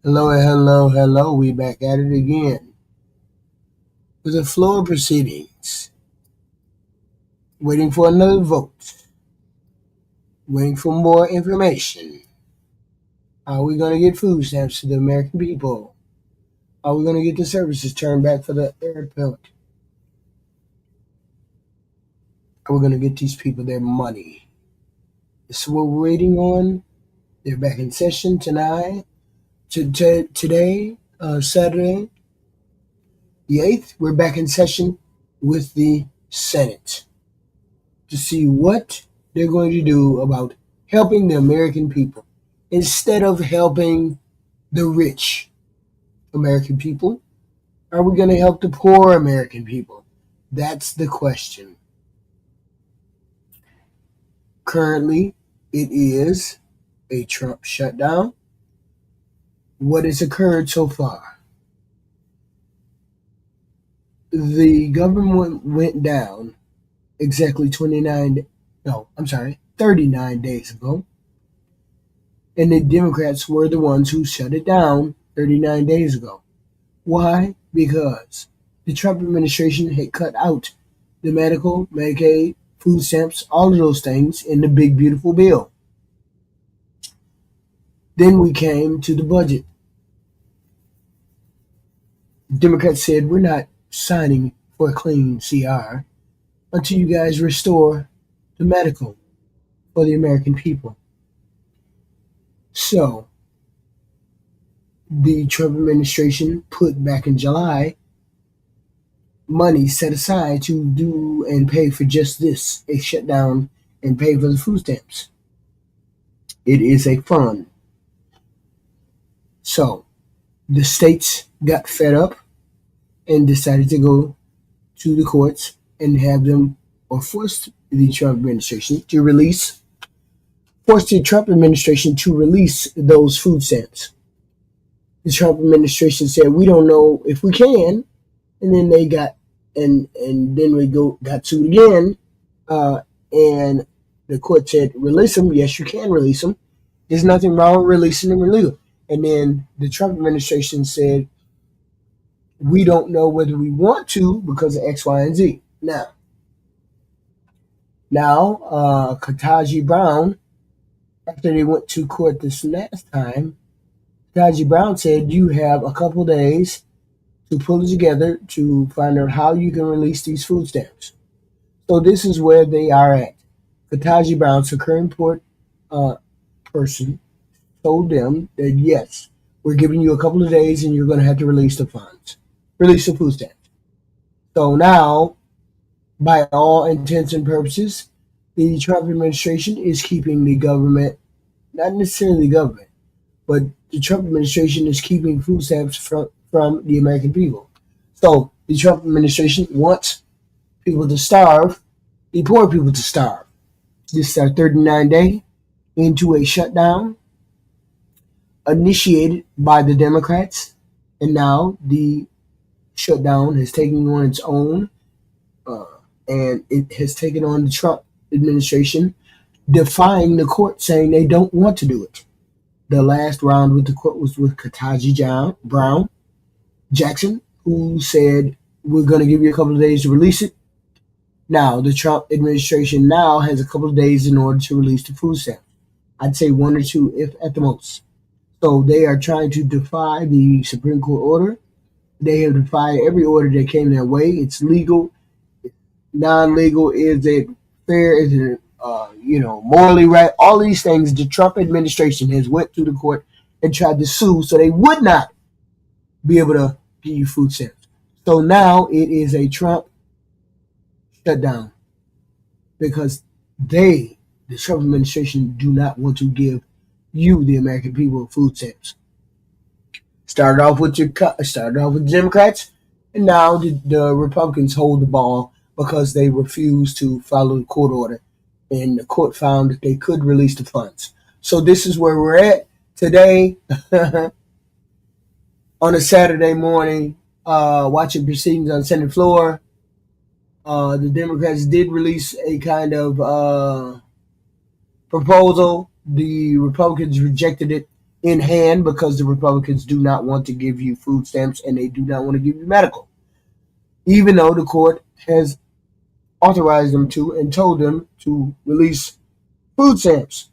Hello, hello, hello. We back at it again with the floor proceedings. Waiting for another vote. Waiting for more information. Are we going to get food stamps to the American people? Are we going to get the services turned back for the airport? Are we going to get these people their money? This is what we're waiting on. They're back in session tonight. Today, Saturday, the 8th, we're back in session with the Senate to see what they're going to do about helping the American people instead of helping the rich American people. Are we going to help the poor American people? That's the question. Currently, it is a Trump shutdown. What has occurred so far? The government went down exactly 39 days ago. And the Democrats were the ones who shut it down 39 days ago. Why? Because the Trump administration had cut out the medical, Medicaid, food stamps, all of those things in the big, beautiful bill. Then we came to the budget. Democrats said, we're not signing for a clean CR until you guys restore the medical for the American people. So, the Trump administration put back in July money set aside to do and pay for just this, a shutdown and pay for the food stamps. It is a fund. So the states got fed up and decided to go to the courts and have them or force the Trump administration to release those food stamps. The Trump administration said we don't know if we can, and then they got then we got sued again, and the court said release them. Yes, you can release them. There's nothing wrong with releasing them illegal. And then the Trump administration said we don't know whether we want to because of X, Y, and Z. Now, Ketanji Brown, after they went to court this last time, Ketanji Brown said you have a couple days to pull it together to find out how you can release these food stamps. So this is where they are at. Ketanji Brown, Supreme Court person, told them that yes, we're giving you a couple of days and you're going to have to release the food stamps. So now, by all intents and purposes, the Trump administration is keeping the government, not necessarily the government, but the Trump administration is keeping food stamps from the American people. So the Trump administration wants people to starve, the poor people to starve. This is our 39 day into a shutdown initiated by the Democrats, and now the shutdown has taken on its own, and it has taken on the Trump administration, defying the court, saying they don't want to do it. The last round with the court was with Ketanji Brown Jackson, who said, we're going to give you a couple of days to release it. Now, the Trump administration now has a couple of days in order to release the food stamps. I'd say one or two, if at the most. So they are trying to defy the Supreme Court order. They have defied every order that came their way. It's legal, it's non-legal. Is it fair? Is it morally right? All these things the Trump administration has went to the court and tried to sue so they would not be able to give you food stamps. So now it is a Trump shutdown because the Trump administration, do not want to give you, the American people, food stamps. Started off with the Democrats, and now the Republicans hold the ball because they refuse to follow the court order, and the court found that they could release the funds. So this is where we're at today on a Saturday morning, watching proceedings on the Senate floor. The Democrats did release a kind of proposal. The Republicans rejected it in hand because the Republicans do not want to give you food stamps and they do not want to give you medical, even though the court has authorized them to and told them to release food stamps.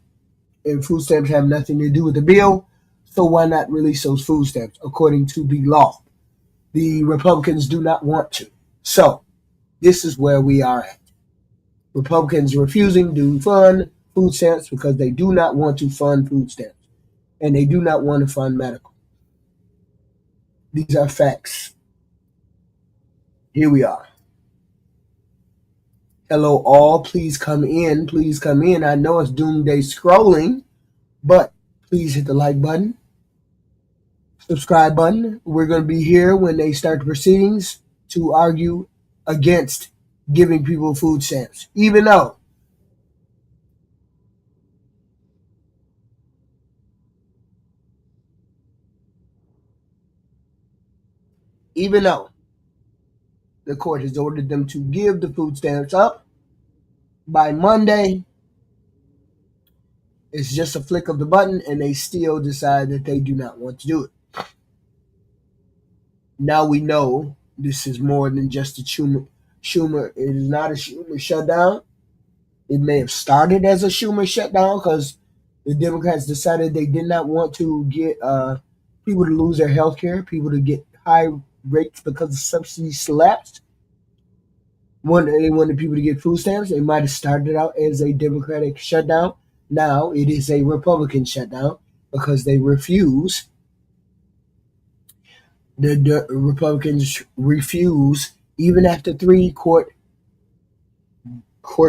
And food stamps have nothing to do with the bill, so why not release those food stamps according to the law? The Republicans do not want to. So this is where we are at. Republicans refusing to fund food stamps because they do not want to fund food stamps and they do not want to fund medical. These are facts. Here we are. Hello, all. Please come in. Please come in. I know it's doomsday scrolling, but please hit the like button, subscribe button. We're going to be here when they start the proceedings to argue against giving people food stamps, even though the court has ordered them to give the food stamps up by Monday. It's just a flick of the button, and they still decide that they do not want to do it. Now we know this is more than just a Schumer. It is not a Schumer shutdown. It may have started as a Schumer shutdown because the Democrats decided they did not want to get people to lose their health care, people to get high rates because the subsidies lapsed. They wanted people to get food stamps. It might have started out as a Democratic shutdown. Now it is a Republican shutdown because they refuse. The Republicans refuse, even after 3 court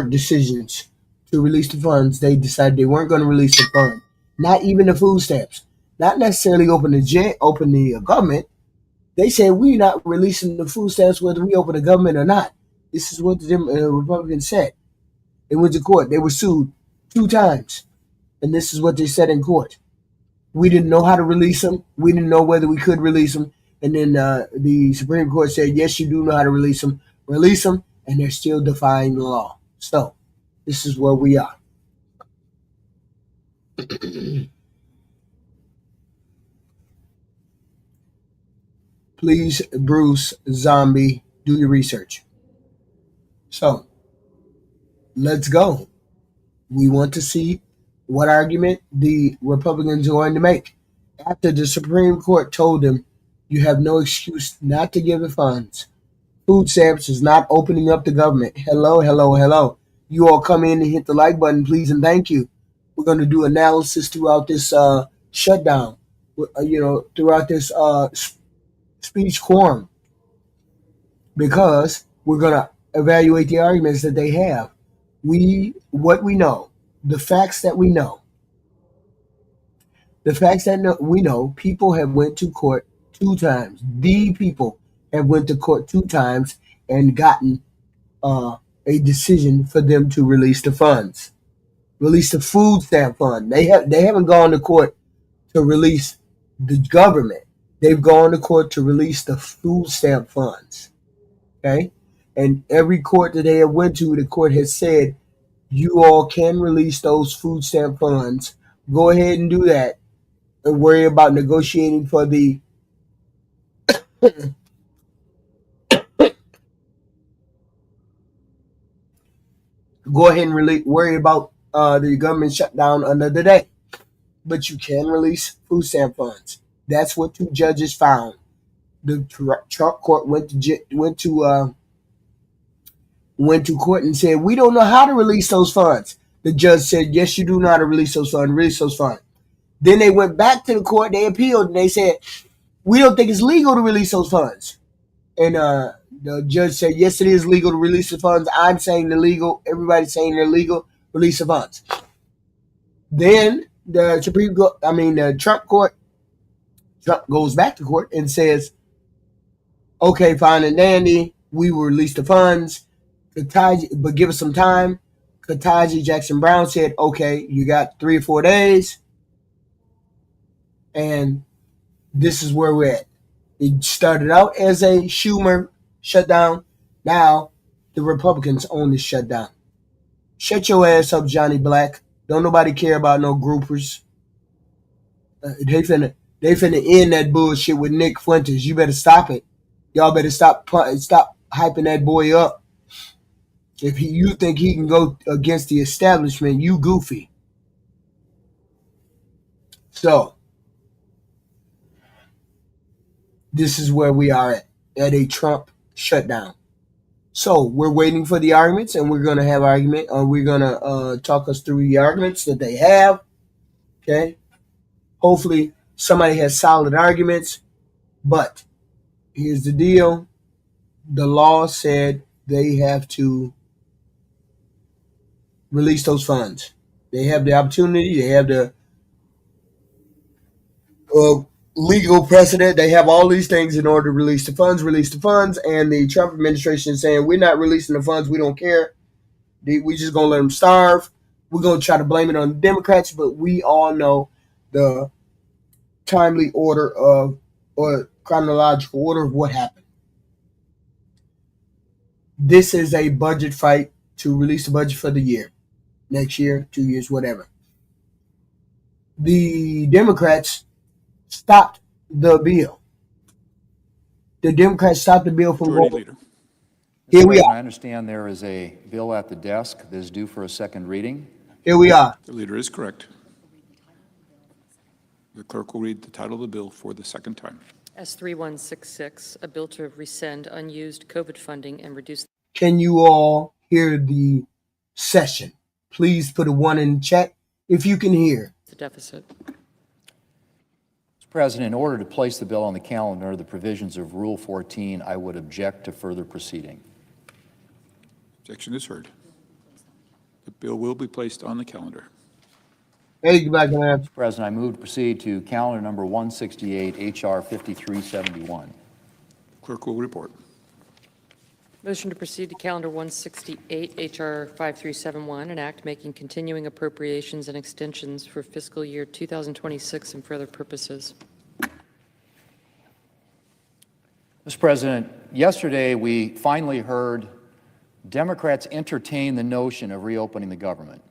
decisions to release the funds. They decided they weren't going to release the fund, not even the food stamps, not necessarily open the government. They said we're not releasing the food stamps whether we open the government or not. This is what the Republicans said. They went to court. They were sued 2 times, and this is what they said in court. We didn't know how to release them. We didn't know whether we could release them. And then the Supreme Court said, yes, you do know how to release them. Release them, and they're still defying the law. So this is where we are. Please, Bruce, Zombie, do your research. So let's go. We want to see what argument the Republicans are going to make. After the Supreme Court told them you have no excuse not to give the funds, food stamps is not opening up the government. Hello, hello, hello. You all come in and hit the like button, please, and thank you. We're going to do analysis throughout this shutdown, throughout this speech quorum, because we're going to evaluate the arguments that they have. What we know, the facts that we know. The facts that we know, people have went to court 2 times. The people have went to court 2 times and gotten a decision for them to release the funds, release the food stamp fund. They haven't gone to court to release the government. They've gone to court to release the food stamp funds. Okay, and every court that they have went to, the court has said you all can release those food stamp funds. Go ahead and do that, and worry about negotiating for the go ahead and worry about the government shutdown another day. But you can release food stamp funds. That's what 2 judges found. The Trump court went to court and said we don't know how to release those funds. The judge said yes, you do know how to release those funds. Release those funds. Then they went back to the court. They appealed and they said we don't think it's legal to release those funds. And the judge said, yes, it is legal to release the funds. I'm saying they're legal. Everybody's saying they're legal. Release the funds. Then the Trump court, Trump goes back to court and says, okay, fine and dandy. We will release the funds, but give us some time. Ketanji Jackson Brown said, okay, you got 3 or 4 days. And this is where we're at. It started out as a Schumer shutdown. Now the Republicans own this shutdown. Shut your ass up, Johnny Black. Don't nobody care about no groupers. They finna end that bullshit with Nick Fuentes. You better stop it. Y'all better stop hyping that boy up. If you think he can go against the establishment, you goofy. So this is where we are at a Trump shutdown. So we're waiting for the arguments, and we're gonna have argument. We're gonna talk us through the arguments that they have. Okay. Hopefully somebody has solid arguments, but here's the deal: the law said they have to release those funds. They have the opportunity. They have the uh, legal precedent. They have all these things in order to release the funds. And the Trump administration is saying, we're not releasing the funds. We don't care. We just going to let them starve. We're going to try to blame it on the Democrats, but we all know the timely order of, or chronological order of what happened. This is a budget fight to release the budget for the year. Next year, 2 years, whatever. The Democrats stopped the bill. The Democrats stopped the bill from going. Leader. Here we are. I understand there is a bill at the desk that is due for a second reading. Here we are. The leader is correct. The clerk will read the title of the bill for the second time. S3166, a bill to rescind unused COVID funding and reduce. Can you all hear the session? Please put a 1 in the chat if you can hear. The deficit. Mr. President, in order to place the bill on the calendar, the provisions of Rule 14, I would object to further proceeding. Objection is heard. The bill will be placed on the calendar. Hey, go back, man. Mr. President, I move to proceed to calendar number 168, H.R. 5371. Clerk will report. Motion to proceed to calendar 168, H.R. 5371, an act making continuing appropriations and extensions for fiscal year 2026 and for other purposes. Mr. President, yesterday we finally heard Democrats entertain the notion of reopening the government.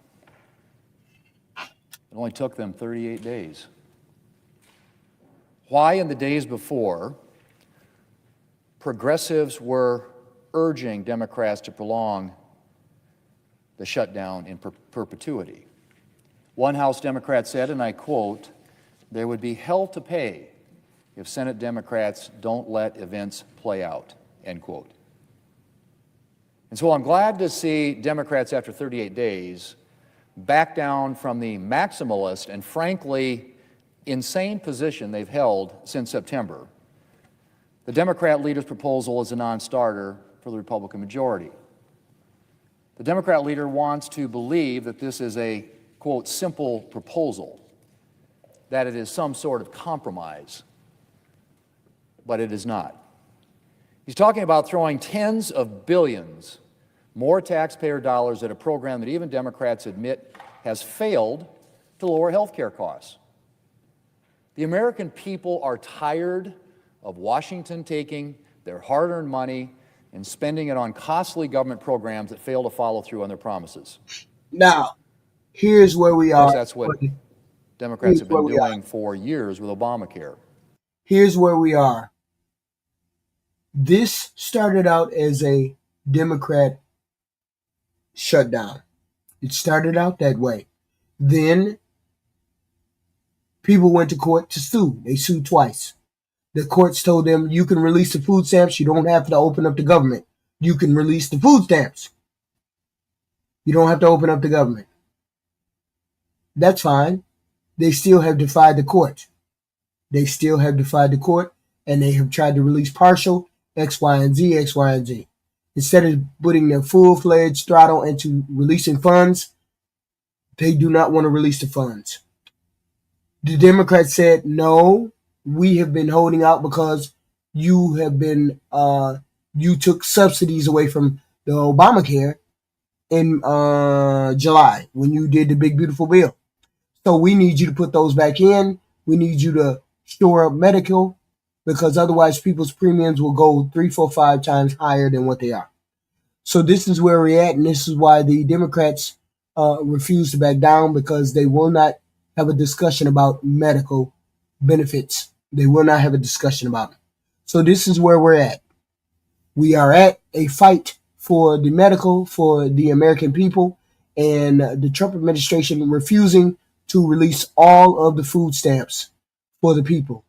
It only took them 38 days. Why in the days before, progressives were urging Democrats to prolong the shutdown in perpetuity? One House Democrat said, and I quote, "There would be hell to pay if Senate Democrats don't let events play out," end quote. And so I'm glad to see Democrats, after 38 days, back down from the maximalist and frankly insane position they've held since September. The Democrat leader's proposal is a non-starter for the Republican majority. The Democrat leader wants to believe that this is a, quote, simple proposal, that it is some sort of compromise, but it is not. He's talking about throwing tens of billions more taxpayer dollars at a program that even Democrats admit has failed to lower health care costs. The American people are tired of Washington taking their hard-earned money and spending it on costly government programs that fail to follow through on their promises. Now, here's where we are. That's what Democrats have been doing for years with Obamacare. Here's where we are. This started out as a Democrat shutdown. It started out that way. Then people went to court to sue. They sued twice. The courts told them, you can release the food stamps. You don't have to open up the government. You can release the food stamps. You don't have to open up the government. That's fine. They still have defied the court. They still have defied the court, and they have tried to release partial X, Y, and Z, X, Y, and Z. Instead of putting their full-fledged throttle into releasing funds, they do not want to release the funds. The Democrats said, no, we have been holding out because you have been, you took subsidies away from the Obamacare in July when you did the big, beautiful bill. So we need you to put those back in. We need you to shore up medical, because otherwise people's premiums will go 3, 4, 5 times higher than what they are. So this is where we're at, and this is why the Democrats refuse to back down, because they will not have a discussion about medical benefits. They will not have a discussion about them. So this is where we're at. We are at a fight for the medical, for the American people, and the Trump administration refusing to release all of the food stamps for the people.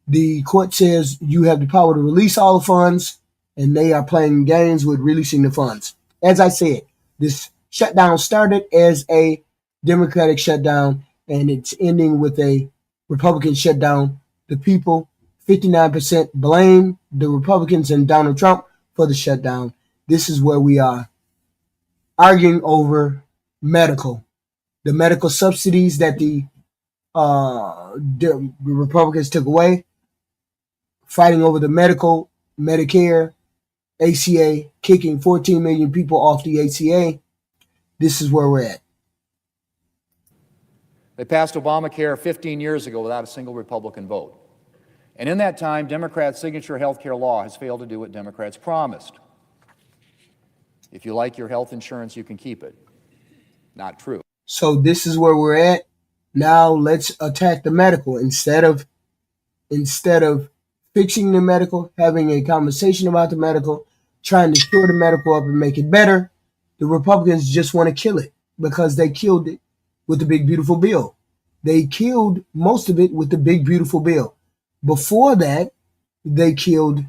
The court says you have the power to release all the funds, and they are playing games with releasing the funds. As I said, this shutdown started as a Democratic shutdown, and it's ending with a Republican shutdown. The people, 59%, blame the Republicans and Donald Trump for the shutdown. This is where we are, arguing over medical, the medical subsidies that the Republicans took away, fighting over the medical, Medicare, ACA, kicking 14 million people off the ACA. This is where we're at. They passed Obamacare 15 years ago without a single Republican vote. And in that time, Democrats' signature health care law has failed to do what Democrats promised. If you like your health insurance, you can keep it. Not true. So this is where we're at. Now let's attack the medical. Instead of fixing the medical, having a conversation about the medical, trying to shore the medical up and make it better, the Republicans just want to kill it because they killed it with the big, beautiful bill. They killed most of it with the big, beautiful bill. Before that, they killed,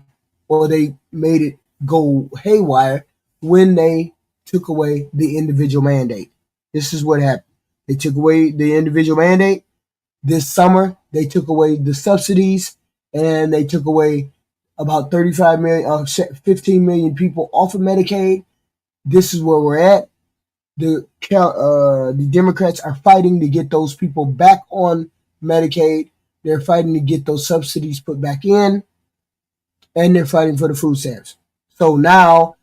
or they made it go haywire when they took away the individual mandate. This is what happened. They took away the individual mandate. This summer, they took away the subsidies, and they took away about 35 million, 15 million people off of Medicaid. This is where we're at. The Democrats are fighting to get those people back on Medicaid. They're fighting to get those subsidies put back in, and they're fighting for the food stamps. So now,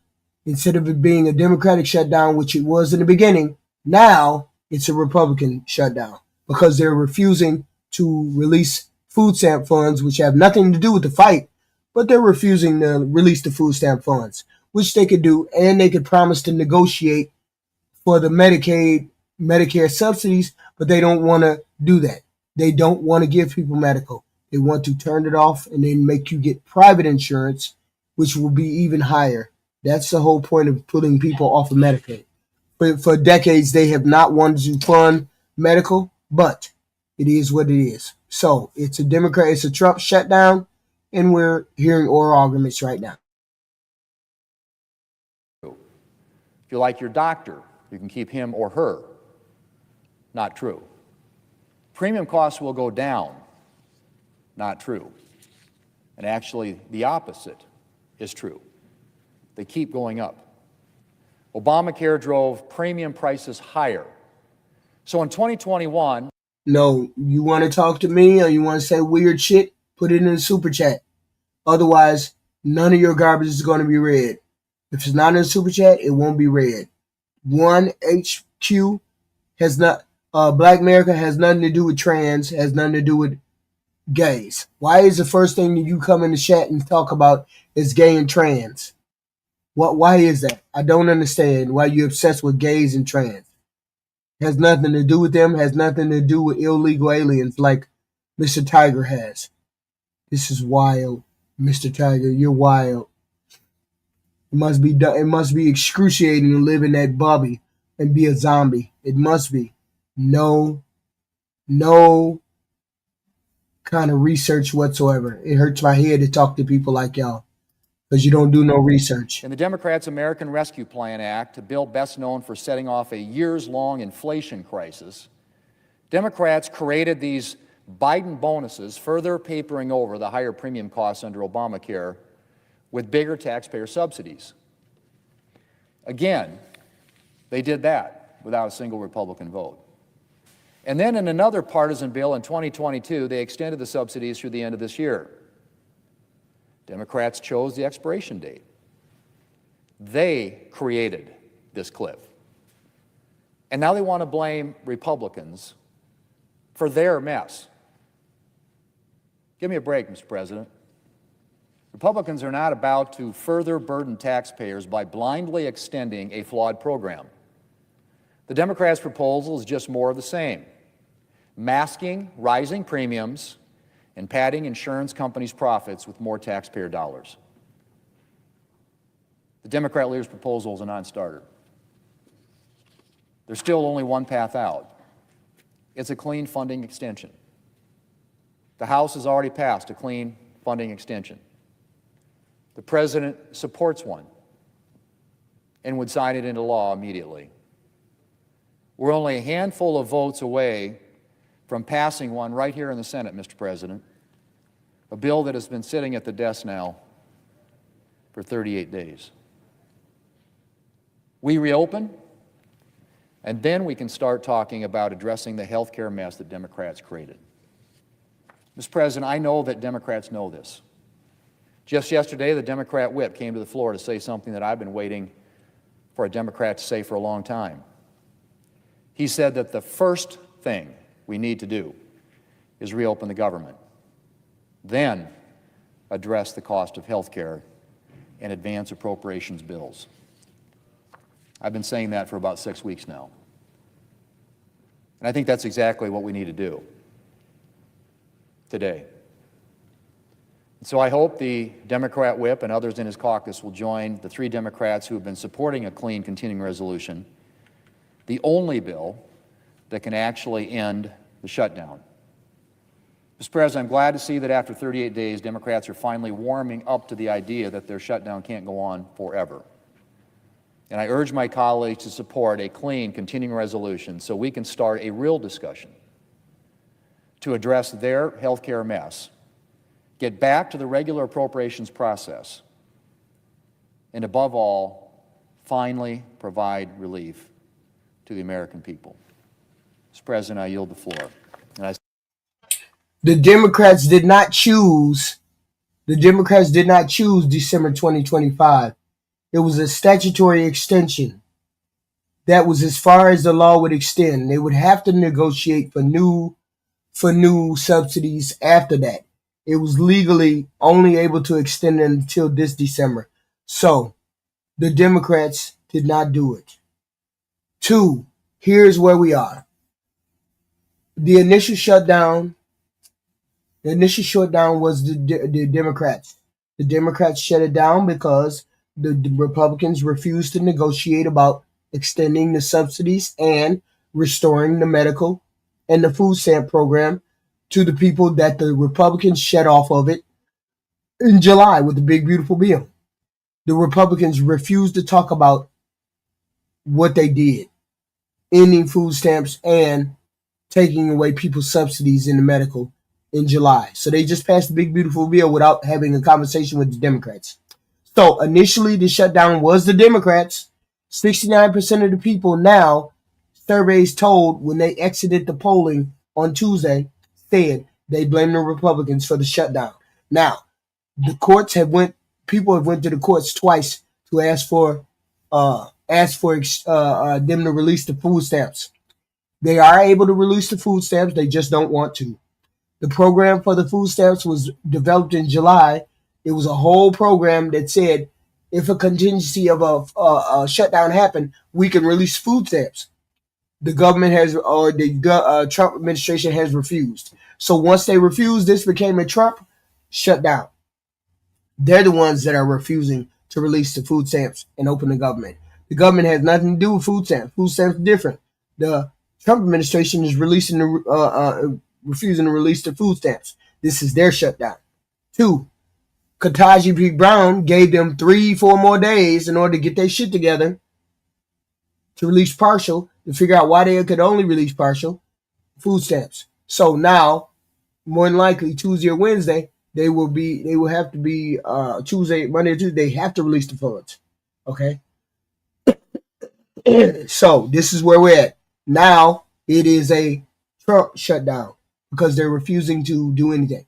instead of it being a Democratic shutdown, which it was in the beginning, now it's a Republican shutdown because they're refusing to release food stamp funds, which have nothing to do with the fight, but they're refusing to release the food stamp funds, which they could do, and they could promise to negotiate for the Medicare subsidies, but they don't want to do that. They don't want to give people medical. They want to turn it off and then make you get private insurance, which will be even higher. That's the whole point of putting people off of Medicaid. For decades, they have not wanted to fund medical, but it is what it is. So it's a Trump shutdown, and we're hearing oral arguments right now. If you like your doctor, you can keep him or her. Not true. Premium costs will go down. Not true. And actually, the opposite is true. They keep going up. Obamacare drove premium prices higher. So in 2021... No, you want to talk to me or you want to say weird shit, put it in the super chat. Otherwise, none of your garbage is going to be read. If it's not in the super chat, it won't be read. One HQ has not... Black America has nothing to do with trans, has nothing to do with gays. Why is the first thing that you come in the chat and talk about is gay and trans? Why is that? I don't understand why you're obsessed with gays and trans. Has nothing to do with them, has nothing to do with illegal aliens like Mr. Tiger has. This is wild, Mr. Tiger. You're wild. It must be excruciating to live in that bubble and be a zombie. It must be. No kind of research whatsoever. It hurts my head to talk to people like y'all because you don't do no research. In the Democrats' American Rescue Plan Act, a bill best known for setting off a years-long inflation crisis, Democrats created these Biden bonuses, further papering over the higher premium costs under Obamacare with bigger taxpayer subsidies. Again, they did that without a single Republican vote. And then in another partisan bill in 2022, they extended the subsidies through the end of this year. Democrats chose the expiration date. They created this cliff. And now they want to blame Republicans for their mess. Give me a break, Mr. President. Republicans are not about to further burden taxpayers by blindly extending a flawed program. The Democrats' proposal is just more of the same, masking rising premiums and padding insurance companies' profits with more taxpayer dollars. The Democrat leader's proposal is a non-starter. There's still only one path out. It's a clean funding extension. The House has already passed a clean funding extension. The President supports one and would sign it into law immediately. We're only a handful of votes away from passing one right here in the Senate, Mr. President, a bill that has been sitting at the desk now for 38 days. We reopen, and then we can start talking about addressing the health care mess that Democrats created. Mr. President, I know that Democrats know this. Just yesterday, the Democrat whip came to the floor to say something that I've been waiting for a Democrat to say for a long time. He said that the first thing we need to do is reopen the government, then address the cost of health care and advance appropriations bills. I've been saying that for about 6 weeks now. And I think that's exactly what we need to do today. And so I hope the Democrat whip and others in his caucus will join the 3 Democrats who have been supporting a clean continuing resolution, the only bill that can actually end the shutdown. Mr. President, I'm glad to see that after 38 days, Democrats are finally warming up to the idea that their shutdown can't go on forever. And I urge my colleagues to support a clean continuing resolution so we can start a real discussion to address their health care mess, get back to the regular appropriations process, and above all, finally provide relief to the American people. Mr. President, I yield the floor. The Democrats did not choose December 2025. It was a statutory extension. That was as far as the law would extend. They would have to negotiate for new subsidies after that. It was legally only able to extend it until this December. So the Democrats did not do it. 2, here's where we are. The initial shutdown was the Democrats. The Democrats shut it down because the Republicans refused to negotiate about extending the subsidies and restoring the medical and the food stamp program to the people that the Republicans shut off of it in July with the big, beautiful bill. The Republicans refused to talk about what they did, ending food stamps and taking away people's subsidies in the medical in July. So they just passed the big, beautiful bill without having a conversation with the Democrats. So initially the shutdown was the Democrats. 69% of the people now, surveys told when they exited the polling on Tuesday, said they blame the Republicans for the shutdown. Now, people have went to the courts twice to ask for them to release the food stamps. They are able to release the food stamps, they just don't want to. The program for the food stamps was developed in July. It was a whole program that said if a contingency of a shutdown happened, we can release food stamps. The government the Trump administration has refused. So once they refused, this became a Trump shutdown. They're the ones that are refusing to release the food stamps and open the government. The government has nothing to do with food stamps. Food stamps are different. The Trump administration is refusing to release the food stamps. This is their shutdown. 2, Ketanji P. Brown gave them 3-4 more days in order to get their shit together to release partial, to figure out why they could only release partial food stamps. So now, more than likely, Tuesday or Wednesday, they will have to be Monday or Tuesday, they have to release the funds. Okay? So this is where we're at. Now it is a Trump shutdown because they're refusing to do anything.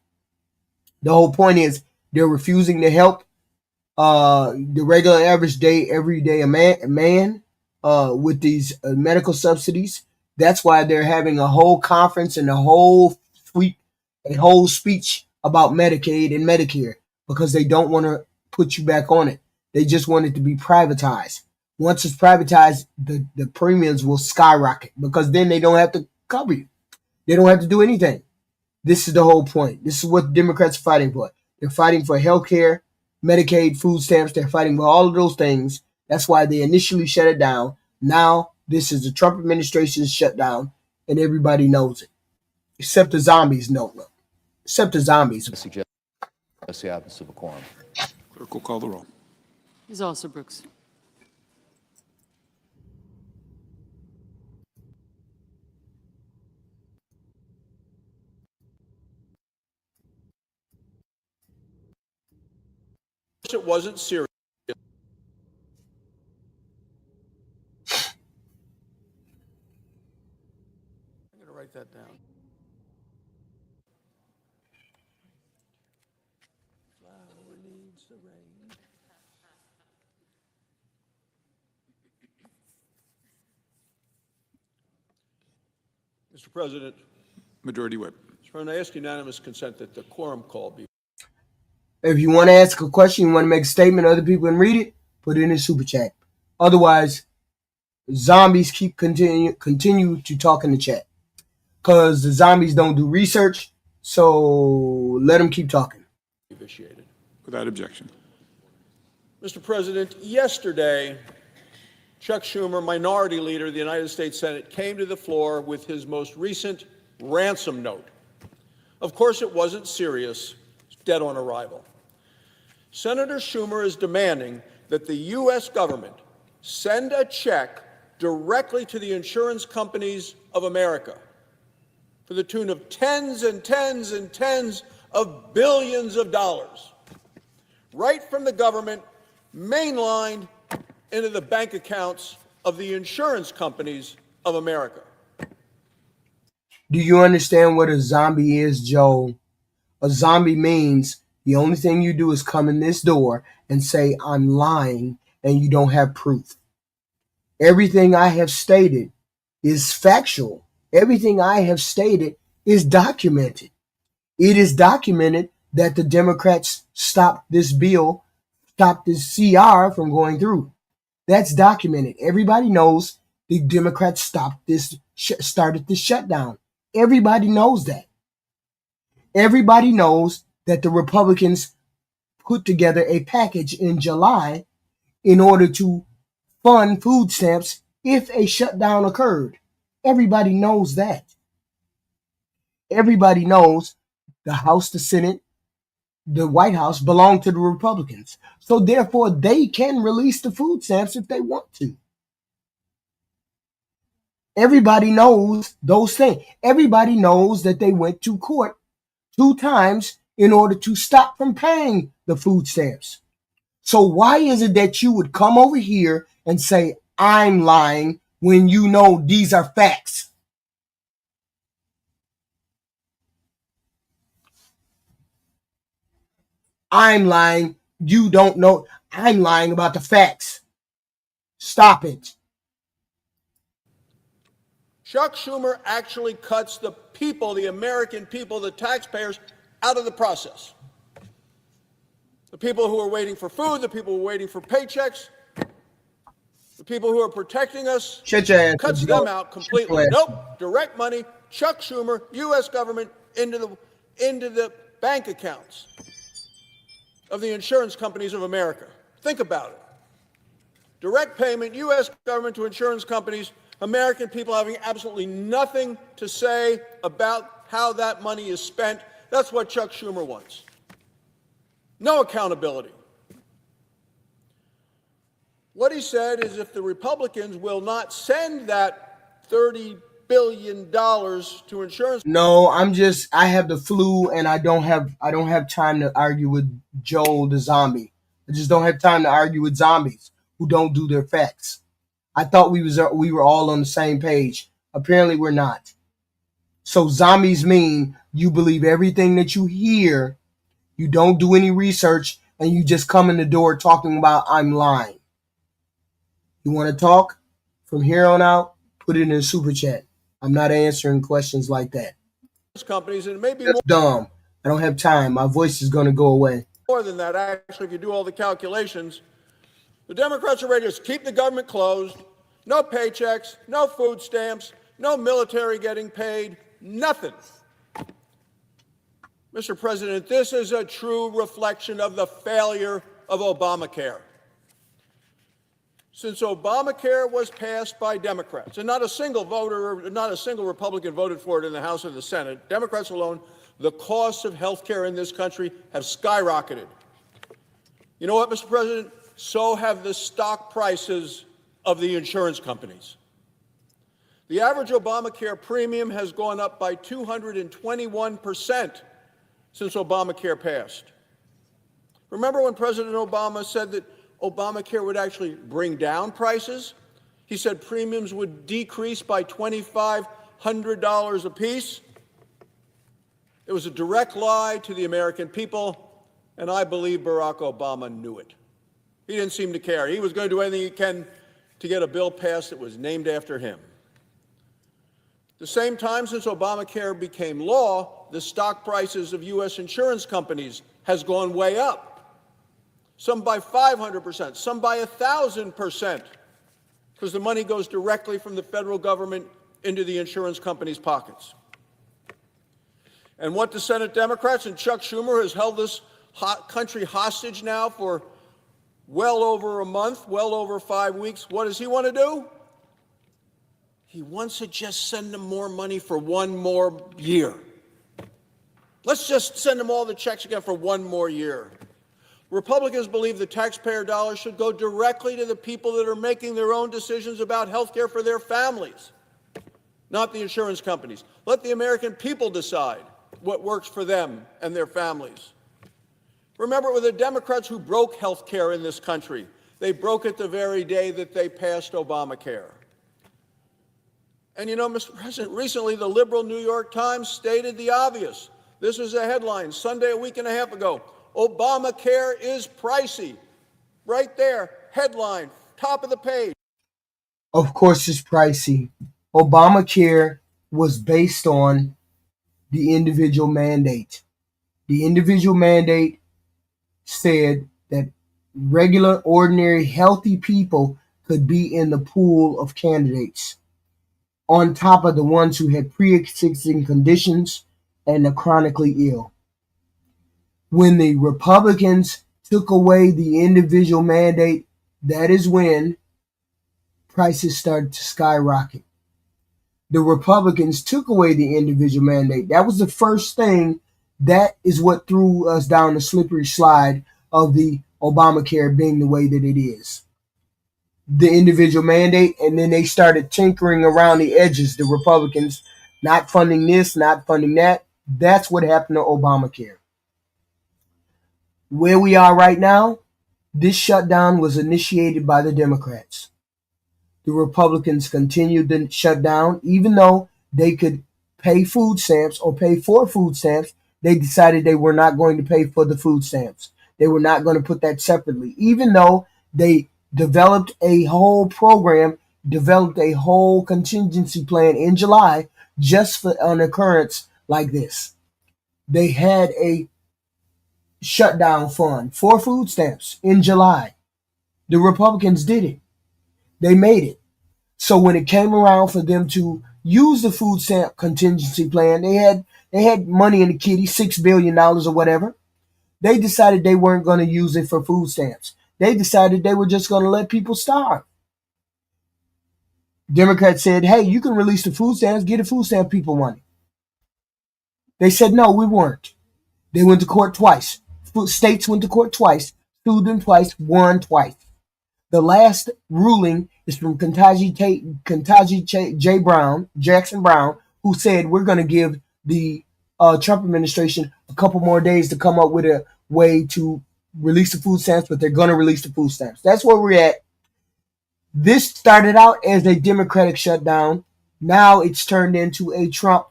The whole point is they're refusing to help the regular average everyday man with these medical subsidies. That's why they're having a whole conference and a whole speech about Medicaid and Medicare, because they don't want to put you back on it. They just want it to be privatized. Once it's privatized, the premiums will skyrocket because then they don't have to cover you. They don't have to do anything. This is the whole point. This is what Democrats are fighting for. They're fighting for health care, Medicaid, food stamps. They're fighting for all of those things. That's why they initially shut it down. Now, this is the Trump administration's shutdown, and everybody knows it. Except the zombies know it. Except the zombies. I suggest the absence of a quorum. Clerk will call the roll. Ms. Alsobrooks. It wasn't serious. I'm going to write that down. Flower needs the rain. Mr. President, Majority Whip. Mr. President, I ask unanimous consent that the quorum call be. If you want to ask a question, you want to make a statement, other people can read it, put it in the super chat. Otherwise, zombies continue to talk in the chat. Because the zombies don't do research, so let them keep talking. Initiated. Without objection. Mr. President, yesterday, Chuck Schumer, Minority Leader of the United States Senate, came to the floor with his most recent ransom note. Of course, it wasn't serious. It's dead on arrival. Senator Schumer is demanding that the U.S. government send a check directly to the insurance companies of America for the tune of tens and tens and tens of billions of dollars, right from the government, mainlined into the bank accounts of the insurance companies of America. Do you understand what a zombie is, Joe? A zombie means the only thing you do is come in this door and say, I'm lying, and you don't have proof. Everything I have stated is factual. Everything I have stated is documented. It is documented that the Democrats stopped this bill, stopped this CR from going through. That's documented. Everybody knows the Democrats stopped this, started this shutdown. Everybody knows that. Everybody knows that the Republicans put together a package in July in order to fund food stamps if a shutdown occurred. Everybody knows that. Everybody knows the House, the Senate, the White House belong to the Republicans. So therefore, they can release the food stamps if they want to. Everybody knows those things. Everybody knows that they went to court 2 times in order to stop from paying the food stamps. So why is it that you would come over here and say, I'm lying, when you know these are facts? I'm lying. You don't know. I'm lying about the facts. Stop it. Chuck Schumer actually cuts the people, the American people, the taxpayers, out of the process. The people who are waiting for food, the people who are waiting for paychecks, the people who are protecting us, Shut your ass. cuts them out completely. Nope, direct money, Chuck Schumer, U.S. government, into the bank accounts of the insurance companies of America. Think about it. Direct payment, U.S. government to insurance companies, American people having absolutely nothing to say about how that money is spent. That's what Chuck Schumer wants. No accountability. What he said is if the Republicans will not send that $30 billion to insurance. No, I have the flu and I don't have time to argue with Joel the zombie. I just don't have time to argue with zombies who don't do their facts. I thought we were all on the same page. Apparently we're not. So zombies mean you believe everything that you hear, you don't do any research, and you just come in the door talking about I'm lying. You want to talk? From here on out, put it in a super chat. I'm not answering questions like that. Companies, and maybe That's dumb. I don't have time. My voice is going to go away. more than that, actually, if you do all the calculations. The Democrats are ready to keep the government closed, no paychecks, no food stamps, no military getting paid, nothing. Mr. President, this is a true reflection of the failure of Obamacare. Since Obamacare was passed by Democrats, and not a single Republican voted for it in the House or the Senate, Democrats alone, the costs of health care in this country have skyrocketed. You know what, Mr. President? So have the stock prices of the insurance companies. The average Obamacare premium has gone up by 221% since Obamacare passed. Remember when President Obama said that Obamacare would actually bring down prices? He said premiums would decrease by $2,500 apiece. It was a direct lie to the American people, and I believe Barack Obama knew it. He didn't seem to care. He was going to do anything he can to get a bill passed that was named after him. At the same time, since Obamacare became law, the stock prices of U.S. insurance companies has gone way up. Some by 500%, some by 1,000%, because the money goes directly from the federal government into the insurance companies' pockets. And what the Senate Democrats and Chuck Schumer has held this country hostage now for well over a month, well over 5 weeks. What does he want to do? He wants to just send them more money for one more year. Let's just send them all the checks again for one more year. Republicans believe the taxpayer dollars should go directly to the people that are making their own decisions about health care for their families, not the insurance companies. Let the American people decide what works for them and their families. Remember, it were the Democrats who broke health care in this country. They broke it the very day that they passed Obamacare. And you know, Mr. President, recently the liberal New York Times stated the obvious. This was a headline Sunday a week and a half ago. Obamacare is pricey. Right there, headline, top of the page. Of course it's pricey. Obamacare was based on the individual mandate. The individual mandate said that regular, ordinary, healthy people could be in the pool of candidates, on top of the ones who had pre-existing conditions and the chronically ill. When the Republicans took away the individual mandate, that is when prices started to skyrocket. The Republicans took away the individual mandate. That was the first thing. That is what threw us down the slippery slide of the Obamacare being the way that it is. The individual mandate, and then they started tinkering around the edges, the Republicans, not funding this, not funding that. That's what happened to Obamacare. Where we are right now, this shutdown was initiated by the Democrats. The Republicans continued the shutdown, even though they could pay food stamps or pay for food stamps. They decided they were not going to pay for the food stamps. They were not going to put that separately, even though they developed a whole program, developed a whole contingency plan in July just for an occurrence like this. They had a shutdown fund for food stamps in July. The Republicans did it. They made it. So when it came around for them to use the food stamp contingency plan, they had money in the kitty, $6 billion or whatever. They decided they weren't going to use it for food stamps. They decided they were just going to let people starve. Democrats said, hey, you can release the food stamps, get the food stamp people money. They said, no, we weren't. They went to court twice. States went to court twice, sued them twice, won twice. The last ruling is from Jackson Brown, who said we're going to give the Trump administration a couple more days to come up with a way to release the food stamps, but they're going to release the food stamps. That's where we're at. This started out as a Democratic shutdown. Now it's turned into a Trump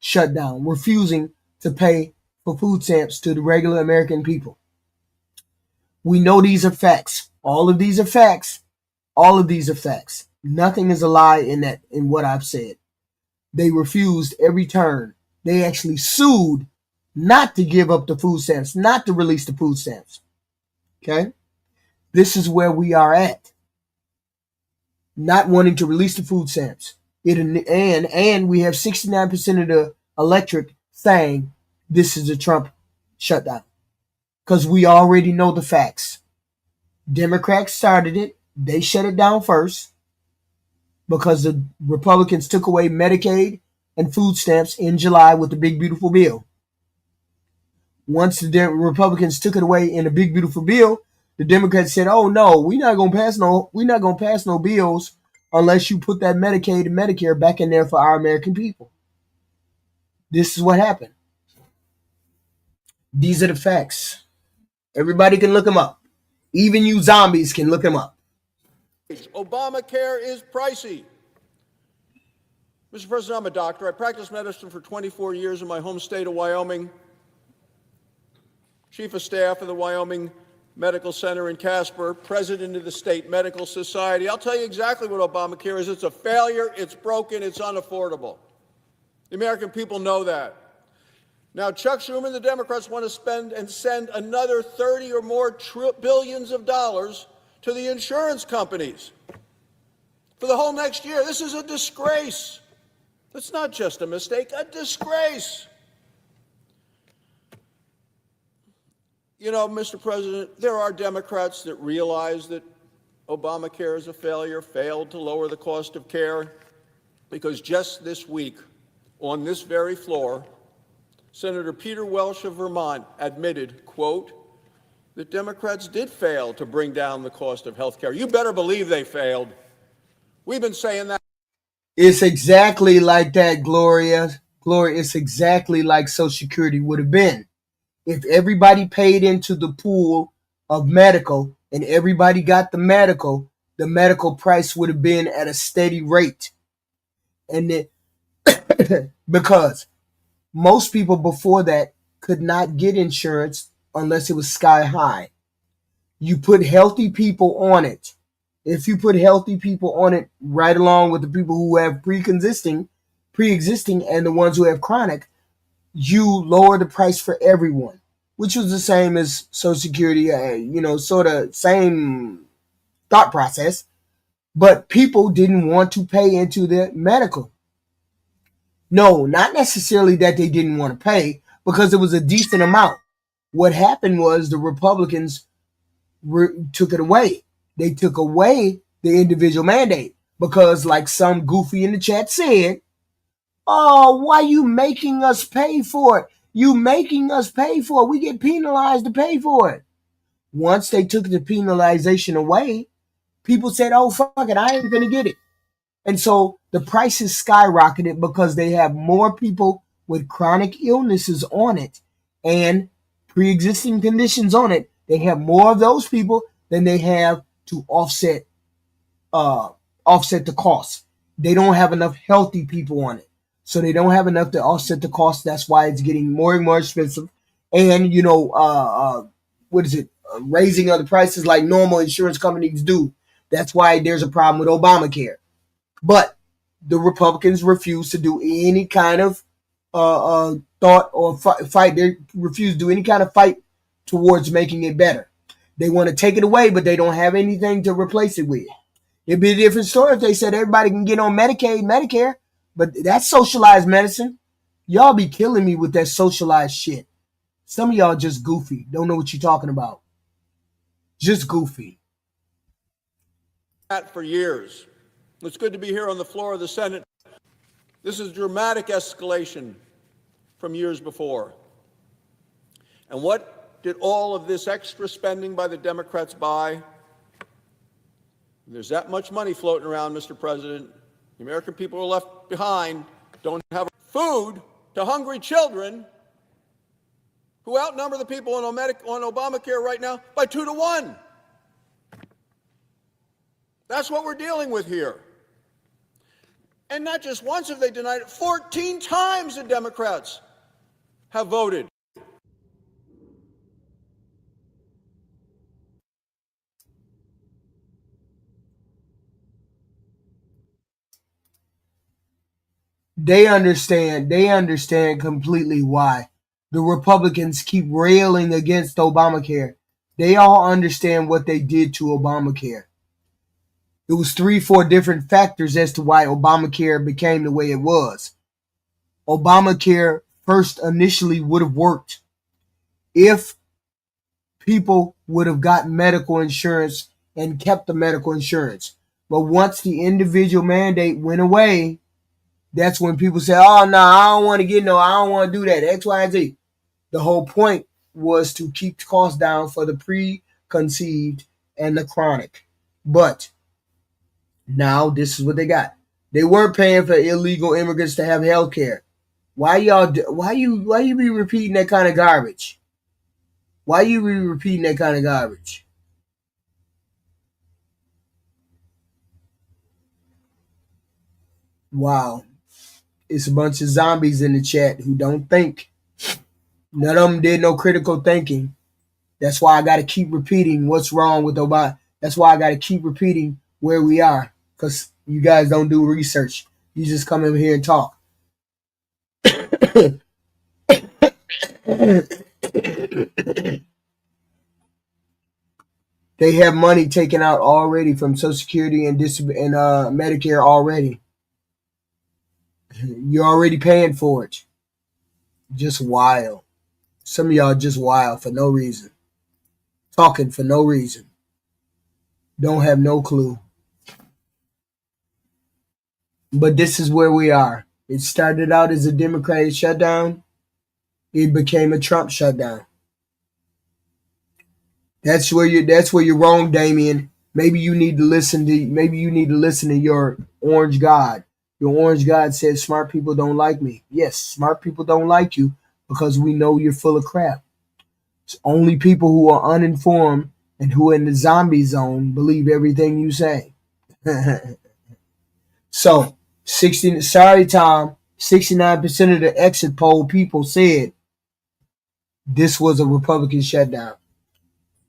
shutdown, refusing to pay for food stamps to the regular American people. We know these are facts. All of these are facts. All of these are facts. Nothing is a lie in what I've said. They refused every turn. They actually sued not to give up the food stamps, not to release the food stamps. Okay? This is where we are at. Not wanting to release the food stamps. And we have 69% of the electorate saying this is a Trump shutdown. Because we already know the facts. Democrats started it. They shut it down first because the Republicans took away Medicaid and food stamps in July with the big beautiful bill. Once the Republicans took it away in a big beautiful bill, the Democrats said, "Oh no, we're not gonna pass no bills unless you put that Medicaid and Medicare back in there for our American people." This is what happened. These are the facts. Everybody can look them up. Even you zombies can look them up. Obamacare is pricey. Mr. President, I'm a doctor. I practiced medicine for 24 years in my home state of Wyoming. Chief of Staff of the Wyoming Medical Center in Casper, President of the State Medical Society. I'll tell you exactly what Obamacare is. It's a failure, it's broken, it's unaffordable. The American people know that. Now, Chuck Schumer and the Democrats want to spend and send another 30 or more billions of dollars to the insurance companies for the whole next year. This is a disgrace. It's not just a mistake, a disgrace. You know, Mr. President, there are Democrats that realize that Obamacare is a failure, failed to lower the cost of care, because just this week, on this very floor, Senator Peter Welch of Vermont admitted, quote, that Democrats did fail to bring down the cost of health care. You better believe they failed. We've been saying that. It's exactly like that, Gloria. Gloria, it's exactly like Social Security would have been. If everybody paid into the pool of medical and everybody got the medical price would have been at a steady rate. And it, because most people before that could not get insurance unless it was sky high. You put healthy people on it. If you put healthy people on it right along with the people who have pre-existing and the ones who have chronic, you lower the price for everyone, which was the same as Social Security, sort of same thought process. But people didn't want to pay into their medical. No, not necessarily that they didn't want to pay, because it was a decent amount. What happened was the Republicans took it away. They took away the individual mandate because, like some goofy in the chat said, "Oh, why you making us pay for it? You making us pay for it. We get penalized to pay for it." Once they took the penalization away, people said, "Oh, fuck it, I ain't gonna get it." And so the prices skyrocketed because they have more people with chronic illnesses on it and pre-existing conditions on it. They have more of those people than they have to offset the cost. They don't have enough healthy people on it. So they don't have enough to offset the cost. That's why it's getting more and more expensive. And, raising other prices like normal insurance companies do. That's why there's a problem with Obamacare. But the Republicans refuse to do any kind of thought or fight. They refuse to do any kind of fight towards making it better. They want to take it away, but they don't have anything to replace it with. It'd be a different story if they said everybody can get on Medicaid, Medicare, but that's socialized medicine. Y'all be killing me with that socialized shit. Some of y'all just goofy. Don't know what you're talking about. Just goofy. For years. It's good to be here on the floor of the Senate. This is dramatic escalation from years before. And what did all of this extra spending by the Democrats buy? There's that much money floating around, Mr. President. The American people are left behind, don't have food to hungry children who outnumber the people on Obamacare right now by 2 to 1. That's what we're dealing with here. And not just once have they denied it, 14 times the Democrats have voted. They understand completely why the Republicans keep railing against Obamacare. They all understand what they did to Obamacare. It was 3-4 different factors as to why Obamacare became the way it was. Obamacare first initially would have worked if people would have gotten medical insurance and kept the medical insurance. But once the individual mandate went away, that's when people say, oh, no, I don't want to I don't want to do that, X, Y, and Z. The whole point was to keep the costs down for the preconceived and the chronic. But now this is what they got. They weren't paying for illegal immigrants to have health care. Why you be repeating that kind of garbage? Why you be repeating that kind of garbage? Wow. It's a bunch of zombies in the chat who don't think. None of them did no critical thinking. That's why I got to keep repeating what's wrong with Obama. That's why I got to keep repeating where we are, because you guys don't do research. You just come in here and talk. They have money taken out already from Social Security and Medicare already. You're already paying for it. Just wild. Some of y'all just wild for no reason. Talking for no reason. Don't have no clue. But this is where we are. It started out as a Democratic shutdown. It became a Trump shutdown. That's where you're wrong, Damien. Maybe you need to listen to your orange God. Your orange God says smart people don't like me. Yes, smart people don't like you because we know you're full of crap. It's only people who are uninformed and who are in the zombie zone believe everything you say. So, 69% of the exit poll people said this was a Republican shutdown.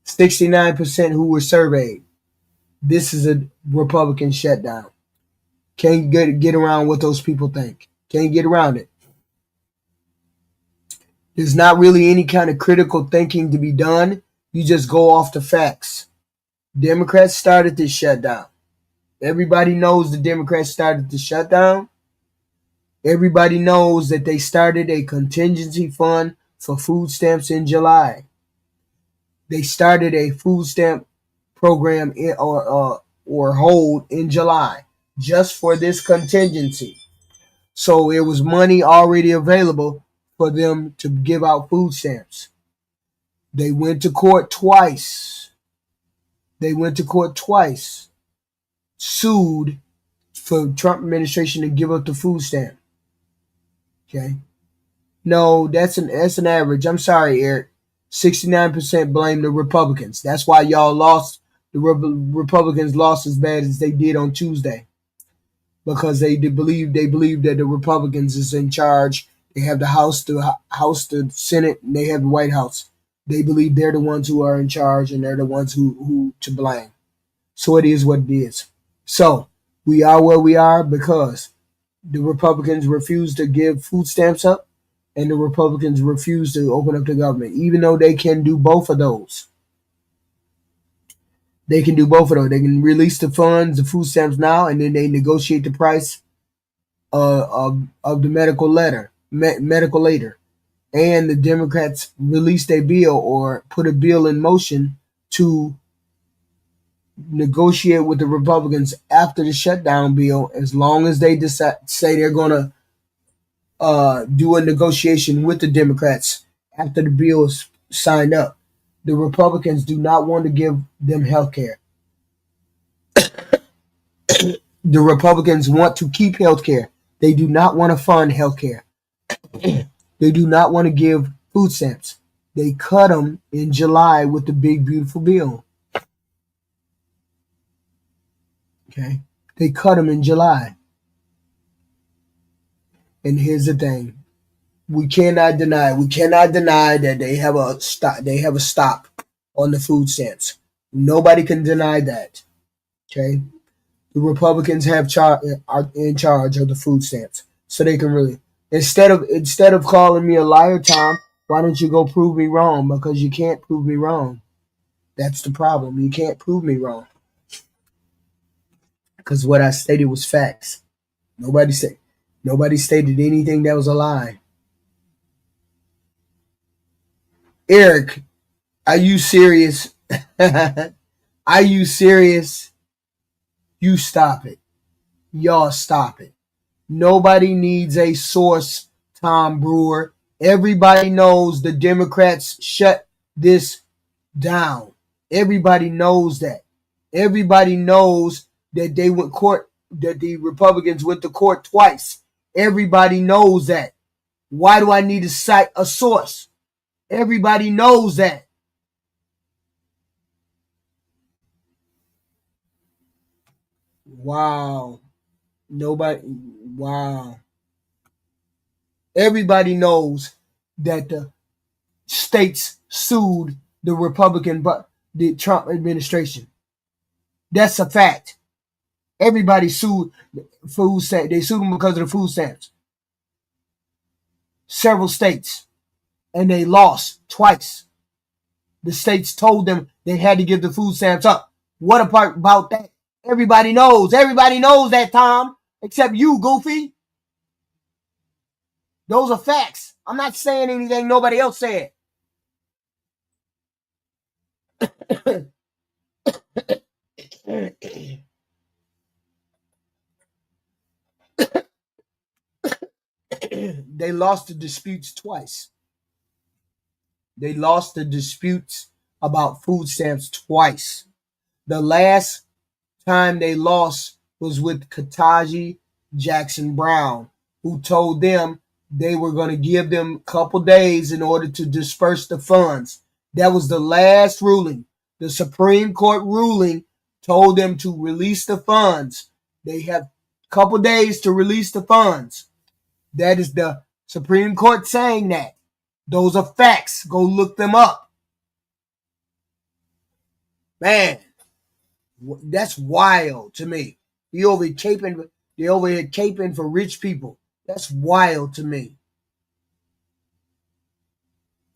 69% who were surveyed, this is a Republican shutdown. Can't get around what those people think. Can't get around it. There's not really any kind of critical thinking to be done. You just go off the facts. Democrats started this shutdown. Everybody knows the Democrats started the shutdown. Everybody knows that they started a contingency fund for food stamps in July. They started a food stamp program or hold in July just for this contingency. So it was money already available for them to give out food stamps. They went to court twice. Sued for Trump administration to give up the food stamp. Okay. No, that's an average. I'm sorry, Eric. 69% blame the Republicans. That's why y'all lost. The Republicans lost as bad as they did on Tuesday, because they believe that the Republicans is in charge. They have the House, the Senate, and they have the White House. They believe they're the ones who are in charge, and they're the ones who to blame. So it is what it is. So we are where we are because the Republicans refuse to give food stamps up, and the Republicans refuse to open up the government, even though they can do both of those. They can do both of those. They can release the funds, the food stamps now, and then they negotiate the price of the medical aid. And the Democrats released a bill or put a bill in motion to negotiate with the Republicans after the shutdown bill, as long as they say they're going to do a negotiation with the Democrats after the bill is signed up. The Republicans do not want to give them health care. The Republicans want to keep health care. They do not want to fund health care. They do not want to give food stamps. They cut them in July with the big, beautiful bill. Okay? They cut them in July. And here's the thing. We cannot deny that they have a stop on the food stamps. Nobody can deny that. Okay? The Republicans are in charge of the food stamps. So they can really, instead of calling me a liar, Tom, why don't you go prove me wrong? Because you can't prove me wrong. That's the problem. You can't prove me wrong. Because what I stated was facts. Nobody stated anything that was a lie. Eric, are you serious? Are you serious? You stop it. Y'all stop it. Nobody needs a source, Tom Brewer. Everybody knows the Democrats shut this down. Everybody knows that. Everybody knows that they went court, that the Republicans went to court twice. Everybody knows that. Why do I need to cite a source? Everybody knows that. Wow. Nobody. Wow. Everybody knows that the states sued the Republican, but the Trump administration. That's a fact. Everybody sued food stamps. They sued them because of the food stamps. Several states, and they lost twice. The states told them they had to give the food stamps up. What about that? Everybody knows. Everybody knows that, Tom, except you, Goofy. Those are facts. I'm not saying anything nobody else said. They lost the disputes twice. They lost the disputes about food stamps twice. The last time they lost was with Ketanji Jackson Brown, who told them they were going to give them a couple days in order to disperse the funds. That was the last ruling. The Supreme Court ruling told them to release the funds. They have a couple days to release the funds. That is the Supreme Court saying that. Those are facts. Go look them up. Man, that's wild to me. They over here caping for rich people. That's wild to me.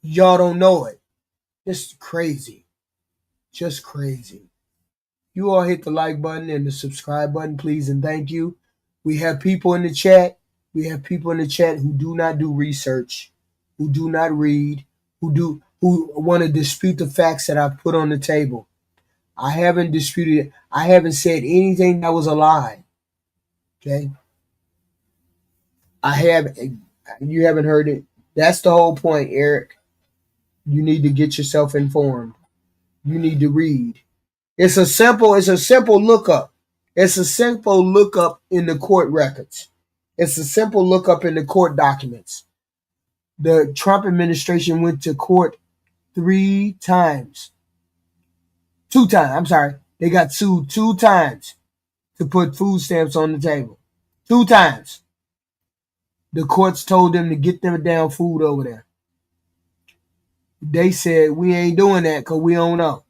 Y'all don't know it. Just crazy. Just crazy. You all hit the like button and the subscribe button, please, and thank you. We have people in the chat. We have people in the chat who do not do research, who do not read, who want to dispute the facts that I've put on the table. I haven't disputed it. I haven't said anything that was a lie. Okay? You haven't heard it. That's the whole point, Eric. You need to get yourself informed. You need to read. It's a simple lookup. It's a simple lookup in the court records. It's a simple lookup in the court documents. The Trump administration went to court 3 times. 2 times. I'm sorry. They got sued 2 times to put food stamps on the table. 2 times. The courts told them to get them damn food over there. They said, we ain't doing that because we don't know.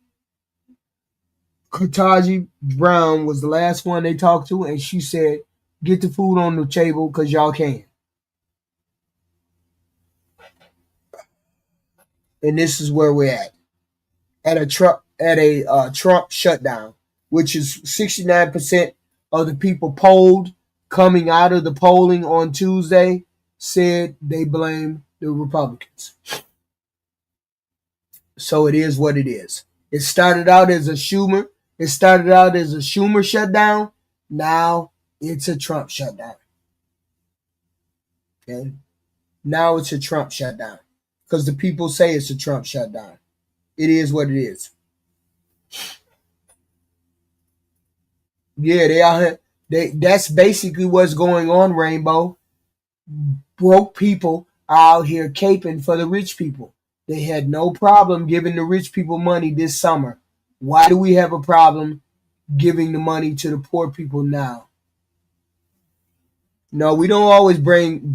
Ketanji Brown was the last one they talked to, and she said, get the food on the table because y'all can. And this is where we're at a Trump shutdown, which is 69% of the people polled coming out of the polling on Tuesday said they blame the Republicans. So it is what it is. It started out as a Schumer shutdown. Now it's a Trump shutdown. Okay? Now it's a Trump shutdown. Because the people say it's a Trump shutdown. It is what it is. Yeah, they are. That's basically what's going on, Rainbow. Broke people are out here caping for the rich people. They had no problem giving the rich people money this summer. Why do we have a problem giving the money to the poor people now? No, we don't always blame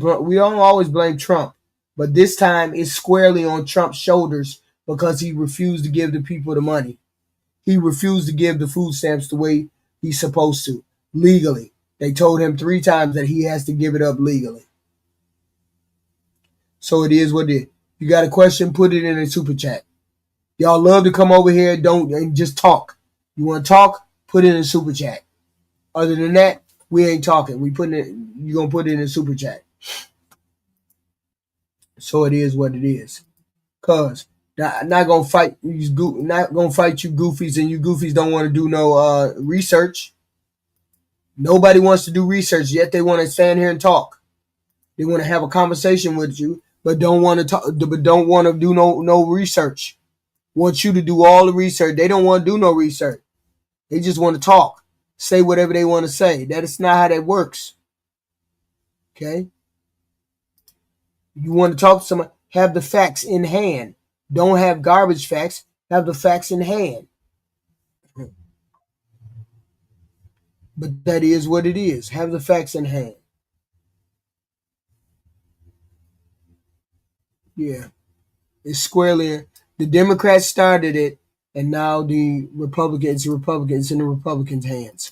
Trump, but this time it's squarely on Trump's shoulders because he refused to give the people the money. He refused to give the food stamps the way he's supposed to, legally. They told him 3 times that he has to give it up legally. So it is what it is. You got a question, put it in a super chat. Y'all love to come over here and just talk. You want to talk? Put it in a super chat. Other than that, we ain't talking. You're going to put it in a super chat. So it is what it is. Because Not gonna fight you. Not gonna fight you goofies, and you goofies don't want to do no research. Nobody wants to do research, yet they want to stand here and talk. They want to have a conversation with you, but don't want to talk. But don't want to do no research. Want you to do all the research. They don't want to do no research. They just want to talk, say whatever they want to say. That is not how that works. Okay, you want to talk to someone, have the facts in hand. Don't have garbage facts. Have the facts in hand. But that is what it is. Have the facts in hand. Yeah, it's squarely. The Democrats started it, and now the Republicans in the Republicans' hands.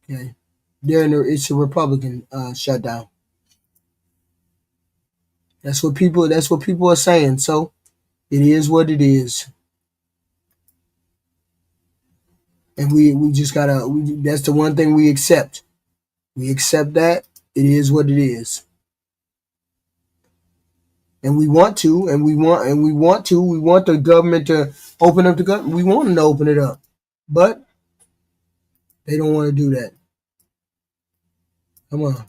Okay, it's a Republican shutdown. That's what people are saying. So it is what it is, and we just gotta. That's the one thing we accept. We accept that it is what it is, and we want to, and we want to. We want the government to open up the government. We want them to open it up, but they don't want to do that. Come on.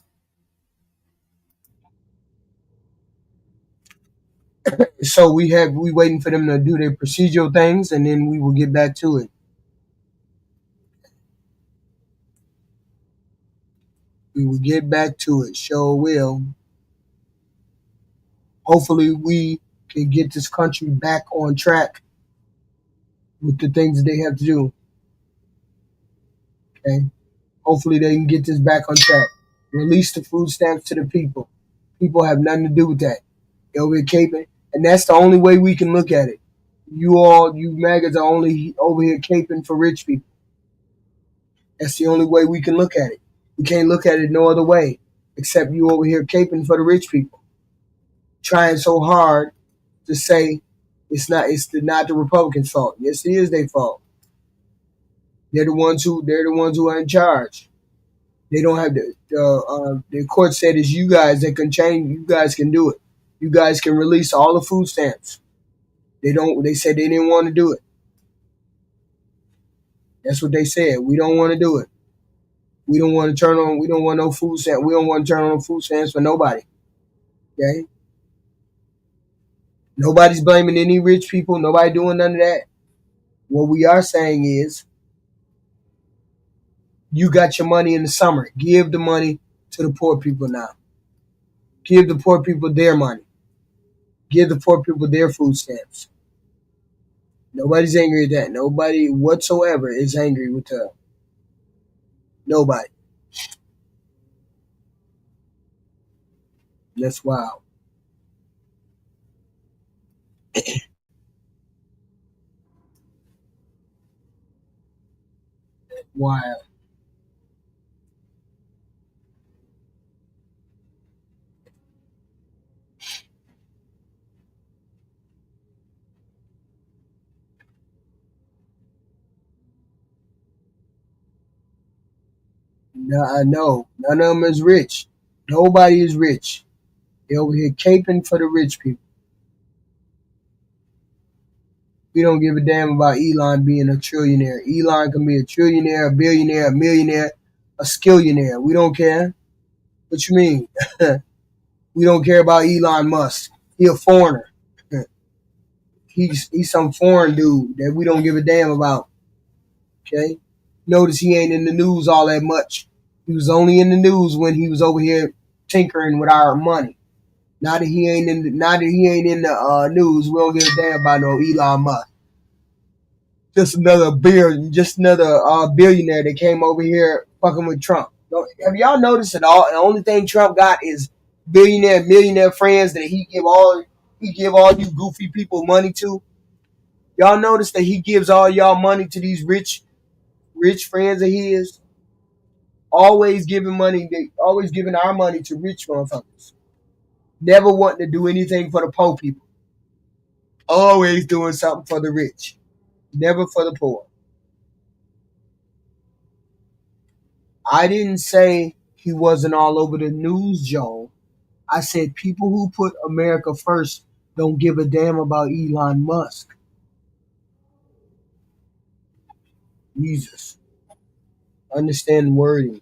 So we waiting for them to do their procedural things, and then we will get back to it. We will get back to it. Sure will. Hopefully, we can get this country back on track with the things that they have to do. Okay. Hopefully, they can get this back on track. Release the food stamps to the people. People have nothing to do with that. They're over here caping, and that's the only way we can look at it. You maggots are only over here caping for rich people. That's the only way we can look at it. We can't look at it no other way except you over here caping for the rich people, trying so hard to say not the Republicans' fault. Yes, it is their fault. They're the ones who are in charge. They don't have the court said it's you guys that can change. You guys can do it. You guys can release all the food stamps. They said they didn't want to do it. That's what they said. We don't want to do it. We don't want no food stamp. We don't want to turn on food stamps for nobody. Okay? Nobody's blaming any rich people. Nobody doing none of that. What we are saying is, you got your money in the summer. Give the money to the poor people now. Give the poor people their money. Give the poor people their food stamps. Nobody's angry at that. Nobody whatsoever is angry with her. Nobody. That's wild. Wild. No, I know. None of them is rich. Nobody is rich. They're over here caping for the rich people. We don't give a damn about Elon being a trillionaire. Elon can be a trillionaire, a billionaire, a millionaire, a skillionaire. We don't care. What you mean? We don't care about Elon Musk. He a foreigner. He's some foreign dude that we don't give a damn about. Okay? Notice he ain't in the news all that much. He was only in the news when he was over here tinkering with our money. Now that he ain't in the news, we don't give a damn about no Elon Musk. Just another billionaire that came over here fucking with Trump. Have y'all noticed at all? The only thing Trump got is millionaire friends that he give all you goofy people money to. Y'all notice that he gives all y'all money to these rich friends of his? Always giving our money to rich motherfuckers. Never wanting to do anything for the poor people. Always doing something for the rich. Never for the poor. I didn't say he wasn't all over the news, Joe. I said people who put America first don't give a damn about Elon Musk. Jesus. Understand wording.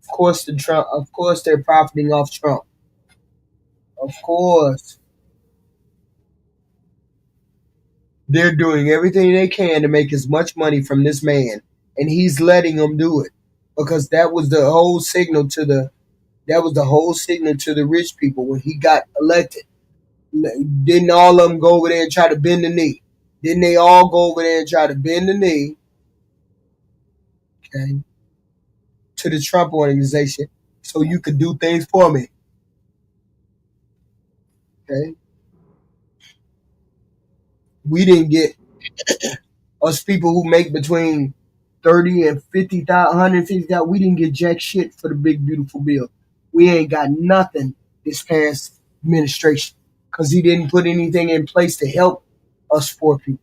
Of course they're profiting off Trump. Of course. They're doing everything they can to make as much money from this man. And he's letting them do it. Because that was the whole signal to the rich people when he got elected. Didn't all of them go over there and try to bend the knee? Didn't they all go over there and try to bend the knee, okay, to the Trump organization so you could do things for me? Okay. We didn't get us people who make between 30 and 50,000, 150,000. We didn't get jack shit for the big beautiful bill. We ain't got nothing this past administration because he didn't put anything in place to help us poor people.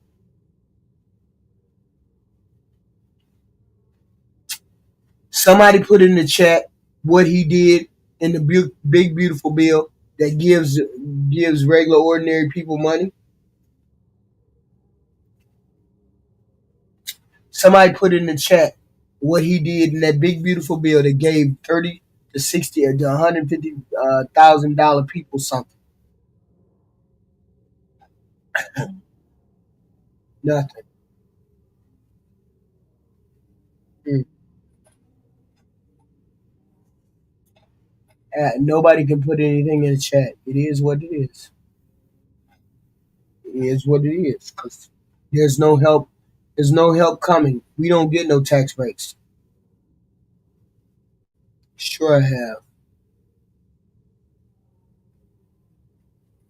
Somebody put in the chat what he did in the big beautiful bill that gives regular ordinary people money. Somebody put in the chat what he did in that big beautiful bill that gave 30 to 60 or to $150,000 people something. Nothing. Mm. Nobody can put anything in the chat. It is what it is. It is what it is. 'Cause there's no help. There's no help coming. We don't get no tax breaks. Sure have.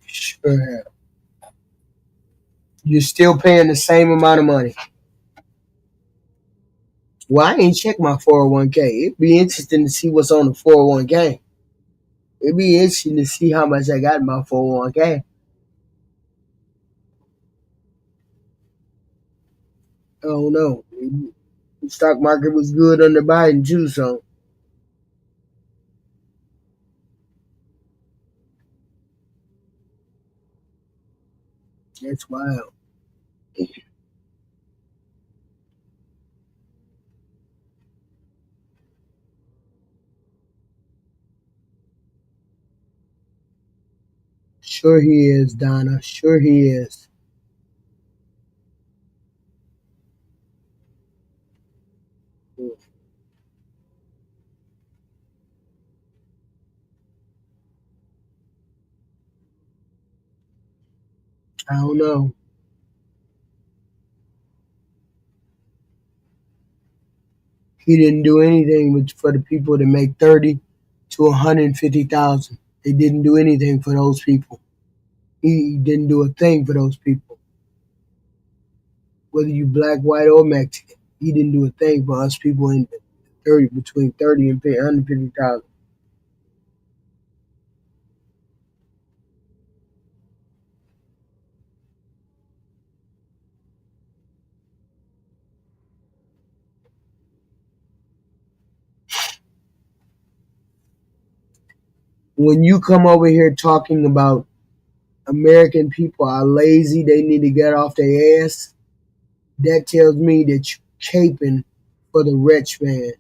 Sure have. You're still paying the same amount of money. Well, I ain't checked my 401k. It'd be interesting to see what's on the 401k. It'd be interesting to see how much I got in my 401k. I don't know. The stock market was good under Biden too, so that's wild. Sure he is, Donna. Sure he is. I don't know. He didn't do anything for the people that make 30 to 150,000. He didn't do anything for those people. He didn't do a thing for those people. Whether you black, white, or Mexican, he didn't do a thing for us people in 30 between 30 and 150,000. When you come over here talking about American people are lazy, they need to get off their ass, that tells me that you caping for the rich man.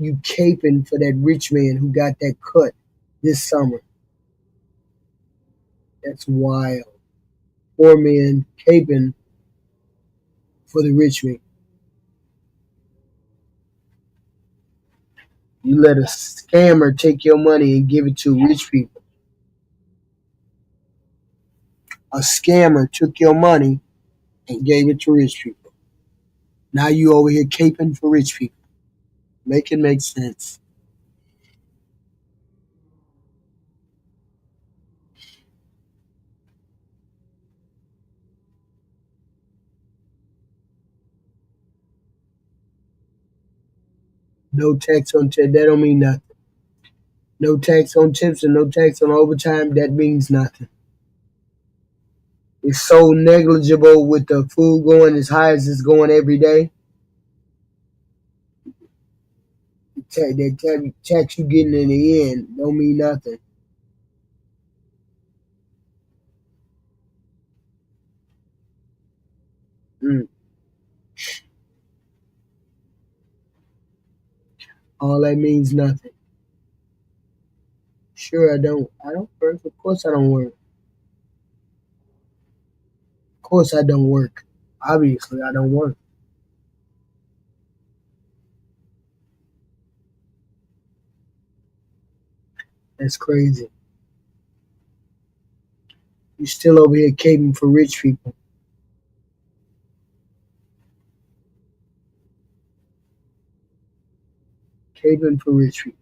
You caping for that rich man who got that cut this summer. That's wild. Poor man caping for the rich man. You let a scammer take your money and give it to rich people. A scammer took your money and gave it to rich people. Now you over here caping for rich people. Make it make sense. No tax on tips. That don't mean nothing. No tax on tips and no tax on overtime. That means nothing. It's so negligible with the food going as high as it's going every day. That tax you getting in the end don't mean nothing. All that means nothing. Sure, I don't. I don't work. Of course, I don't work. Of course, I don't work. Obviously, I don't work. That's crazy. You're still over here caping for rich people. Caping for rich people.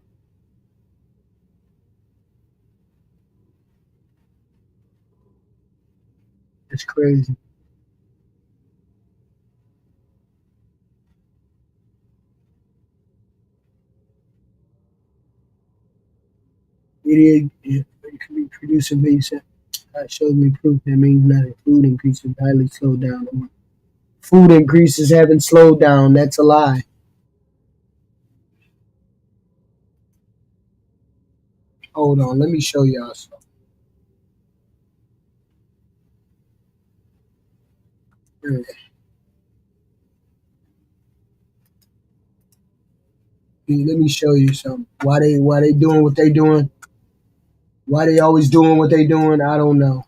That's crazy. Idiot. It can be producing base. That shows me proof that means nothing. Food increases highly slowed down. Food increases haven't slowed down. That's a lie. Hold on. Let me show y'all something. Let me show you something. Why they doing what they doing? Why they always doing what they doing? I don't know.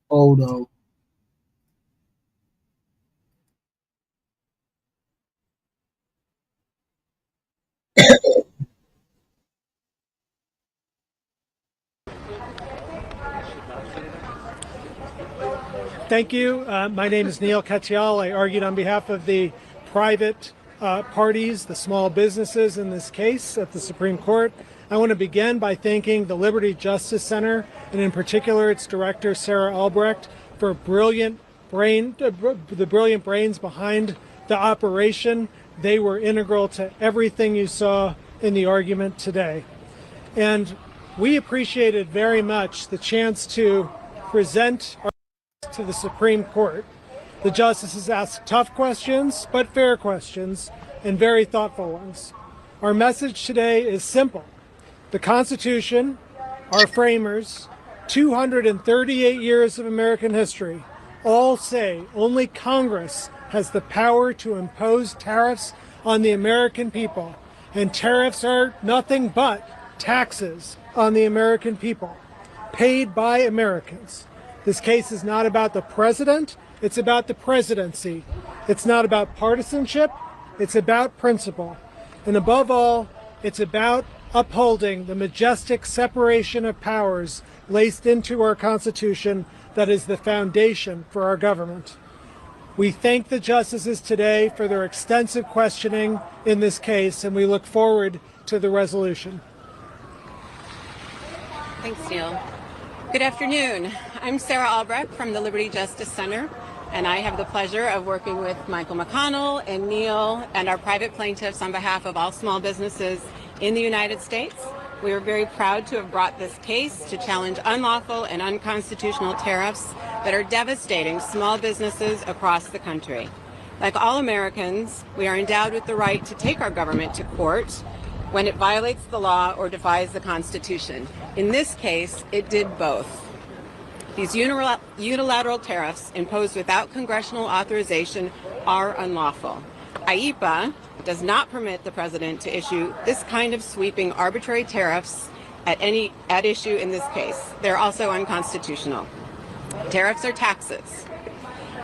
Hold on. Thank you. My name is Neil Katyal. I argued on behalf of the private parties, the small businesses in this case at the Supreme Court. I want to begin by thanking the Liberty Justice Center, and in particular its director, Sarah Albrecht, for the brilliant brains behind the operation. They were integral to everything you saw in the argument today. And we appreciated very much the chance to present our to the Supreme Court. The justices asked tough questions, but fair questions, and very thoughtful ones. Our message today is simple. The Constitution, our framers, 238 years of American history, all say only Congress has the power to impose tariffs on the American people, and tariffs are nothing but taxes on the American people, paid by Americans. This case is not about the president, it's about the presidency. It's not about partisanship, it's about principle. And above all, it's about upholding the majestic separation of powers laced into our Constitution that is the foundation for our government. We thank the justices today for their extensive questioning in this case, and we look forward to the resolution. Thanks, Neil. Good afternoon. I'm Sarah Albrecht from the Liberty Justice Center, and I have the pleasure of working with Michael McConnell and Neil and our private plaintiffs on behalf of all small businesses in the United States. We are very proud to have brought this case to challenge unlawful and unconstitutional tariffs that are devastating small businesses across the country. Like all Americans, we are endowed with the right to take our government to court when it violates the law or defies the Constitution. In this case, it did both. These unilateral tariffs imposed without congressional authorization are unlawful. IEPA does not permit the president to issue this kind of sweeping arbitrary tariffs at issue in this case. They're also unconstitutional. Tariffs are taxes,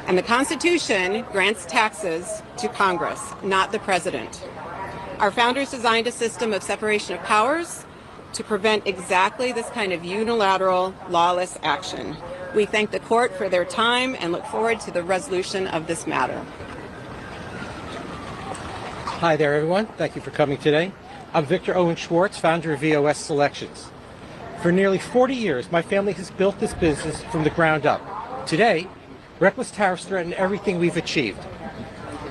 and the Constitution grants taxes to Congress, not the president. Our founders designed a system of separation of powers to prevent exactly this kind of unilateral, lawless action. We thank the court for their time and look forward to the resolution of this matter. Hi there, everyone. Thank you for coming today. I'm Victor Owen Schwartz, founder of VOS Selections. For nearly 40 years, my family has built this business from the ground up. Today, reckless tariffs threaten everything we've achieved.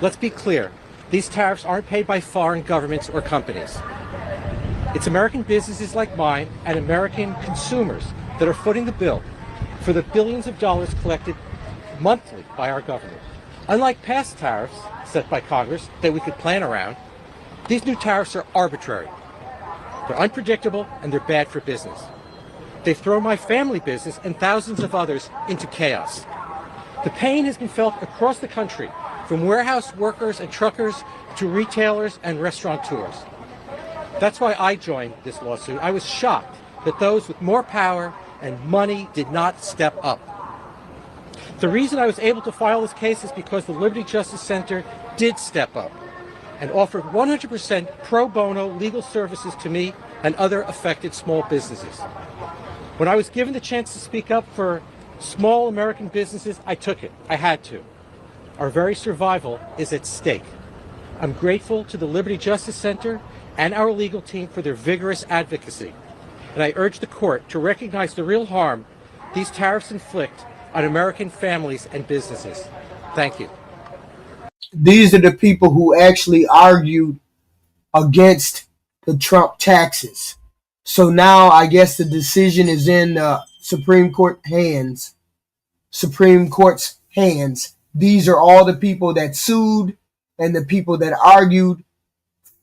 Let's be clear. These tariffs aren't paid by foreign governments or companies. It's American businesses like mine and American consumers that are footing the bill for the billions of dollars collected monthly by our government. Unlike past tariffs set by Congress that we could plan around, these new tariffs are arbitrary. They're unpredictable and they're bad for business. They've thrown my family business and thousands of others into chaos. The pain has been felt across the country from warehouse workers and truckers to retailers and restaurateurs. That's why I joined this lawsuit. I was shocked that those with more power and money did not step up. The reason I was able to file this case is because the Liberty Justice Center did step up and offered 100% pro bono legal services to me and other affected small businesses. When I was given the chance to speak up for small American businesses, I took it. I had to. Our very survival is at stake. I'm grateful to the Liberty Justice Center and our legal team for their vigorous advocacy. And I urge the court to recognize the real harm these tariffs inflict on American families and businesses. Thank you. These are the people who actually argued against the Trump taxes. So now I guess the decision is in the Supreme Court's hands. These are all the people that sued and the people that argued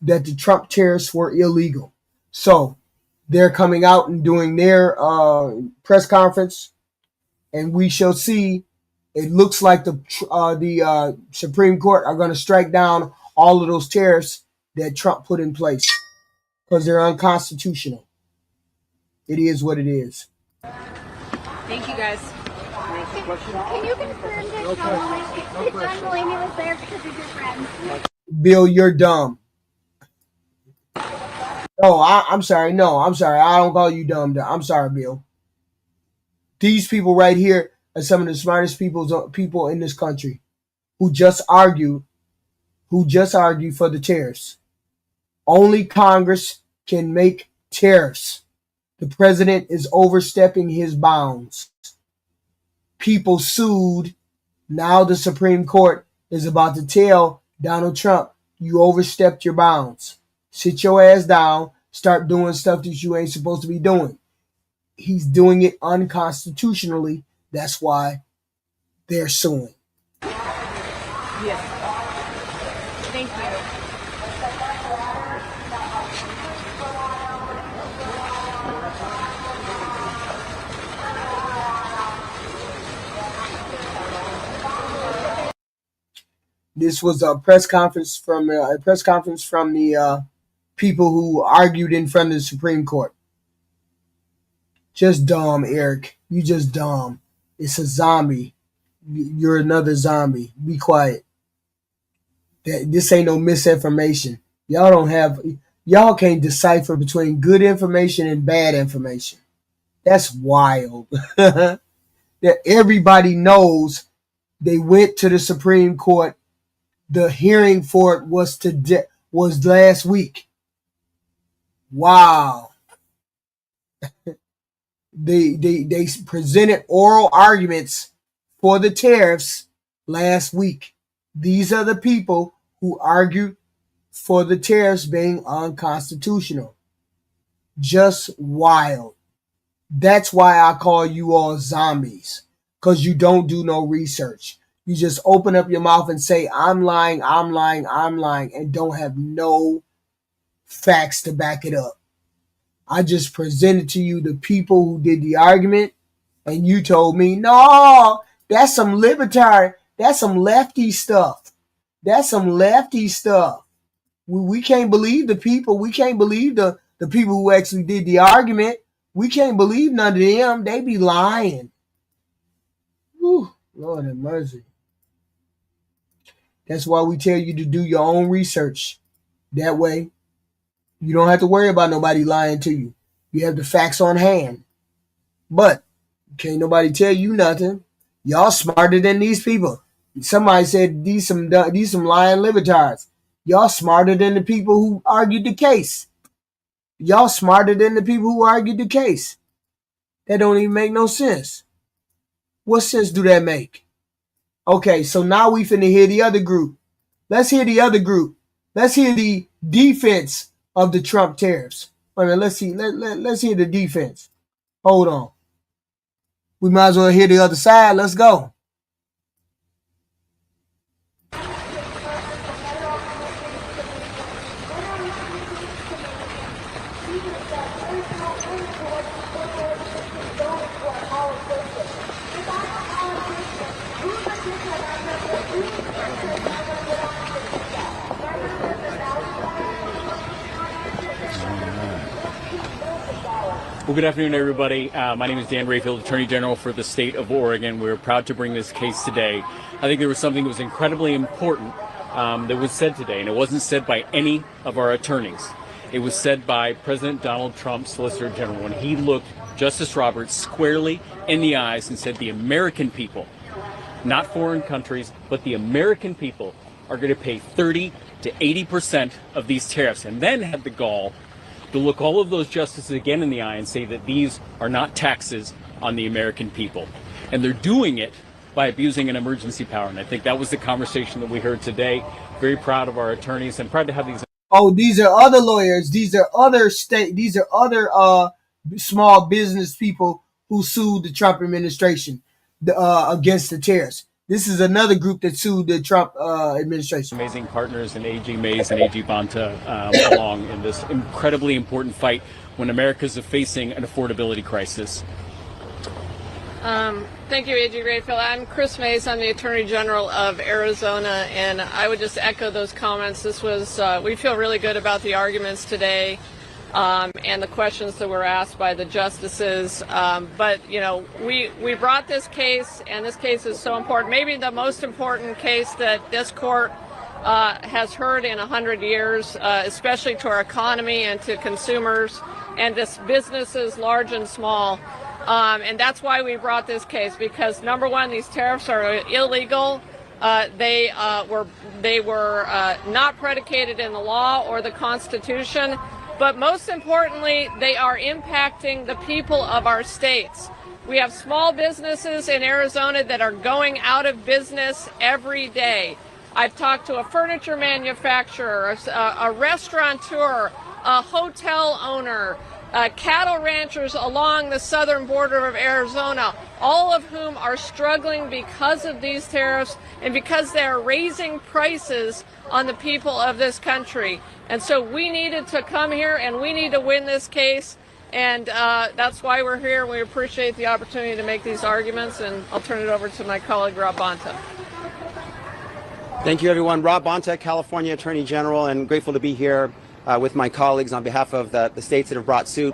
that the Trump tariffs were illegal. So they're coming out and doing their press conference, and we shall see. It looks like the Supreme Court are going to strike down all of those tariffs that Trump put in place because they're unconstitutional. It is what it is. Thank you, guys. Can you confirm that John Mulaney was there because of your friends? Bill, you're dumb. Oh, I'm sorry. No, I'm sorry. I don't call you dumb. I'm sorry, Bill. These people right here are some of the smartest people in this country who just argued for the tariffs. Only Congress can make tariffs. The president is overstepping his bounds. People sued. Now the Supreme Court is about to tell Donald Trump, you overstepped your bounds. Sit your ass down. Start doing stuff that you ain't supposed to be doing. He's doing it unconstitutionally. That's why they're suing. Yes. Thank you. This was a press conference from the people who argued in front of the Supreme Court. Just dumb, Eric. You just dumb. It's a zombie. You're another zombie. Be quiet. This ain't no misinformation. Y'all can't decipher between good information and bad information. That's wild. That everybody knows they went to the Supreme Court. The hearing for it was last week. Wow. They presented oral arguments for the tariffs last week. These are the people who argued for the tariffs being unconstitutional. Just wild. That's why I call you all zombies, because you don't do no research. You just open up your mouth and say, I'm lying, and don't have no facts to back it up. I just presented to you the people who did the argument, and you told me, no, that's some libertarian, that's some lefty stuff. That's some lefty stuff. We can't believe the people. We can't believe the people who actually did the argument. We can't believe none of them. They be lying. Whew, Lord have mercy. That's why we tell you to do your own research. That way, you don't have to worry about nobody lying to you. You have the facts on hand. But can't nobody tell you nothing. Y'all smarter than these people. Somebody said these some lying libertarians. Y'all smarter than the people who argued the case. Y'all smarter than the people who argued the case. That don't even make no sense. What sense do that make? Okay, so now we finna hear the other group. Let's hear the other group. Let's hear the defense of the Trump tariffs. Wait a minute, let's see. Let's hear the defense. Hold on. We might as well hear the other side. Let's go. Well, good afternoon, everybody. My name is Dan Rayfield, Attorney General for the state of Oregon. We're proud to bring this case today. I think there was something that was incredibly important that was said today, and it wasn't said by any of our attorneys. It was said by President Donald Trump's Solicitor General when he looked Justice Roberts squarely in the eyes and said the American people, not foreign countries, but the American people are going to pay 30 to 80% of these tariffs, and then had the gall to look all of those justices again in the eye and say that these are not taxes on the American people. And they're doing it by abusing an emergency power. And I think that was the conversation that we heard today. Very proud of our attorneys and proud to have these. Oh, these are other lawyers. These are other small business people who sued the Trump administration against the tariffs. This is another group that sued the Trump administration. Amazing partners in AG Mays and AG Bonta along in this incredibly important fight when America's facing an affordability crisis. Thank you, AG Rayfield. I'm Chris Mays. I'm the Attorney General of Arizona, and I would just echo those comments. This was, we feel really good about the arguments today and the questions that were asked by the justices. But, you know, we brought this case, and this case is so important. Maybe the most important case that this court has heard in 100 years, especially to our economy and to consumers and to businesses large and small. And that's why we brought this case, because number one, these tariffs are illegal. They were not predicated in the law or the Constitution, but most importantly, they are impacting the people of our states. We have small businesses in Arizona that are going out of business every day. I've talked to a furniture manufacturer, a restaurateur, a hotel owner, cattle ranchers along the southern border of Arizona, all of whom are struggling because of these tariffs and because they're raising prices on the people of this country. And so we needed to come here and we need to win this case. And that's why we're here. We appreciate the opportunity to make these arguments. And I'll turn it over to my colleague, Rob Bonta. Thank you, everyone. Rob Bonta, California Attorney General, and grateful to be here with my colleagues on behalf of the states that have brought suit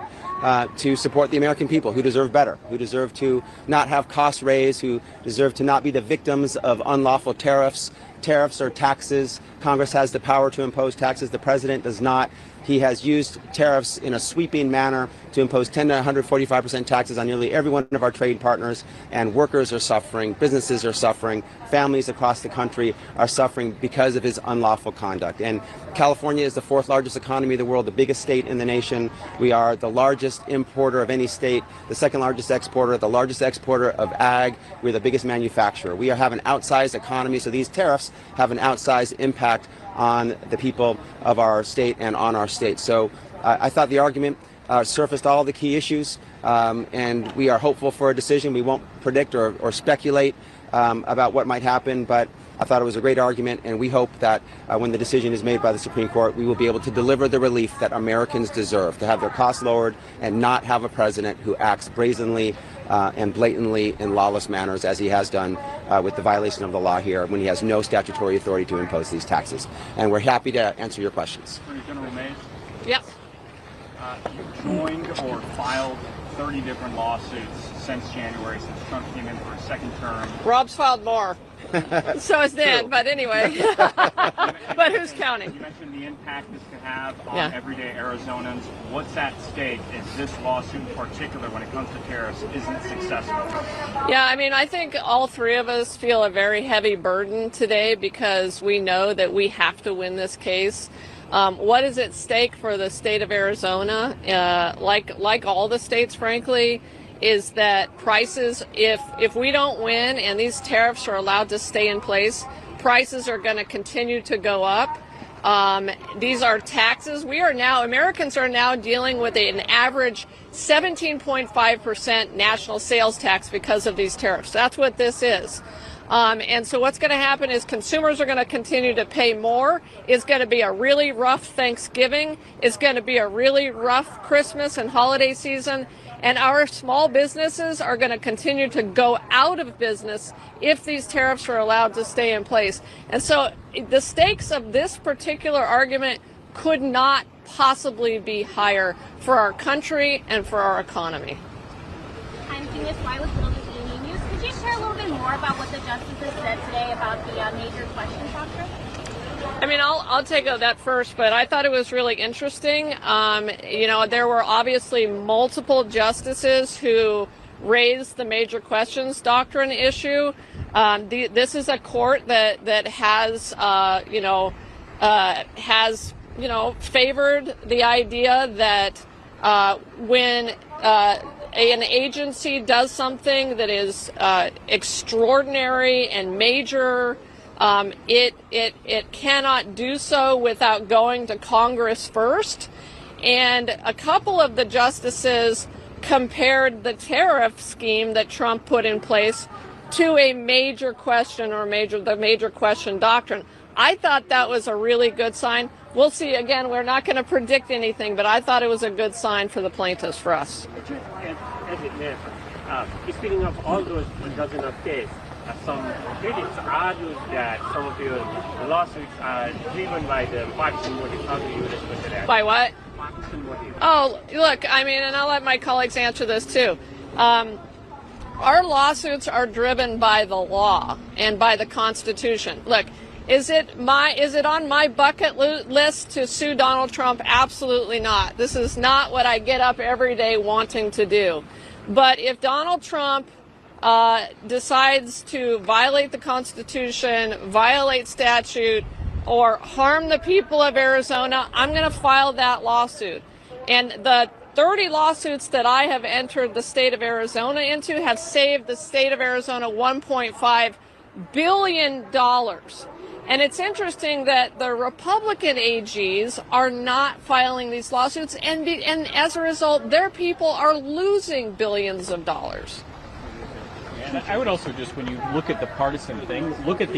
to support the American people who deserve better, who deserve to not have costs raised, who deserve to not be the victims of unlawful tariffs. Tariffs are taxes. Congress has the power to impose taxes. The president does not. He has used tariffs in a sweeping manner to impose 10 to 145% taxes on nearly every one of our trade partners, and workers are suffering, businesses are suffering, families across the country are suffering because of his unlawful conduct. And California is the fourth largest economy in the world, the biggest state in the nation. We are the largest importer of any state, the second largest exporter, the largest exporter of ag. We're the biggest manufacturer. We have an outsized economy, so these tariffs have an outsized impact on the people of our state and on our state. So I thought the argument surfaced all the key issues, and we are hopeful for a decision. We won't predict or speculate about what might happen, but I thought it was a great argument, and we hope that when the decision is made by the Supreme Court, we will be able to deliver the relief that Americans deserve, to have their costs lowered and not have a president who acts brazenly and blatantly in lawless manners, as he has done with the violation of the law here, when he has no statutory authority to impose these taxes. And we're happy to answer your questions. Attorney General Mays? Yes. You've joined or filed 30 different lawsuits since January, since Trump came in for a second term. Rob's filed more. So is Dan, but anyway. But who's counting? You mentioned the impact this could have on everyday Arizonans. What's at stake if this lawsuit in particular, when it comes to tariffs, isn't successful? Yeah, I mean, I think all three of us feel a very heavy burden today because we know that we have to win this case. What is at stake for the state of Arizona, like all the states, frankly, is that prices, if we don't win and these tariffs are allowed to stay in place, prices are going to continue to go up. These are taxes. Americans are now dealing with an average 17.5% national sales tax because of these tariffs. That's what this is. And so what's going to happen is consumers are going to continue to pay more. It's going to be a really rough Thanksgiving. It's going to be a really rough Christmas and holiday season. And our small businesses are going to continue to go out of business if these tariffs are allowed to stay in place. And so the stakes of this particular argument could not possibly be higher for our country and for our economy. I'm Phoenix White with Little Evening News. Could you share a little bit more about what the justices said today about the major question doctrine? I mean, I'll take that first, but I thought it was really interesting. You know, there were obviously multiple justices who raised the major questions doctrine issue. This is a court that has, favored the idea that when an agency does something that is extraordinary and major, it cannot do so without going to Congress first. And a couple of the justices compared the tariff scheme that Trump put in place to a major question or the major question doctrine. I thought that was a really good sign. We'll see. Again, we're not going to predict anything, but I thought it was a good sign for the plaintiffs, for us. As it is, speaking of all those dozen of cases, some critics argue that some of your lawsuits are driven by the partisan motive. How do you respond to that? By what? Partisan motive. Oh, look, I mean, and I'll let my colleagues answer this too. Our lawsuits are driven by the law and by the Constitution. Look, is it on my bucket list to sue Donald Trump? Absolutely not. This is not what I get up every day wanting to do. But if Donald Trump decides to violate the Constitution, violate statute, or harm the people of Arizona, I'm going to file that lawsuit. And the 30 lawsuits that I have entered the state of Arizona into have saved the state of Arizona $1.5 billion. And it's interesting that the Republican AGs are not filing these lawsuits, and as a result, their people are losing billions of dollars. And I would also just, when you look at the partisan thing, look at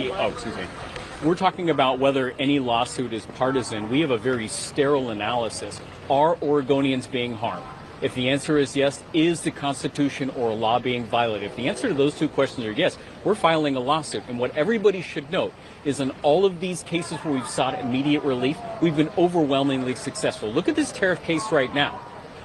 we're talking about whether any lawsuit is partisan. We have a very sterile analysis. Are Oregonians being harmed? If the answer is yes, is the Constitution or law being violated? If the answer to those two questions are yes, we're filing a lawsuit. And what everybody should note is in all of these cases where we've sought immediate relief, we've been overwhelmingly successful. Look at this tariff case right now.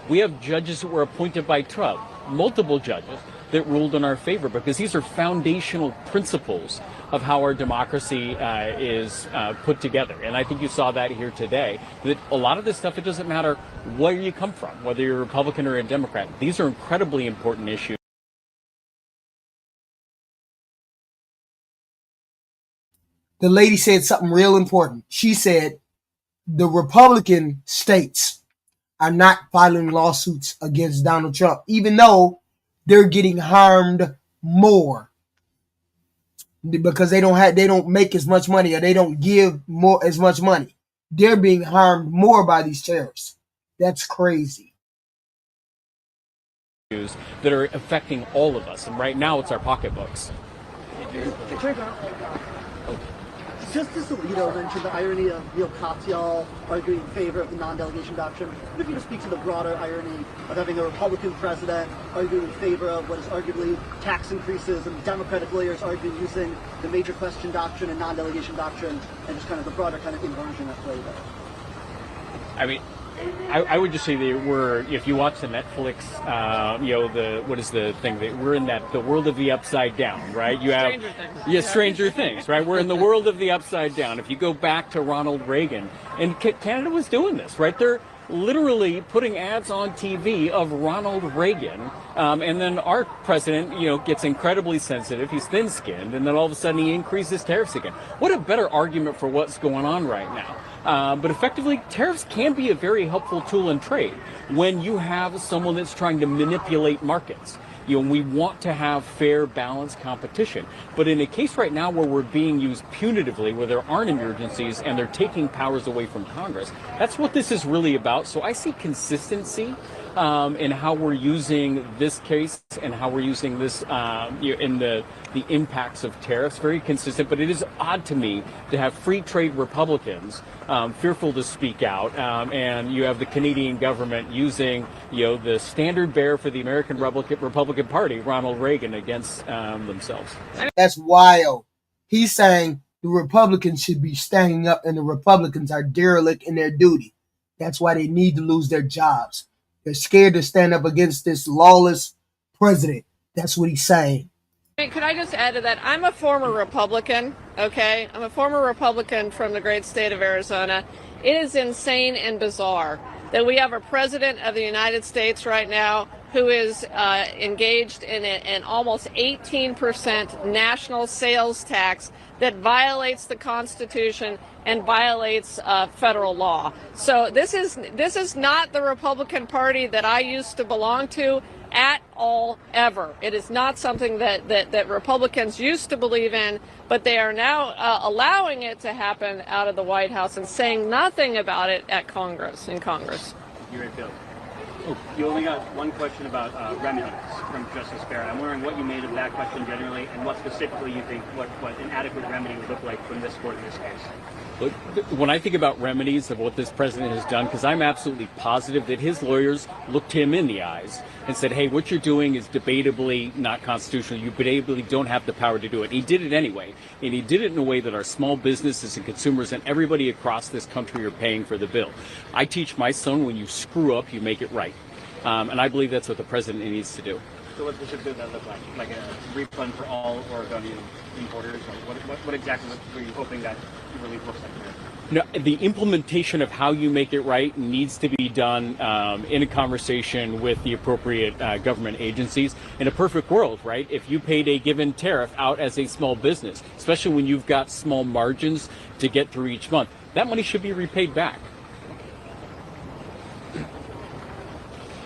We have judges that were appointed by Trump, multiple judges that ruled in our favor, because these are foundational principles of how our democracy is put together. And I think you saw that here today, that a lot of this stuff, it doesn't matter where you come from, whether you're a Republican or a Democrat. These are incredibly important issues. The lady said something real important. She said the Republican states are not filing lawsuits against Donald Trump, even though they're getting harmed more because they don't make as much money, or they don't give as much money. They're being harmed more by these tariffs. That's crazy. That are affecting all of us, and right now it's our pocketbooks. Justice Alito mentioned the irony of Neil Katyal arguing in favor of the non-delegation doctrine. What if you just speak to the broader irony of having a Republican president arguing in favor of what is arguably tax increases, and Democratic lawyers arguing using the major question doctrine and non-delegation doctrine, and just kind of the broader kind of inversion at play there? I mean, I would just say that if you watch the Netflix, what is the thing that we're in the world of the upside down, right? You have Stranger Things, right? We're in the world of the upside down. If you go back to Ronald Reagan, and Canada was doing this, right? They're literally putting ads on TV of Ronald Reagan, and then our president, gets incredibly sensitive. He's thin-skinned, and then all of a sudden he increases tariffs again. What a better argument for what's going on right now. But effectively, tariffs can be a very helpful tool in trade when you have someone that's trying to manipulate markets. We want to have fair, balanced competition. But in a case right now where we're being used punitively, where there aren't emergencies and they're taking powers away from Congress, that's what this is really about. So I see consistency in how we're using this case and how we're using this in the impacts of tariffs. Very consistent, but it is odd to me to have free trade Republicans fearful to speak out, and you have the Canadian government using the standard bearer for the American Republican Party, Ronald Reagan, against themselves. That's wild. He's saying the Republicans should be standing up and the Republicans are derelict in their duty. That's why they need to lose their jobs. They're scared to stand up against this lawless president. That's what he's saying. Could I just add to that? I'm a former Republican, okay? I'm a former Republican from the great state of Arizona. It is insane and bizarre that we have a president of the United States right now who is engaged in an almost 18% national sales tax that violates the Constitution and violates federal law. So this is not the Republican Party that I used to belong to at all, ever. It is not something that Republicans used to believe in, but they are now allowing it to happen out of the White House and saying nothing about it at Congress, in Congress. You're right, Bill. You only got one question about remedies from Justice Barrett. I'm wondering what you made of that question generally, and what specifically you think what an adequate remedy would look like from this court in this case. When I think about remedies of what this president has done, because I'm absolutely positive that his lawyers looked him in the eyes and said, hey, what you're doing is debatably not constitutional. You debatably don't have the power to do it. And he did it anyway. And he did it in a way that our small businesses and consumers and everybody across this country are paying for the bill. I teach my son, when you screw up, you make it right. And I believe that's what the president needs to do. So what should that look like? Like a refund for all Oregonian importers? Or what exactly were you hoping that relief looks like there? No, the implementation of how you make it right needs to be done in a conversation with the appropriate government agencies. In a perfect world, right? If you paid a given tariff out as a small business, especially when you've got small margins to get through each month, that money should be repaid back.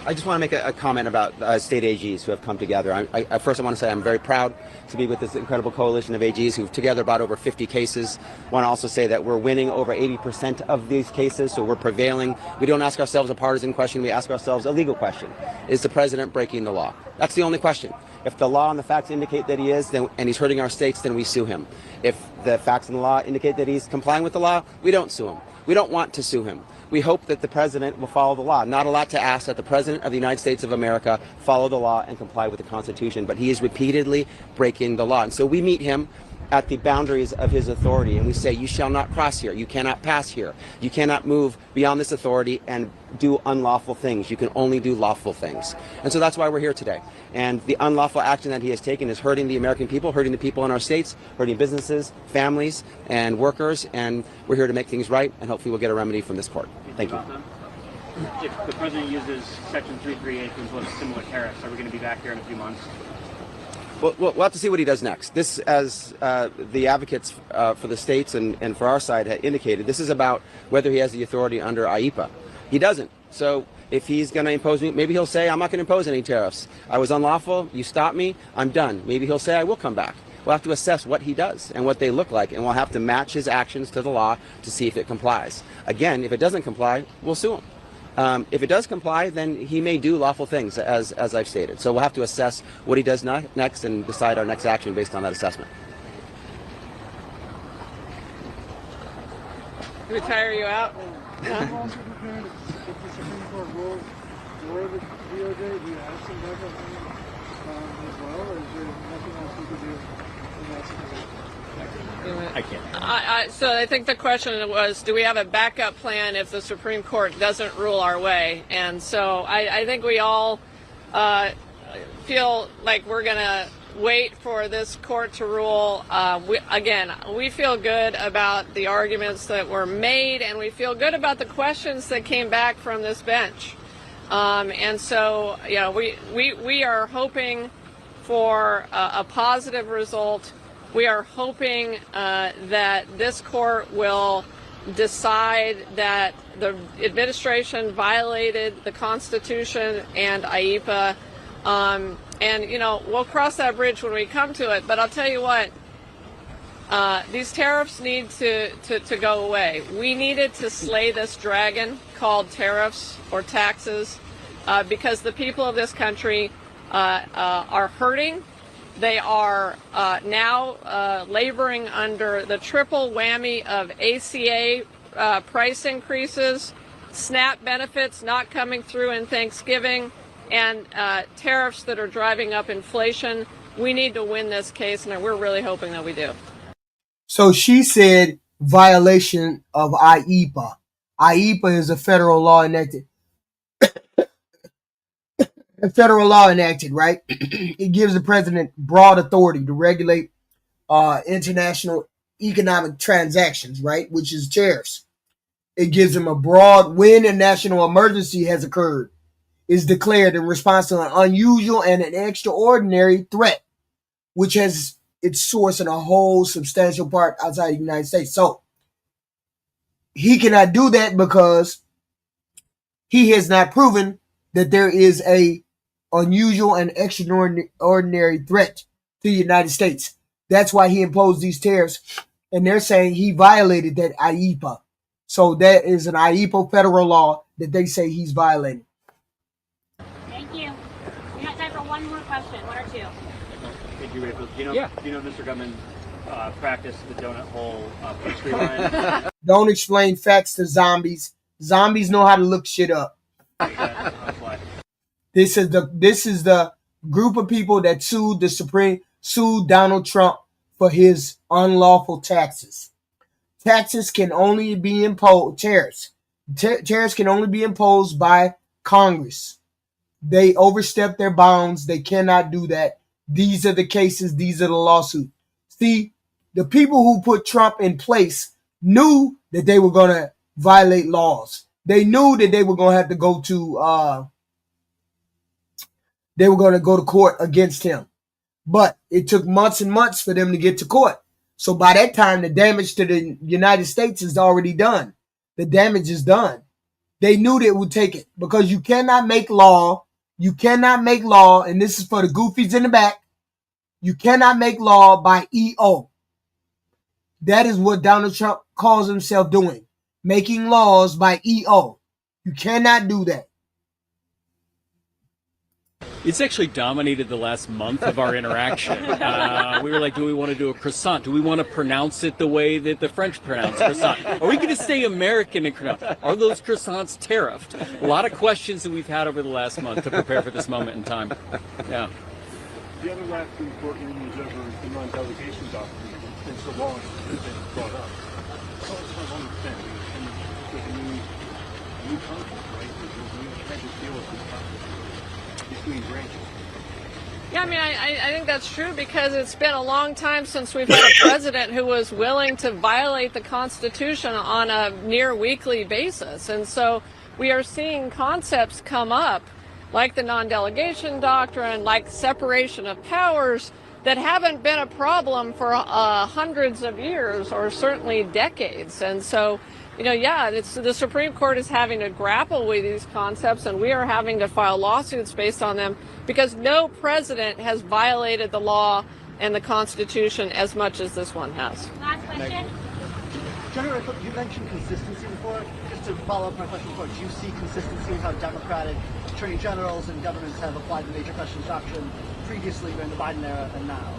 I just want to make a comment about state AGs who have come together. First, I want to say I'm very proud to be with this incredible coalition of AGs who've together brought over 50 cases. I want to also say that we're winning over 80% of these cases, so we're prevailing. We don't ask ourselves a partisan question, we ask ourselves a legal question. Is the president breaking the law? That's the only question. If the law and the facts indicate that he is, then, and he's hurting our states, then we sue him. If the facts and the law indicate that he's complying with the law, we don't sue him. We don't want to sue him. We hope that the president will follow the law. Not a lot to ask that the president of the United States of America follow the law and comply with the Constitution, but he is repeatedly breaking the law. And so we meet him at the boundaries of his authority, and we say, you shall not cross here, you cannot pass here, you cannot move beyond this authority and do unlawful things. You can only do lawful things. And so that's why we're here today. And the unlawful action that he has taken is hurting the American people, hurting the people in our states, hurting businesses, families, and workers, and we're here to make things right, and hopefully we'll get a remedy from this court. Thank you. If the president uses Section 338 to impose similar tariffs, are we going to be back here in a few months? We'll have to see what he does next. This, as the advocates for the states and for our side had indicated, this is about whether he has the authority under IEPA. He doesn't. So if he's going to impose, maybe he'll say, I'm not going to impose any tariffs. I was unlawful. You stopped me. I'm done. Maybe he'll say, I will come back. We'll have to assess what he does and what they look like, and we'll have to match his actions to the law to see if it complies. Again, if it doesn't comply, we'll sue him. If it does comply, then he may do lawful things, as I've stated. So we'll have to assess what he does next and decide our next action based on that assessment. Did we tire you out? If the Supreme Court rules for the DOJ, do you have some backup as well, or is there nothing else you could do in that situation? I can't. So I think the question was, do we have a backup plan if the Supreme Court doesn't rule our way? And so I think we all feel like we're going to wait for this court to rule. We feel good about the arguments that were made, and we feel good about the questions that came back from this bench. And so, we are hoping for a positive result. We are hoping that this court will decide that the administration violated the Constitution and IEPA. We'll cross that bridge when we come to it. But I'll tell you what, these tariffs need to go away. We needed to slay this dragon called tariffs or taxes. because the people of this country are hurting. They are now laboring under the triple whammy of ACA price increases, SNAP benefits not coming through in Thanksgiving, and tariffs that are driving up inflation. We need to win this case, and we're really hoping that we do. So she said violation of IEPA. IEPA is a federal law enacted. A federal law enacted, right? It gives the president broad authority to regulate international economic transactions, right? Which is tariffs. It gives him a broad, when a national emergency has occurred, is declared in response to an unusual and an extraordinary threat, which has its source in a whole substantial part outside the United States. So he cannot do that because he has not proven that there is a unusual and extraordinary threat to the United States. That's why he imposed these tariffs, and they're saying he violated that IEPA. So that is an IEPA federal law that they say he's violating. Thank you. We got time for one more question, one or two. Thank you, Rachel. Do you know Mr. Gutman practiced the donut hole pastry line? Don't explain facts to zombies. Zombies know how to look shit up. This is the group of people that sued Donald Trump for his unlawful taxes. Taxes can only be imposed. Tariffs can only be imposed by Congress. They overstep their bounds. They cannot do that. These are the cases. These are the lawsuits. See, the people who put Trump in place knew that they were going to violate laws. They knew that they were going to have to go to court against him. But it took months and months for them to get to court. So by that time, the damage to the United States is already done. The damage is done. They knew that it would take it because you cannot make law. You cannot make law, and this is for the goofies in the back. You cannot make law by EO. That is what Donald Trump calls himself doing, making laws by EO. You cannot do that. It's actually dominated the last month of our interaction. We were like, do we want to do a croissant? Do we want to pronounce it the way that the French pronounce croissant? Are we going to stay American and pronounce? Are those croissants tariffed? A lot of questions that we've had over the last month to prepare for this moment in time. Yeah. The other last important news over the non-delegation document has been so long since it's been brought up. So it's hard to understand. With a new conflict, right? We had to deal with this conflict between branches. Yeah, I mean, I think that's true because it's been a long time since we've had a president who was willing to violate the Constitution on a near weekly basis. And so we are seeing concepts come up like the non-delegation doctrine, like separation of powers, that haven't been a problem for hundreds of years or certainly decades. And so, it's the Supreme Court is having to grapple with these concepts, and we are having to file lawsuits based on them because no president has violated the law and the Constitution as much as this one has. Last question. General, you mentioned consistency before. Just to follow up my question before, do you see consistency in how Democratic attorney generals and governments have applied the major questions doctrine previously during the Biden era and now?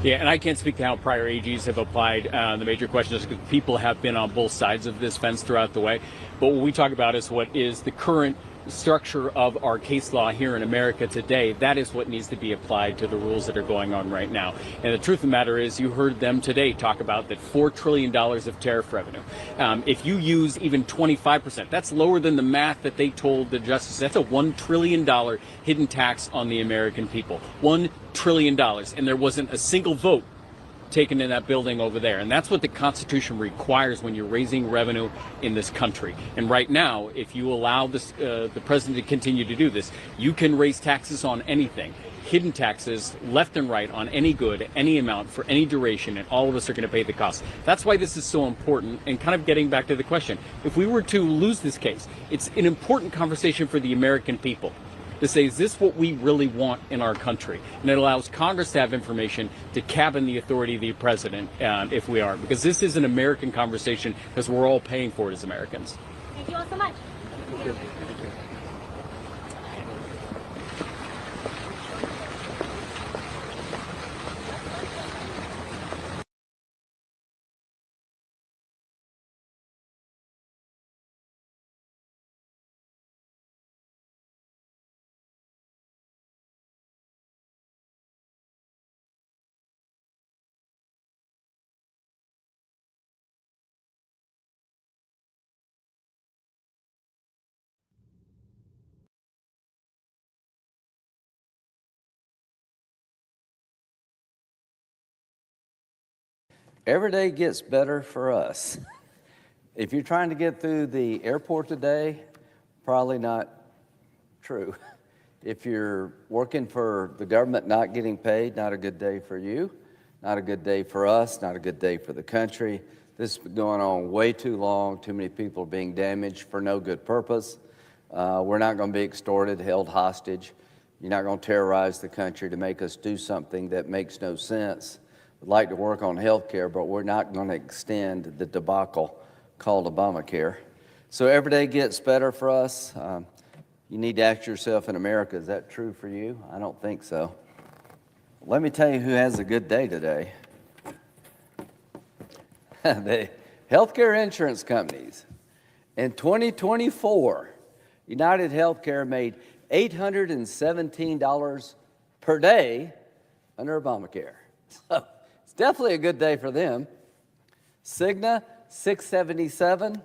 Yeah, and I can't speak to how prior AGs have applied the major questions because people have been on both sides of this fence throughout the way. But what we talk about is what is the current structure of our case law here in America today. That is what needs to be applied to the rules that are going on right now. And the truth of the matter is you heard them today talk about that $4 trillion of tariff revenue. If you use even 25%, that's lower than the math that they told the justice. That's a $1 trillion hidden tax on the American people. $1 trillion. And there wasn't a single vote taken in that building over there. And that's what the Constitution requires when you're raising revenue in this country. And right now, if you allow this, the president to continue to do this, you can raise taxes on anything. Hidden taxes left and right on any good, any amount, for any duration, and all of us are going to pay the cost. That's why this is so important. And kind of getting back to the question, if we were to lose this case, it's an important conversation for the American people to say, is this what we really want in our country? And it allows Congress to have information to cabin the authority of the president if we are. Because this is an American conversation because we're all paying for it as Americans. Thank you all so much. Every day gets better for us. If you're trying to get through the airport today, probably not true. If you're working for the government not getting paid, not a good day for you, not a good day for us, not a good day for the country. This has been going on way too long. Too many people are being damaged for no good purpose. We're not going to be extorted, held hostage. You're not going to terrorize the country to make us do something that makes no sense. We'd like to work on health care, but we're not going to extend the debacle called Obamacare. So every day gets better for us. You need to ask yourself in America, is that true for you? I don't think so. Let me tell you who has a good day today. The healthcare insurance companies. In 2024, United Healthcare made $817 per day under Obamacare. So it's definitely a good day for them. Cigna, $677.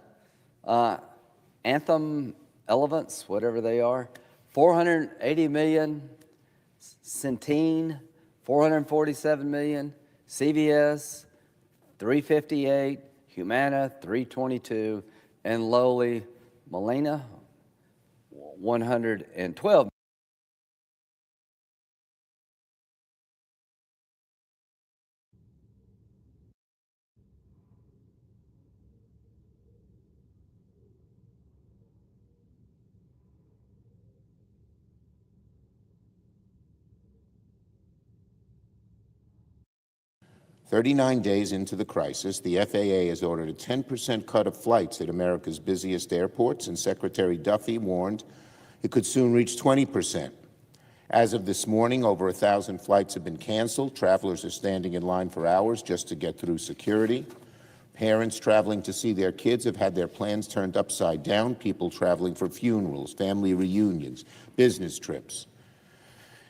Anthem, Elevance, whatever they are, $480 million. Centene, $447 million. CVS, $358. Humana, $322. And lowly, Molina, $112. "39 days into the crisis, the FAA has ordered a 10% cut of flights at America's busiest airports, and Secretary Duffy warned it could soon reach 20%. As of this morning, over 1,000 flights have been canceled. Travelers are standing in line for hours just to get through security. Parents traveling to see their kids have had their plans turned upside down. People traveling for funerals, family reunions, business trips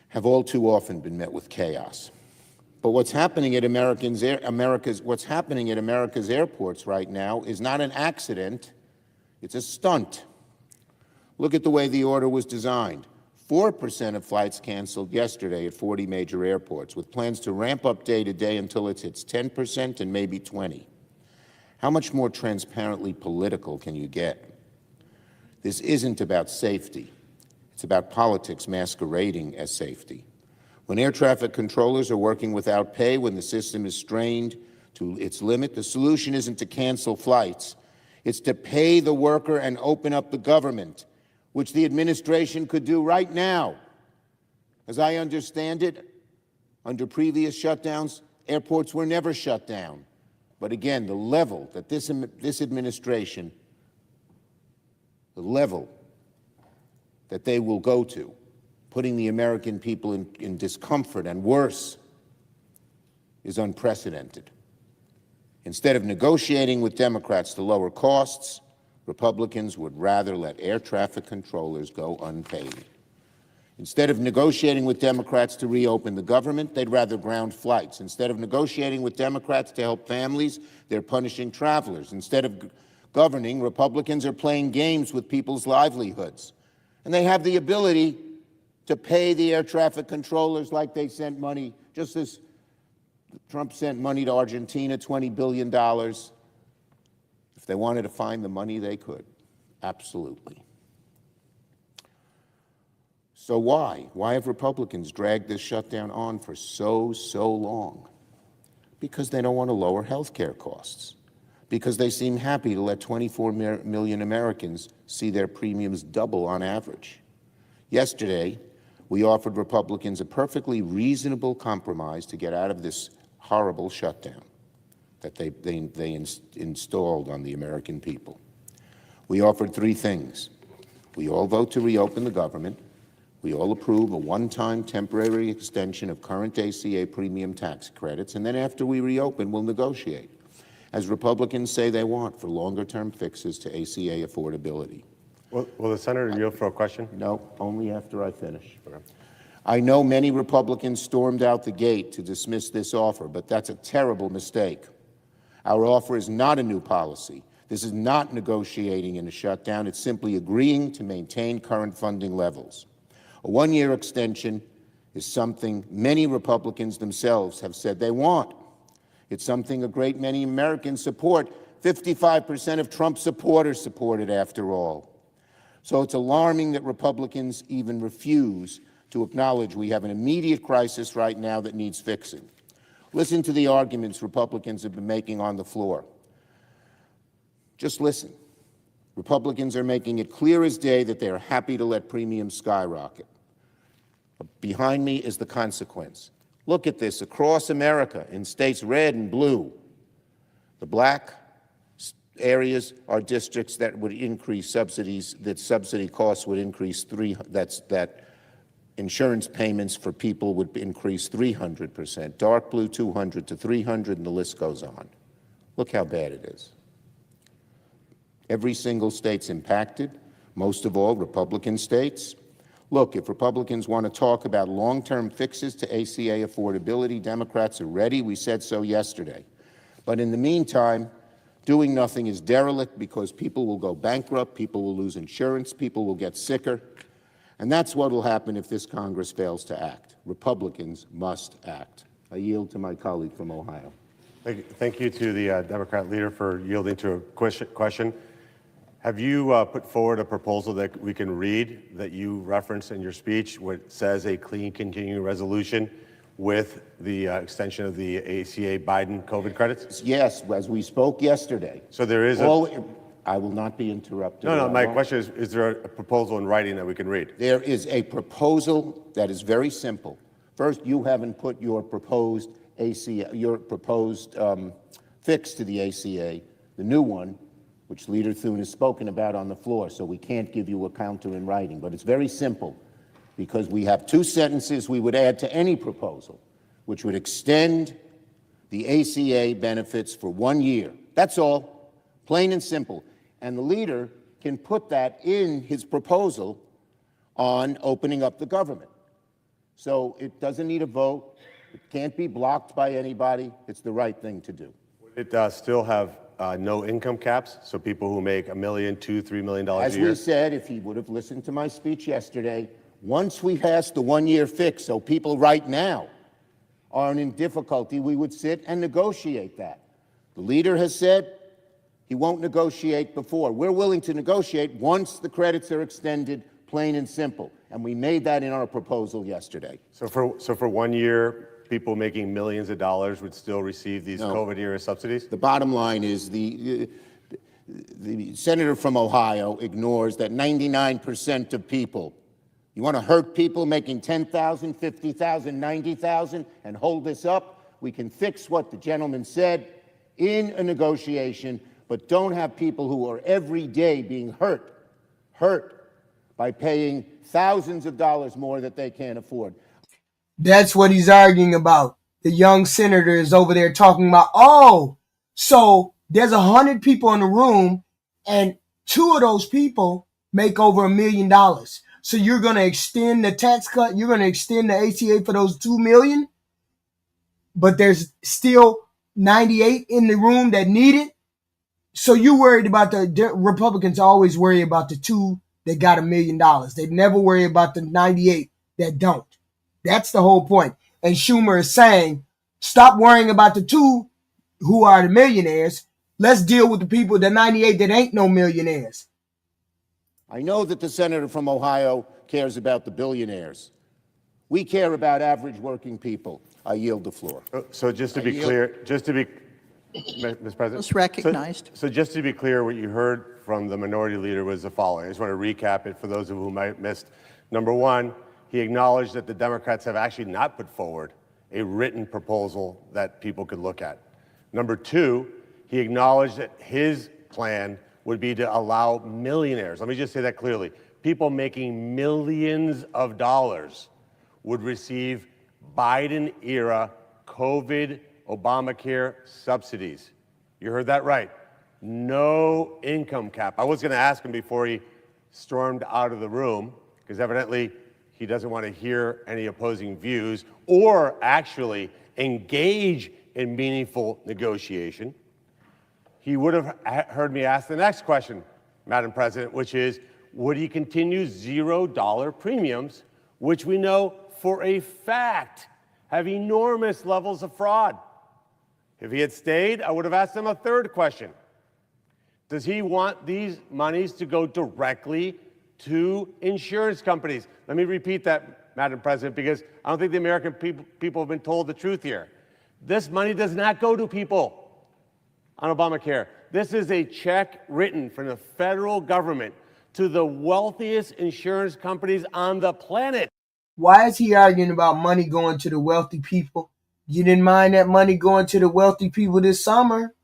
have all too often been met with chaos. But what's happening at America's airports right now is not an accident, it's a stunt. Look at the way the order was designed. 4% of flights canceled yesterday at 40 major airports, with plans to ramp up day to day until it hits 10% and maybe 20%. How much more transparently political can you get? This isn't about safety. It's about politics masquerading as safety. When air traffic controllers are working without pay, when the system is strained to its limit, the solution isn't to cancel flights. It's to pay the worker and open up the government, which the administration could do right now. As I understand it, under previous shutdowns, airports were never shut down. But again, the level that this administration, the level that they will go to, putting the American people in discomfort and worse, is unprecedented. Instead of negotiating with Democrats to lower costs, Republicans would rather let air traffic controllers go unpaid. Instead of negotiating with Democrats to reopen the government, they'd rather ground flights. Instead of negotiating with Democrats to help families, they're punishing travelers. Instead of governing, Republicans are playing games with people's livelihoods. And they have the ability to pay the air traffic controllers like they sent money, just as Trump sent money to Argentina, $20 billion. If they wanted to find the money, they could. Absolutely. So why? Why have Republicans dragged this shutdown on for so long? Because they don't want to lower health care costs. Because they seem happy to let 24 million Americans see their premiums double on average. Yesterday, we offered Republicans a perfectly reasonable compromise to get out of this horrible shutdown that they installed on the American people. We offered three things. We all vote to reopen the government. We all approve a one-time temporary extension of current ACA premium tax credits, and then after we reopen, we'll negotiate, as Republicans say they want, for longer-term fixes to ACA affordability. Will the senator yield for a question? No, only after I finish. I know many Republicans stormed out the gate to dismiss this offer, but that's a terrible mistake. Our offer is not a new policy. This is not negotiating in a shutdown. It's simply agreeing to maintain current funding levels. A one-year extension is something many Republicans themselves have said they want. It's something a great many Americans support. 55% of Trump supporters support it, after all. So it's alarming that Republicans even refuse to acknowledge we have an immediate crisis right now that needs fixing. Listen to the arguments Republicans have been making on the floor. Just listen. Republicans are making it clear as day that they are happy to let premiums skyrocket. Behind me is the consequence. Look at this across America in states red and blue. The black areas are districts that would increase subsidies, that subsidy costs would increase that insurance payments for people would increase 300%. Dark blue 200 to 300, and the list goes on. Look how bad it is. Every single state's impacted, most of all Republican states. Look, if Republicans want to talk about long-term fixes to ACA affordability, Democrats are ready. We said so yesterday. But in the meantime, doing nothing is derelict because people will go bankrupt, people will lose insurance, people will get sicker. And that's what will happen if this Congress fails to act. Republicans must act. I yield to my colleague from Ohio. Thank you to the Democrat leader for yielding to a question. Have you put forward a proposal that we can read that you referenced in your speech, what says a clean continuing resolution with the extension of the ACA Biden COVID credits? Yes, as we spoke yesterday. So there is I will not be interrupted. No, my question is there a proposal in writing that we can read? There is a proposal that is very simple. First, you haven't put your proposed ACA, your proposed fix to the ACA, the new one, which Leader Thune has spoken about on the floor, so we can't give you a counter in writing. But it's very simple, because we have two sentences we would add to any proposal, which would extend the ACA benefits for 1 year. That's all, plain and simple. And the leader can put that in his proposal on opening up the government. So it doesn't need a vote. It can't be blocked by anybody. It's the right thing to do. Would it still have no income caps, so people who make $1 million, $2, $3 million a year? As we said, if he would have listened to my speech yesterday, once we pass the 1 year fix, so people right now aren't in difficulty, we would sit and negotiate that. The leader has said he won't negotiate before. We're willing to negotiate once the credits are extended, plain and simple. And we made that in our proposal yesterday. So for 1 year, people making millions of dollars would still receive these COVID-era subsidies? The bottom line is the senator from Ohio ignores that 99% of people, you want to hurt people making $10,000, $50,000, $90,000 and hold this up? We can fix what the gentleman said in a negotiation, but don't have people who are every day being hurt by paying thousands of dollars more that they can't afford. That's what he's arguing about. The young senator is over there talking about, oh, so there's 100 people in the room and 2 of those people make over $1 million. So you're going to extend the tax cut. You're going to extend the ACA for those 2 million, but there's still 98 in the room that need it. So you worried about the Republicans always worry about the 2 that got $1 million. They never worry about the 98 that don't. That's the whole point. And Schumer is saying, stop worrying about the 2 who are the millionaires. Let's deal with the people, the 98 that ain't no millionaires. I know that the senator from Ohio cares about the billionaires. We care about average working people. I yield the floor. So just to be clear, Mr. President. It's recognized. So just to be clear, what you heard from the minority leader was the following. I just want to recap it for those of you who might have missed. Number one, he acknowledged that the Democrats have actually not put forward a written proposal that people could look at. Number two, he acknowledged that his plan would be to allow millionaires, let me just say that clearly, people making millions of dollars would receive Biden-era COVID Obamacare subsidies. You heard that right. No income cap. I was going to ask him before he stormed out of the room, because evidently he doesn't want to hear any opposing views or actually engage in meaningful negotiation. He would have heard me ask the next question, Madam President, which is, would he continue $0 premiums, which we know for a fact have enormous levels of fraud? If he had stayed, I would have asked him a third question. Does he want these monies to go directly to insurance companies? Let me repeat that, Madam President, because I don't think the American people have been told the truth here. This money does not go to people on Obamacare. This is a check written from the federal government to the wealthiest insurance companies on the planet. Why is he arguing about money going to the wealthy people? You didn't mind that money going to the wealthy people this summer.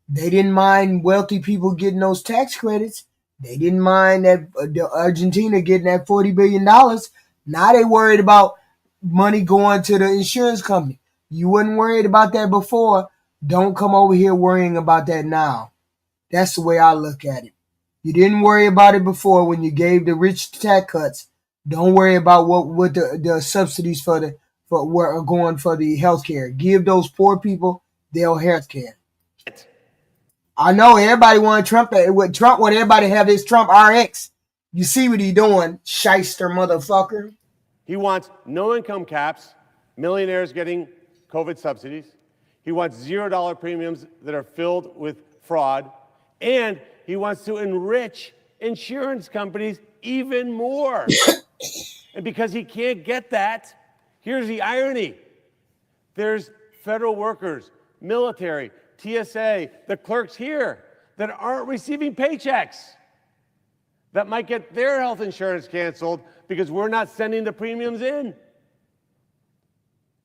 They didn't mind wealthy people getting those tax credits. They didn't mind that Argentina getting that $40 billion. Now they worried about money going to the insurance company. You wasn't worried about that before. Don't come over here worrying about that now. That's the way I look at it. You didn't worry about it before when you gave the rich tax cuts. Don't worry about what the subsidies for what are going for the health care. Give those poor people their health care. I know everybody want Trump. What Trump want everybody to have this Trump RX. You see what he doing, shyster motherfucker. He wants no income caps, millionaires getting COVID subsidies. He wants $0 premiums that are filled with fraud. And he wants to enrich insurance companies even more. And because he can't get that, here's the irony. There's federal workers, military, TSA, the clerks here that aren't receiving paychecks that might get their health insurance canceled because we're not sending the premiums in.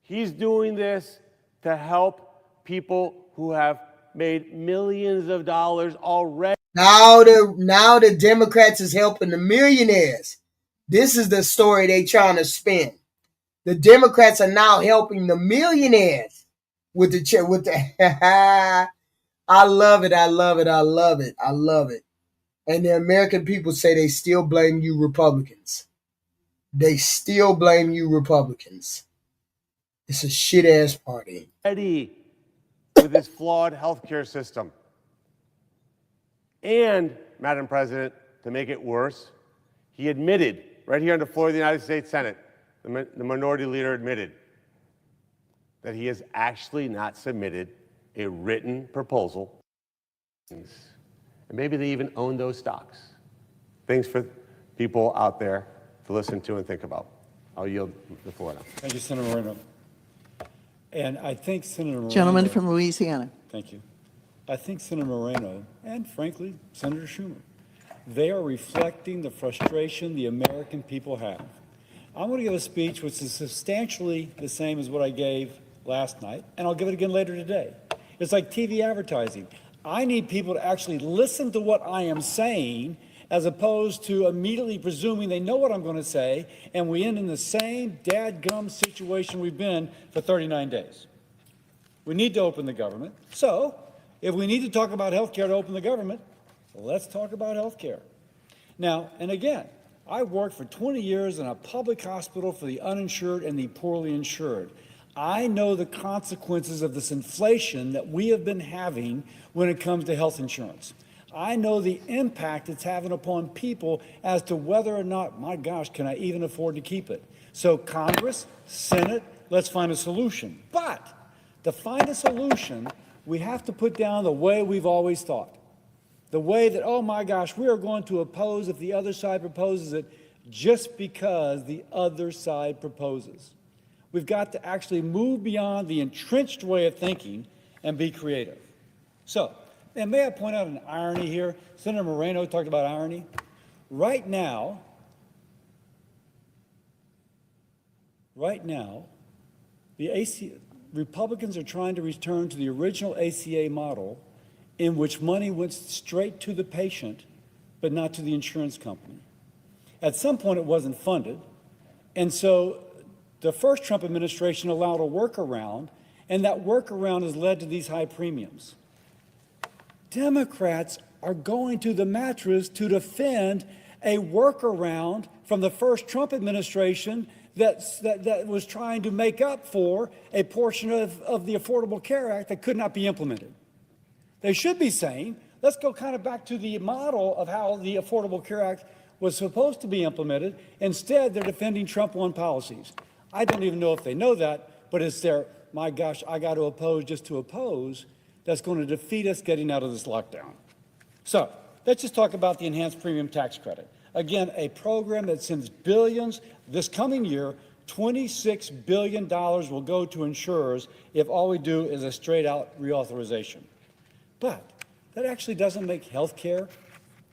He's doing this to help people who have made millions of dollars already. Now the Democrats is helping the millionaires. This is the story they trying to spin. The Democrats are now helping the millionaires with the I love it. I love it. I love it. I love it. And the American people say they still blame you Republicans. They still blame you Republicans. It's a shit ass party. With this flawed healthcare system. And, Madam President, to make it worse, he admitted right here on the floor of the United States Senate, the minority leader admitted that he has actually not submitted a written proposal. And maybe they even own those stocks. Things for people out there to listen to and think about. I'll yield the floor now. Thank you, Senator Moreno. And I think Senator Moreno... Gentleman from Louisiana. Thank you. I think Senator Moreno, and frankly, Senator Schumer, they are reflecting the frustration the American people have. I'm going to give a speech which is substantially the same as what I gave last night, and I'll give it again later today. It's like TV advertising. I need people to actually listen to what I am saying as opposed to immediately presuming they know what I'm going to say, and we end in the same dadgum situation we've been for 39 days. We need to open the government. So, if we need to talk about health care to open the government, let's talk about health care. Now, and again, I worked for 20 years in a public hospital for the uninsured and the poorly insured. I know the consequences of this inflation that we have been having when it comes to health insurance. I know the impact it's having upon people as to whether or not, my gosh, can I even afford to keep it? So Congress, Senate, let's find a solution. But to find a solution, we have to put down the way we've always thought. The way that, oh my gosh, we are going to oppose if the other side proposes it just because the other side proposes. We've got to actually move beyond the entrenched way of thinking and be creative. So, and may I point out an irony here? Senator Moreno talked about irony. Right now, the Republicans are trying to return to the original ACA model in which money went straight to the patient, but not to the insurance company. At some point, it wasn't funded, and so the first Trump administration allowed a workaround, and that workaround has led to these high premiums. Democrats are going to the mattress to defend a workaround from the first Trump administration that was trying to make up for a portion of the Affordable Care Act that could not be implemented. They should be saying, let's go kind of back to the model of how the Affordable Care Act was supposed to be implemented. Instead, they're defending Trump 1 policies. I don't even know if they know that, but it's their my gosh, I got to oppose just to oppose, that's going to defeat us getting out of this lockdown. So let's just talk about the enhanced premium tax credit. Again, a program that sends billions. This coming year, $26 billion will go to insurers if all we do is a straight-out reauthorization. But that actually doesn't make health care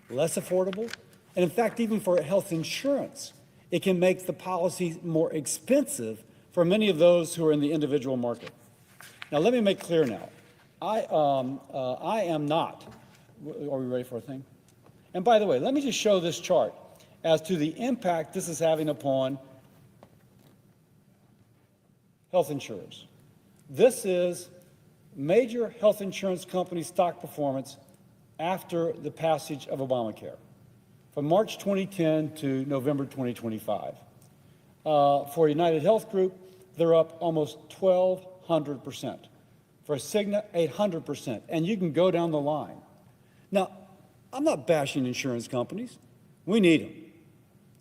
less affordable. And in fact, even for health insurance, it can make the policy more expensive for many of those who are in the individual market. Now, let me make clear now. I am not. Are we ready for a thing? And by the way, let me just show this chart as to the impact this is having upon health insurers. This is major health insurance company stock performance after the passage of Obamacare, from March 2010 to November 2025. For United Health Group, they're up almost 1,200%. For Cigna, 800%. And you can go down the line. Now, I'm not bashing insurance companies. We need them.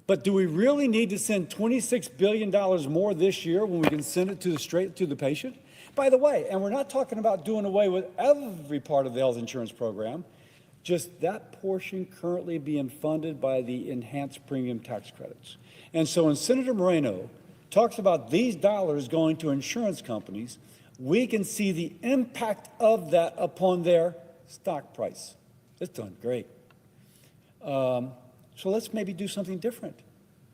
But do we really need to send $26 billion more this year when we can send it straight to the patient? By the way, and we're not talking about doing away with every part of the health insurance program, just that portion currently being funded by the enhanced premium tax credits. And so when Senator Moreno talks about these dollars going to insurance companies, we can see the impact of that upon their stock price. It's done great. So let's maybe do something different.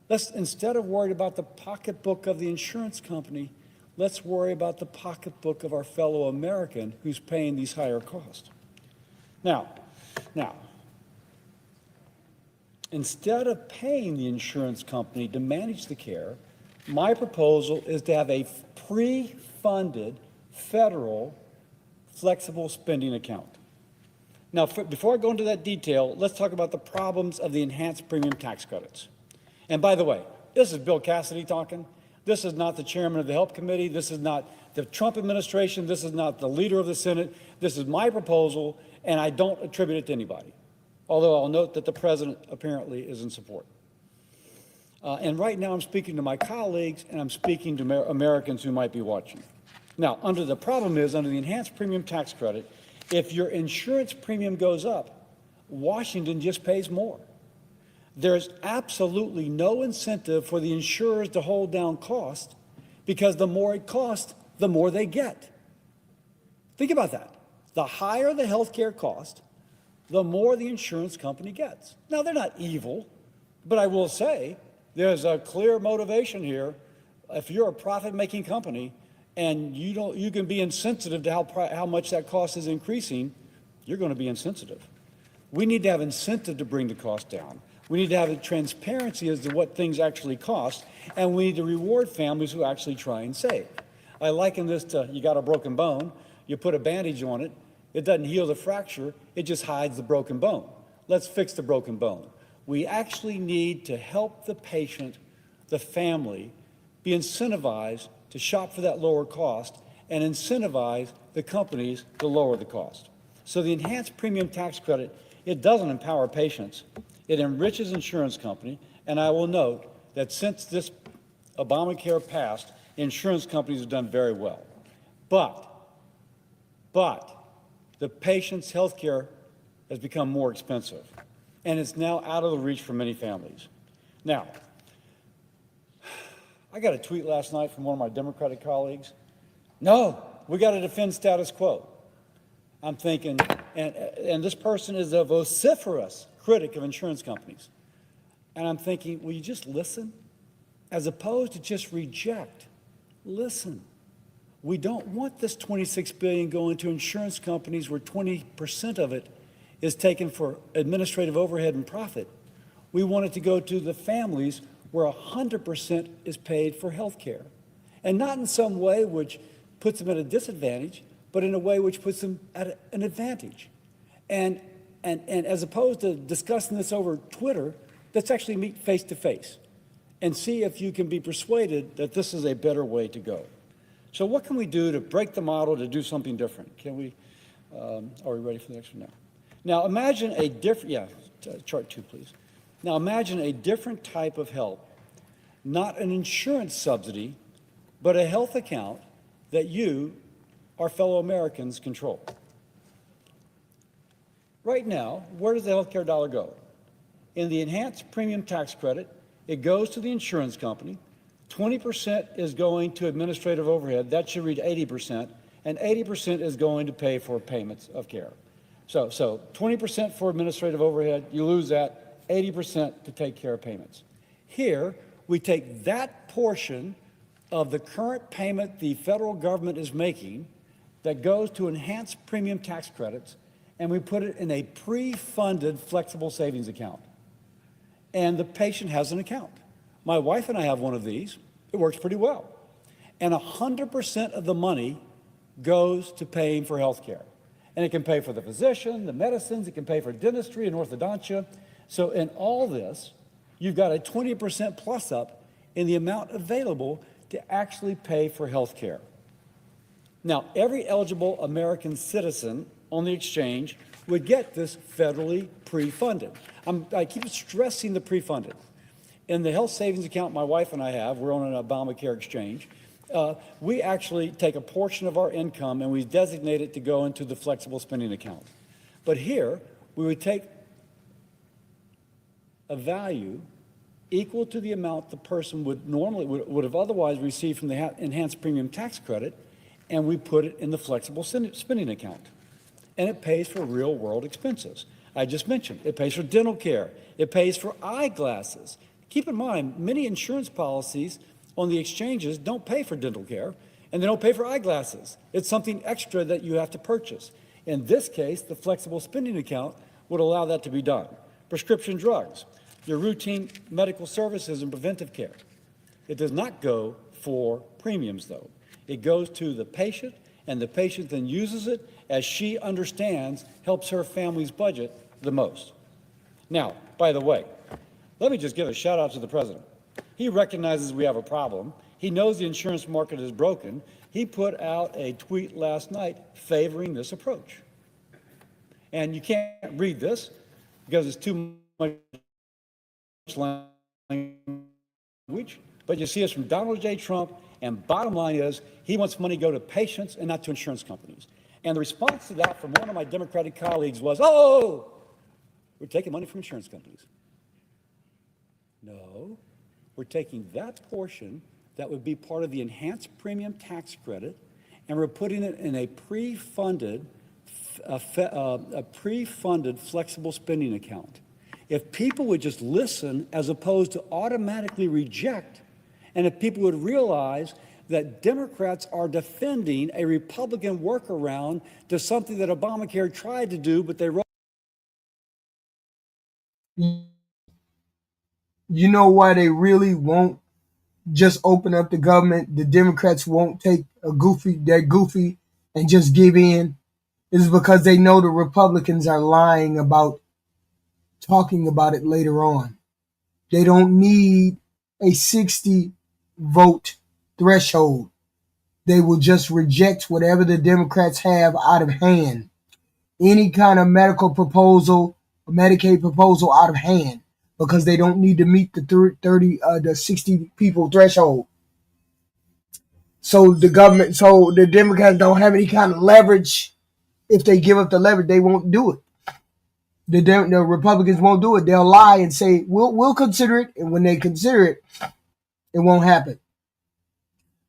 Let's, instead of worried about the pocketbook of the insurance company, let's worry about the pocketbook of our fellow American who's paying these higher costs. Now, instead of paying the insurance company to manage the care, my proposal is to have a pre-funded federal flexible spending account. Now, before I go into that detail, let's talk about the problems of the enhanced premium tax credits. And by the way, this is Bill Cassidy talking. This is not the chairman of the Help Committee. This is not the Trump administration. This is not the leader of the Senate. This is my proposal, and I don't attribute it to anybody, although I'll note that the president apparently is in support. And right now I'm speaking to my colleagues, and I'm speaking to Americans who might be watching. Now, under the enhanced premium tax credit, if your insurance premium goes up, Washington just pays more. There's absolutely no incentive for the insurers to hold down cost, because the more it costs, the more they get. Think about that. The higher the health care cost, the more the insurance company gets. Now, they're not evil, but I will say there's a clear motivation here. If you're a profit-making company and you can be insensitive to how much that cost is increasing, you're going to be insensitive. We need to have incentive to bring the cost down. We need to have a transparency as to what things actually cost, and we need to reward families who actually try and save. I liken this to, you got a broken bone, you put a bandage on it, it doesn't heal the fracture, it just hides the broken bone. Let's fix the broken bone. We actually need to help the patient, the family, be incentivized to shop for that lower cost and incentivize the companies to lower the cost. So the enhanced premium tax credit, it doesn't empower patients. It enriches insurance company, and I will note that since this Obamacare passed, insurance companies have done very well. But the patient's health care has become more expensive, and it's now out of the reach for many families. Now, I got a tweet last night from one of my Democratic colleagues. No, we got to defend status quo. I'm thinking, and this person is a vociferous critic of insurance companies. And I'm thinking, will you just listen? As opposed to just reject, listen. We don't want this $26 billion going to insurance companies where 20% of it is taken for administrative overhead and profit. We want it to go to the families where 100% is paid for health care. And not in some way which puts them at a disadvantage, but in a way which puts them at an advantage. And as opposed to discussing this over Twitter, let's actually meet face to face and see if you can be persuaded that this is a better way to go. So what can we do to break the model, to do something different? Can we, are we ready for the next one now? Now imagine a different, chart 2, please. Now imagine a different type of help, not an insurance subsidy, but a health account that you, our fellow Americans, control. Right now, where does the healthcare dollar go? In the enhanced premium tax credit, it goes to the insurance company. 20% is going to administrative overhead. That should read 80%. And 80% is going to pay for payments of care. So 20% for administrative overhead, you lose that, 80% to take care of payments. Here, we take that portion of the current payment the federal government is making that goes to enhanced premium tax credits, and we put it in a pre-funded flexible savings account. And the patient has an account. My wife and I have one of these. It works pretty well. And 100% of the money goes to paying for health care. And it can pay for the physician, the medicines, it can pay for dentistry and orthodontia. So in all this, you've got a 20% plus up in the amount available to actually pay for health care. Now, every eligible American citizen on the exchange would get this federally pre-funded. I keep stressing the pre-funded. In the health savings account my wife and I have, we're on an Obamacare exchange, we actually take a portion of our income and we designate it to go into the flexible spending account. But here, we would take a value equal to the amount the person would have otherwise received from the enhanced premium tax credit, and we put it in the flexible spending account. And it pays for real world expenses. I just mentioned, it pays for dental care. It pays for eyeglasses. Keep in mind, many insurance policies on the exchanges don't pay for dental care, and they don't pay for eyeglasses. It's something extra that you have to purchase. In this case, the flexible spending account would allow that to be done. Prescription drugs, your routine medical services and preventive care. It does not go for premiums, though. It goes to the patient, and the patient then uses it as she understands helps her family's budget the most. Now, by the way, let me just give a shout out to the president. He recognizes we have a problem. He knows the insurance market is broken. He put out a tweet last night favoring this approach. And you can't read this because it's too much language, but you see it's from Donald J. Trump, and bottom line is he wants money to go to patients and not to insurance companies. And the response to that from one of my Democratic colleagues was, oh, we're taking money from insurance companies. No, we're taking that portion that would be part of the enhanced premium tax credit, and we're putting it in a pre-funded flexible spending account. If people would just listen as opposed to automatically reject, and if people would realize that Democrats are defending a Republican workaround to something that Obamacare tried to do, but they wrote. You know why they really won't just open up the government? The Democrats won't take they're goofy and just give in. Is because they know the Republicans are lying about talking about it later on. They don't need a 60 vote threshold. They will just reject whatever the Democrats have out of hand. Any kind of medical proposal, Medicaid proposal out of hand, because they don't need to meet the 60 people threshold. So the Democrats don't have any kind of leverage. If they give up the leverage, they won't do it. The Republicans won't do it. They'll lie and say, we'll consider it. And when they consider it, it won't happen.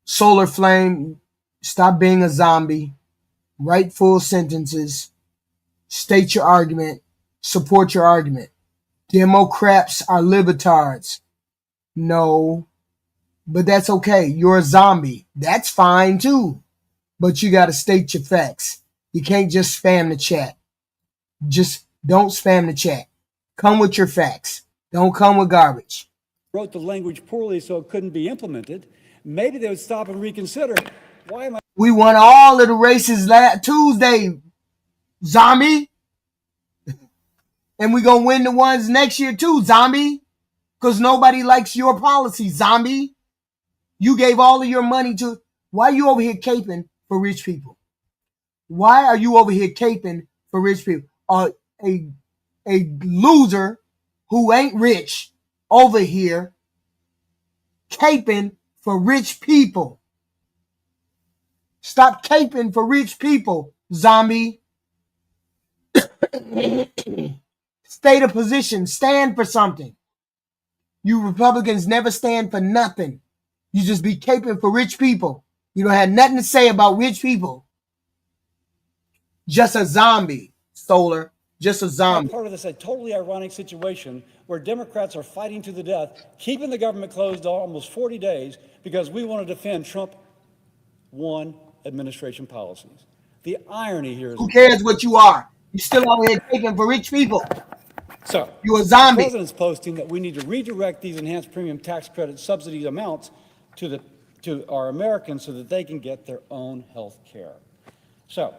Solar Flame, stop being a zombie. Write full sentences. State your argument. Support your argument. Democrats are libertards. No. But that's okay. You're a zombie. That's fine too. But you got to state your facts. You can't just spam the chat. Just don't spam the chat. Come with your facts. Don't come with garbage. Wrote the language poorly so it couldn't be implemented. Maybe they would stop and reconsider. Why am I? We won all of the races last Tuesday, zombie. And we're going to win the ones next year too, zombie. Because nobody likes your policy, zombie. You gave all of your money to... Why are you over here caping for rich people? Why are you over here caping for rich people? A loser who ain't rich over here caping for rich people. Stop caping for rich people, zombie. State a position. Stand for something. You Republicans never stand for nothing. You just be caping for rich people. You don't have nothing to say about rich people. Just a zombie, Stoller. Just a zombie. Part of this a totally ironic situation where Democrats are fighting to the death, keeping the government closed almost 40 days because we want to defend Trump one administration policies. The irony here is, who cares what you are? You're still out here caping for rich people. So you're a zombie. The president's posting that we need to redirect these enhanced premium tax credit subsidy amounts to our Americans so that they can get their own health care. So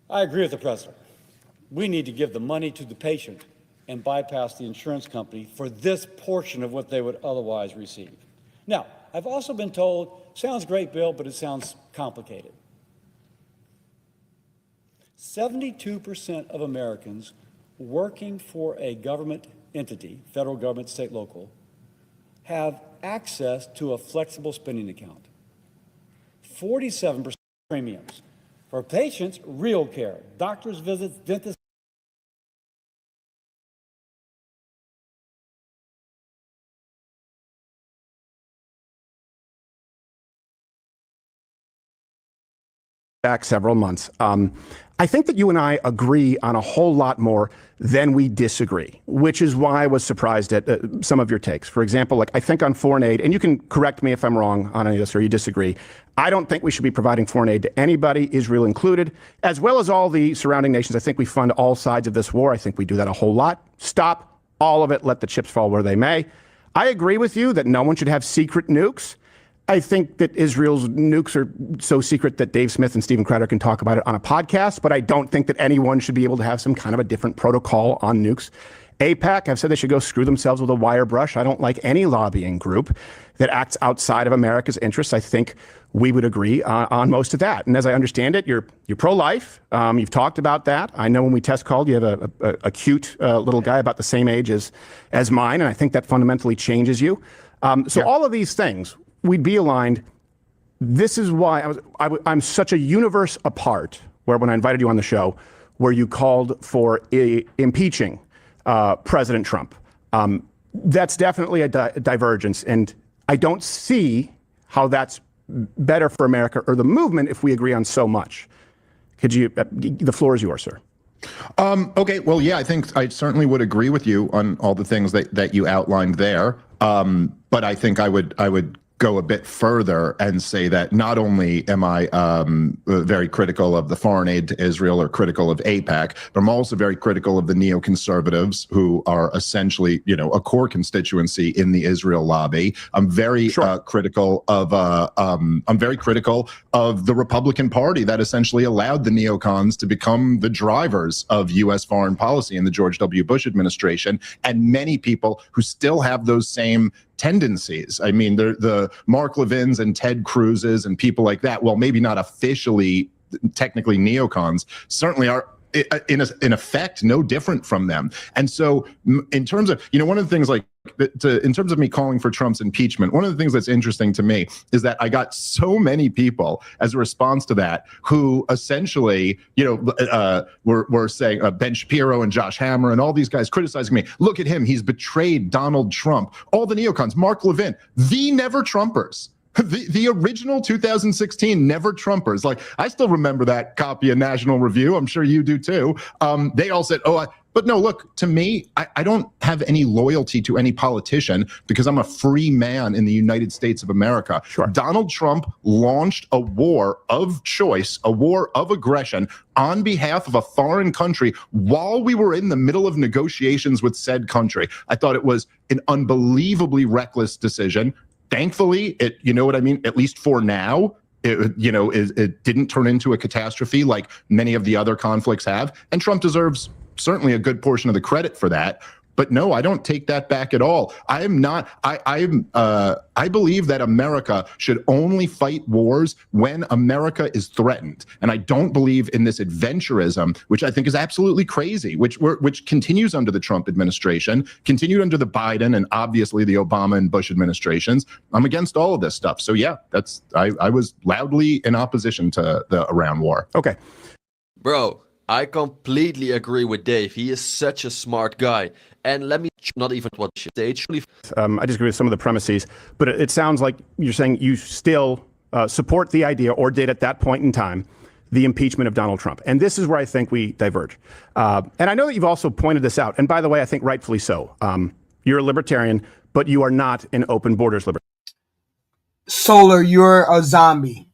I agree with the president. We need to give the money to the patient and bypass the insurance company for this portion of what they would otherwise receive. Now, I've also been told, sounds great, Bill, but it sounds complicated. 72% of Americans working for a government entity, federal government, state, local, have access to a flexible spending account. 47% premiums. For patients, real care, doctor's visits, dentists. Back several months. I think that you and I agree on a whole lot more than we disagree, which is why I was surprised at some of your takes. For example, like I think on foreign aid, and you can correct me if I'm wrong on any of this or you disagree, I don't think we should be providing foreign aid to anybody, Israel included, as well as all the surrounding nations. I think we fund all sides of this war. I think we do that a whole lot. Stop all of it. Let the chips fall where they may. I agree with you that no one should have secret nukes. I think that Israel's nukes are so secret that Dave Smith and Stephen Crowder can talk about it on a podcast, but I don't think that anyone should be able to have some kind of a different protocol on nukes. AIPAC, I've said they should go screw themselves with a wire brush. I don't like any lobbying group that acts outside of America's interests. I think we would agree on most of that. And as I understand it, you're pro-life. You've talked about that. I know when we test called, you have a cute little guy about the same age as mine, and I think that fundamentally changes you. All of these things, we'd be aligned. This is why I'm such a universe apart, where when I invited you on the show, where you called for impeaching President Trump. That's definitely a divergence, and I don't see how that's better for America or the movement if we agree on so much. Could you, the floor is yours, sir. Okay, well, yeah, I think I certainly would agree with you on all the things that you outlined there. But I think I would go a bit further and say that not only am I very critical of the foreign aid to Israel or critical of AIPAC, but I'm also very critical of the neoconservatives who are essentially, a core constituency in the Israel lobby. I'm very critical of the Republican Party that essentially allowed the neocons to become the drivers of U.S. foreign policy in the George W. Bush administration, and many people who still have those same tendencies. I mean, the Mark Levins and Ted Cruzes and people like that, well, maybe not officially, technically neocons, certainly are in effect no different from them. And so in terms of, one of the things in terms of me calling for Trump's impeachment, one of the things that's interesting to me is that I got so many people as a response to that who essentially, were saying Ben Shapiro and Josh Hammer and all these guys criticizing me. Look at him. He's betrayed Donald Trump. All the neocons, Mark Levin, the never Trumpers. The original 2016 never Trumpers. Like, I still remember that copy of National Review. I'm sure you do too. They all said, but no, look, to me, I don't have any loyalty to any politician because I'm a free man in the United States of America. Sure. Donald Trump launched a war of choice, a war of aggression on behalf of a foreign country while we were in the middle of negotiations with said country. I thought it was an unbelievably reckless decision. Thankfully, at least for now, it didn't turn into a catastrophe like many of the other conflicts have. And Trump deserves certainly a good portion of the credit for that. But no, I don't take that back at all. I am not. I believe that America should only fight wars when America is threatened, and I don't believe in this adventurism, which I think is absolutely crazy, which continues under the Trump administration, continued under the Biden and obviously the Obama and Bush administrations. I'm against all of this stuff. So yeah, I was loudly in opposition to the Iran war. Okay. Bro, I completely agree with Dave. He is such a smart guy. And let me not even what stage. I disagree with some of the premises, but it sounds like you're saying you still support the idea, or did at that point in time, the impeachment of Donald Trump. And this is where I think we diverge. And I know that you've also pointed this out. And by the way, I think rightfully so. You're a libertarian, but you are not an open borders libertarian. Solar, you're a zombie.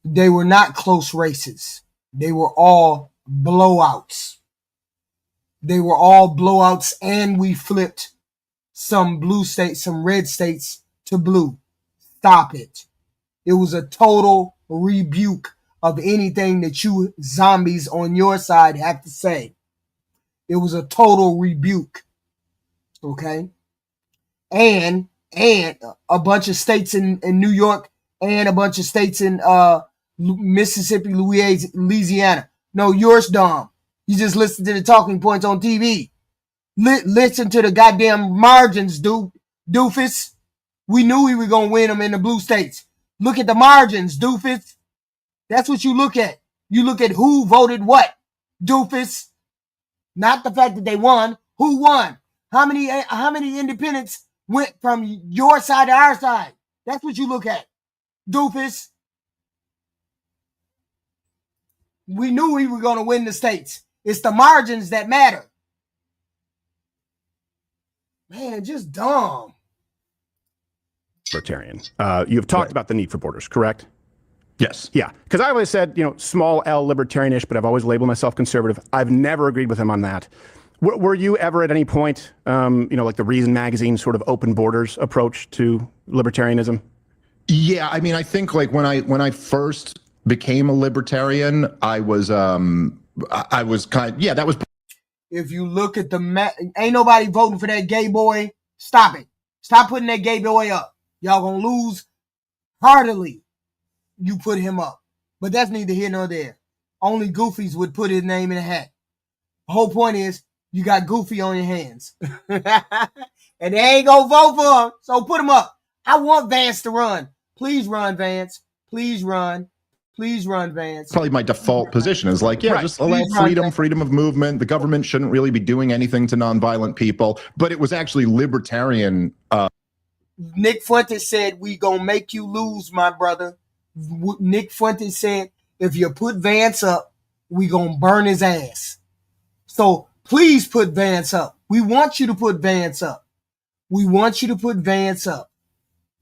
They were not close races. They were all blowouts. They were all blowouts, and we flipped some blue states, some red states to blue. Stop it. It was a total rebuke of anything that you zombies on your side have to say. It was a total rebuke. Okay? And a bunch of states in New York and a bunch of states in Mississippi, Louisiana. No, yours dumb. You just listen to the talking points on TV. Listen to the goddamn margins, doofus. We knew we were going to win them in the blue states. Look at the margins, doofus. That's what you look at. You look at who voted what, doofus. Not the fact that they won. Who won? How many independents went from your side to our side? That's what you look at, doofus. We knew we were going to win the states. It's the margins that matter. Man, just dumb. Libertarian. You've talked about the need for borders, correct? Yes. Yeah. Because I always said, small L libertarian-ish, but I've always labeled myself conservative. I've never agreed with him on that. Were you ever at any point, like the Reason magazine sort of open borders approach to libertarianism? Yeah. I mean, I think like when I first became a libertarian, I was kind of, that was. If you look at ain't nobody voting for that gay boy. Stop it. Stop putting that gay boy up. Y'all gonna lose heartily. You put him up. But that's neither here nor there. Only goofies would put his name in a hat. The whole point is you got Goofy on your hands. And they ain't gonna vote for him. So put him up. I want Vance to run. Please run, Vance. Please run. Please run, Vance. Probably my default position is like, just allow freedom of movement. The government shouldn't really be doing anything to nonviolent people. But it was actually libertarian. Nick Fuentes said, we gonna make you lose, my brother. Nick Fuentes said, if you put Vance up, we gonna burn his ass. So please put Vance up. We want you to put Vance up. We want you to put Vance up.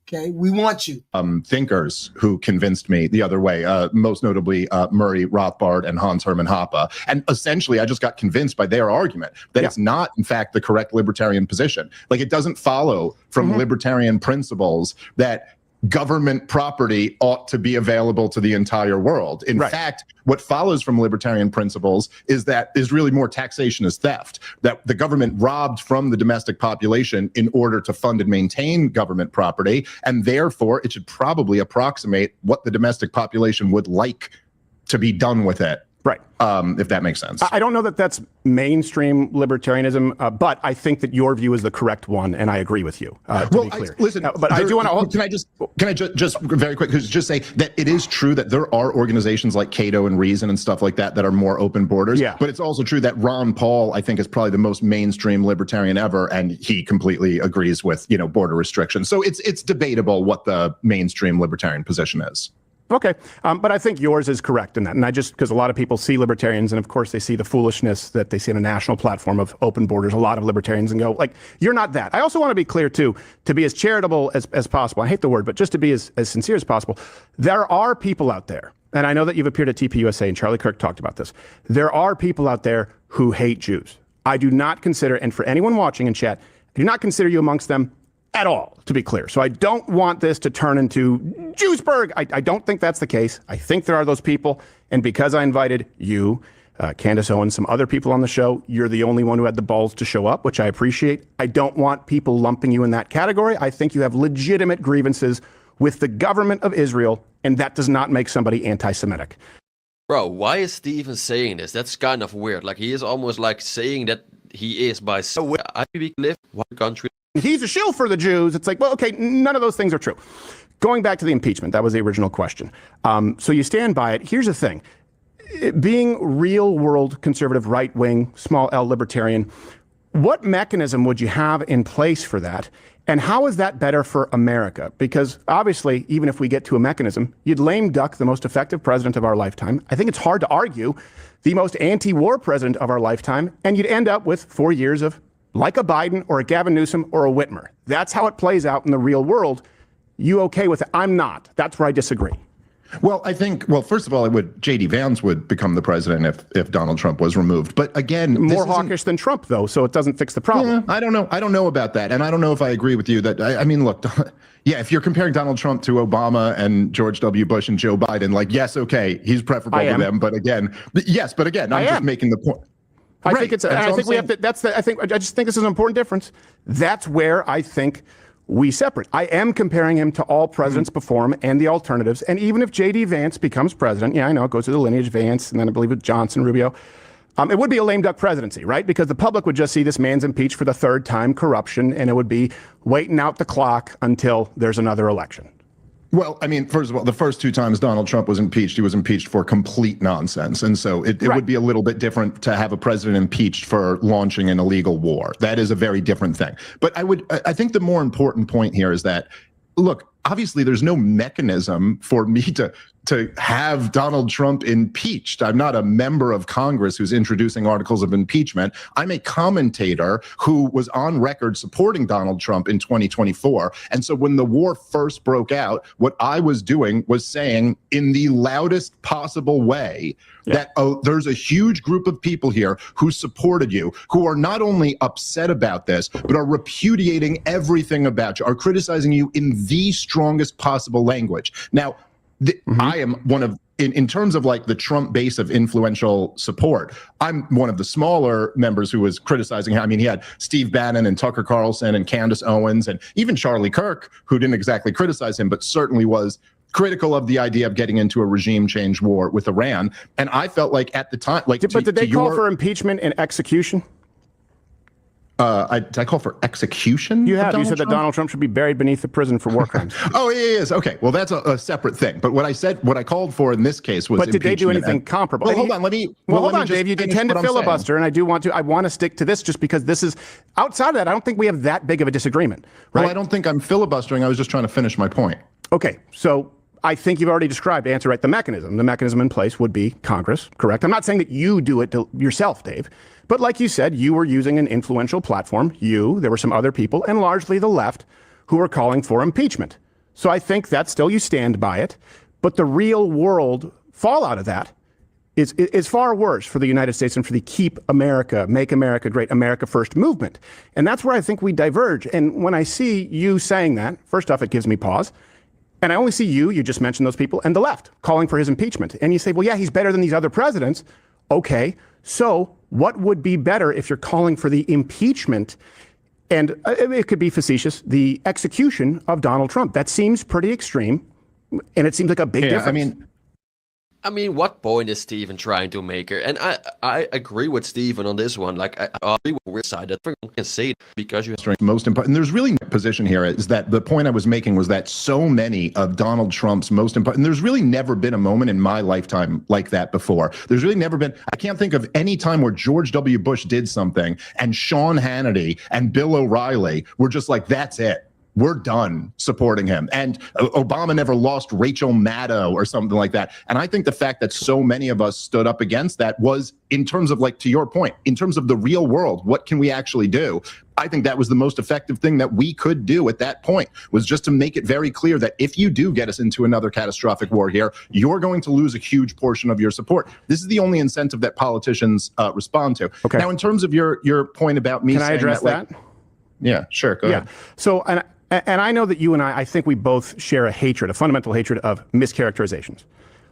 Okay, we want you. Thinkers who convinced me the other way, most notably Murray Rothbard and Hans Hermann Hoppe. And essentially, I just got convinced by their argument that it's not, in fact, the correct libertarian position. Like, it doesn't follow from libertarian principles that government property ought to be available to the entire world. In fact, what follows from libertarian principles is really more taxation is theft, that the government robbed from the domestic population in order to fund and maintain government property, and therefore it should probably approximate what the domestic population would like to be done with it. Right. If that makes sense. I don't know that that's mainstream libertarianism, but I think that your view is the correct one, and I agree with you, to be clear. Listen, but I do want to... Can I just very quick, just say that it is true that there are organizations like Cato and Reason and stuff like that are more open borders. Yeah. But it's also true that Ron Paul, I think, is probably the most mainstream libertarian ever, and he completely agrees with, border restrictions. So it's debatable what the mainstream libertarian position is. Okay, but I think yours is correct in that. And because a lot of people see libertarians, and of course they see the foolishness that they see on a national platform of open borders, a lot of libertarians, and go, like, you're not that. I also want to be clear, too, to be as charitable as possible. I hate the word, but just to be as sincere as possible. There are people out there, and I know that you've appeared at TPUSA, and Charlie Kirk talked about this. There are people out there who hate Jews. I do not consider, and for anyone watching in chat, I do not consider you amongst them at all, to be clear. So I don't want this to turn into Jewsburg. I don't think that's the case. I think there are those people. And because I invited you, Candace Owens, some other people on the show. You're the only one who had the balls to show up, which I appreciate. I don't want people lumping you in that category. I think you have legitimate grievances with the government of Israel, and that does not make somebody anti-Semitic. Bro, why is Steven saying this? That's kind of weird. Like, he is almost like saying that he is by so I live one country. He's a shill for the Jews. It's like, well, okay, none of those things are true. Going back to the impeachment, that was the original question. So you stand by it. Here's the thing. Being real world conservative, right wing, small L libertarian, what mechanism would you have in place for that? And how is that better for America? Because obviously, even if we get to a mechanism, you'd lame duck the most effective president of our lifetime. I think it's hard to argue the most anti-war president of our lifetime. And you'd end up with 4 years of like a Biden or a Gavin Newsom or a Whitmer. That's how it plays out in the real world. You okay with it? I'm not. That's where I disagree. Well, I think, first of all, J.D. Vance would become the president if Donald Trump was removed. But again, more hawkish than Trump, though, so it doesn't fix the problem. Yeah, I don't know. I don't know about that. And I don't know if I agree with you that, I mean, look, yeah, if you're comparing Donald Trump to Obama and George W. Bush and Joe Biden, like, yes, okay, he's preferable to them. But again, I'm just making the point. I think it's. I think we have to. I just think this is an important difference. That's where I think we separate. I am comparing him to all presidents before him and the alternatives. And even if J.D. Vance becomes president, yeah, I know it goes through the lineage Vance, and then I believe it's Johnson, Rubio. It would be a lame duck presidency, right? Because the public would just see this man's impeached for the third time, corruption, and it would be waiting out the clock until there's another election. Well, I mean, first of all, the first 2 times Donald Trump was impeached, he was impeached for complete nonsense. And so it would be a little bit different to have a president impeached for launching an illegal war. That is a very different thing. But I think the more important point here is that, look, obviously there's no mechanism for me to have Donald Trump impeached. I'm not a member of Congress who's introducing articles of impeachment. I'm a commentator who was on record supporting Donald Trump in 2024. And so when the war first broke out, what I was doing was saying in the loudest possible way that there's a huge group of people here who supported you, who are not only upset about this, but are repudiating everything about you, are criticizing you in the strongest possible language. Now, I am one of, in terms of like the Trump base of influential support, I'm one of the smaller members who was criticizing him. I mean, he had Steve Bannon and Tucker Carlson and Candace Owens and even Charlie Kirk, who didn't exactly criticize him, but certainly was critical of the idea of getting into a regime change war with Iran. And I felt like at the time, like, but did they call for impeachment and execution? Did I call for execution? You have. You said that Donald Trump should be buried beneath the prison for war crimes. Oh, yeah, he is. Okay. Well, that's a separate thing. But what I called for in this case was. But did they do anything comparable? Well, hold on. Hold on, Dave. You tend to filibuster, and I want to stick to this just because this is outside of that. I don't think we have that big of a disagreement. Right? Well, I don't think I'm filibustering. I was just trying to finish my point. Okay. So I think you've already described, to answer right, the mechanism. The mechanism in place would be Congress, correct? I'm not saying that you do it yourself, Dave. But like you said, you were using an influential platform. There were some other people, and largely the left, who were calling for impeachment. So I think that still you stand by it. But the real world fallout of that is far worse for the United States and for the Keep America, Make America Great, America First movement. And that's where I think we diverge. And when I see you saying that, first off, it gives me pause. And I only see you just mentioned those people, and the left calling for his impeachment. And you say, well, yeah, he's better than these other presidents. Okay, so what would be better if you're calling for the impeachment? And it could be facetious, the execution of Donald Trump. That seems pretty extreme, and it seems like a big difference. I mean, what point is Stephen trying to make here? And I agree with Stephen on this one. Like, I agree with we're side that we can say it because you have most important. And there's really no position here is that the point I was making was that so many of Donald Trump's most important. And there's really never been a moment in my lifetime like that before. There's really never been. I can't think of any time where George W. Bush did something and Sean Hannity and Bill O'Reilly were just like, that's it. We're done supporting him. And Obama never lost Rachel Maddow or something like that. And I think the fact that so many of us stood up against that was, in terms of, like, to your point, in terms of the real world, what can we actually do? I think that was the most effective thing that we could do at that point, was just to make it very clear that if you do get us into another catastrophic war here, you're going to lose a huge portion of your support. This is the only incentive that politicians respond to. Okay. Now, in terms of your point about me, can I address that? Yeah, sure. Go ahead. So, and I know that you and I think we both share a fundamental hatred of mischaracterizations.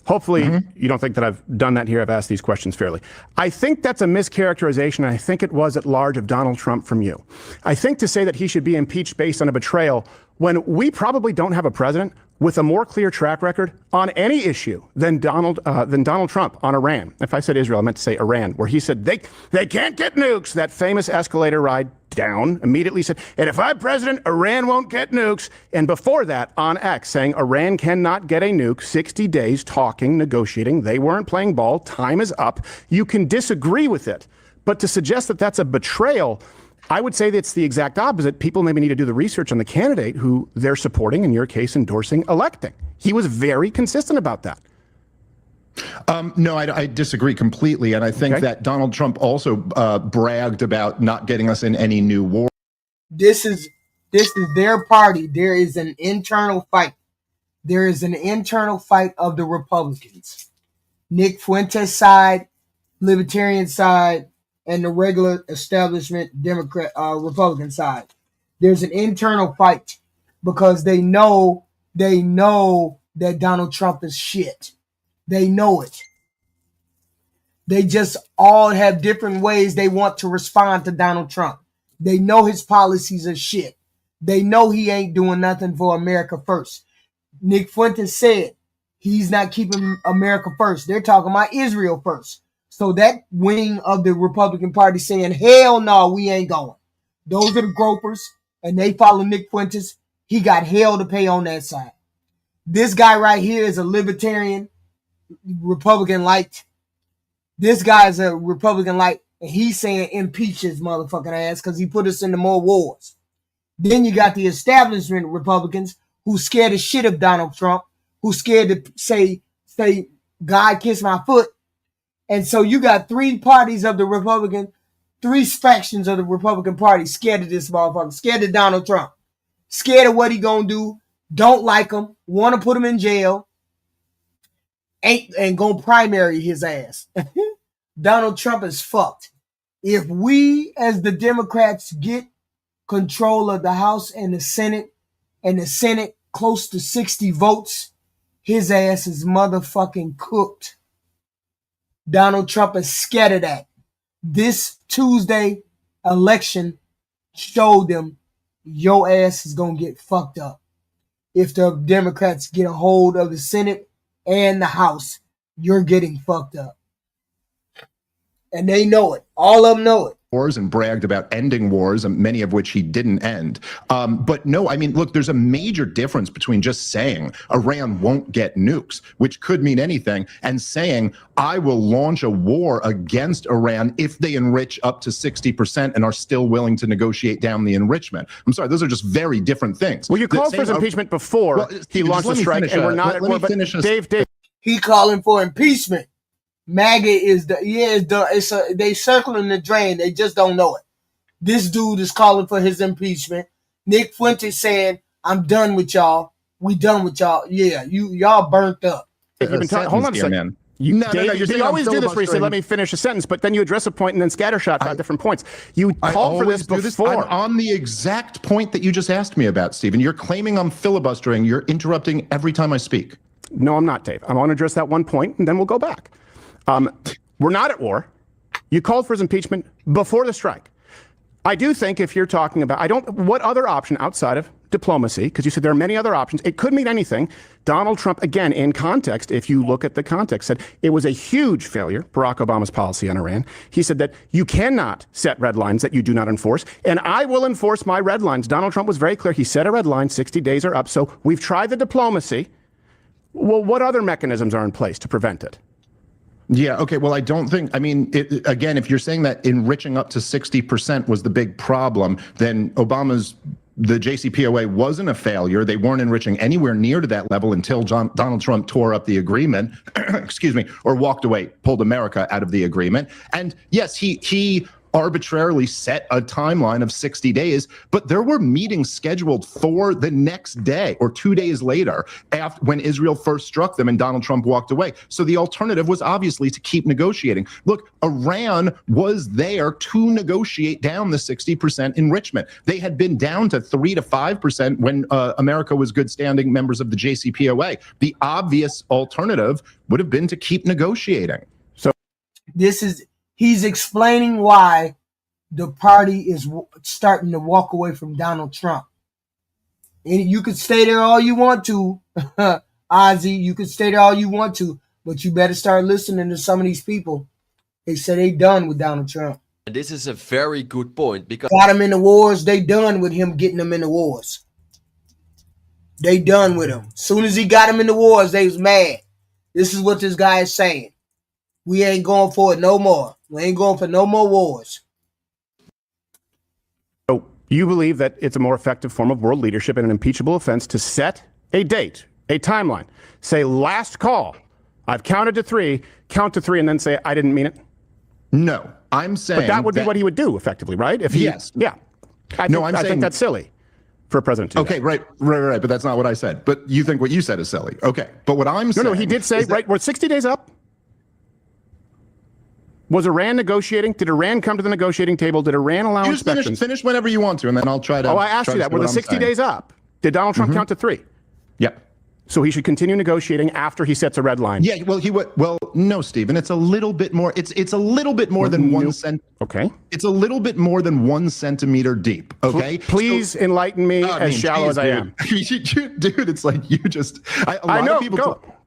Hopefully you don't think that I've done that here. I've asked these questions fairly. I think that's a mischaracterization, and I think it was at large of Donald Trump from you. I think to say that he should be impeached based on a betrayal when we probably don't have a president with a more clear track record on any issue than Donald Trump on Iran. If I said Israel, I meant to say Iran, where he said they can't get nukes. That famous escalator ride down, immediately said, and if I'm president, Iran won't get nukes. And before that, on X, saying Iran cannot get a nuke, 60 days talking, negotiating. They weren't playing ball. Time is up. You can disagree with it. But to suggest that that's a betrayal, I would say that's the exact opposite. People maybe need to do the research on the candidate who they're supporting, in your case, endorsing, electing. He was very consistent about that. No, I disagree completely. And I think that Donald Trump also bragged about not getting us in any new war. This is their party. There is an internal fight. There is an internal fight of the Republicans. Nick Fuentes' side, Libertarian side, and the regular establishment Republican side. There's an internal fight because they know that Donald Trump is shit. They know it. They just all have different ways they want to respond to Donald Trump. They know his policies are shit. They know he ain't doing nothing for America first. Nick Fuentes said he's not keeping America first. They're talking about Israel first. So that wing of the Republican Party saying, hell no, we ain't going. Those are the gropers, and they follow Nick Fuentes. He got hell to pay on that side. This guy right here is a libertarian, Republican light. This guy's a Republican light, and he's saying impeach his motherfucking ass because he put us into more wars. Then you got the establishment Republicans who scared the shit of Donald Trump, who scared to say, God kiss my foot. And so you got three factions of the Republican Party scared of this motherfucker, scared of Donald Trump, scared of what he gonna do, don't like him, want to put him in jail, and gonna primary his ass. Donald Trump is fucked. If we as the Democrats get control of the House and the Senate close to 60 votes, his ass is motherfucking cooked. Donald Trump is scared of that. This Tuesday election showed them your ass is going to get fucked up. If the Democrats get a hold of the Senate and the House, you're getting fucked up. And they know it. All of them know it. Wars and bragged about ending wars, many of which he didn't end. But no, I mean, look, there's a major difference between just saying Iran won't get nukes, which could mean anything, and saying I will launch a war against Iran if they enrich up to 60% and are still willing to negotiate down the enrichment. I'm sorry, those are just very different things. Well, you called for his impeachment before he launched the strike, and we're not at war. But Dave, he calling for impeachment. MAGA is they circling the drain. They just don't know it. This dude is calling for his impeachment. Nick Fuentes saying, I'm done with y'all. We done with y'all. Yeah, y'all burnt up. Hold on a second. You always do this where you say, let me finish a sentence, but then you address a point and then scattershot 5 different points. You called for this before. I'm on the exact point that you just asked me about, Stephen. You're claiming I'm filibustering. You're interrupting every time I speak. No, I'm not, Dave. I want to address that one point, and then we'll go back. We're not at war. You called for his impeachment before the strike. I do think if you're talking about, what other option outside of diplomacy, because you said there are many other options, it could mean anything. Donald Trump, again, in context, if you look at the context, said it was a huge failure, Barack Obama's policy on Iran. He said that you cannot set red lines that you do not enforce, and I will enforce my red lines. Donald Trump was very clear. He set a red line, 60 days are up, so we've tried the diplomacy. Well, what other mechanisms are in place to prevent it? Yeah, okay, well, I don't think, again, if you're saying that enriching up to 60% was the big problem, then the JCPOA wasn't a failure. They weren't enriching anywhere near to that level until Donald Trump tore up the agreement, or walked away, pulled America out of the agreement. And yes, he arbitrarily set a timeline of 60 days, but there were meetings scheduled for the next day or 2 days later after when Israel first struck them and Donald Trump walked away. So the alternative was obviously to keep negotiating. Look, Iran was there to negotiate down the 60% enrichment. They had been down to 3 to 5% when America was good standing members of the JCPOA. The obvious alternative would have been to keep negotiating. So he's explaining why the party is starting to walk away from Donald Trump. And you could stay there all you want to, Ozzy. You could stay there all you want to, but you better start listening to some of these people. They say they done with Donald Trump. And this is a very good point because got him in the wars. They done with him getting them in the wars. They done with him. Soon as he got him in the wars, they was mad. This is what this guy is saying. We ain't going for it no more. We ain't going for no more wars. So you believe that it's a more effective form of world leadership in an impeachable offense to set a date, a timeline, say last call. I've counted to three, count to three, and then say I didn't mean it? No, I'm saying. But that would be what he would do effectively, right? If he, yes. Yeah. I think that's silly for a president to do Okay, right. But that's not what I said. But you think what you said is silly. Okay. But what I'm saying. No, he did say, right, we're 60 days up. Was Iran negotiating? Did Iran come to the negotiating table? Did Iran allow inspections? Finish whenever you want to, and then I'll try to. I asked you that. Were the 60 days up? Did Donald Trump count to three? Yep. So he should continue negotiating after he sets a red line. Yeah, well, he would. Well, no, Stephen. It's a little bit more. It's a little bit more than 1 cent. Okay. It's a little bit more than 1 centimeter deep. Okay. Please enlighten me, as shallow as I am. Dude, it's like you just. I know.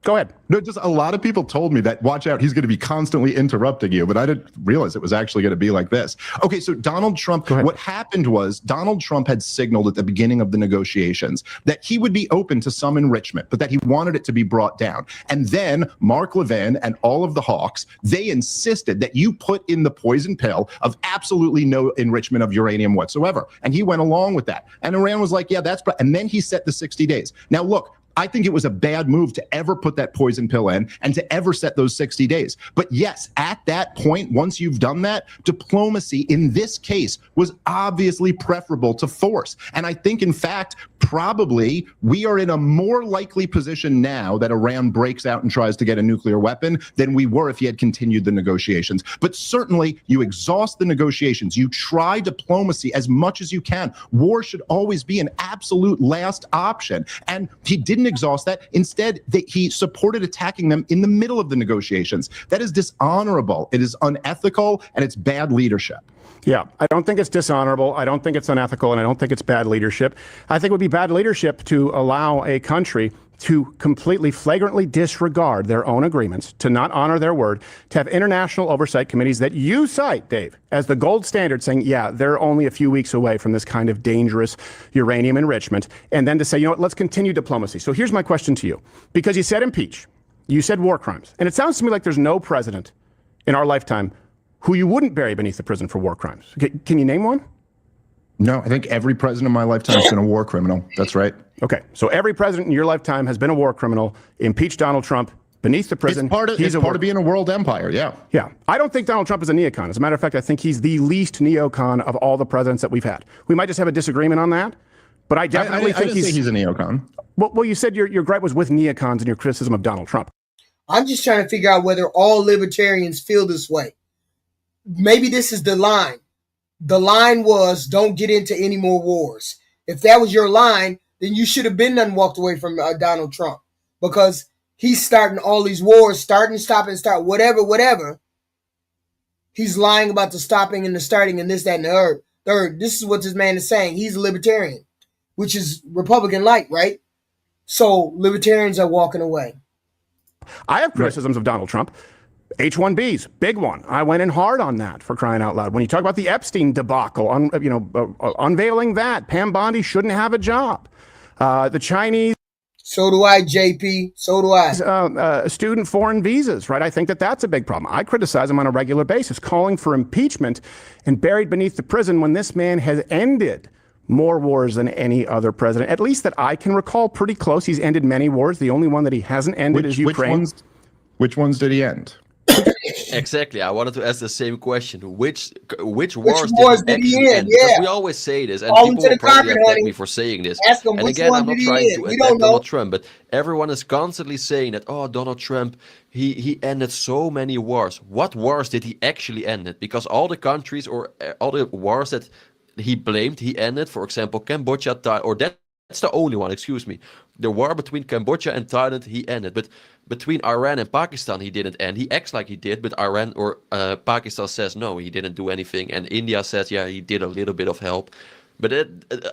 Go ahead. No, just a lot of people told me that, watch out, he's going to be constantly interrupting you, but I didn't realize it was actually going to be like this. Okay, so Donald Trump, what happened was Donald Trump had signaled at the beginning of the negotiations that he would be open to some enrichment, but that he wanted it to be brought down. And then Mark Levin and all of the hawks, they insisted that you put in the poison pill of absolutely no enrichment of uranium whatsoever. And he went along with that. And Iran was like, yeah, and then he set the 60 days. Now, look, I think it was a bad move to ever put that poison pill in and to ever set those 60 days. But yes, at that point, once you've done that, diplomacy in this case was obviously preferable to force. And I think, in fact, probably we are in a more likely position now that Iran breaks out and tries to get a nuclear weapon than we were if he had continued the negotiations. But certainly you exhaust the negotiations. You try diplomacy as much as you can. War should always be an absolute last option. And he didn't exhaust that. Instead, he supported attacking them in the middle of the negotiations. That is dishonorable. It is unethical, and it's bad leadership. Yeah, I don't think it's dishonorable. I don't think it's unethical, and I don't think it's bad leadership. I think it would be bad leadership to allow a country to completely flagrantly disregard their own agreements, to not honor their word, to have international oversight committees that you cite, Dave, as the gold standard, saying, yeah, they're only a few weeks away from this kind of dangerous uranium enrichment, and then to say, you know what, let's continue diplomacy. So here's my question to you. Because you said impeach, you said war crimes, and it sounds to me like there's no president in our lifetime who you wouldn't bury beneath the prison for war crimes. Can you name one? No, I think every president in my lifetime has been a war criminal. That's right. Okay, so every president in your lifetime has been a war criminal. Impeach Donald Trump beneath the prison. It's part of being a world empire, yeah. Yeah, I don't think Donald Trump is a neocon. As a matter of fact, I think he's the least neocon of all the presidents that we've had. We might just have a disagreement on that, but I definitely think he's a neocon. Well, you said your gripe was with neocons in your criticism of Donald Trump. I'm just trying to figure out whether all libertarians feel this way. Maybe this is the line. The line was, don't get into any more wars. If that was your line, then you should have been done walked away from Donald Trump, because he's starting all these wars, start, whatever. He's lying about the stopping and the starting and this, that, and the third. This is what this man is saying. He's a libertarian, which is Republican-like, right? So libertarians are walking away. I have criticisms of Donald Trump. H-1Bs, big one. I went in hard on that, for crying out loud. When you talk about the Epstein debacle, unveiling that, Pam Bondi shouldn't have a job. The Chinese. So do I, JP. So do I. Student foreign visas, right? I think that's a big problem. I criticize him on a regular basis, calling for impeachment and buried beneath the prison when this man has ended more wars than any other president, at least that I can recall. Pretty close. He's ended many wars. The only one that he hasn't ended is Ukraine. Which ones did he end? Exactly. I wanted to ask the same question. Which wars wars did did he he actually end? end? Because Yeah. we always say this, and Call him people to will the probably carpet, attack honey. me for saying this. Ask him And which again, one I'm did not he trying end. to We attack don't know. Donald Trump, but everyone is constantly saying that, oh, Donald Trump, he ended so many wars. What wars did he actually end it? Because all the countries or all the wars that he blamed, he ended. For example, Cambodia, or that's the only one, excuse me. The war between Cambodia and Thailand, he ended. But between Iran and Pakistan, he didn't end. He acts like he did, but Iran or Pakistan says no, he didn't do anything. And India says, yeah, he did a little bit of help. But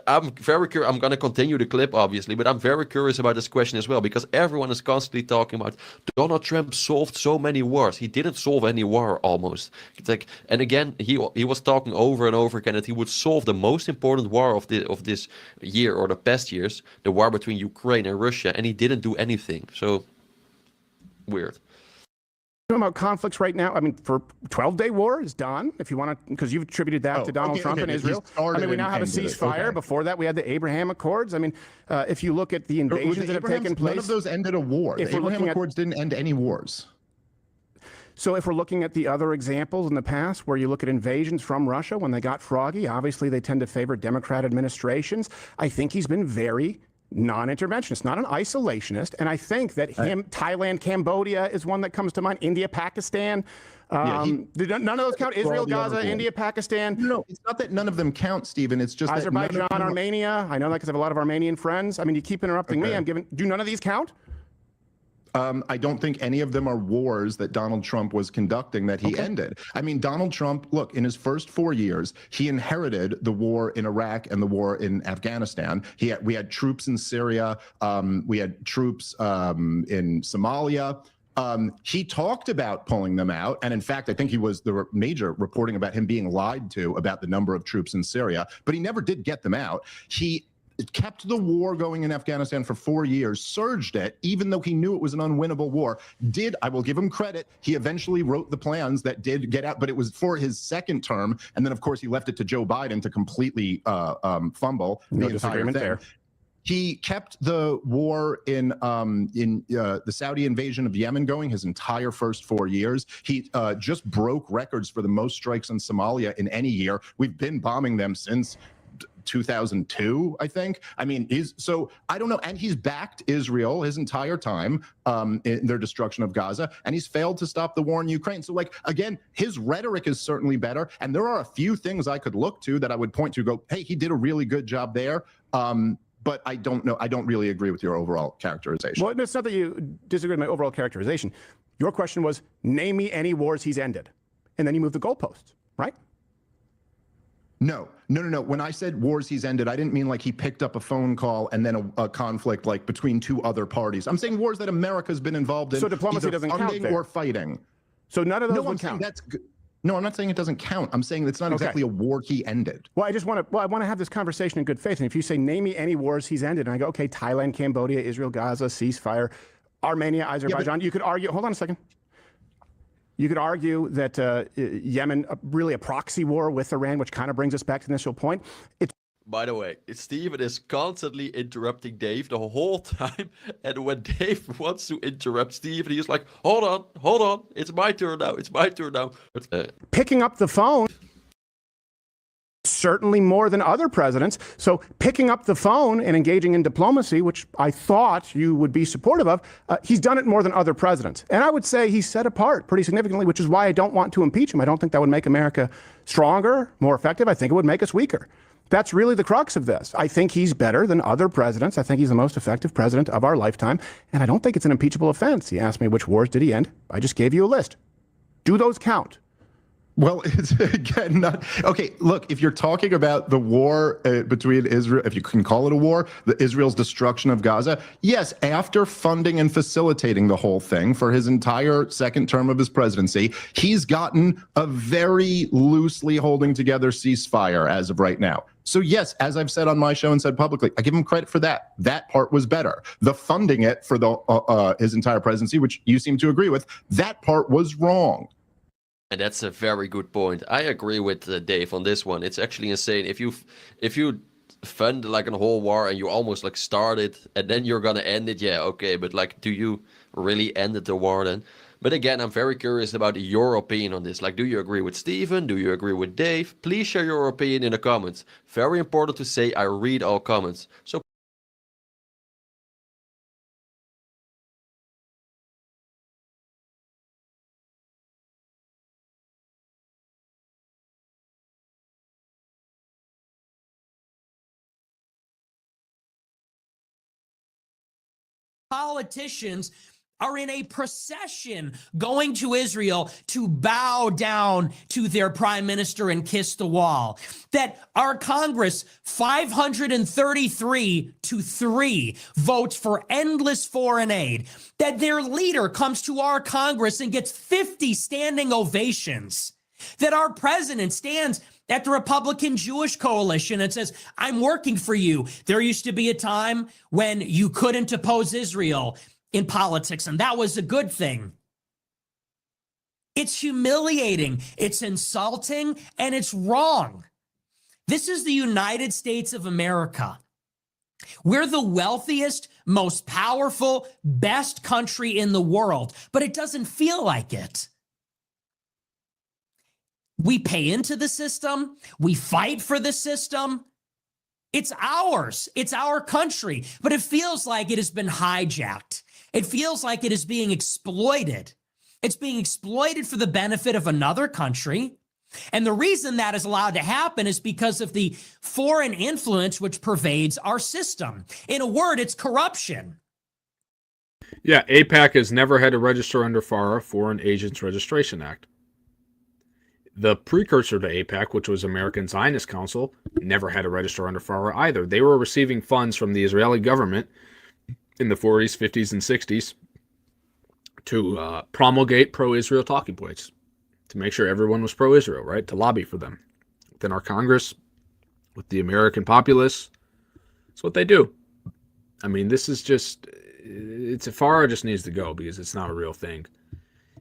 I'm very curious. I'm going to continue the clip, obviously, but I'm very curious about this question as well, because everyone is constantly talking about Donald Trump solved so many wars. He didn't solve any war almost. It's like, and again, he was talking over and over again that he would solve the most important war of this year or the past years, the war between Ukraine and Russia, and he didn't do anything. So weird. Talking about conflicts right now. I mean, for 12-day war is done. If you want to, because you've attributed that to Donald Trump and Israel. I mean, we now have a ceasefire. Before that, we had the Abraham Accords. I mean, if you look at the invasions that have taken place, none of those ended a war. The Abraham Accords didn't end any wars. So if we're looking at the other examples in the past where you look at invasions from Russia when they got froggy, obviously they tend to favor Democrat administrations. I think he's been very non-interventionist, not an isolationist. And I think that Thailand, Cambodia is one that comes to mind. India, Pakistan. None of those count. Israel, Gaza, India, Pakistan. No, it's not that none of them count, Stephen. It's just Azerbaijan, Armenia. I know that because I have a lot of Armenian friends. I mean, you keep interrupting me. Do none of these count? I don't think any of them are wars that Donald Trump was conducting that he ended. I mean, Donald Trump, look, in his first 4 years, he inherited the war in Iraq and the war in Afghanistan. We had troops in Syria. We had troops in Somalia. He talked about pulling them out. And in fact, I think he was the major reporting about him being lied to about the number of troops in Syria, but he never did get them out. He kept the war going in Afghanistan for 4 years, surged it, even though he knew it was an unwinnable war. I will give him credit, he eventually wrote the plans that did get out, but it was for his second term. And then, of course, he left it to Joe Biden to completely fumble the entire thing. There. He kept the war in the Saudi invasion of Yemen going his entire first 4 years. He just broke records for the most strikes on Somalia in any year. We've been bombing them since 2002, I think. I mean, so I don't know. And he's backed Israel his entire time in their destruction of Gaza, and he's failed to stop the war in Ukraine. So, like, again, his rhetoric is certainly better. And there are a few things I could look to that I would point to, go, hey, he did a really good job there. But I don't know. I don't really agree with your overall characterization. Well, it's not that you disagree with my overall characterization. Your question was, name me any wars he's ended. And then you moved the goalposts, right? No. When I said wars he's ended, I didn't mean like he picked up a phone call and then a conflict like between two other parties. I'm saying wars that America's been involved in. So diplomacy doesn't count there. Or fighting. So none of those would count. No, I'm not saying it doesn't count. I'm saying it's not exactly a war he ended. Well, I want to have this conversation in good faith. And if you say, name me any wars he's ended, and I go, okay, Thailand, Cambodia, Israel, Gaza, ceasefire, Armenia, Azerbaijan, you could argue, hold on a second. You could argue that Yemen, really a proxy war with Iran, which kind of brings us back to the initial point. By the way, Steven is constantly interrupting Dave the whole time. And when Dave wants to interrupt Steven, he's like, hold on. It's my turn now. But, picking up the phone, certainly more than other presidents. So picking up the phone and engaging in diplomacy, which I thought you would be supportive of, he's done it more than other presidents. And I would say he's set apart pretty significantly, which is why I don't want to impeach him. I don't think that would make America stronger, more effective. I think it would make us weaker. That's really the crux of this. I think he's better than other presidents. I think he's the most effective president of our lifetime. And I don't think it's an impeachable offense. He asked me which wars did he end. I just gave you a list. Do those count? Well, it's again not okay. Look, if you're talking about the war between Israel, if you can call it a war, Israel's destruction of Gaza, yes, after funding and facilitating the whole thing for his entire second term of his presidency, he's gotten a very loosely holding together ceasefire as of right now. So yes, as I've said on my show and said publicly, I give him credit for that. That part was better. The funding it for the his entire presidency, which you seem to agree with, that part was wrong. And that's a very good point. I agree with Dave on this one. It's actually insane. If you fund like a whole war and you almost like start it and then you're gonna end it, yeah, okay. But like, do you really end the war then? But again, I'm very curious about your opinion on this. Like, do you agree with Steven? Do you agree with Dave? Please share your opinion in the comments. Very important to say, I read all comments. So politicians are in a procession going to Israel to bow down to their prime minister and kiss the wall. That our Congress, 533-3, votes for endless foreign aid. That their leader comes to our Congress and gets 50 standing ovations. That our president stands at the Republican Jewish Coalition and says, I'm working for you. There used to be a time when you couldn't oppose Israel in politics, and that was a good thing. It's humiliating, it's insulting, and it's wrong. This is the United States of America. We're the wealthiest, most powerful, best country in the world, but it doesn't feel like it. We pay into the system. We fight for the system. It's ours. It's our country. But it feels like it has been hijacked. It feels like it is being exploited. It's being exploited for the benefit of another country. And the reason that is allowed to happen is because of the foreign influence which pervades our system. In a word, it's corruption. Yeah, AIPAC has never had to register under FARA, Foreign Agents Registration Act. The precursor to AIPAC, which was American Zionist Council, never had to register under FARA either. They were receiving funds from the Israeli government in the 40s, 50s, and 60s to promulgate pro-Israel talking points, to make sure everyone was pro-Israel, right? To lobby for them. Within our Congress, with the American populace, that's what they do. I mean, this is just, FARA just needs to go because it's not a real thing.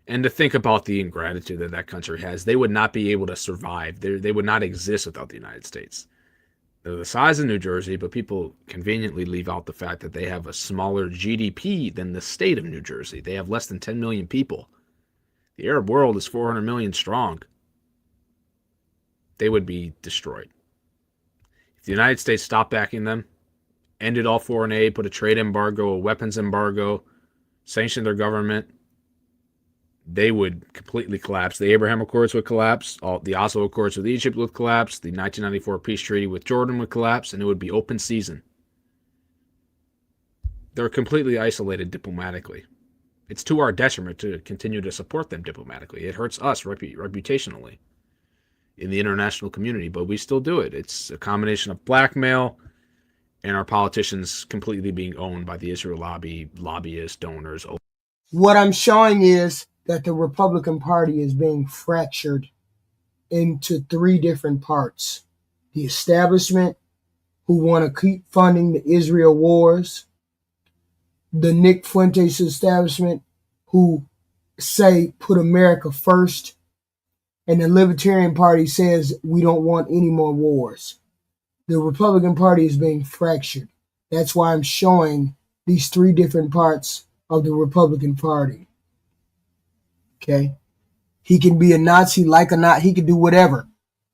And to think about the ingratitude that that country has, they would not be able to survive. They would not exist without the United States. They're the size of New Jersey, but people conveniently leave out the fact that they have a smaller GDP than the state of New Jersey. They have less than 10 million people. The Arab world is 400 million strong. They would be destroyed. If the United States stopped backing them, ended all foreign aid, put a trade embargo, a weapons embargo, sanctioned their government, they would completely collapse. The Abraham Accords would collapse. The Oslo Accords with Egypt would collapse. The 1994 peace treaty with Jordan would collapse, and it would be open season. They're completely isolated diplomatically. It's to our detriment to continue to support them diplomatically. It hurts us reputationally in the international community, but we still do it. It's a combination of blackmail and our politicians completely being owned by the Israel lobby, lobbyists, donors. What I'm showing is that the Republican Party is being fractured into three different parts. The establishment, who want to keep funding the Israel wars. The Nick Fuentes establishment, who say put America first. And the Libertarian Party says we don't want any more wars. The Republican Party is being fractured. That's why I'm showing these three different parts of the Republican Party. Okay, he can be a Nazi, like or not, he can do whatever,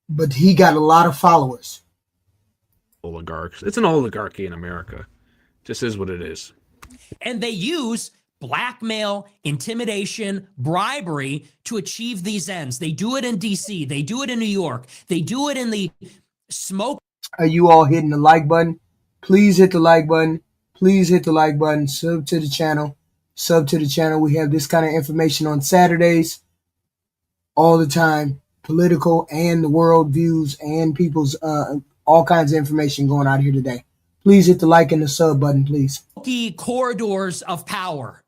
but he got a lot of followers. Oligarchs. It's an oligarchy in America. Just is what it is. And they use blackmail, intimidation, bribery to achieve these ends. They do it in DC. They do it in New York. They do it in the smoke. Are you all hitting the like button? Please hit the like button. Please hit the like button. Sub to the channel. Sub to the channel. We have this kind of information on Saturdays all the time. Political and the world views and people's all kinds of information going out here today. Please hit the like and the sub button, please. Corridors of power.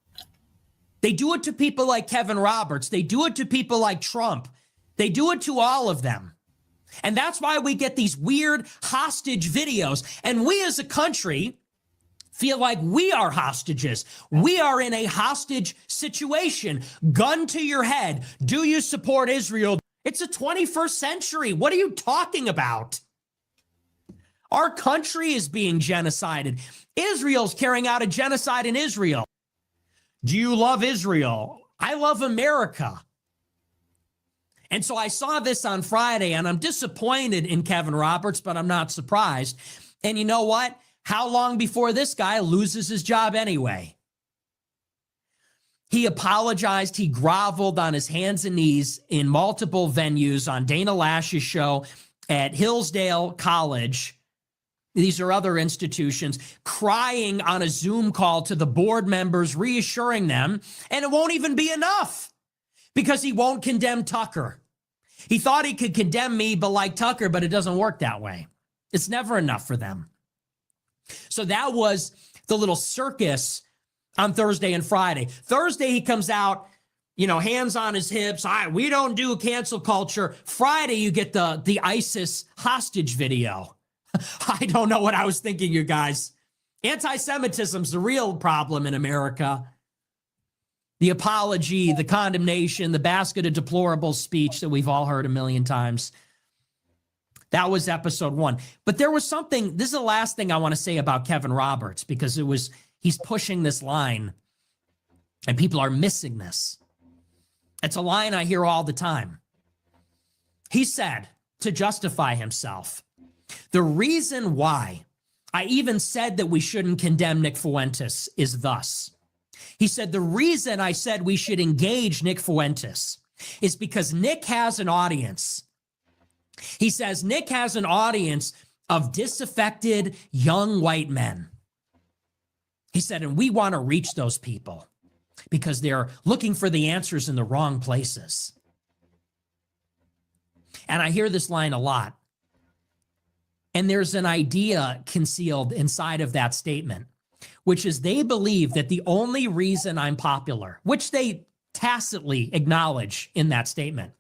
They do it to people like Kevin Roberts. They do it to people like Trump. They do it to all of them. And that's why we get these weird hostage videos. And we as a country feel like we are hostages. We are in a hostage situation. Gun to your head. Do you support Israel? It's the 21st century. What are you talking about? Our country is being genocided. Israel's carrying out a genocide in Israel. Do you love Israel? I love America. And so I saw this on Friday, and I'm disappointed in Kevin Roberts, but I'm not surprised. And you know what? How long before this guy loses his job anyway? He apologized. He groveled on his hands and knees in multiple venues on Dana Lash's show, at Hillsdale College. These are other institutions, crying on a Zoom call to the board members, reassuring them, and it won't even be enough because he won't condemn Tucker. He thought he could condemn me, but like Tucker, but it doesn't work that way. It's never enough for them. So that was the little circus on Thursday and Friday. Thursday, he comes out, hands on his hips. We don't do cancel culture. Friday, you get the ISIS hostage video. I don't know what I was thinking, you guys. Anti-Semitism's the real problem in America. The apology, the condemnation, the basket of deplorables speech that we've all heard a million times. That was episode 1. But there was something, this is the last thing I want to say about Kevin Roberts, because he's pushing this line and people are missing this. It's a line I hear all the time. He said, to justify himself, the reason why I even said that we shouldn't condemn Nick Fuentes is thus. He said, the reason I said we should engage Nick Fuentes is because Nick has an audience. He says Nick has an audience of disaffected young white men. He said, and we want to reach those people because they're looking for the answers in the wrong places. And I hear this line a lot. And there's an idea concealed inside of that statement, which is they believe that the only reason I'm popular, which they tacitly acknowledge in that statement.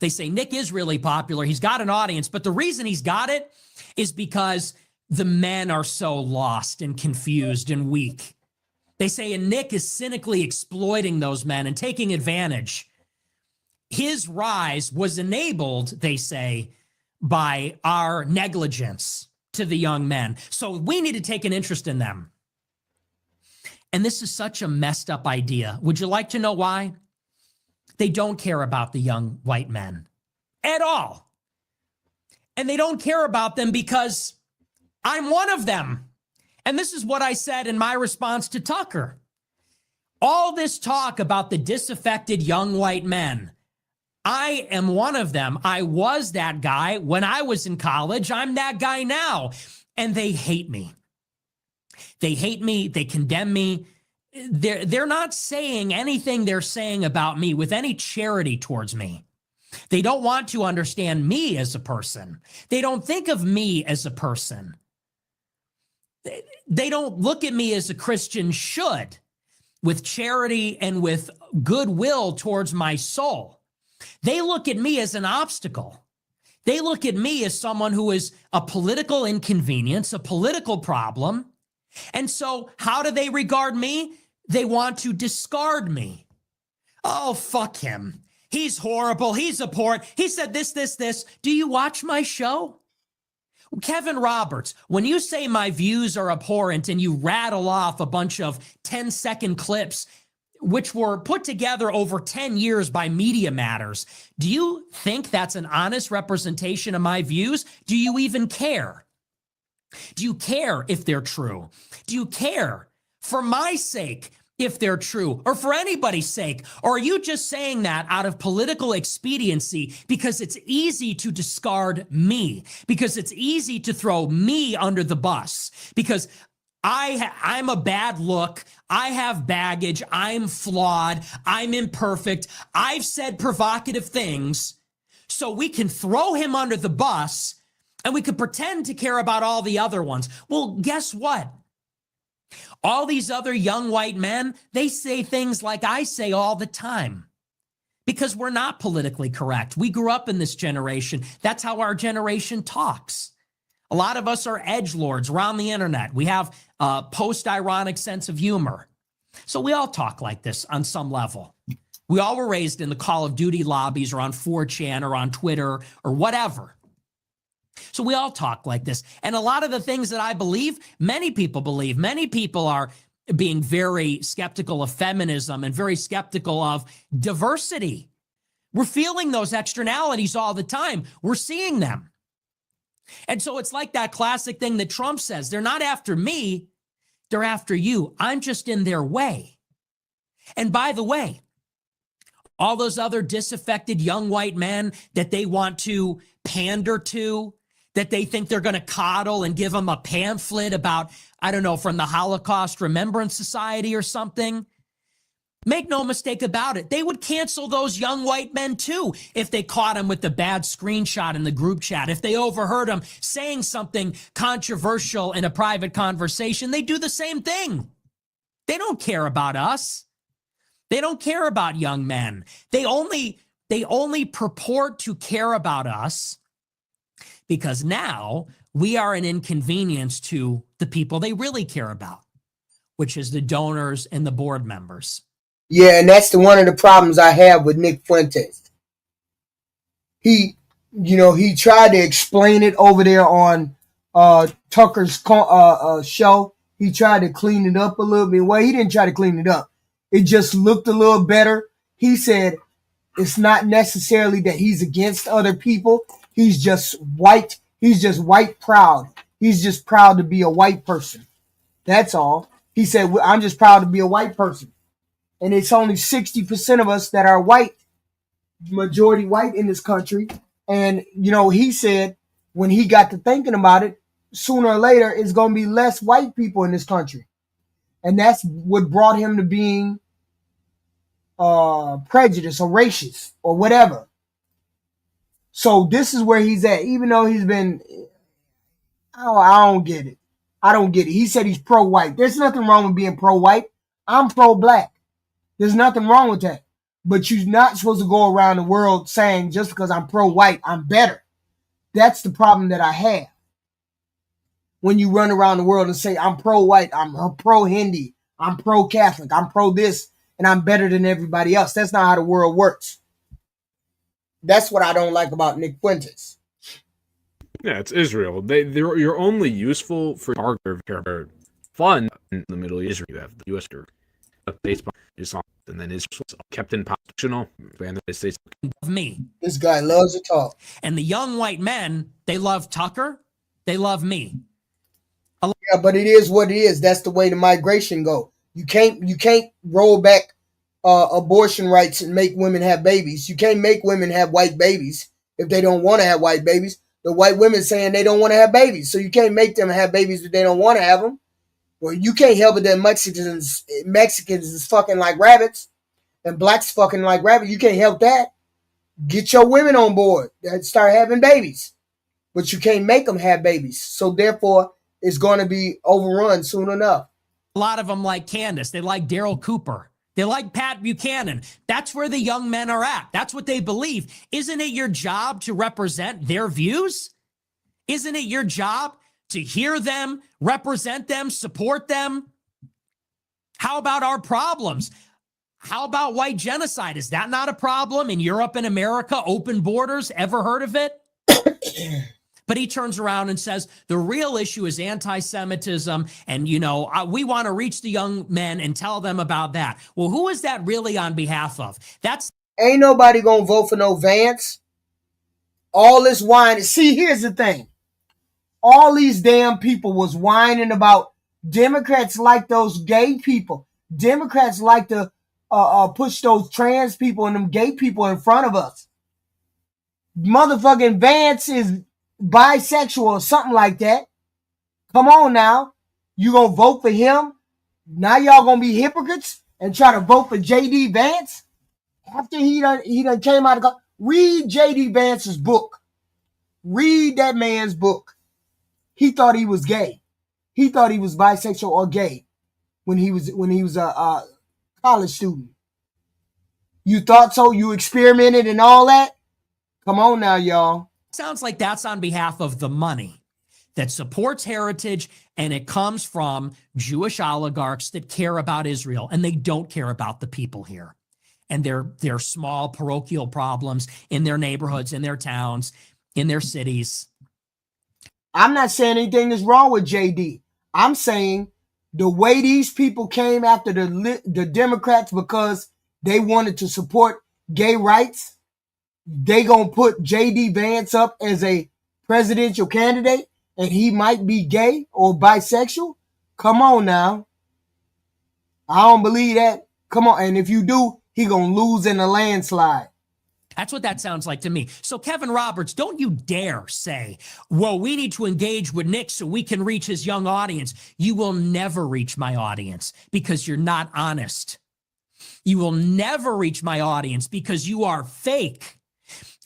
They say Nick is really popular. He's got an audience, but the reason he's got it is because the men are so lost and confused and weak. They say, and Nick is cynically exploiting those men and taking advantage. His rise was enabled, they say, by our negligence to the young men. So we need to take an interest in them. And this is such a messed up idea. Would you like to know why? They don't care about the young white men at all. And they don't care about them because I'm one of them. And this is what I said in my response to Tucker. All this talk about the disaffected young white men, I am one of them. I was that guy when I was in college. I'm that guy now. And they hate me. They hate me. They condemn me. They're not saying anything they're saying about me with any charity towards me. They don't want to understand me as a person. They don't think of me as a person. They don't look at me as a Christian should, with charity and with goodwill towards my soul. They look at me as an obstacle. They look at me as someone who is a political inconvenience, a political problem. And so how do they regard me? They want to discard me. Oh, fuck him. He's horrible. He's abhorrent. He said this. Do you watch my show? Kevin Roberts, when you say my views are abhorrent and you rattle off a bunch of 10-second clips, which were put together over 10 years by Media Matters, do you think that's an honest representation of my views? Do you even care? Do you care if they're true? Do you care for my sake if they're true, or for anybody's sake? Or are you just saying that out of political expediency because it's easy to discard me, because it's easy to throw me under the bus, because I'm a bad look, I have baggage, I'm flawed, I'm imperfect, I've said provocative things, so we can throw him under the bus and we could pretend to care about all the other ones? Well, guess what? All these other young white men, they say things like I say all the time because we're not politically correct. We grew up in this generation. That's how our generation talks. A lot of us are edgelords. We're on the internet. We have a post-ironic sense of humor. So we all talk like this on some level. We all were raised in the Call of Duty lobbies or on 4chan or on Twitter or whatever. So we all talk like this. And a lot of the things that I believe, many people believe. Many people are being very skeptical of feminism and very skeptical of diversity. We're feeling those externalities all the time. We're seeing them. And so it's like that classic thing that Trump says, they're not after me, they're after you. I'm just in their way. And by the way, all those other disaffected young white men that they want to pander to, that they think they're going to coddle and give them a pamphlet about, I don't know, from the Holocaust Remembrance Society or something. Make no mistake about it. They would cancel those young white men too if they caught them with the bad screenshot in the group chat. If they overheard them saying something controversial in a private conversation, they do the same thing. They don't care about us. They don't care about young men. They only purport to care about us because now we are an inconvenience to the people they really care about, which is the donors and the board members. Yeah, and that's one of the problems I have with Nick Fuentes. He tried to explain it over there on Tucker's show. He tried to clean it up a little bit. Well, he didn't try to clean it up. It just looked a little better. He said it's not necessarily that he's against other people. He's just white. He's just white proud. He's just proud to be a white person. That's all. He said, I'm just proud to be a white person. And it's only 60% of us that are white, majority white in this country. And, he said when he got to thinking about it, sooner or later, it's going to be less white people in this country. And that's what brought him to being prejudiced or racist or whatever. So this is where he's at, even though he's been, I don't get it. I don't get it. He said he's pro-white. There's nothing wrong with being pro-white. I'm pro-black. There's nothing wrong with that. But you're not supposed to go around the world saying just because I'm pro-white, I'm better. That's the problem that I have. When you run around the world and say, I'm pro-white, I'm pro-Hindi, I'm pro-Catholic, I'm pro-this, and I'm better than everybody else. That's not how the world works. That's what I don't like about Nick Fuentes. Yeah, it's Israel. You're only useful for target fun in the Middle East. You have the U.S. based on Islam, and then Israel's kept in positional. Of me. This guy loves to talk. And the young white men, they love Tucker. They love me. Yeah, but it is what it is. That's the way the migration go. You can't roll back abortion rights and make women have babies. You can't make women have white babies if they don't want to have white babies. The white women saying they don't want to have babies, so you can't make them have babies if they don't want to have them. Well, you can't help it that Mexicans is fucking like rabbits and blacks fucking like rabbits. You can't help that. Get your women on board and start having babies, but you can't make them have babies. So therefore, it's going to be overrun soon enough. A lot of them like Candace. They like Daryl Cooper. They like Pat Buchanan. That's where the young men are at. That's what they believe. Isn't it your job to represent their views? Isn't it your job to hear them, represent them, support them? How about our problems? How about white genocide? Is that not a problem in Europe and America? Open borders, ever heard of it? But he turns around and says, the real issue is anti-Semitism. And, we want to reach the young men and tell them about that. Well, who is that really on behalf of? Ain't nobody going to vote for no Vance. All this whine. See, here's the thing. All these damn people was whining about Democrats like those gay people. Democrats like to push those trans people and them gay people in front of us. Motherfucking Vance is bisexual or something like that. Come on now. You gonna vote for him? Now y'all gonna be hypocrites and try to vote for J.D. Vance? After he done came out of... Read J.D. Vance's book. Read that man's book. He thought he was gay. He thought he was bisexual or gay when he was a college student. You thought so? You experimented and all that? Come on now, y'all. Sounds like that's on behalf of the money that supports heritage, and it comes from Jewish oligarchs that care about Israel, and they don't care about the people here and their small parochial problems in their neighborhoods, in their towns, in their cities. I'm not saying anything is wrong with JD. I'm saying The way these people came after the Democrats because they wanted to support gay rights, they gonna put J.D. Vance up as a presidential candidate and he might be gay or bisexual? Come on now. I don't believe that. Come on. And if you do, he gonna lose in a landslide. That's what that sounds like to me. So Kevin Roberts, don't you dare say, well, we need to engage with Nick so we can reach his young audience. You will never reach my audience because you're not honest. You will never reach my audience because you are fake.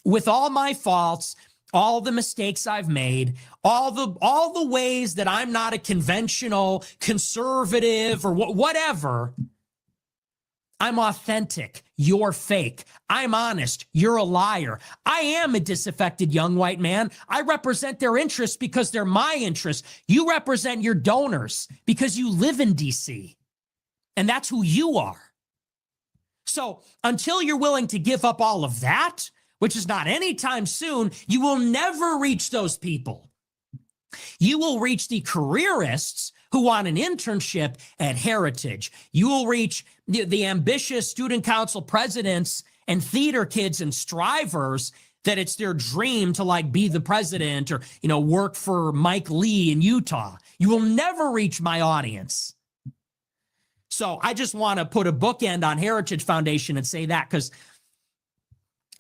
With all my faults, all the mistakes I've made, all the ways that I'm not a conventional conservative or whatever, I'm authentic. You're fake. I'm honest. You're a liar. I am a disaffected young white man. I represent their interests because they're my interests. You represent your donors because you live in DC. And that's who you are. So until you're willing to give up all of that, which is not anytime soon, you will never reach those people. You will reach the careerists who want an internship at Heritage. You will reach the ambitious student council presidents and theater kids and strivers that it's their dream to like be the president or, work for Mike Lee in Utah. You will never reach my audience. So I just want to put a bookend on Heritage Foundation and say that because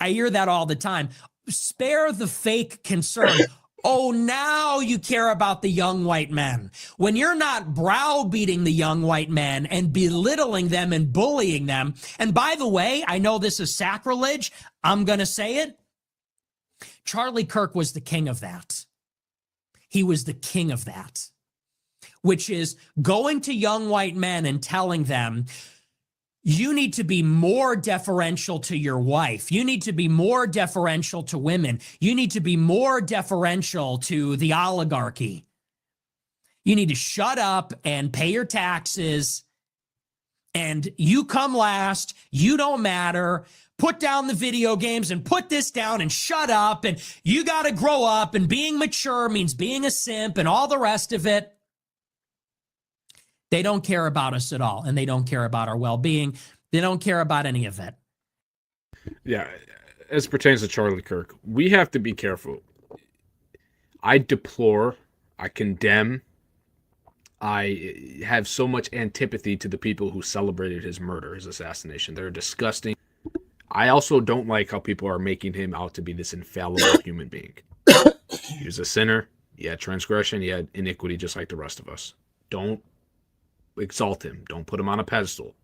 I hear that all the time. Spare the fake concern. Oh, now you care about the young white men. When you're not browbeating the young white men and belittling them and bullying them. And by the way, I know this is sacrilege. I'm going to say it. Charlie Kirk was the king of that. He was the king of that, which is going to young white men and telling them, you need to be more deferential to your wife. You need to be more deferential to women. You need to be more deferential to the oligarchy. You need to shut up and pay your taxes. And you come last. You don't matter. Put down the video games and put this down and shut up. And you got to grow up. And being mature means being a simp and all the rest of it. They don't care about us at all, and they don't care about our well-being. They don't care about any of it. Yeah, as pertains to Charlie Kirk, we have to be careful. I deplore, I condemn, I have so much antipathy to the people who celebrated his murder, his assassination. They're disgusting. I also don't like how people are making him out to be this infallible human being. He was a sinner. He had transgression. He had iniquity just like the rest of us. Don't exalt him. Don't put him on a pedestal.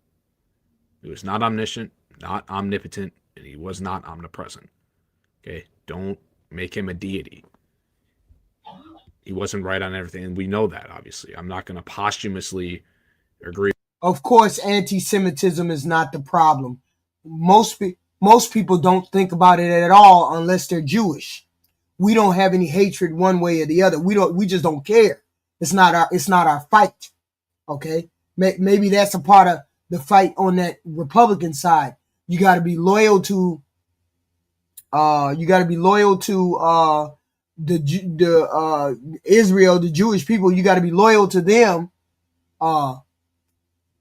He was not omniscient, not omnipotent, and he was not omnipresent. Okay? Don't make him a deity. He wasn't right on everything, and we know that, obviously. I'm not going to posthumously agree. Of course, anti-Semitism is not the problem. Most people don't think about it at all unless they're Jewish. We don't have any hatred one way or the other. We just don't care. It's not our fight. Okay, maybe that's a part of the fight on that Republican side. You got to be loyal to. The Israel, the Jewish people. You got to be loyal to them.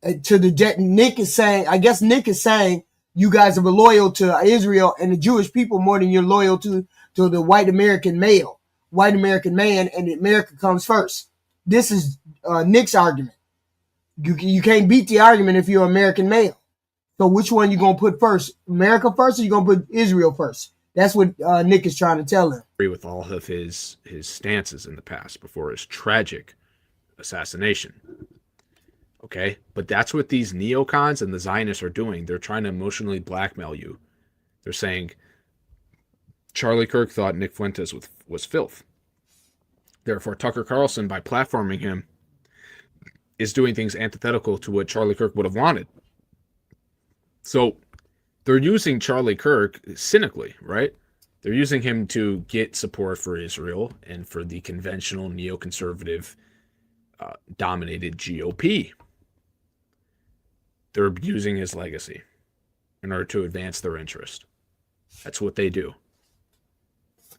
Nick is saying. I guess Nick is saying you guys are loyal to Israel and the Jewish people more than you're loyal to the white American male, white American man, and America comes first. This is Nick's argument. You can't beat the argument if you're American male. So which one you gonna put first? America first, or you gonna put Israel first? That's what Nick is trying to tell him. Agree with all of his stances in the past before his tragic assassination. Okay, but that's what these neocons and the Zionists are doing. They're trying to emotionally blackmail you. They're saying Charlie Kirk thought Nick Fuentes was filth. Therefore, Tucker Carlson, by platforming him, is doing things antithetical to what Charlie Kirk would have wanted. So they're using Charlie Kirk cynically, right? They're using him to get support for Israel and for the conventional neoconservative dominated GOP. They're abusing his legacy in order to advance their interest. That's what they do.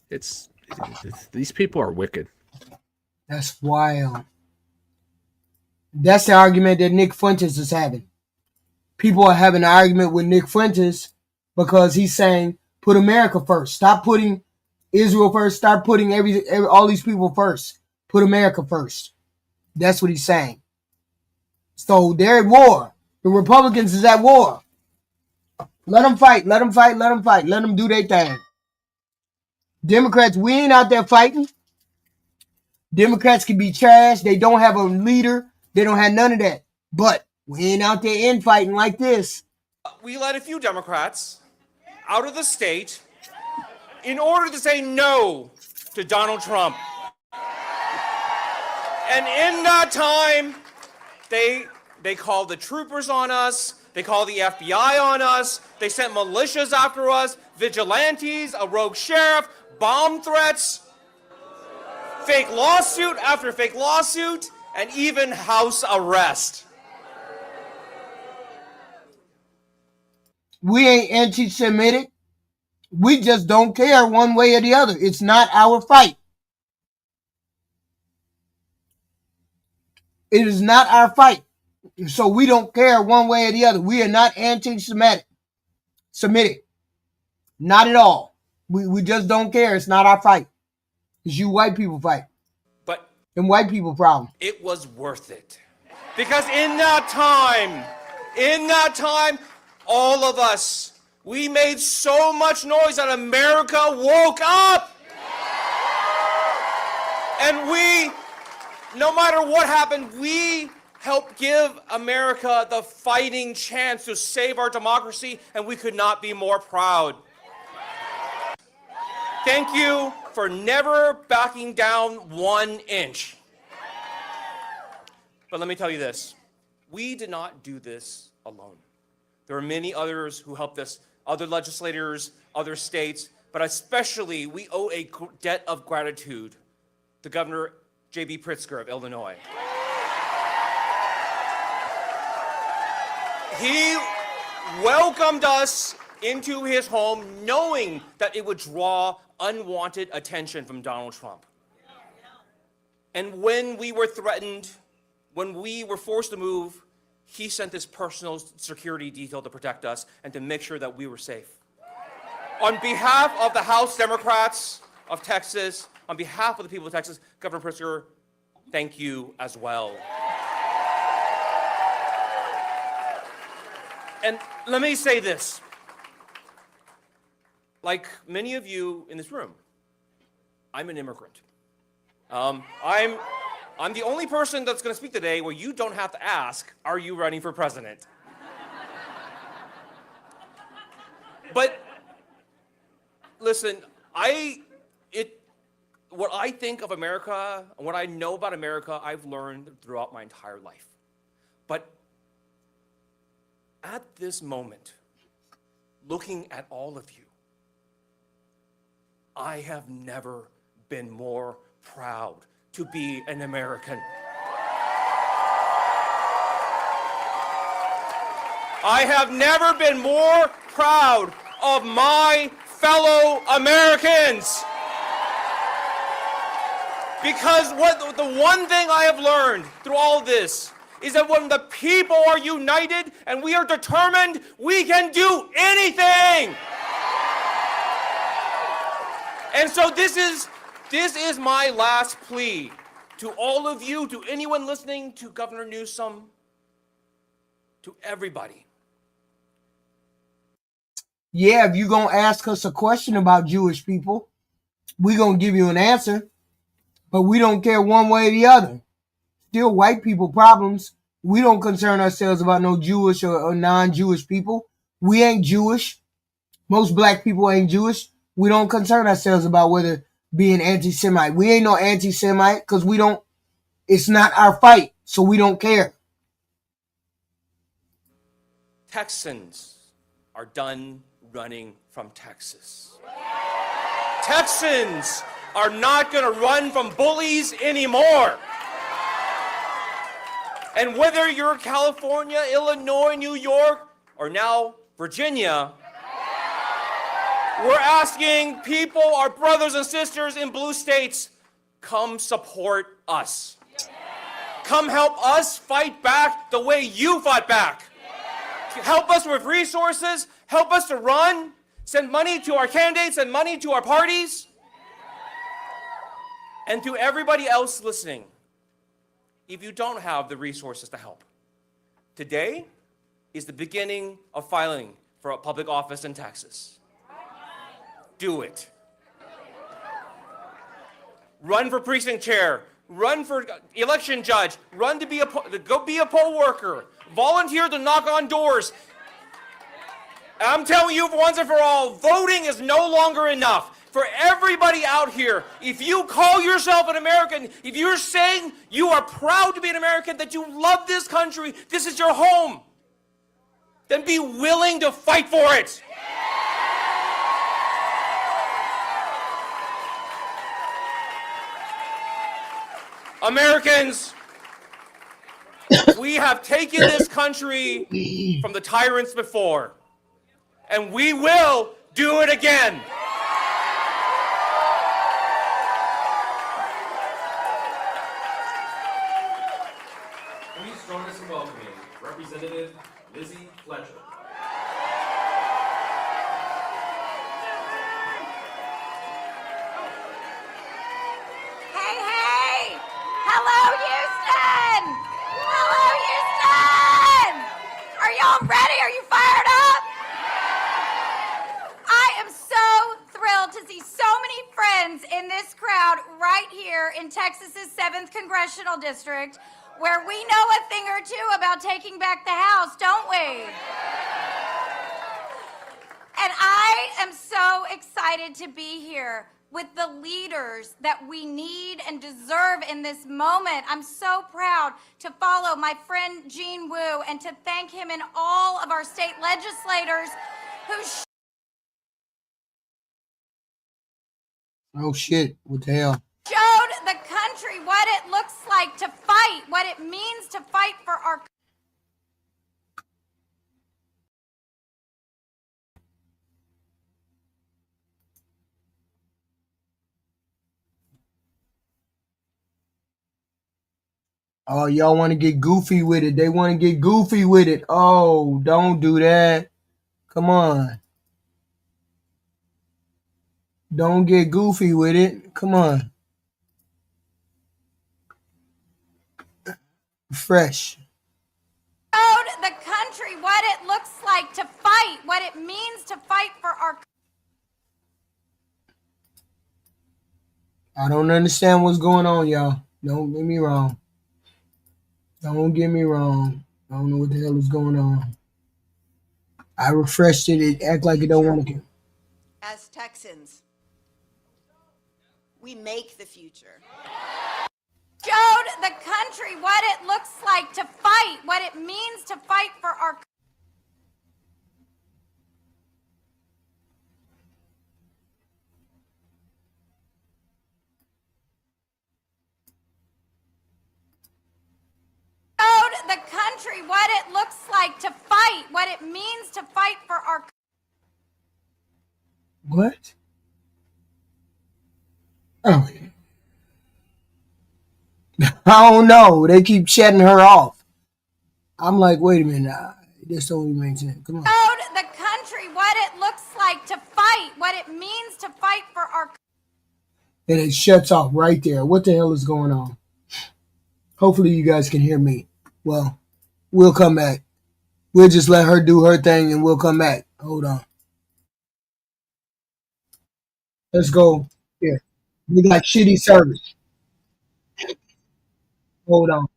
These people are wicked. That's wild. That's the argument that Nick Fuentes is having. People are having an argument with Nick Fuentes because he's saying, put America first. Stop putting Israel first. Start putting all these people first. Put America first. That's what he's saying. So they're at war. The Republicans is at war. Let them fight. Let them fight. Let them fight. Let them do their thing. Democrats, we ain't out there fighting. Democrats can be trashed. They don't have a leader. They don't have none of that. But we ain't out there infighting like this. We let a few Democrats out of the state in order to say no to Donald Trump. And in that time, they called the troopers on us. They called the FBI on us. They sent militias after us, vigilantes, a rogue sheriff, bomb threats, fake lawsuit after fake lawsuit, and even house arrest. We ain't anti-Semitic. We just don't care one way or the other. It's not our fight. It is not our fight. So we don't care one way or the other. We are not anti-Semitic. Not at all. We just don't care. It's not our fight. It's you white people fight. But and white people problem. It was worth it. Because in that time, all of us, we made so much noise that America woke up. And we, no matter what happened, we helped give America the fighting chance to save our democracy, and we could not be more proud. Thank you for never backing down 1 inch. But let me tell you this, we did not do this alone. There are many others who helped us, other legislators, other states, but especially we owe a debt of gratitude to Governor J.B. Pritzker of Illinois. He welcomed us into his home knowing that it would draw unwanted attention from Donald Trump. And when we were threatened, when we were forced to move, he sent this personal security detail to protect us and to make sure that we were safe. On behalf of the House Democrats of Texas, on behalf of the people of Texas, Governor Pritzker, thank you as well. And let me say this. Like many of you in this room, I'm an immigrant. I'm the only person that's going to speak today where you don't have to ask, are you running for president? But listen, what I think of America, and what I know about America, I've learned throughout my entire life. But at this moment, looking at all of you, I have never been more proud to be an American. I have never been more proud of my fellow Americans. Because the one thing I have learned through all of this is that when the people are united and we are determined, we can do anything. And so this is my last plea to all of you, to anyone listening, to Governor Newsom, to everybody. Yeah, if you're going to ask us a question about Jewish people, we're going to give you an answer, but we don't care one way or the other. Still white people problems. We don't concern ourselves about no Jewish or non-Jewish people. We ain't Jewish. Most black people ain't Jewish. We don't concern ourselves about whether being anti-Semite. We ain't no anti-Semite because it's not our fight, so we don't care. Texans are done running from Texas. Texans are not going to run from bullies anymore. And whether you're California, Illinois, New York, or now Virginia, we're asking people, our brothers and sisters in blue states, come support us. Come help us fight back the way you fought back. Help us with resources. Help us to run. Send money to our candidates and money to our parties. And to everybody else listening, if you don't have the resources to help, today is the beginning of filing for a public office in Texas. Do it. Run for precinct chair. Run for election judge. Run to go be a poll worker. Volunteer to knock on doors. I'm telling you, for once and for all, voting is no longer enough. For everybody out here, if you call yourself an American, if you're saying you are proud to be an American, that you love this country, this is your home, then be willing to fight for it. Americans, we have taken this country from the tyrants before, and we will do it again. Please join us in welcoming Representative Lizzie Fletcher. Hey! Hello, Houston! Hello, Houston! Are y'all ready? Are you fired up? I am so thrilled to see so many friends in this crowd right here in Texas's 7th Congressional District, where we know a thing or two about taking back the House, don't we? And I am so excited to be here with the leaders that we need and deserve in this moment. I'm so proud to follow my friend Gene Wu and to thank him and all of our state legislators who Oh shit, what the hell? showed the country what it looks like to fight, what it means to fight for our Oh, y'all want to get goofy with it. They want to get goofy with it. Oh, don't do that. Come on. Don't get goofy with it. Come on. Fresh. showed the country what it looks like to fight, what it means to fight for our I don't understand what's going on, y'all. Don't get me wrong. Don't get me wrong. I don't know what the hell is going on. I refreshed it. It act like it don't want to. As Texans, we make the future. showed the country what it looks like to fight, what it means to fight for our showed the country what it looks like to fight, what it means to fight for our What? Oh. I don't know. They keep shutting her off. I'm like, wait a minute. This don't even make sense. Come on. showed the country what it looks like to fight, what it means to fight for our And it shuts off right there. What the hell is going on? Hopefully you guys can hear me. Well, we'll come back. We'll just let her do her thing and we'll come back. Hold on. Let's go here. We got shitty service. Hold on.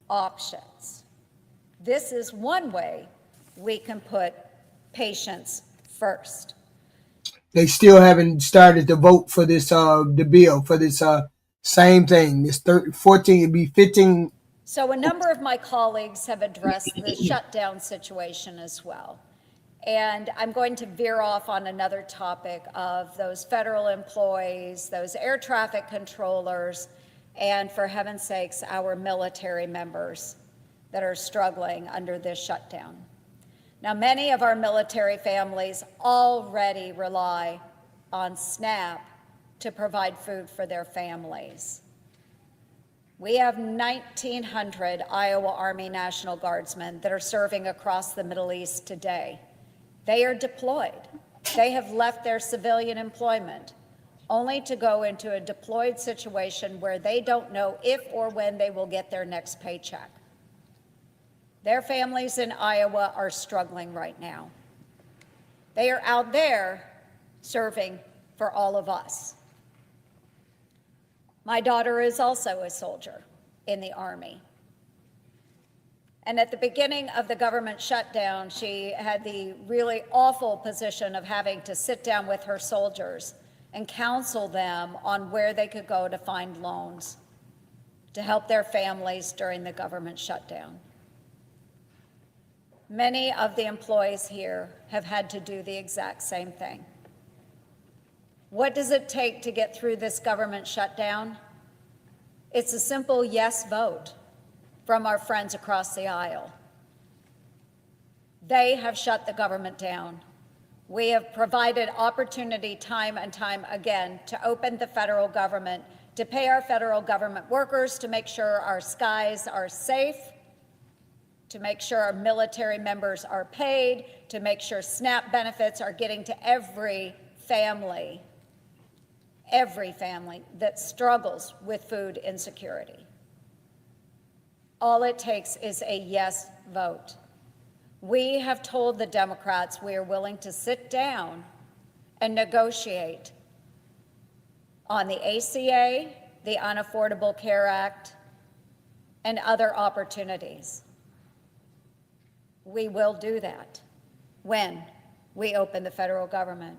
options. This is one way we can put patients first. They still haven't started to vote for this the bill for this same thing. This 14, it'd be 15. So a number of my colleagues have addressed the shutdown situation as well. And I'm going to veer off on another topic of those federal employees, those air traffic controllers, and for heaven's sakes, our military members that are struggling under this shutdown. Now, many of our military families already rely on SNAP to provide food for their families. We have 1,900 Iowa Army National Guardsmen that are serving across the Middle East today. They are deployed. They have left their civilian employment only to go into a deployed situation where they don't know if or when they will get their next paycheck. Their families in Iowa are struggling right now. They are out there serving for all of us. My daughter is also a soldier in the Army. And at the beginning of the government shutdown, she had the really awful position of having to sit down with her soldiers and counsel them on where they could go to find loans to help their families during the government shutdown. Many of the employees here have had to do the exact same thing. What does it take to get through this government shutdown? It's a simple yes vote from our friends across the aisle. They have shut the government down. We have provided opportunity time and time again to open the federal government, to pay our federal government workers, to make sure our skies are safe, to make sure our military members are paid, to make sure SNAP benefits are getting to every family that struggles with food insecurity. All it takes is a yes vote. We have told the Democrats we are willing to sit down and negotiate on the ACA, the Unaffordable Care Act, and other opportunities. We will do that when we open the federal government.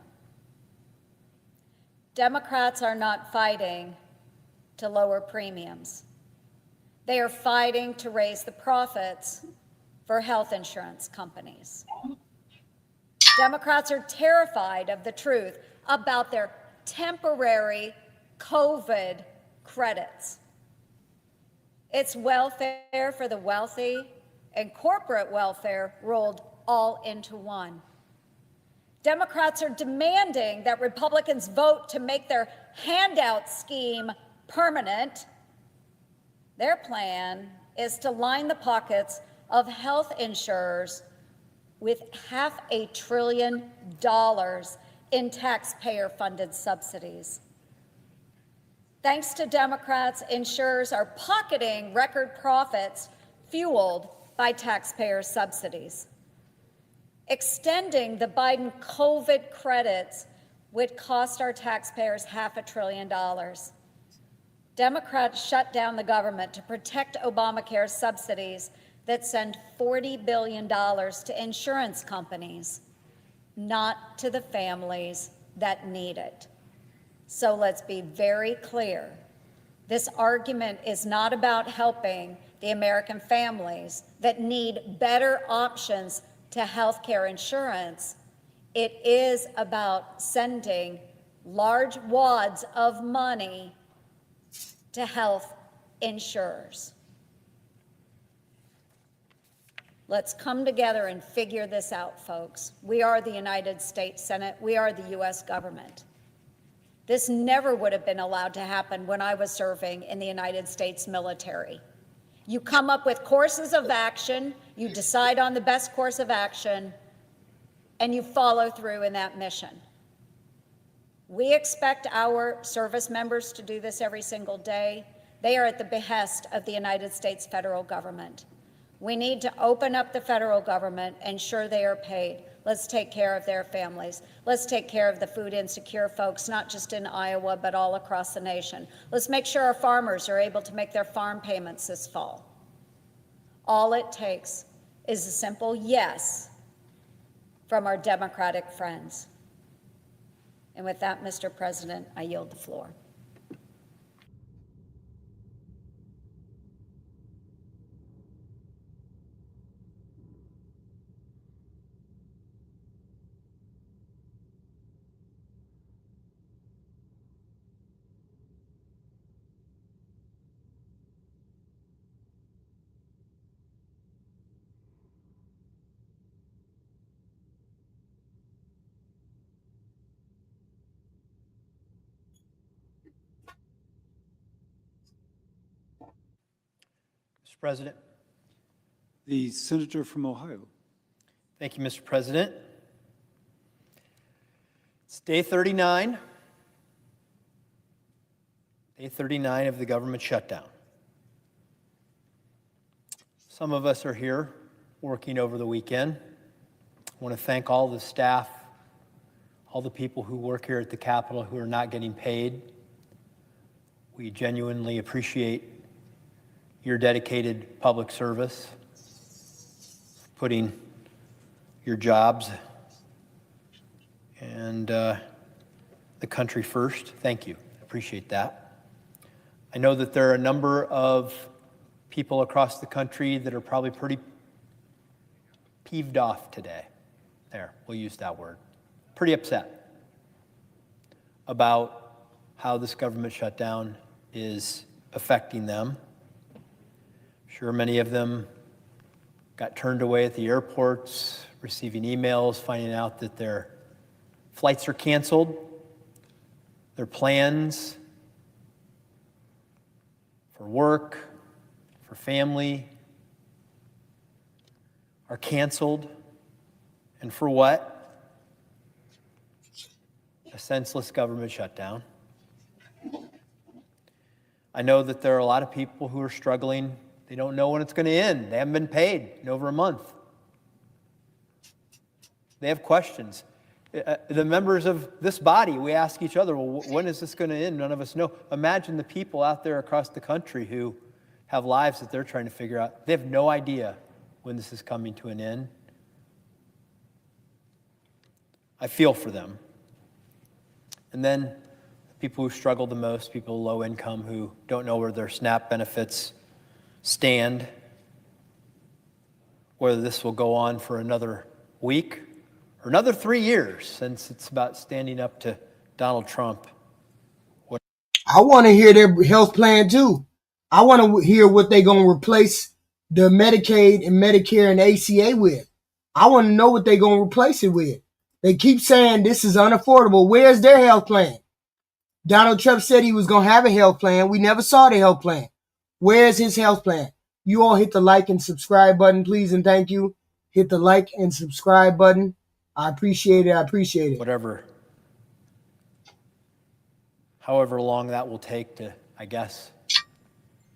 Democrats are not fighting to lower premiums. They are fighting to raise the profits for health insurance companies. Democrats are terrified of the truth about their temporary COVID credits. It's welfare for the wealthy and corporate welfare rolled all into one. Democrats are demanding that Republicans vote to make their handout scheme permanent. Their plan is to line the pockets of health insurers with $500 billion in taxpayer-funded subsidies. Thanks to Democrats, insurers are pocketing record profits fueled by taxpayer subsidies. Extending the Biden COVID credits would cost our taxpayers $500 billion. Democrats shut down the government to protect Obamacare's subsidies that send $40 billion to insurance companies, not to the families that need it. So let's be very clear. This argument is not about helping the American families that need better options to health care insurance. It is about sending large wads of money to health insurers. Let's come together and figure this out, folks. We are the United States Senate. We are the U.S. government. This never would have been allowed to happen when I was serving in the United States military. You come up with courses of action, you decide on the best course of action, and you follow through in that mission. We expect our service members to do this every single day. They are at the behest of the United States federal government. We need to open up the federal government, ensure they are paid. Let's take care of their families. Let's take care of the food insecure folks, not just in Iowa, but all across the nation. Let's make sure our farmers are able to make their farm payments this fall. All it takes is a simple yes from our Democratic friends. And with that, Mr. President, I yield the floor. President. The senator from Ohio. Thank you, Mr. President. It's day 39. Day 39 of the government shutdown. Some of us are here working over the weekend. I want to thank all the staff, all the people who work here at the Capitol who are not getting paid. We genuinely appreciate your dedicated public service, putting your jobs and the country first. Thank you. I appreciate that. I know that there are a number of people across the country that are probably pretty peeved off today. There, we'll use that word. Pretty upset about how this government shutdown is affecting them. I'm sure many of them got turned away at the airports, receiving emails, finding out that their flights are canceled, their plans for work, for family are canceled. And for what? A senseless government shutdown. I know that there are a lot of people who are struggling. They don't know when it's going to end. They haven't been paid in over a month. They have questions. The members of this body, we ask each other, well, when is this going to end? None of us know. Imagine the people out there across the country who have lives that they're trying to figure out. They have no idea when this is coming to an end. I feel for them. And then the people who struggle the most, people low income who don't know where their SNAP benefits stand, whether this will go on for another week or another 3 years, since it's about standing up to Donald Trump. I want to hear their health plan too. I want to hear what they're going to replace the Medicaid and Medicare and ACA with. I want to know what they're going to replace it with. They keep saying this is unaffordable. Where's their health plan? Donald Trump said he was going to have a health plan. We never saw the health plan. Where's his health plan? You all hit the like and subscribe button, please, and thank you. Hit the like and subscribe button. I appreciate it. I appreciate it. However long that will take to, I guess,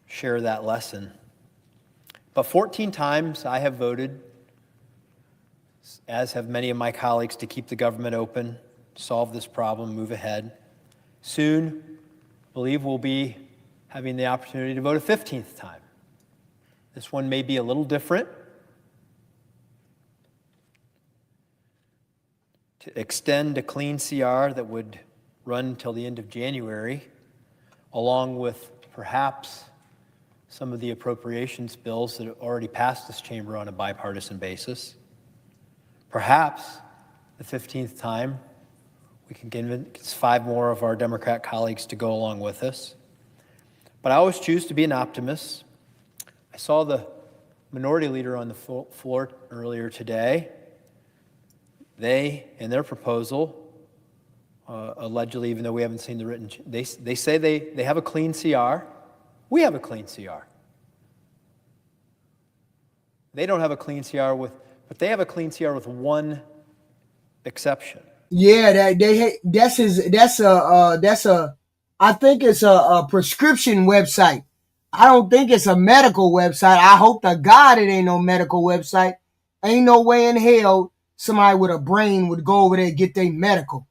share that lesson. But 14 times I have voted, as have many of my colleagues, to keep the government open, solve this problem, move ahead. Soon, I believe we'll be having the opportunity to vote a 15th time. This one may be a little different. To extend a clean CR that would run until the end of January, along with perhaps some of the appropriations bills that have already passed this chamber on a bipartisan basis. Perhaps the 15th time, we can convince 5 more of our Democrat colleagues to go along with us. But I always choose to be an optimist. I saw the minority leader on the floor earlier today. They, in their proposal, allegedly, even though we haven't seen the written, they say they have a clean CR. We have a clean CR. They don't have a clean CR but they have a clean CR with one exception. Yeah, I think it's a prescription website. I don't think it's a medical website. I hope to God it ain't no medical website. Ain't no way in hell somebody with a brain would go over there and get their medical.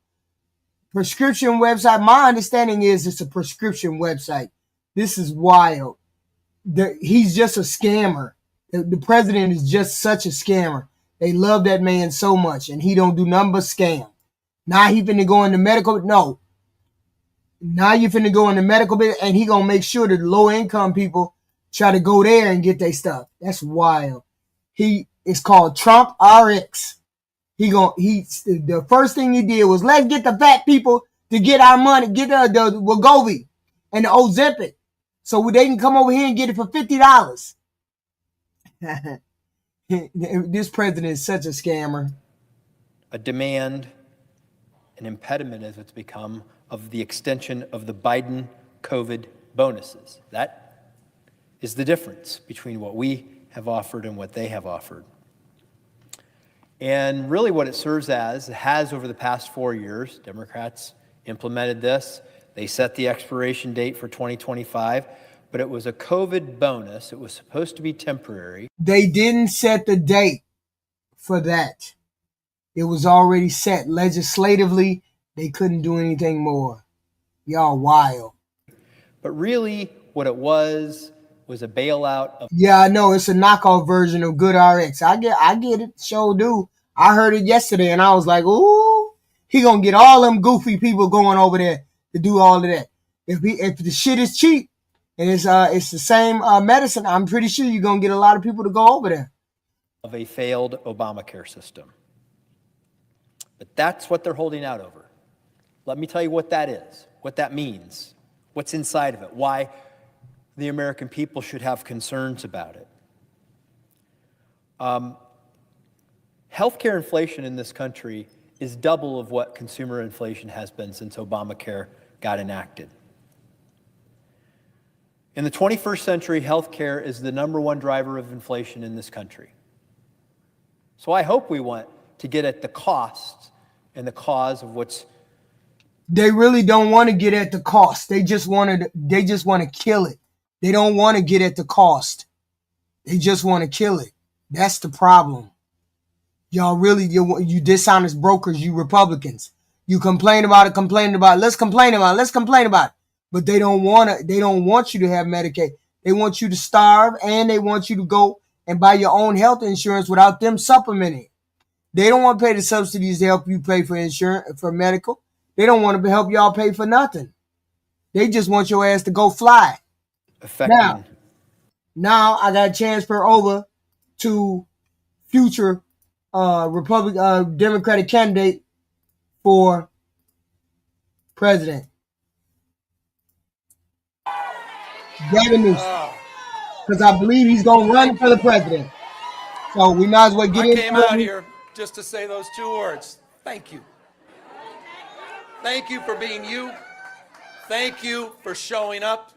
Prescription website, my understanding is it's a prescription website. This is wild. He's just a scammer. The president is just such a scammer. They love that man so much, and he don't do nothing but scam. Now he finna go into medical. No. Now you finna go into medical bit, and he gonna make sure that low-income people try to go there and get their stuff. That's wild. It's called Trump RX. The first thing he did was let's get the fat people to get our money, get the Wegovy and the Ozempic, so they can come over here and get it for $50. This president is such a scammer. A demand, an impediment as it's become, of the extension of the Biden COVID bonuses. That is the difference between what we have offered and what they have offered. And really what it serves as, it has over the past 4 years, Democrats implemented this. They set the expiration date for 2025, but it was a COVID bonus. It was supposed to be temporary. They didn't set the date for that. It was already set. Legislatively, they couldn't do anything more. Y'all wild. But really what it was a bailout of... Yeah, I know. It's a knockoff version of Good RX. I get it. Sure do. I heard it yesterday and I was like, ooh, he gonna get all them goofy people going over there to do all of that. If the shit is cheap and it's the same medicine, I'm pretty sure you're gonna get a lot of people to go over there. Of a failed Obamacare system. But that's what they're holding out over. Let me tell you what that is, what that means, what's inside of it, why the American people should have concerns about it. Healthcare inflation in this country is double of what consumer inflation has been since Obamacare got enacted. In the 21st century, healthcare is the #1 driver of inflation in this country. So I hope we want to get at the cost and the cause of what's... They really don't want to get at the cost. They just want to kill it. They don't want to get at the cost. They just want to kill it. That's the problem. Y'all really, you dishonest brokers, you Republicans. You complain about it. Let's complain about it. But they don't want you to have Medicaid. They want you to starve, and they want you to go and buy your own health insurance without them supplementing. They don't want to pay the subsidies to help you pay for insurance, for medical. They don't want to help y'all pay for nothing. They just want your ass to go fly. Now I got to transfer over to future Democratic candidate for president. Gavin Newsom. Because I believe he's going to run for the president. So we might as well get into it. I came out here just to say those 2 words. Thank you. Thank you for being you. Thank you for showing up.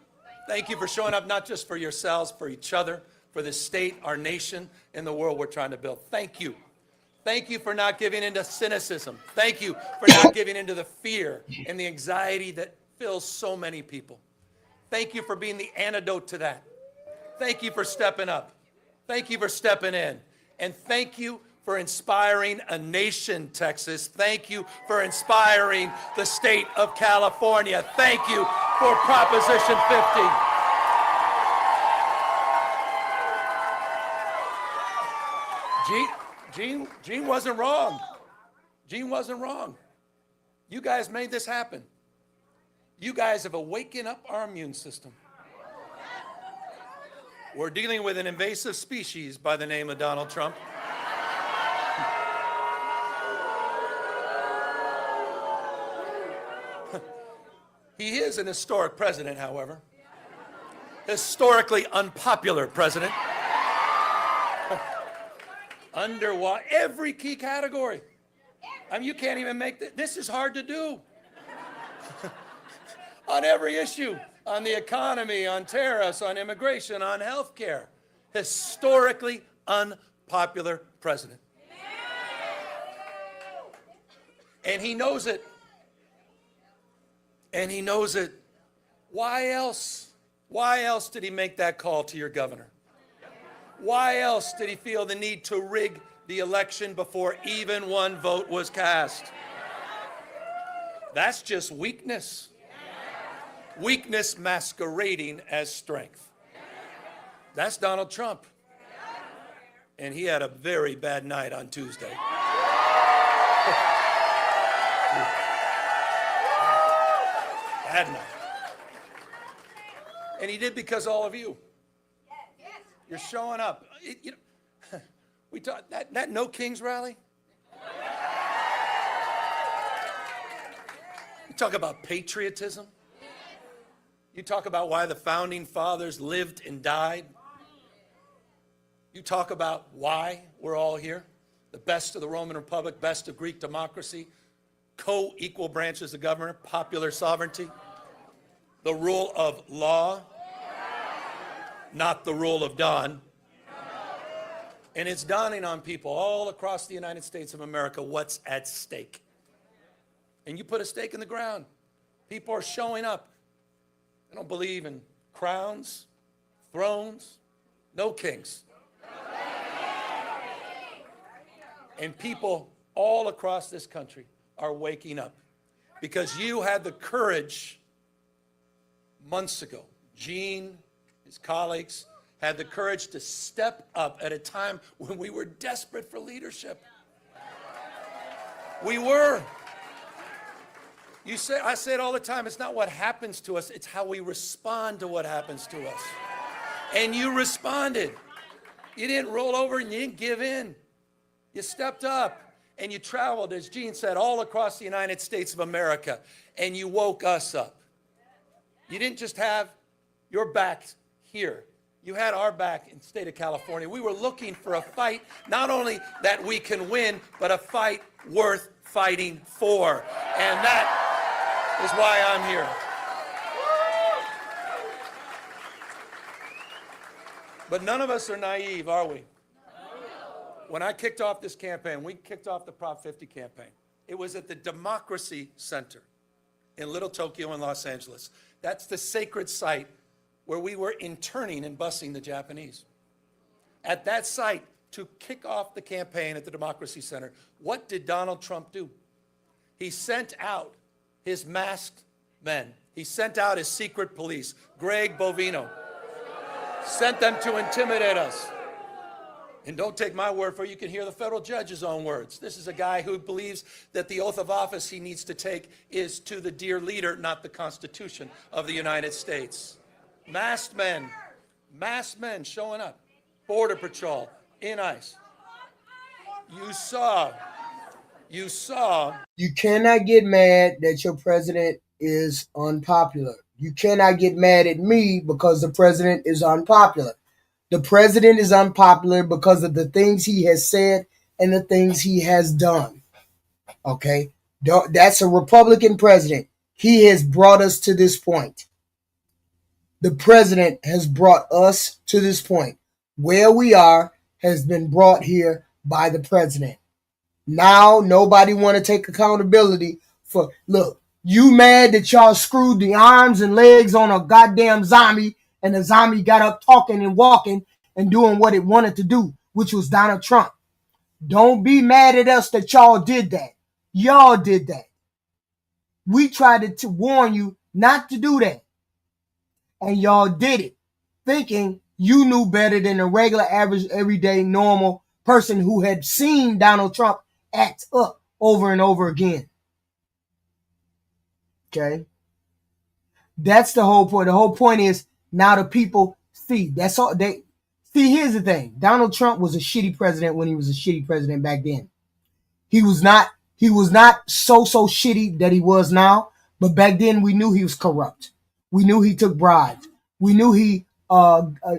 Thank you for showing up not just for yourselves, for each other, for the state, our nation, and the world we're trying to build. Thank you. Thank you for not giving into cynicism. Thank you for not giving into the fear and the anxiety that fills so many people. Thank you for being the antidote to that. Thank you for stepping up. Thank you for stepping in. And thank you for inspiring a nation, Texas. Thank you for inspiring the state of California. Thank you for Proposition 50. Gene wasn't wrong. Gene wasn't wrong. You guys made this happen. You guys have awakened up our immune system. We're dealing with an invasive species by the name of Donald Trump. He is an historic president, however. Historically unpopular president. Under every key category. I mean, you can't even make this is hard to do. On every issue, on the economy, on tariffs, on immigration, on health care. Historically unpopular president. And he knows it. And he knows it. Why else? Why else did he make that call to your governor? Why else did he feel the need to rig the election before even one vote was cast? That's just weakness. Weakness masquerading as strength. That's Donald Trump. And he had a very bad night on Tuesday. Bad night. And he did because all of you. You're showing up. We talk that No Kings rally. You talk about patriotism. You talk about why the founding fathers lived and died. You talk about why we're all here. The best of the Roman Republic, best of Greek democracy, co-equal branches of government, popular sovereignty, the rule of law, not the rule of Don. And it's dawning on people all across the United States of America what's at stake. And you put a stake in the ground. People are showing up. They don't believe in crowns, thrones, no kings. And people all across this country are waking up because you had the courage months ago. Gene, his colleagues, had the courage to step up at a time when we were desperate for leadership. We were. I say it all the time, it's not what happens to us, it's how we respond to what happens to us. And you responded. You didn't roll over and you didn't give in. You stepped up and you traveled, as Gene said, all across the United States of America, and you woke us up. You didn't just have your back here. You had our back in the state of California. We were looking for a fight, not only that we can win, but a fight worth fighting for. And that is why I'm here. But none of us are naive, are we? When I kicked off this campaign, we kicked off the Prop 50 campaign. It was at the Democracy Center in Little Tokyo in Los Angeles. That's the sacred site where we were interning and busing the Japanese. At that site, to kick off the campaign at the Democracy Center, what did Donald Trump do? He sent out his masked men. He sent out his secret police, Greg Bovino, sent them to intimidate us. And don't take my word for it, you can hear the federal judge's own words. This is a guy who believes that the oath of office he needs to take is to the dear leader, not the Constitution of the United States. Masked men showing up. Border Patrol, in ICE. You saw. You cannot get mad that your president is unpopular. You cannot get mad at me because the president is unpopular. The president is unpopular because of the things he has said and the things he has done. Okay? That's a Republican president. He has brought us to this point. The president has brought us to this point. Where we are has been brought here by the president. Now nobody want to take accountability for, look, you mad that y'all screwed the arms and legs on a goddamn zombie and the zombie got up talking and walking and doing what it wanted to do, which was Donald Trump. Don't be mad at us that y'all did that. Y'all did that. We tried to warn you not to do that. And y'all did it, thinking you knew better than a regular, average, everyday, normal person who had seen Donald Trump act up over and over again. Okay? That's the whole point. The whole point is now the people see. That's all they see. Here's the thing. Donald Trump was a shitty president when he was a shitty president back then. He was not so shitty that he was now, but back then we knew he was corrupt. We knew he took bribes. We knew he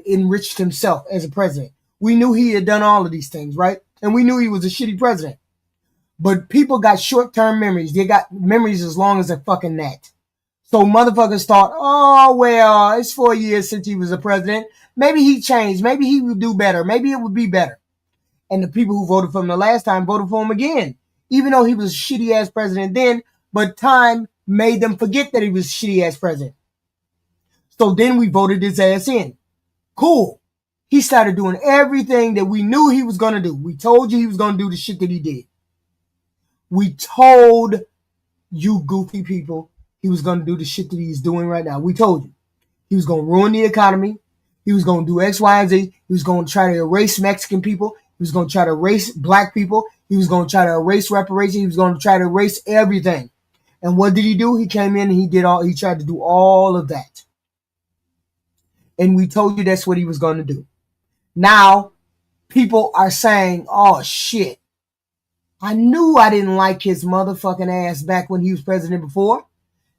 enriched himself as a president. We knew he had done all of these things, right? And we knew he was a shitty president. But people got short-term memories. They got memories as long as a fucking gnat. So motherfuckers thought, oh, well, it's 4 years since he was a president. Maybe he changed. Maybe he would do better. Maybe it would be better. And the people who voted for him the last time voted for him again. Even though he was a shitty-ass president then, but time made them forget that he was a shitty-ass president. So then we voted his ass in. Cool. He started doing everything that we knew he was going to do. We told you he was going to do the shit that he did. We told you goofy people he was going to do the shit that he's doing right now. We told you. He was going to ruin the economy. He was going to do X, Y, and Z. He was going to try to erase Mexican people. He was going to try to erase black people. He was going to try to erase reparations. He was going to try to erase everything. And what did he do? He came in and he tried to do all of that. And we told you that's what he was going to do. Now, people are saying, oh, shit. I knew I didn't like his motherfucking ass back when he was president before.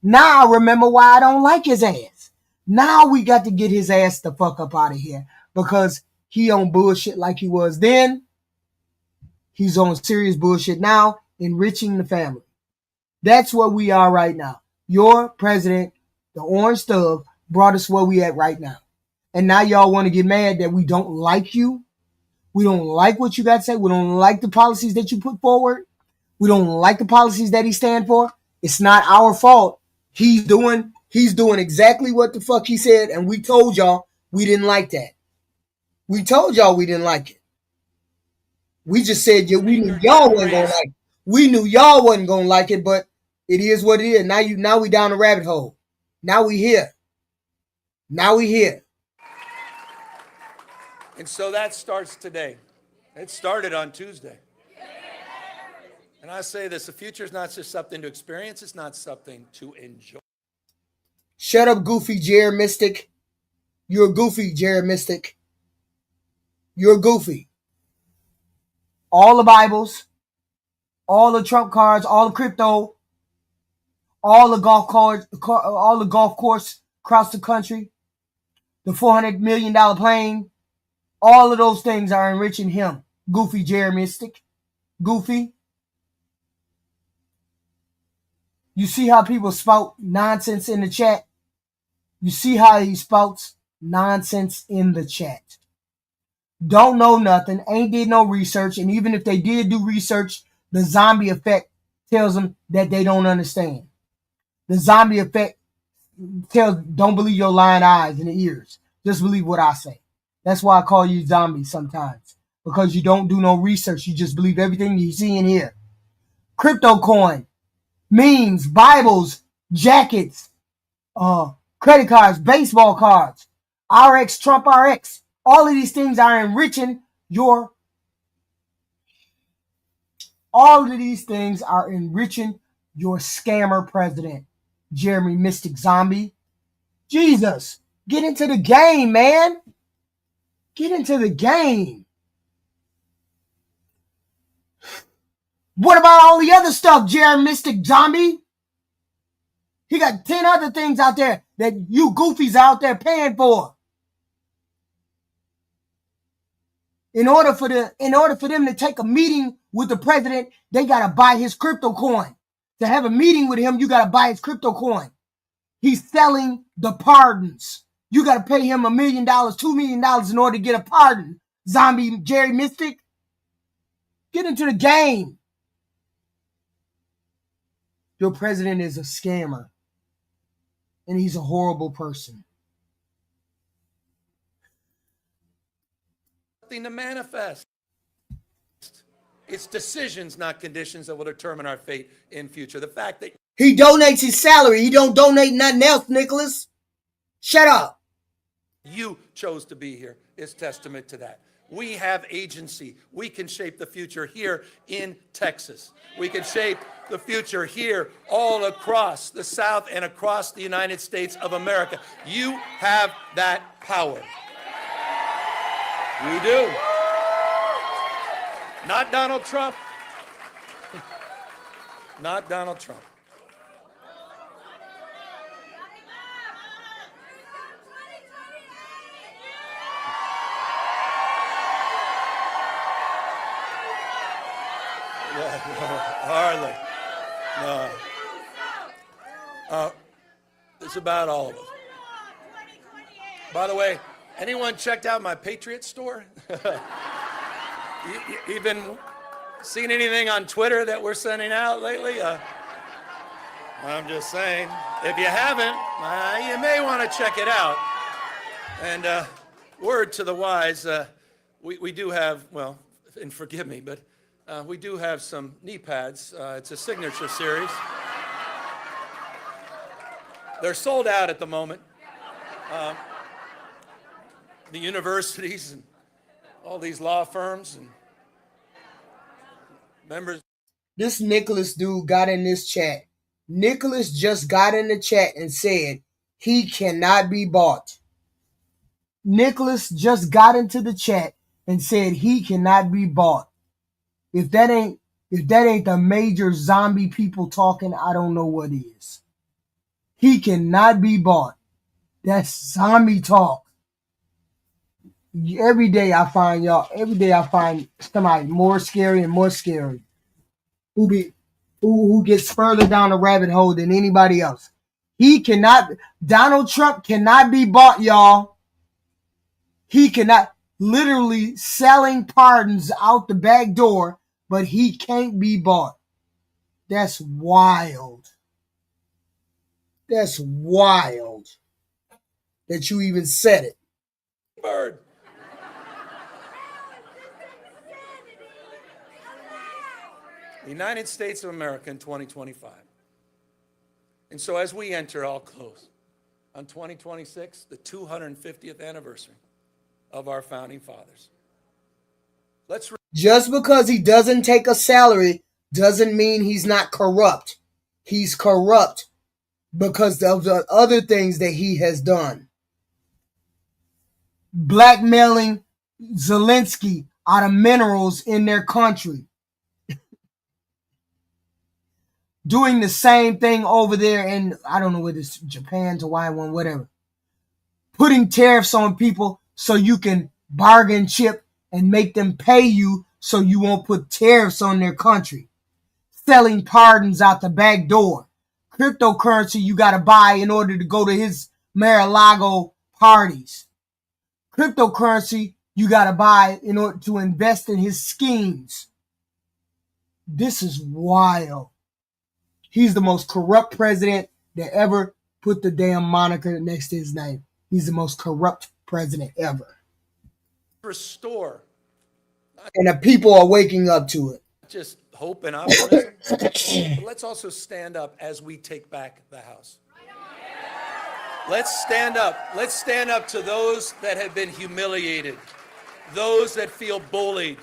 Now I remember why I don't like his ass. Now we got to get his ass the fuck up out of here because he on bullshit like he was then. He's on serious bullshit now, enriching the family. That's where we are right now. Your president, the orange stove, brought us where we at right now. And now y'all want to get mad that we don't like you. We don't like what you got to say. We don't like the policies that you put forward. We don't like the policies that he stand for. It's not our fault. He's doing exactly what the fuck he said, and we told y'all we didn't like that. We told y'all we didn't like it. We just said we knew y'all wasn't gonna like it. We knew y'all wasn't gonna like it, but it is what it is. Now we down the rabbit hole. Now we here. And so that starts today. It started on Tuesday. And I say this, the future is not just something to experience, it's not something to enjoy. Shut up, goofy Jared Mystic. You're goofy, Jared Mystic. You're goofy. All the Bibles, all the Trump cards, all the crypto, all the golf course across the country, the $400 million plane, all of those things are enriching him. Goofy Jared Mystic. Goofy. You see how people spout nonsense in the chat? You see how he spouts nonsense in the chat. Don't know nothing, ain't did no research, and even if they did do research, the zombie effect tells them that they don't understand. The zombie effect tells, don't believe your lying eyes and ears. Just believe what I say. That's why I call you zombies sometimes, because you don't do no research. You just believe everything you see and hear. Crypto coin, memes, Bibles, jackets, credit cards, baseball cards, RX, Trump RX. All of these things are enriching your scammer president, Jeremy Mystic Zombie. Jesus, get into the game, man. Get into the game. What about all the other stuff, Jeremy Mystic Zombie? He got 10 other things out there that you goofies are out there paying for. In order for them to take a meeting with the president, they gotta buy his crypto coin. To have a meeting with him, you gotta buy his crypto coin. He's selling the pardons. You gotta pay him $1 million, $2 million in order to get a pardon. Zombie Jerry Mystic, get into the game. Your president is a scammer, and he's a horrible person. Something to manifest. It's decisions, not conditions, that will determine our fate in future. The fact that he donates his salary, he don't donate nothing else, Nicholas. Shut up. You chose to be here is testament to that. We have agency. We can shape the future here in Texas. We can shape the future here all across the South and across the United States of America. You have that power. You do. Not Donald Trump. Not Donald Trump. Hardly. No. It's about all of us. By the way, anyone checked out my Patriot store? You been seeing anything on Twitter that we're sending out lately? I'm just saying, if you haven't, you may want to check it out. And word to the wise, we do have, well, and forgive me, but we do have some knee pads. It's a signature series. They're sold out at the moment. The universities and all these law firms and members. This Nicholas dude got in this chat. Nicholas just got in the chat and said he cannot be bought. Nicholas just got into the chat and said he cannot be bought. If that ain't the major zombie people talking, I don't know what is. He cannot be bought. That's zombie talk. Every day I find somebody more scary and more scary who gets further down the rabbit hole than anybody else. Donald Trump cannot be bought, y'all. He cannot, literally selling pardons out the back door, but he can't be bought. That's wild. That's wild that you even said it. Bird. The United States of America in 2025. And so as we enter, I'll close, on 2026, the 250th anniversary of our founding fathers. Just because he doesn't take a salary doesn't mean he's not corrupt. He's corrupt because of the other things that he has done. Blackmailing Zelensky out of minerals in their country. Doing the same thing over there in, I don't know whether it's Japan, Taiwan, whatever. Putting tariffs on people so you can bargain chip and make them pay you so you won't put tariffs on their country. Selling pardons out the back door. Cryptocurrency you got to buy in order to go to his Mar-a-Lago parties. Cryptocurrency you got to buy in order to invest in his schemes. This is wild. He's the most corrupt president that ever put the damn moniker next to his name. He's the most corrupt president ever. Restore. And the people are waking up to it. Just hope and optimism. But let's also stand up as we take back the House. Let's stand up. Let's stand up to those that have been humiliated, those that feel bullied,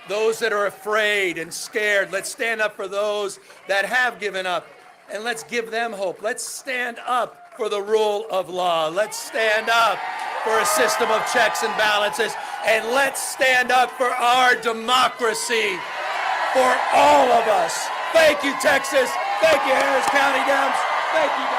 those that are afraid and scared. Let's stand up for those that have given up, and let's give them hope. Let's stand up for the rule of law. Let's stand up for a system of checks and balances, and let's stand up for our democracy for all of us. Thank you, Texas. Thank you, Harris County Dems. Thank you, guys.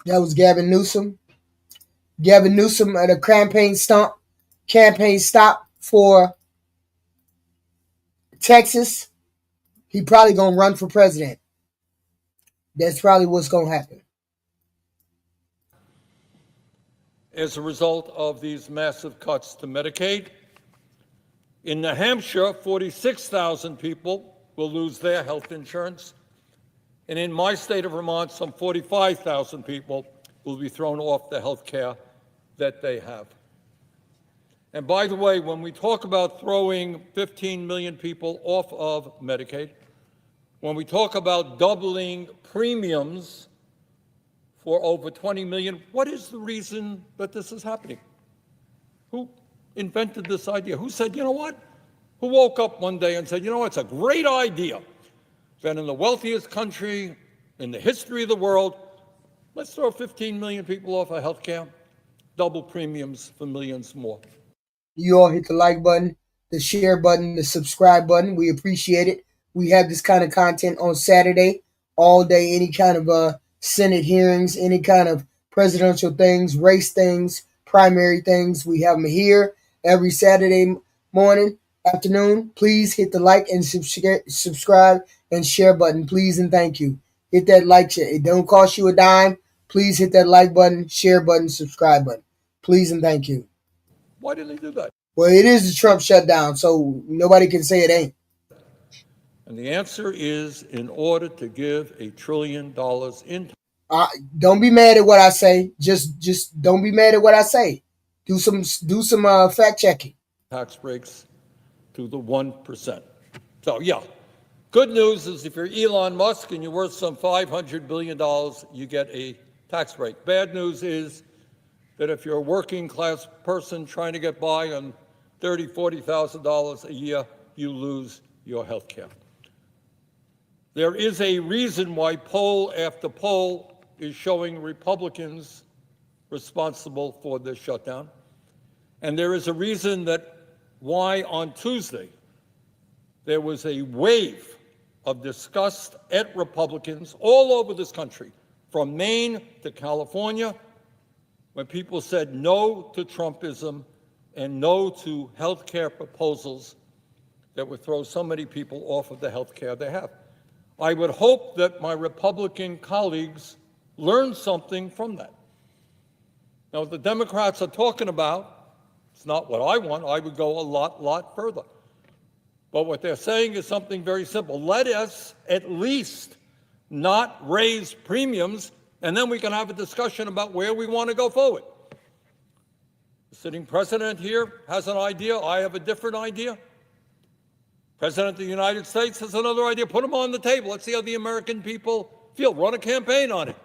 That was Gavin Newsom. Gavin Newsom at a campaign stop for Texas. He probably gonna run for president. That's probably what's gonna happen. As a result of these massive cuts to Medicaid, in New Hampshire, 46,000 people will lose their health insurance. And in my state of Vermont, some 45,000 people will be thrown off the health care that they have. And by the way, when we talk about throwing 15 million people off of Medicaid, when we talk about doubling premiums for over 20 million, what is the reason that this is happening? Who invented this idea? Who said, you know what? Who woke up one day and said, you know what, it's a great idea that in the wealthiest country in the history of the world, let's throw 15 million people off of health care, double premiums for millions more. You all hit the like button, the share button, the subscribe button. We appreciate it. We have this kind of content on Saturday, all day, any kind of Senate hearings, any kind of presidential things, race things, primary things. We have them here every Saturday morning, afternoon. Please hit the like and subscribe and share button, please and thank you. Hit that like share. It don't cost you a dime. Please hit that like button, share button, subscribe button. Please and thank you. Why didn't they do that? Well, it is the Trump shutdown, so nobody can say it ain't. And the answer is in order to give $1 trillion in. Don't be mad at what I say. Just don't be mad at what I say. Do some fact checking. Tax breaks to the 1%. So yeah, good news is if you're Elon Musk and you're worth some $500 billion, you get a tax break. Bad news is that if you're a working class person trying to get by on $30,000, $40,000 a year, you lose your health care. There is a reason why poll after poll is showing Republicans responsible for this shutdown. And there is a reason that why on Tuesday there was a wave of disgust at Republicans all over this country, from Maine to California when people said no to Trumpism and no to health care proposals that would throw so many people off of the health care they have. I would hope that my Republican colleagues learn something from that. Now, what the Democrats are talking about, it's not what I want. I would go a lot further. But what they're saying is something very simple. Let us at least not raise premiums, and then we can have a discussion about where we want to go forward. The sitting president here has an idea. I have a different idea. President of the United States has another idea. Put them on the table. Let's see how the American people feel. Run a campaign on it.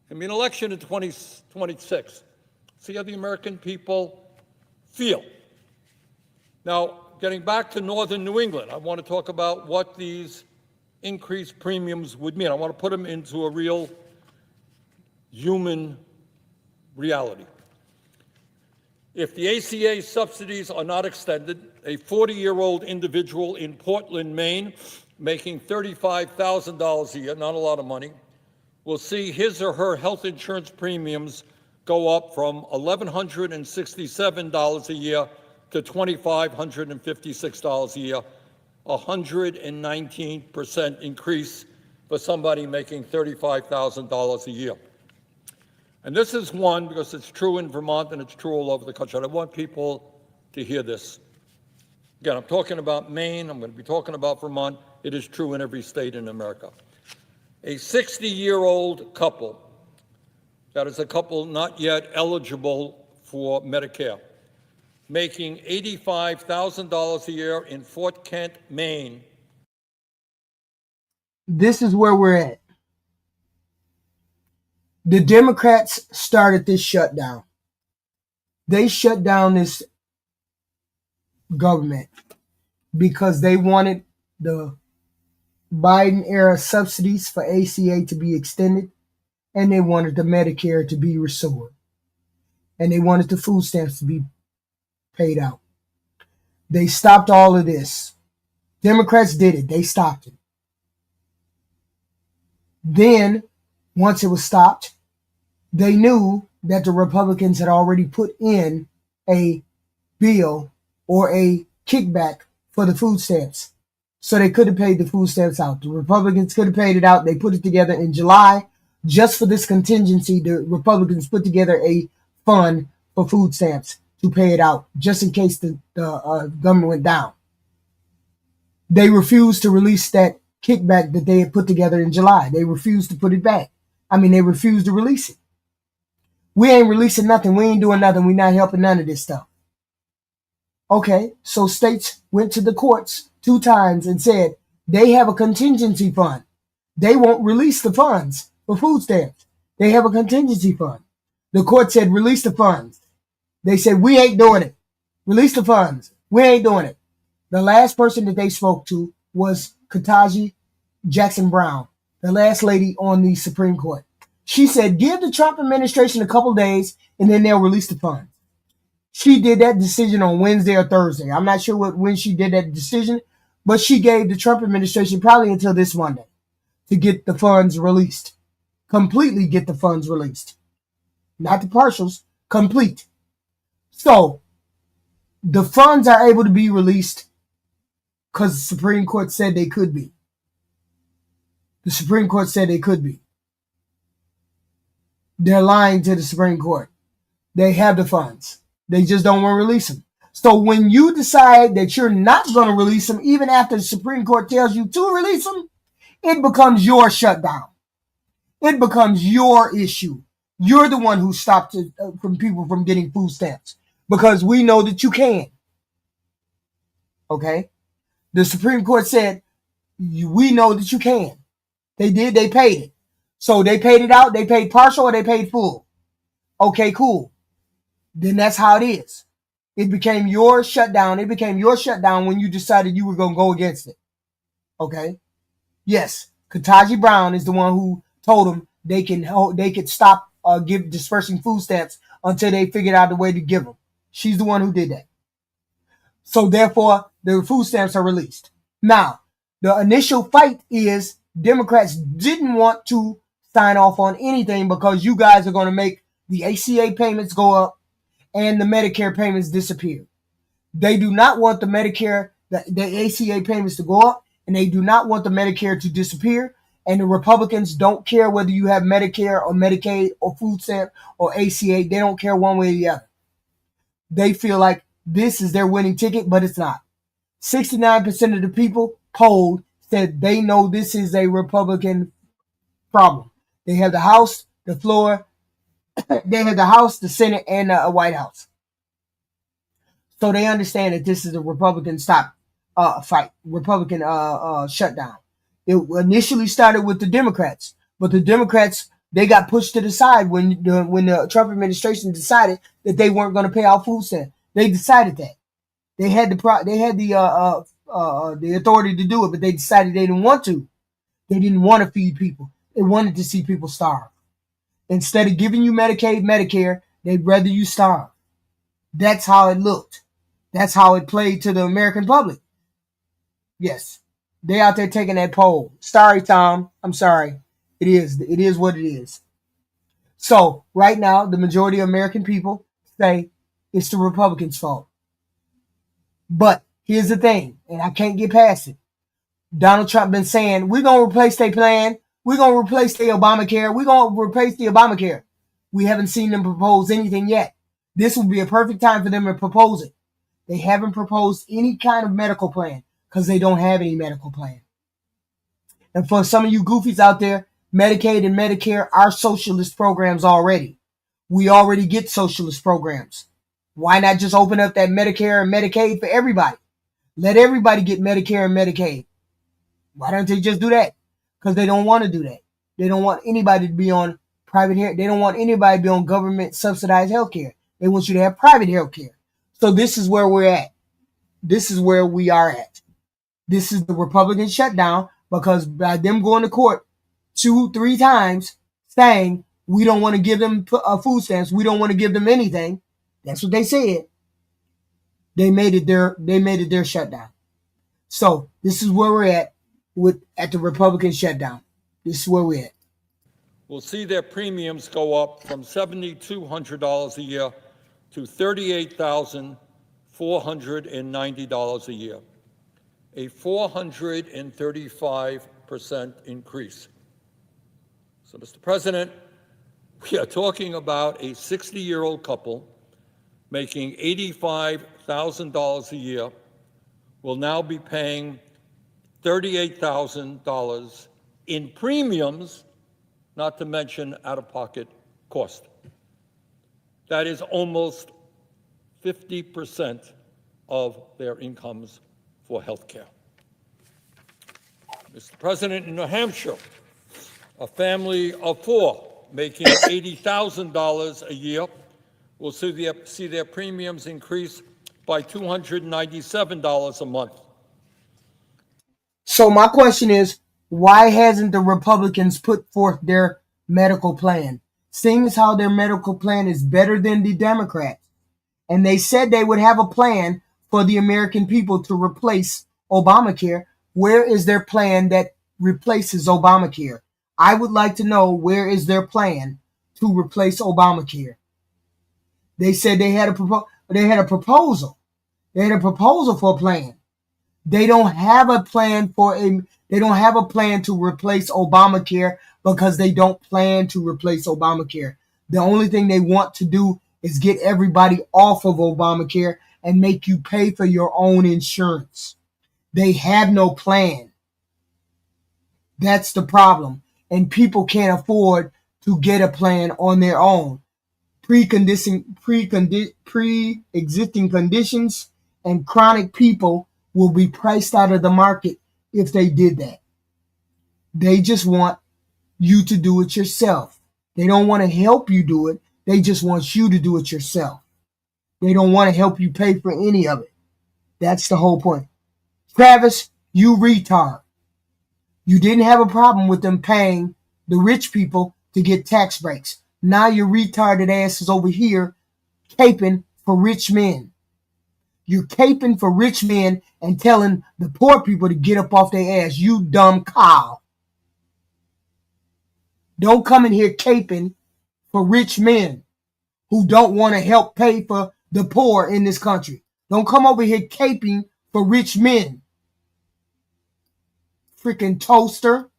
There'll be an election in 2026. See how the American people feel. Now, getting back to northern New England, I want to talk about what these increased premiums would mean. I want to put them into a real human reality. If the ACA subsidies are not extended, a 40-year-old individual in Portland, Maine, making $35,000 a year, not a lot of money, will see his or her health insurance premiums go up from $1,167 a year to $2,556 a year, a 119% increase for somebody making $35,000 a year. And this is one, because it's true in Vermont and it's true all over the country. And I want people to hear this. Again, I'm talking about Maine. I'm going to be talking about Vermont. It is true in every state in America. A 60-year-old couple, that is a couple not yet eligible for Medicare, making $85,000 a year in Fort Kent, Maine. This is where we're at. The Democrats started this shutdown. They shut down this government because they wanted the Biden-era subsidies for ACA to be extended, and they wanted the Medicare to be restored, and they wanted the food stamps to be paid out. They stopped all of this. Democrats did it. They stopped it. Then, once it was stopped, they knew that the Republicans had already put in a bill or a kickback for the food stamps. So they could have paid the food stamps out. The Republicans could have paid it out. They put it together in July. Just for this contingency, the Republicans put together a fund for food stamps to pay it out, just in case the government went down. They refused to release that kickback that they had put together in July. They refused to put it back. They refused to release it. We ain't releasing nothing. We ain't doing nothing. We're not helping none of this stuff. Okay, so states went to the courts 2 times and said they have a contingency fund. They won't release the funds for food stamps. They have a contingency fund. The court said, release the funds. They said, we ain't doing it. Release the funds. We ain't doing it. The last person that they spoke to was Ketanji Jackson Brown, the last lady on the Supreme Court. She said, give the Trump administration a couple days and then they'll release the funds. She did that decision on Wednesday or Thursday. I'm not sure when she did that decision, but she gave the Trump administration probably until this Monday to get the funds released. Completely get the funds released. Not the partials, complete. So the funds are able to be released because the Supreme Court said they could be. The Supreme Court said they could be. They're lying to the Supreme Court. They have the funds. They just don't want to release them. So when you decide that you're not going to release them, even after the Supreme Court tells you to release them, it becomes your shutdown. It becomes your issue. You're the one who stopped it from people from getting food stamps because we know that you can. Okay? The Supreme Court said, we know that you can. They did. They paid it. So they paid it out. They paid partial or they paid full. Okay, cool. Then that's how it is. It became your shutdown. It became your shutdown when you decided you were going to go against it. Okay? Yes. Ketanji Brown is the one who told them they could stop dispersing food stamps until they figured out a way to give them. She's the one who did that. So therefore, the food stamps are released. Now, the initial fight is Democrats didn't want to sign off on anything because you guys are going to make the ACA payments go up, and the Medicare payments disappear. They do not want the ACA payments to go up, and they do not want the Medicare to disappear. And the Republicans don't care whether you have Medicare or Medicaid or food stamp or ACA. They don't care one way or the other. They feel like this is their winning ticket, but it's not. 69% of the people polled said they know this is a Republican problem. They have the House, the floor, they have the House, the Senate, and the White House. So they understand that this is a Republican Republican shutdown. It initially started with the Democrats, but the Democrats, they got pushed to the side when the Trump administration decided that they weren't going to pay out food stamps. They decided that they had the authority to do it, but they decided they didn't want to. They didn't want to feed people. They wanted to see people starve. Instead of giving you Medicaid, Medicare, they'd rather you starve. That's how it looked. That's how it played to the American public. Yes. They out there taking that poll. Sorry, Tom. I'm sorry. It is what it is. So right now, the majority of American people say it's the Republicans' fault. But here's the thing, and I can't get past it. Donald Trump been saying, we're going to replace their plan. We're going to replace the Obamacare. We're going to replace the Obamacare. We haven't seen them propose anything yet. This would be a perfect time for them to propose it. They haven't proposed any kind of medical plan because they don't have any medical plan. And for some of you goofies out there, Medicaid and Medicare are socialist programs already. We already get socialist programs. Why not just open up that Medicare and Medicaid for everybody? Let everybody get Medicare and Medicaid. Why don't they just do that? Because they don't want to do that. They don't want anybody to be on private health. They don't want anybody to be on government subsidized health care. They want you to have private health care. So this is where we're at. This is where we are at. This is the Republican shutdown because by them going to court 2-3 times saying we don't want to give them food stamps, we don't want to give them anything. That's what they said. They made it their shutdown. So this is where we're at at the Republican shutdown. This is where we're at. Will see their premiums go up from $7,200 a year to $38,490 a year, a 435% increase. So, Mr. President, we are talking about a 60-year-old couple making $85,000 a year will now be paying $38,000 in premiums, not to mention out-of-pocket cost. That is almost 50% of their incomes for health care. Mr. President, in New Hampshire, a family of 4 making $80,000 a year will see their premiums increase by $297 a month. So my question is, why hasn't the Republicans put forth their medical plan? Seeing as how their medical plan is better than the Democrats. And they said they would have a plan for the American people to replace Obamacare. Where is their plan that replaces Obamacare? I would like to know where is their plan to replace Obamacare. They said they had a proposal. They had a proposal for a plan. They don't have a plan they don't have a plan to replace Obamacare because they don't plan to replace Obamacare. The only thing they want to do is get everybody off of Obamacare and make you pay for your own insurance. They have no plan. That's the problem. And people can't afford to get a plan on their own. Pre-existing conditions and chronic people will be priced out of the market if they did that. They just want you to do it yourself. They don't want to help you do it. They just want you to do it yourself. They don't want to help you pay for any of it. That's the whole point. Travis, you retard. You didn't have a problem with them paying the rich people to get tax breaks. Now your retarded ass is over here caping for rich men. You're caping for rich men and telling the poor people to get up off their ass. You dumb cow. Don't come in here caping for rich men. who don't want to help pay for the poor in this country. Don't come over here caping for rich men. Freaking toaster.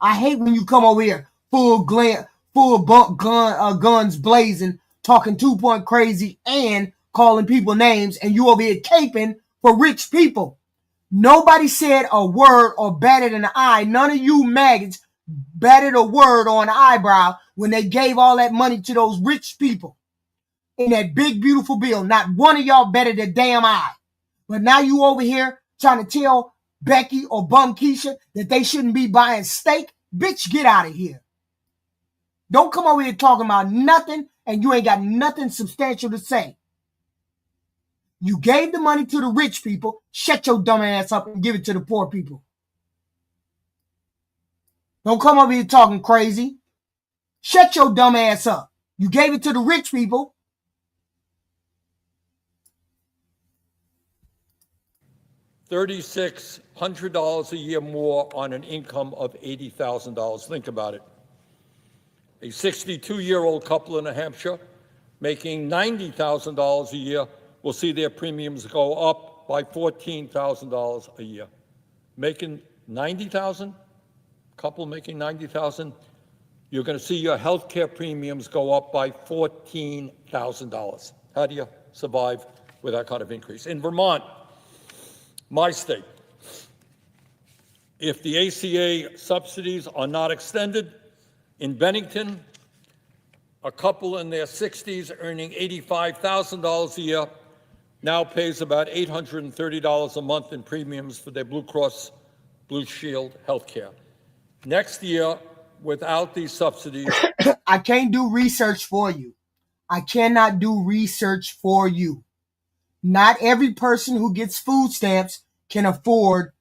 I hate when you come over here full guns blazing, talking 2-point crazy and calling people names, and you over here caping for rich people. Nobody said a word or batted an eye. None of you maggots batted a word or an eyebrow when they gave all that money to those rich people in that big, beautiful bill. Not one of y'all batted a damn eye. But now you over here trying to tell Becky or Bum Keisha that they shouldn't be buying steak. Bitch, get out of here. Don't come over here talking about nothing and you ain't got nothing substantial to say. You gave the money to the rich people. Shut your dumb ass up and give it to the poor people. Don't come over here talking crazy. Shut your dumb ass up. You gave it to the rich people. $3,600 a year more on an income of $80,000. Think about it. A 62-year-old couple in New Hampshire making $90,000 a year will see their premiums go up by $14,000 a year. Making $90,000, couple making $90,000, you're going to see your health care premiums go up by $14,000. How do you survive with that kind of increase? In Vermont, my state, if the ACA subsidies are not extended, in Bennington, a couple in their 60s earning $85,000 a year now pays about $830 a month in premiums for their Blue Cross Blue Shield health care. Next year, without these subsidies... I can't do research for you. I cannot do research for you. Not every person who gets food stamps can afford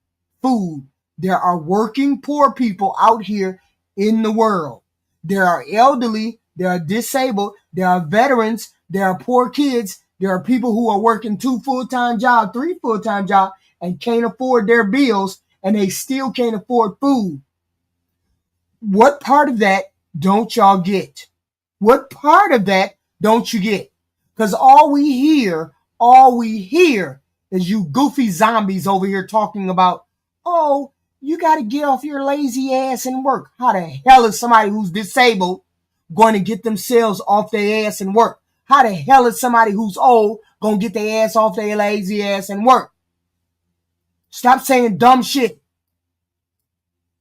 food. There are working poor people out here in the world. There are elderly, there are disabled, there are veterans, there are poor kids, there are people who are working 2 full-time jobs, 3 full-time jobs, and can't afford their bills, and they still can't afford food. What part of that don't y'all get? What part of that don't you get? Because all we hear is you goofy zombies over here talking about, oh, you got to get off your lazy ass and work. How the hell is somebody who's disabled going to get themselves off their ass and work? How the hell is somebody who's old going to get their ass off their lazy ass and work? Stop saying dumb shit.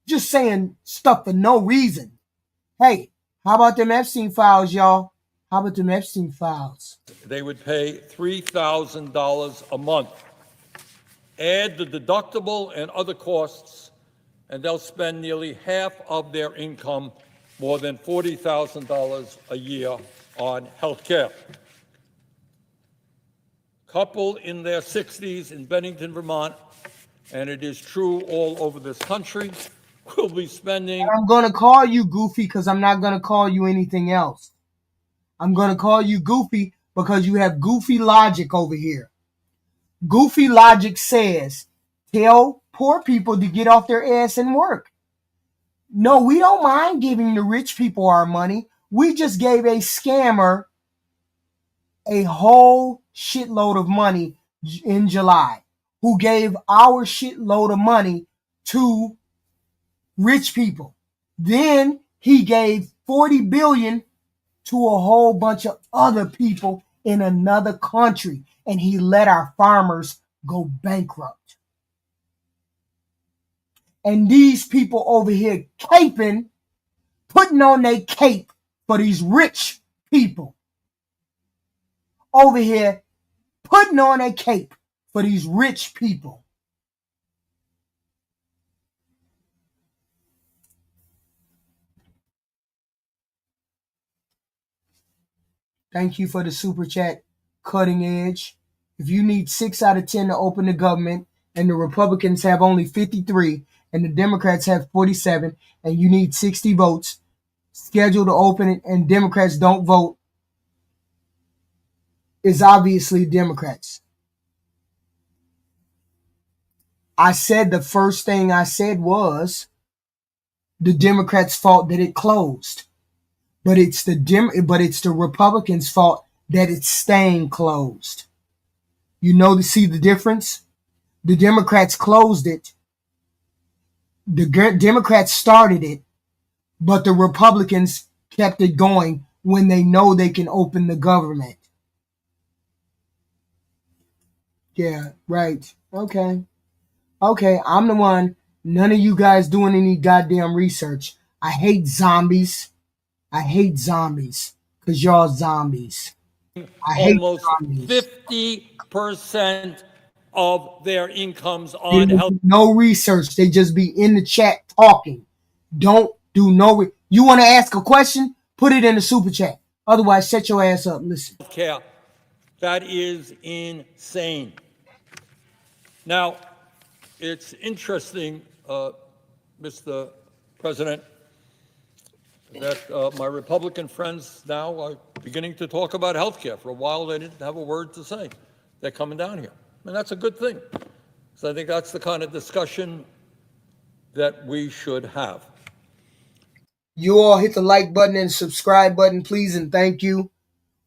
Just saying stuff for no reason. Hey, how about them Epstein files, y'all? How about them Epstein files? They would pay $3,000 a month. Add the deductible and other costs, and they'll spend nearly half of their income, more than $40,000 a year, on health care. Couple in their 60s in Bennington, Vermont, and it is true all over this country, will be spending... I'm going to call you Goofy because I'm not going to call you anything else. I'm going to call you Goofy because you have goofy logic over here. Goofy logic says, tell poor people to get off their ass and work. No, we don't mind giving the rich people our money. We just gave a scammer a whole shitload of money in July, who gave our shitload of money to rich people. Then he gave $40 billion to a whole bunch of other people in another country, and he let our farmers go bankrupt. And these people over here caping, putting on their cape for these rich people. Over here putting on a cape for these rich people. Thank you for the super chat, Cutting Edge. If you need 6 out of 10 to open the government, and the Republicans have only 53, and the Democrats have 47, and you need 60 votes, scheduled to open it, and Democrats don't vote, is obviously Democrats. I said the first thing I said was the Democrats' fault that it closed. But it's the Republicans' fault that it's staying closed. You know, to see the difference? The Democrats closed it. The Democrats started it, but the Republicans kept it going when they know they can open the government. Yeah, right. Okay, I'm the one. None of you guys doing any goddamn research. I hate zombies. Because y'all zombies. I hate Almost zombies. 50% of their incomes They on don't health. do no research. They just be in the chat talking. Don't do no. You want to ask a question? Put it in the super chat. Otherwise, shut your ass up. Listen. Care. That is insane. Now, it's interesting, Mr. President, that my Republican friends now are beginning to talk about health care. For a while, they didn't have a word to say. They're coming down here. And that's a good thing. So I think that's the kind of discussion that we should have. You all hit the like button and subscribe button, please, and thank you.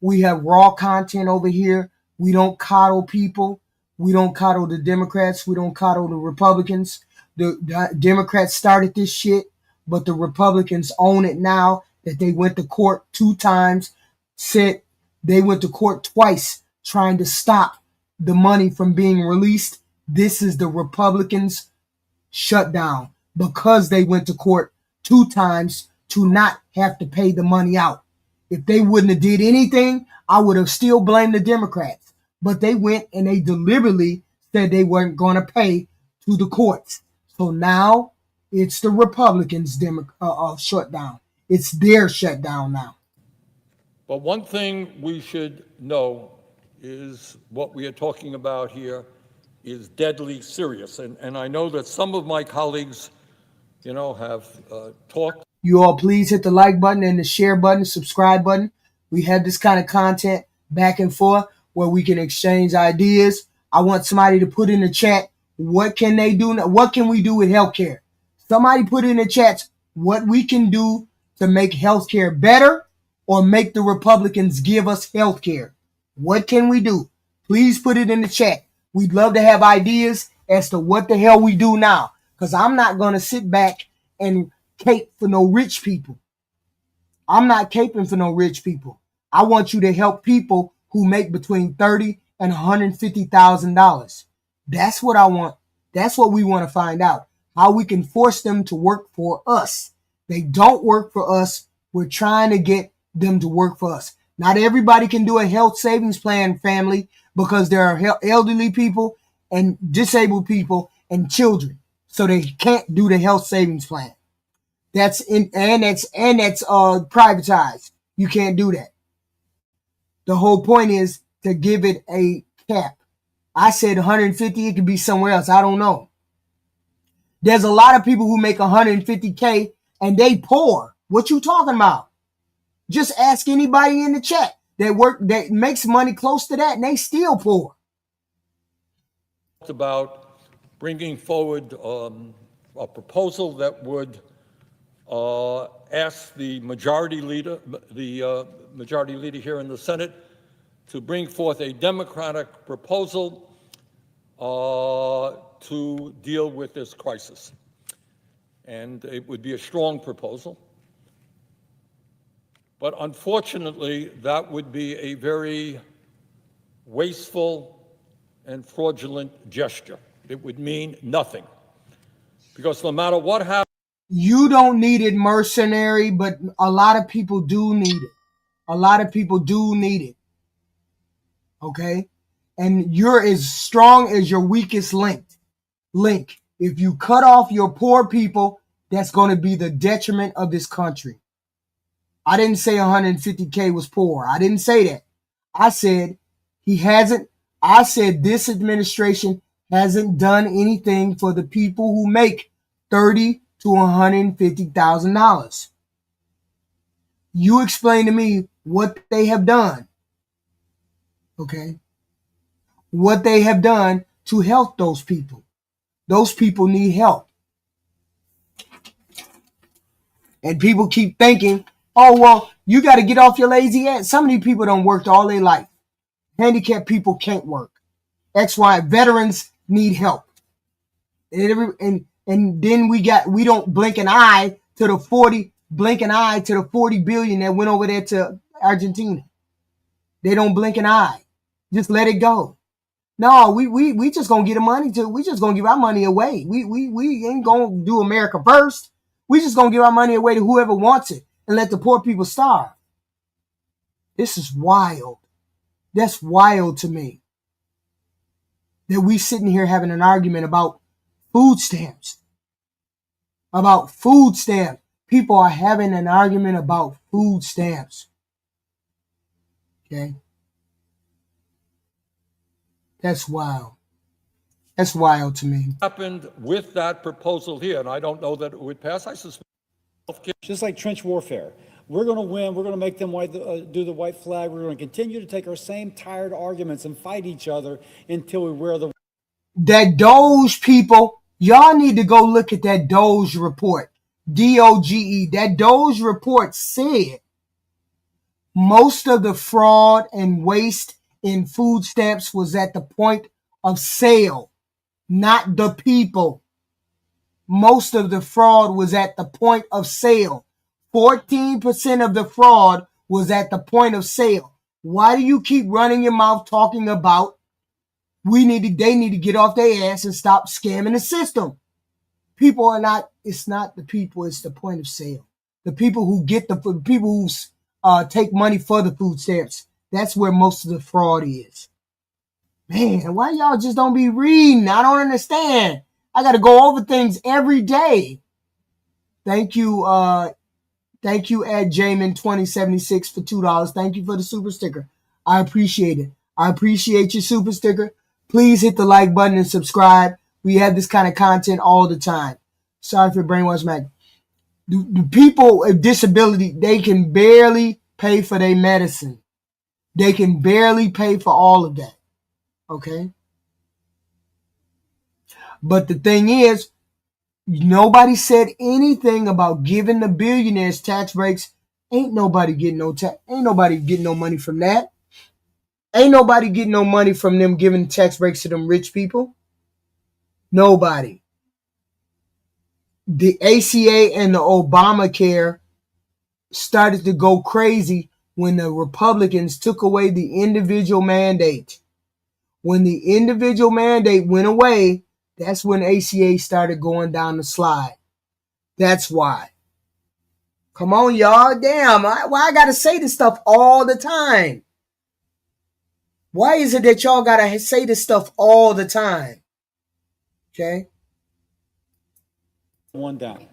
We have raw content over here. We don't coddle people. We don't coddle the Democrats. We don't coddle the Republicans. The Democrats started this shit, but the Republicans own it now that they went to court 2 times, said they went to court twice trying to stop the money from being released. This is the Republicans' shutdown because they went to court 2 times to not have to pay the money out. If they wouldn't have did anything, I would have still blamed the Democrats. But they went and they deliberately said they weren't going to pay to the courts. So now it's the Republicans' shutdown. It's their shutdown now. But one thing we should know is what we are talking about here is deadly serious. And I know that some of my colleagues, have talked. You all please hit the like button and the share button, subscribe button. We have this kind of content back and forth where we can exchange ideas. I want somebody to put in the chat, what can they do? What can we do with healthcare? Somebody put in the chat what we can do to make healthcare better or make the Republicans give us healthcare. What can we do? Please put it in the chat. We'd love to have ideas as to what the hell we do now. Because I'm not going to sit back and cape for no rich people. I'm not caping for no rich people. I want you to help people who make between $30,000 and $150,000. That's what I want. That's what we want to find out. How we can force them to work for us. They don't work for us. We're trying to get them to work for us. Not everybody can do a health savings plan, family, because there are elderly people and disabled people and children. So they can't do the health savings plan. That's privatized. You can't do that. The whole point is to give it a cap. I said 150, it could be somewhere else. I don't know. There's a lot of people who make 150K and they poor. What you talking about? Just ask anybody in the chat that makes money close to that and they still poor. About bringing forward a proposal that would ask the majority leader here in the Senate to bring forth a Democratic proposal to deal with this crisis. And it would be a strong proposal. But unfortunately, that would be a very wasteful and fraudulent gesture. It would mean nothing. Because no matter what happens, you don't need it, mercenary, but a lot of people do need it. A lot of people do need it. Okay? And you're as strong as your weakest link. If you cut off your poor people, that's going to be the detriment of this country. I didn't say 150K was poor. I didn't say that. I said this administration hasn't done anything for the people who make $30,000 to $150,000. You explain to me what they have done. Okay? What they have done to help those people. Those people need help. And people keep thinking, Oh, well, you got to get off your lazy ass. Some of these people don't work all their life. Handicapped people can't work. That's why veterans need help. And then we don't blink an eye to the 40 billion that went over there to Argentina. They don't blink an eye. Just let it go. No, we just gonna get the money we just gonna give our money away. We ain't gonna do America first. We just gonna give our money away to whoever wants it and let the poor people starve. This is wild. That's wild to me. That we sitting here having an argument about food stamps. About food stamps. People are having an argument about food stamps. Okay? That's wild. That's wild to me. Happened with that proposal here, and I don't know that it would pass. I suspect. Just like trench warfare. We're going to win. We're going to make them do the white flag. We're going to continue to take our same tired arguments and fight each other until we wear the... That Doge people, y'all need to go look at that Doge report. DOGE. That Doge report said most of the fraud and waste in food stamps was at the point of sale, not the people. Most of the fraud was at the point of sale. 14% of the fraud was at the point of sale. Why do you keep running your mouth talking about they need to get off their ass and stop scamming the system? It's not the people, it's the point of sale. The people who take money for the food stamps. That's where most of the fraud is. Man, why y'all just don't be reading? I don't understand. I got to go over things every day. Thank you, at Jamin2076 for $2. Thank you for the super sticker. I appreciate it. I appreciate your super sticker. Please hit the like button and subscribe. We have this kind of content all the time. Sorry for brainwash, Mac. The people with disability, they can barely pay for their medicine. They can barely pay for all of that. Okay? But the thing is, nobody said anything about giving the billionaires tax breaks. Ain't nobody getting no money from that. Ain't nobody getting no money from them giving tax breaks to them rich people. Nobody. The ACA and the Obamacare started to go crazy when the Republicans took away the individual mandate. When the individual mandate went away, that's when ACA started going down the slide. That's why. Come on, y'all. Damn, why I gotta say this stuff all the time? Why is it that y'all gotta say this stuff all the time? Okay? One down.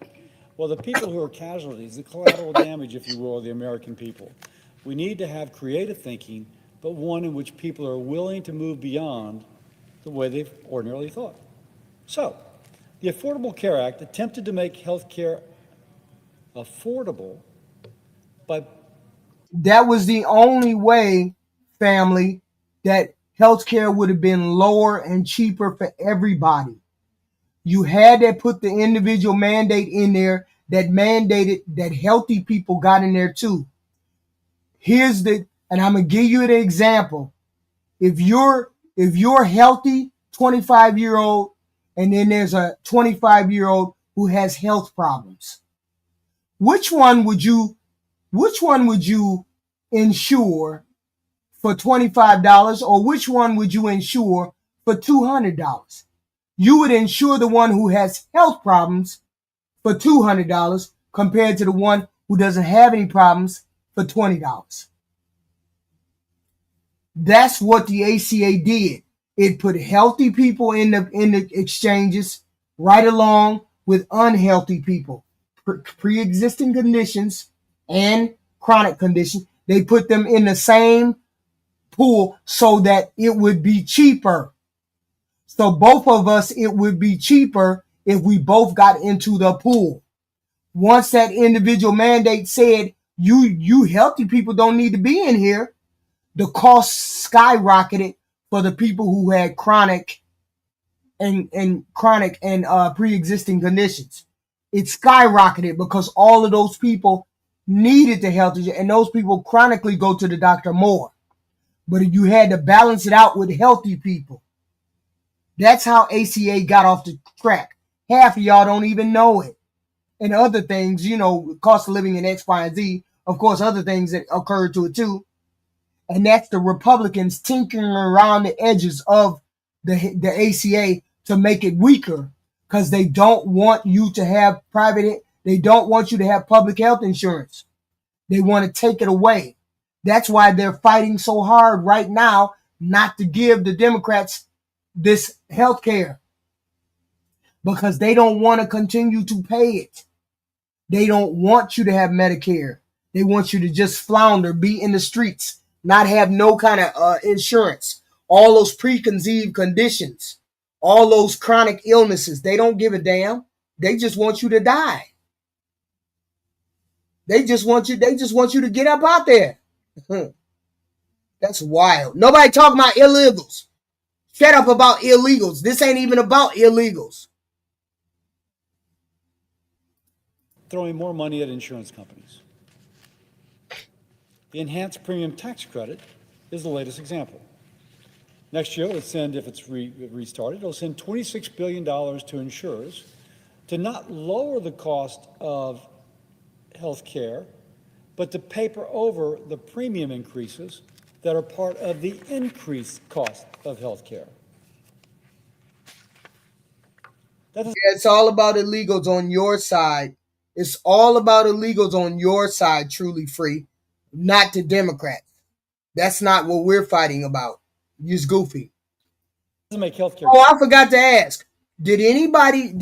Well, the people who are casualties, the collateral damage, if you will, of the American people. We need to have creative thinking, but one in which people are willing to move beyond the way they've ordinarily thought. So, the Affordable Care Act attempted to make health care affordable, but that was the only way, family, that health care would have been lower and cheaper for everybody. You had to put the individual mandate in there that mandated that healthy people got in there too. And I'm going to give you an example. If you're healthy, 25-year-old, and then there's a 25-year-old who has health problems, which one would you insure for $25, or which one would you insure for $200? You would insure the one who has health problems for $200 compared to the one who doesn't have any problems for $20. That's what the ACA did. It put healthy people in the exchanges right along with unhealthy people, pre-existing conditions and chronic conditions. They put them in the same pool so that it would be cheaper. So both of us, it would be cheaper if we both got into the pool. Once that individual mandate said, you healthy people don't need to be in here, the cost skyrocketed for the people who had chronic and pre-existing conditions. It skyrocketed because all of those people needed the health insurance, and those people chronically go to the doctor more. But you had to balance it out with healthy people. That's how ACA got off the track. Half of y'all don't even know it. And other things, cost of living and X, Y, and Z. Of course, other things that occurred to it too. And that's the Republicans tinkering around the edges of the ACA to make it weaker, because they don't want you to have they don't want you to have public health insurance. They want to take it away. That's why they're fighting so hard right now not to give the Democrats this health care, because they don't want to continue to pay it. They don't want you to have Medicare. They want you to just flounder, be in the streets, not have no kind of insurance. All those preconceived conditions, all those chronic illnesses, they don't give a damn. They just want you to die. They just want you to get up out there. That's wild. Nobody talking about illegals. Shut up about illegals. This ain't even about illegals. Throwing more money at insurance companies. The enhanced premium tax credit is the latest example. Next year, it'll send, if it's restarted, it'll send $26 billion to insurers to not lower the cost of health care, but to paper over the premium increases that are part of the increased cost of health care. It's all about illegals on your side. It's all about illegals on your side, truly free, not the Democrats. That's not what we're fighting about. You're goofy. Doesn't make healthcare. Oh, I forgot to ask. Did anybody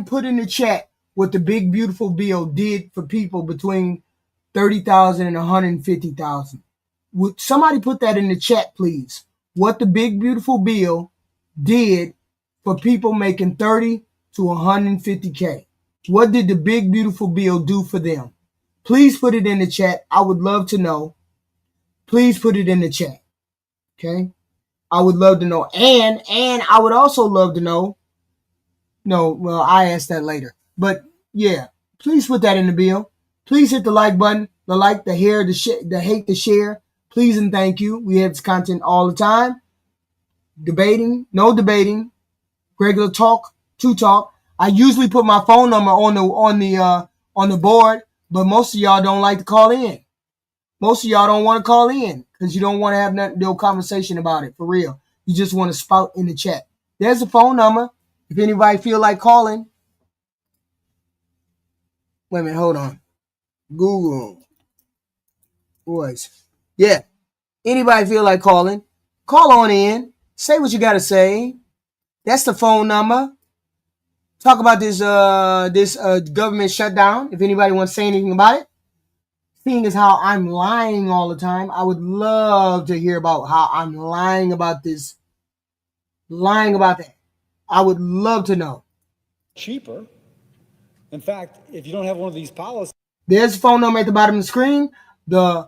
put in the chat what the big beautiful bill did for people between 30,000 and 150,000? Would somebody put that in the chat, please? What the big beautiful bill did for people making 30 to 150K. What did the big beautiful bill do for them? Please put it in the chat. I would love to know. Please put it in the chat. Okay? I would love to know. And I would also love to know. No, well, I asked that later. But yeah, please put that in the bill. Please hit the like button, the like, the hair, the hate, the share. Please and thank you. We have this content all the time. Debating, no debating, regular talk, to talk. I usually put my phone number on the board, but most of y'all don't like to call in. Most of y'all don't want to call in because you don't want to have no conversation about it, for real. You just want to spout in the chat. There's a phone number. If anybody feel like calling. Wait a minute, hold on. Google voice. Yeah. Anybody feel like calling? Call on in. Say what you got to say. That's the phone number. Talk about this government shutdown. If anybody wants to say anything about it. Seeing as how I'm lying all the time, I would love to hear about how I'm lying about this. Lying about that. I would love to know. Cheaper. In fact, if you don't have one of these policies. There's a phone number at the bottom of the screen. The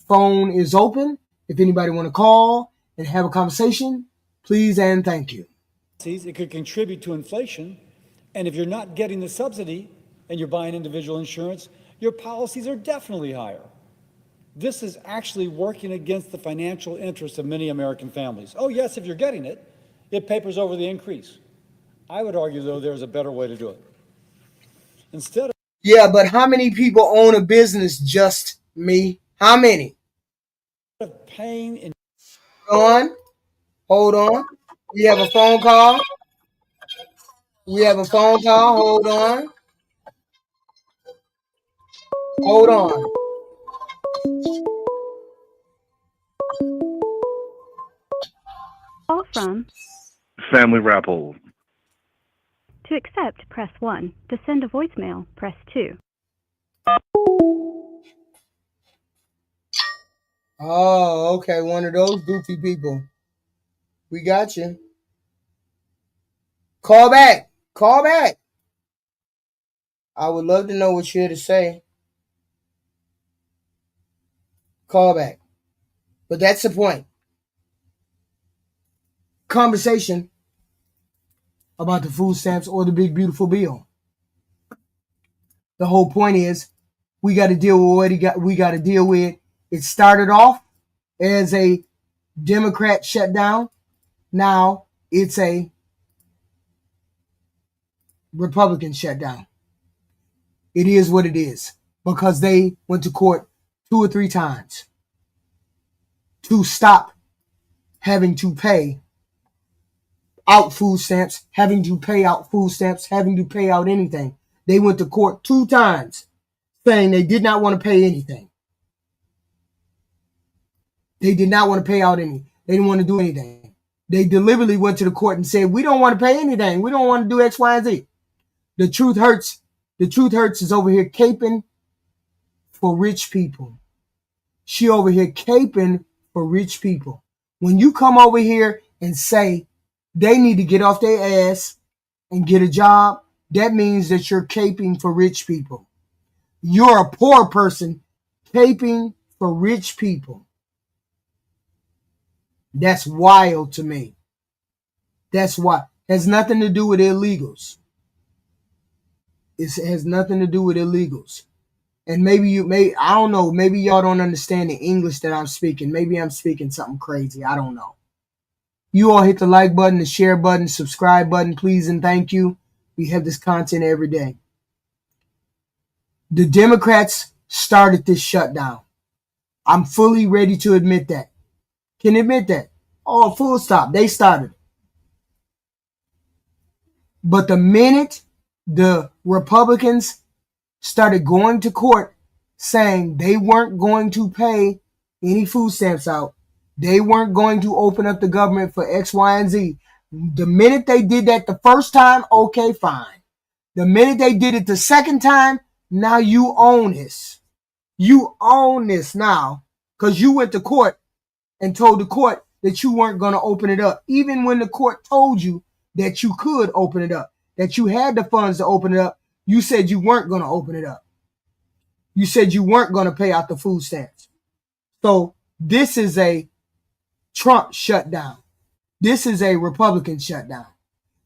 phone is open. If anybody want to call and have a conversation, please and thank you. It could contribute to inflation. And if you're not getting the subsidy and you're buying individual insurance, your policies are definitely higher. This is actually working against the financial interests of many American families. Oh, yes, if you're getting it, it papers over the increase. I would argue, though, there's a better way to do it. Instead of yeah, but how many people own a business? Just me? How many? Paying in Hold on. We have a phone call. Hold on. Call from Family Rap Hole. To accept, press 1. To send a voicemail, press 2. Oh, okay. One of those goofy people. We got you. Call back. I would love to know what you had to say. Call back. But that's the point. Conversation about the food stamps or the big beautiful bill. The whole point is We got to deal with what we got to deal with. It started off as a Democrat shutdown. Now it's a Republican shutdown. It is what it is because they went to court 2 or 3 times to stop having to pay out food stamps, having to pay out anything. They went to court 2 times saying they did not want to pay anything. They did not want to pay out any. They didn't want to do anything. They deliberately went to the court and said, we don't want to pay anything. We don't want to do X, Y, and Z. The truth hurts. The truth hurts is over here caping for rich people. She over here caping for rich people. When you come over here and say they need to get off their ass and get a job, that means that you're caping for rich people. You're a poor person caping for rich people. That's wild to me. That's why. It has nothing to do with illegals. It has nothing to do with illegals. And maybe I don't know, maybe y'all don't understand the English that I'm speaking. Maybe I'm speaking something crazy. I don't know. You all hit the like button, the share button, subscribe button, please and thank you. We have this content every day. The Democrats started this shutdown. I'm fully ready to admit that. Can admit that. Oh, full stop. They started. But the minute the Republicans started going to court saying they weren't going to pay any food stamps out, they weren't going to open up the government for X, Y, and Z. The minute they did that the first time, okay, fine. The minute they did it the second time, now you own this. You own this now because you went to court and told the court that you weren't going to open it up. Even when the court told you that you could open it up, that you had the funds to open it up, you said you weren't going to open it up. You said you weren't going to pay out the food stamps. So this is a Trump shutdown. This is a Republican shutdown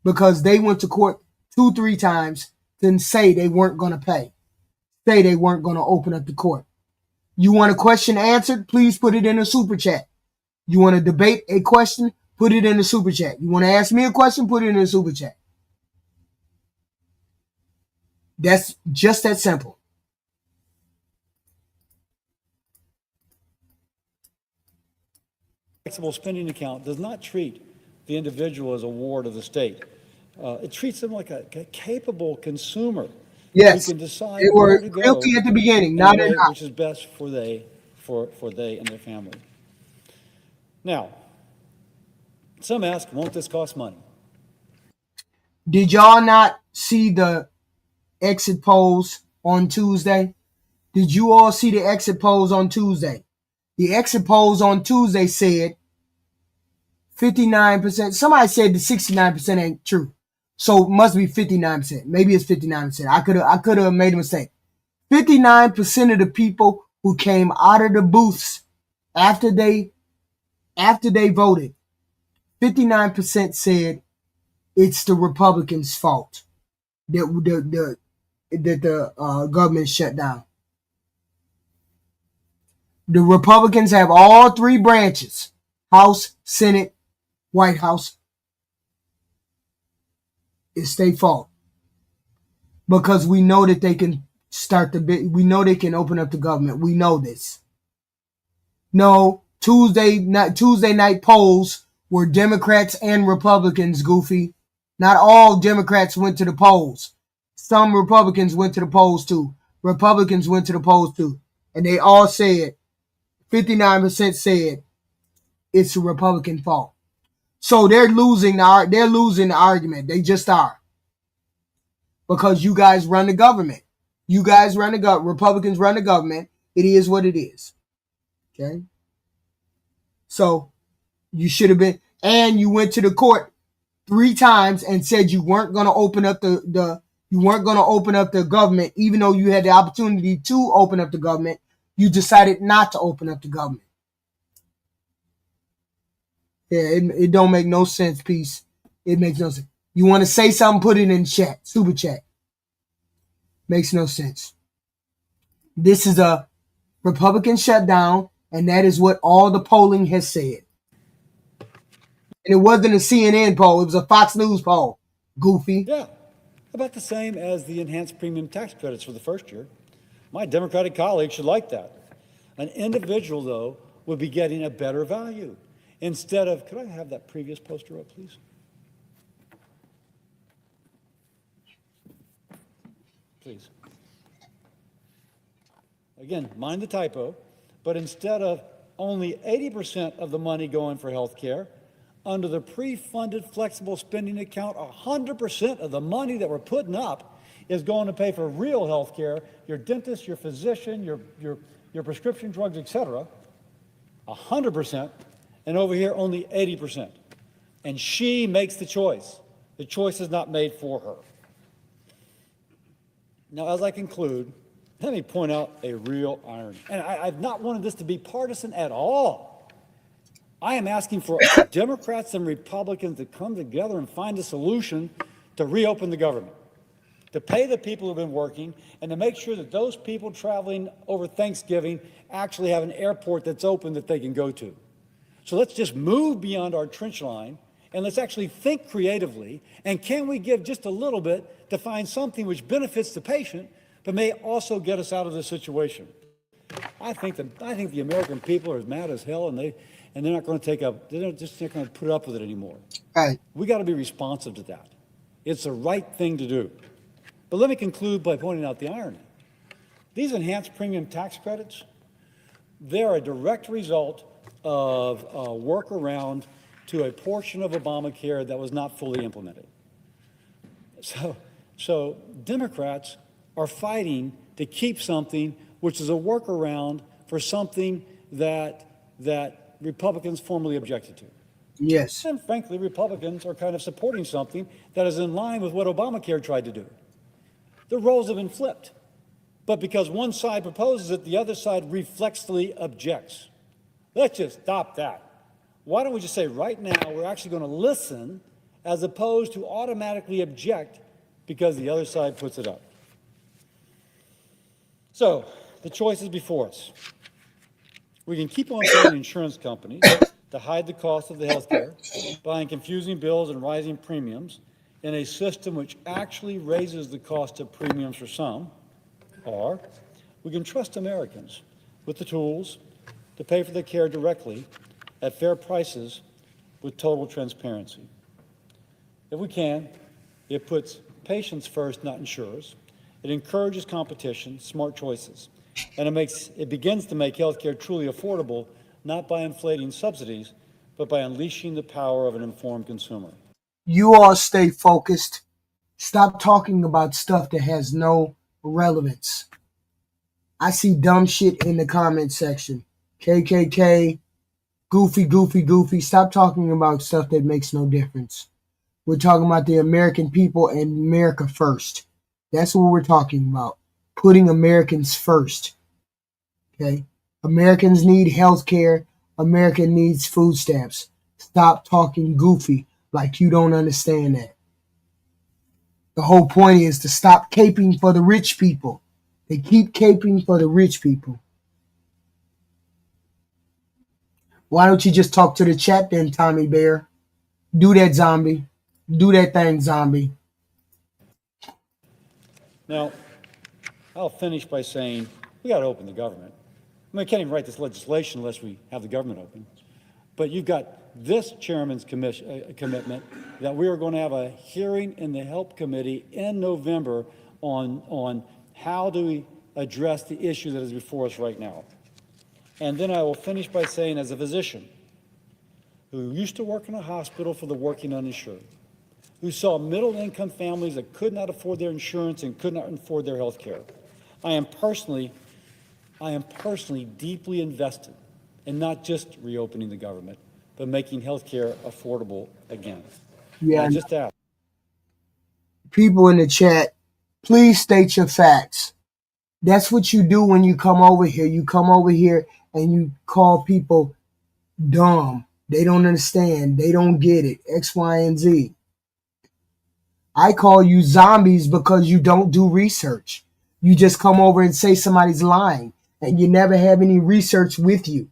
because they went to court 2, 3 times to say they weren't going to pay. Say they weren't going to open up the court. You want a question answered? Please put it in a super chat. You want to debate a question? Put it in the super chat. You want to ask me a question? Put it in the super chat. That's just that simple. Flexible spending account does not treat the individual as a ward of the state. It treats them like a capable consumer. Yes, who can decide they were where to go guilty at the beginning. in Now a they're way not. which is best for they and their family. Now, some ask, won't this cost money? Did y'all not see the exit polls on Tuesday? Did you all see the exit polls on Tuesday? The exit polls on Tuesday said 59%. Somebody said the 69% ain't true. So it must be 59%. Maybe it's 59%. I could have made a mistake. 59% of the people who came out of the booths after they voted, 59% said it's the Republicans' fault that the government shut down. The Republicans have all 3 branches: House, Senate, White House. It's their fault because we know that they can we know they can open up the government. We know this. No, Tuesday night polls were Democrats and Republicans, Goofy. Not all Democrats went to the polls. Some Republicans went to the polls too. Republicans went to the polls too. And they all said, 59% said it's a Republican fault. So they're losing the argument. They just are. Because you guys run the government. You guys run the government. Republicans run the government. It is what it is. Okay? So you should have been, and you went to the court 3 times and said you weren't going to open up the government, even though you had the opportunity to open up the government. You decided not to open up the government. Yeah, it don't make no sense, Peace. It makes no sense. You want to say something, put it in chat, super chat. Makes no sense. This is a Republican shutdown, and that is what all the polling has said. And it wasn't a CNN poll, it was a Fox News poll. Goofy. Yeah, about the same as the enhanced premium tax credits for the first year. My Democratic colleagues should like that. An individual, though, would be getting a better value. Instead of, could I have that previous poster up, please? Please. Again, mind the typo, but instead of only 80% of the money going for health care, under the pre-funded flexible spending account, 100% of the money that we're putting up is going to pay for real health care, your dentist, your physician, your prescription drugs, etc. 100%, and over here only 80%. And she makes the choice. The choice is not made for her. Now, as I conclude, let me point out a real irony. And I've not wanted this to be partisan at all. I am asking for Democrats and Republicans to come together and find a solution to reopen the government, to pay the people who've been working, and to make sure that those people traveling over Thanksgiving actually have an airport that's open that they can go to. So let's just move beyond our trench line, and let's actually think creatively. And can we give just a little bit to find something which benefits the patient, but may also get us out of this situation? I think the American people are as mad as hell, and they're not going to they're just not going to put up with it anymore. Right. We got to be responsive to that. It's the right thing to do. But let me conclude by pointing out the irony. These enhanced premium tax credits, they're a direct result of a workaround to a portion of Obamacare that was not fully implemented. So Democrats are fighting to keep something which is a workaround for something that Republicans formally objected to. Yes. And frankly, Republicans are kind of supporting something that is in line with what Obamacare tried to do. The roles have been flipped. But because one side proposes it, the other side reflexively objects. Let's just stop that. Why don't we just say right now we're actually going to listen as opposed to automatically object because the other side puts it up. So the choice is before us. We can keep on paying insurance companies to hide the cost of the health care, buying confusing bills and rising premiums in a system which actually raises the cost of premiums for some, or we can trust Americans with the tools to pay for their care directly at fair prices with total transparency. If we can, it puts patients first, not insurers. It encourages competition, smart choices, and it begins to make healthcare truly affordable, not by inflating subsidies, but by unleashing the power of an informed consumer. You all stay focused. Stop talking about stuff that has no relevance. I see dumb shit in the comment section. KKK, goofy. Stop talking about stuff that makes no difference. We're talking about the American people and America first. That's what we're talking about. Putting Americans first. Okay? Americans need health care. America needs food stamps. Stop talking goofy like you don't understand that. The whole point is to stop caping for the rich people. They keep caping for the rich people. Why don't you just talk to the chat then, Tommy Bear? Do that, zombie. Do that thing, zombie. Now, I'll finish by saying we got to open the government. I mean, we can't even write this legislation unless we have the government open. But you've got this chairman's commitment that we are going to have a hearing in the Help Committee in November on how do we address the issue that is before us right now. And then I will finish by saying, as a physician who used to work in a hospital for the working uninsured, who saw middle-income families that could not afford their insurance and could not afford their health care, I am personally deeply invested in not just reopening the government, but making health care affordable again. Yeah. I just ask people in the chat, please state your facts. That's what you do when you come over here. You come over here and you call people dumb. They don't understand. They don't get it. X, Y, and Z. I call you zombies because you don't do research. You just come over and say somebody's lying, and you never have any research with you.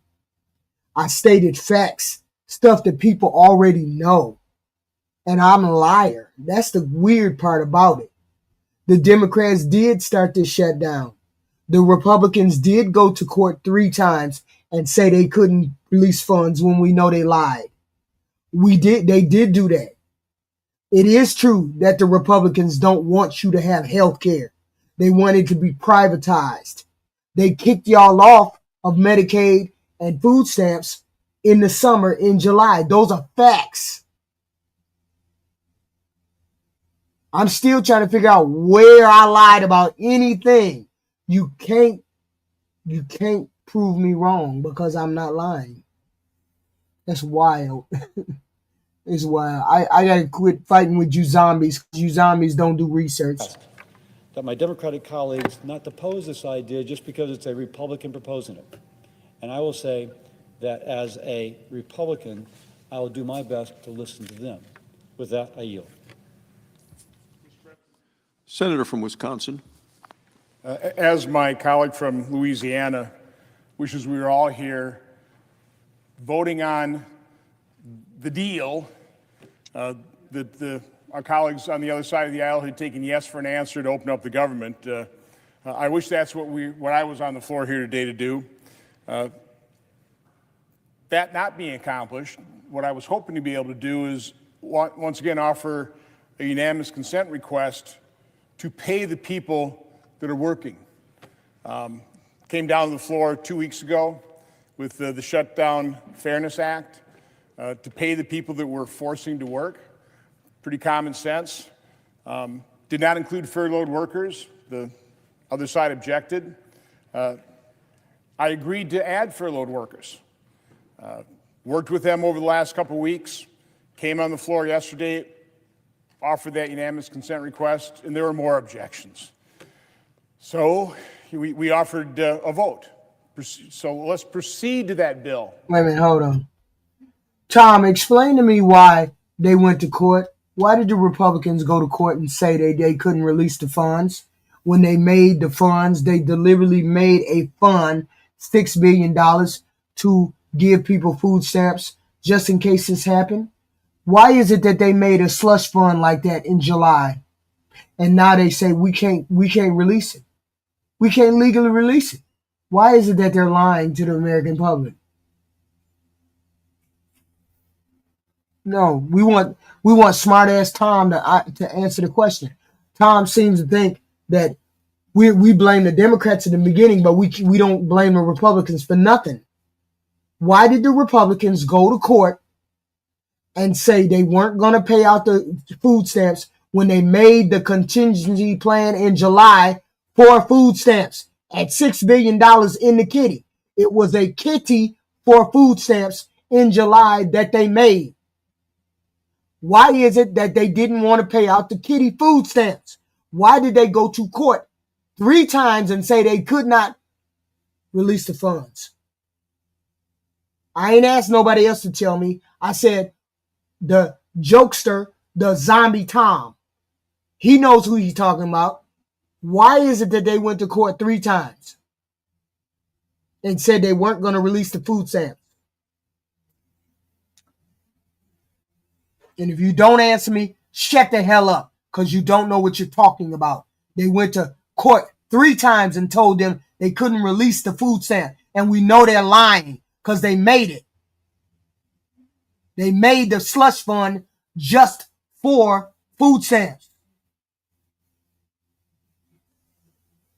I stated facts, stuff that people already know, and I'm a liar. That's the weird part about it. The Democrats did start this shutdown. The Republicans did go to court 3 times and say they couldn't release funds when we know they lied. They did do that. It is true that the Republicans don't want you to have health care. They want it to be privatized. They kicked y'all off of Medicaid and food stamps in the summer in July. Those are facts. I'm still trying to figure out where I lied about anything. You can't prove me wrong because I'm not lying. That's wild. It's wild. I gotta quit fighting with you zombies. You zombies don't do research. That my Democratic colleagues not to oppose this idea just because it's a Republican proposing it. And I will say that as a Republican, I will do my best to listen to them. With that, I yield. Senator from Wisconsin. As my colleague from Louisiana wishes we were all here voting on the deal that our colleagues on the other side of the aisle had taken yes for an answer to open up the government. I wish that's what I was on the floor here today to do. That not being accomplished, what I was hoping to be able to do is once again offer a unanimous consent request to pay the people that are working. Came down to the floor 2 weeks ago with the Shutdown Fairness Act to pay the people that we're forcing to work. Pretty common sense. Did not include furloughed workers. The other side objected. I agreed to add furloughed workers. Worked with them over the last couple of weeks. Came on the floor yesterday, offered that unanimous consent request, and there were more objections. So we offered a vote. So let's proceed to that bill. Wait a minute, hold on. Tom, explain to me why they went to court. Why did the Republicans go to court and say they couldn't release the funds? When they made the funds, they deliberately made a fund, $6 billion, to give people food stamps just in case this happened. Why is it that they made a slush fund like that in July, and now they say we can't release it? We can't legally release it. Why is it that they're lying to the American public? No, we want smart ass Tom to answer the question. Tom seems to think that we blame the Democrats in the beginning, but we don't blame the Republicans for nothing. Why did the Republicans go to court and say they weren't going to pay out the food stamps when they made the contingency plan in July for food stamps at $6 billion in the kitty? It was a kitty for food stamps in July that they made. Why is it that they didn't want to pay out the kitty food stamps? Why did they go to court 3 times and say they could not release the funds? I ain't asked nobody else to tell me. I said the jokester, the zombie Tom. He knows who he's talking about. Why is it that they went to court 3 times and said they weren't going to release the food stamps? And if you don't answer me, shut the hell up, because you don't know what you're talking about. They went to court 3 times and told them they couldn't release the food stamp. And we know they're lying because they made it. They made the slush fund just for food stamps.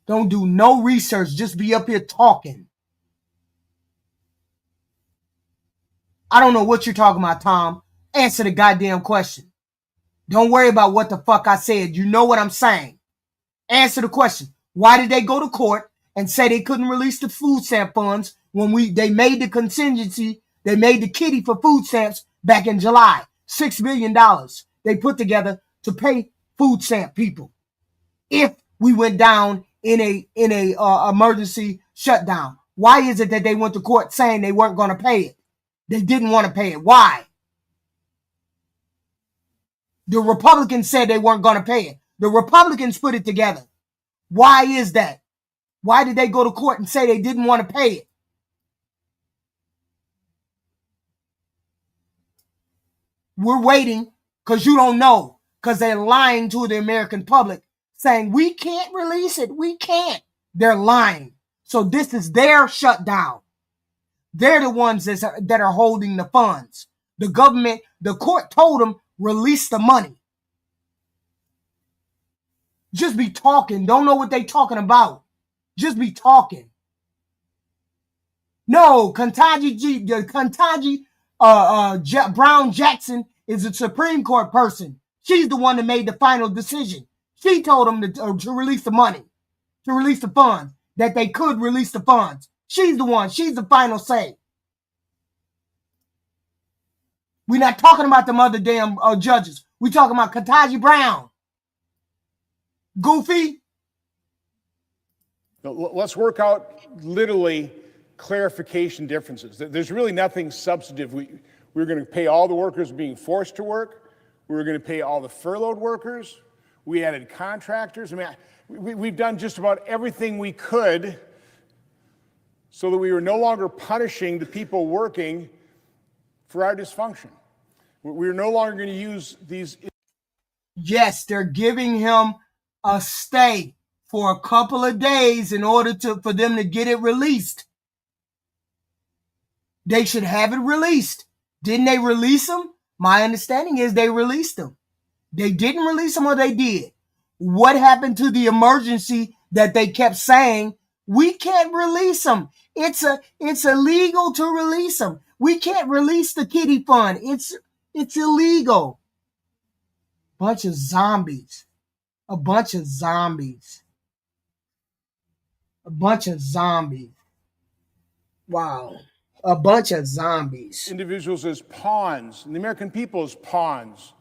Don't do no research. Just be up here talking. I don't know what you're talking about, Tom. Answer the goddamn question. Don't worry about what the fuck I said. You know what I'm saying. Answer the question. Why did they go to court and say they couldn't release the food stamp funds when they made the contingency, they made the kitty for food stamps back in July? $6 billion they put together to pay food stamp people if we went down in a emergency shutdown. Why is it that they went to court saying they weren't going to pay it? They didn't want to pay it. Why? The Republicans said they weren't going to pay it. The Republicans put it together. Why is that? Why did they go to court and say they didn't want to pay it? We're waiting because you don't know, because they're lying to the American public, saying we can't release it. We can't. They're lying. So this is their shutdown. They're the ones that are holding the funds. The government, the court told them, release the money. Just be talking. Don't know what they talking about. Just be talking. No, Ketanji Brown Jackson is a Supreme Court person. She's the one that made the final decision. She told them to release the money, to release the funds, that they could release the funds. She's the one. She's the final say. We're not talking about them other damn judges. We're talking about Ketanji Brown. Goofy. Let's work out literally clarification differences. There's really nothing substantive. We're going to pay all the workers being forced to work. We're going to pay all the furloughed workers. We added contractors. I mean, we've done just about everything we could so that we were no longer punishing the people working for our dysfunction. We're no longer going to use these. Yes, they're giving him a stay for a couple of days in order for them to get it released. They should have it released. Didn't they release him? My understanding is they released him. They didn't release him, or they did. What happened to the emergency that they kept saying, we can't release him. It's illegal to release him. We can't release the kiddie fund. It's illegal. Bunch of zombies. A bunch of zombies. A bunch of zombies. Wow. A bunch of zombies. Individuals as pawns, and the American people as pawns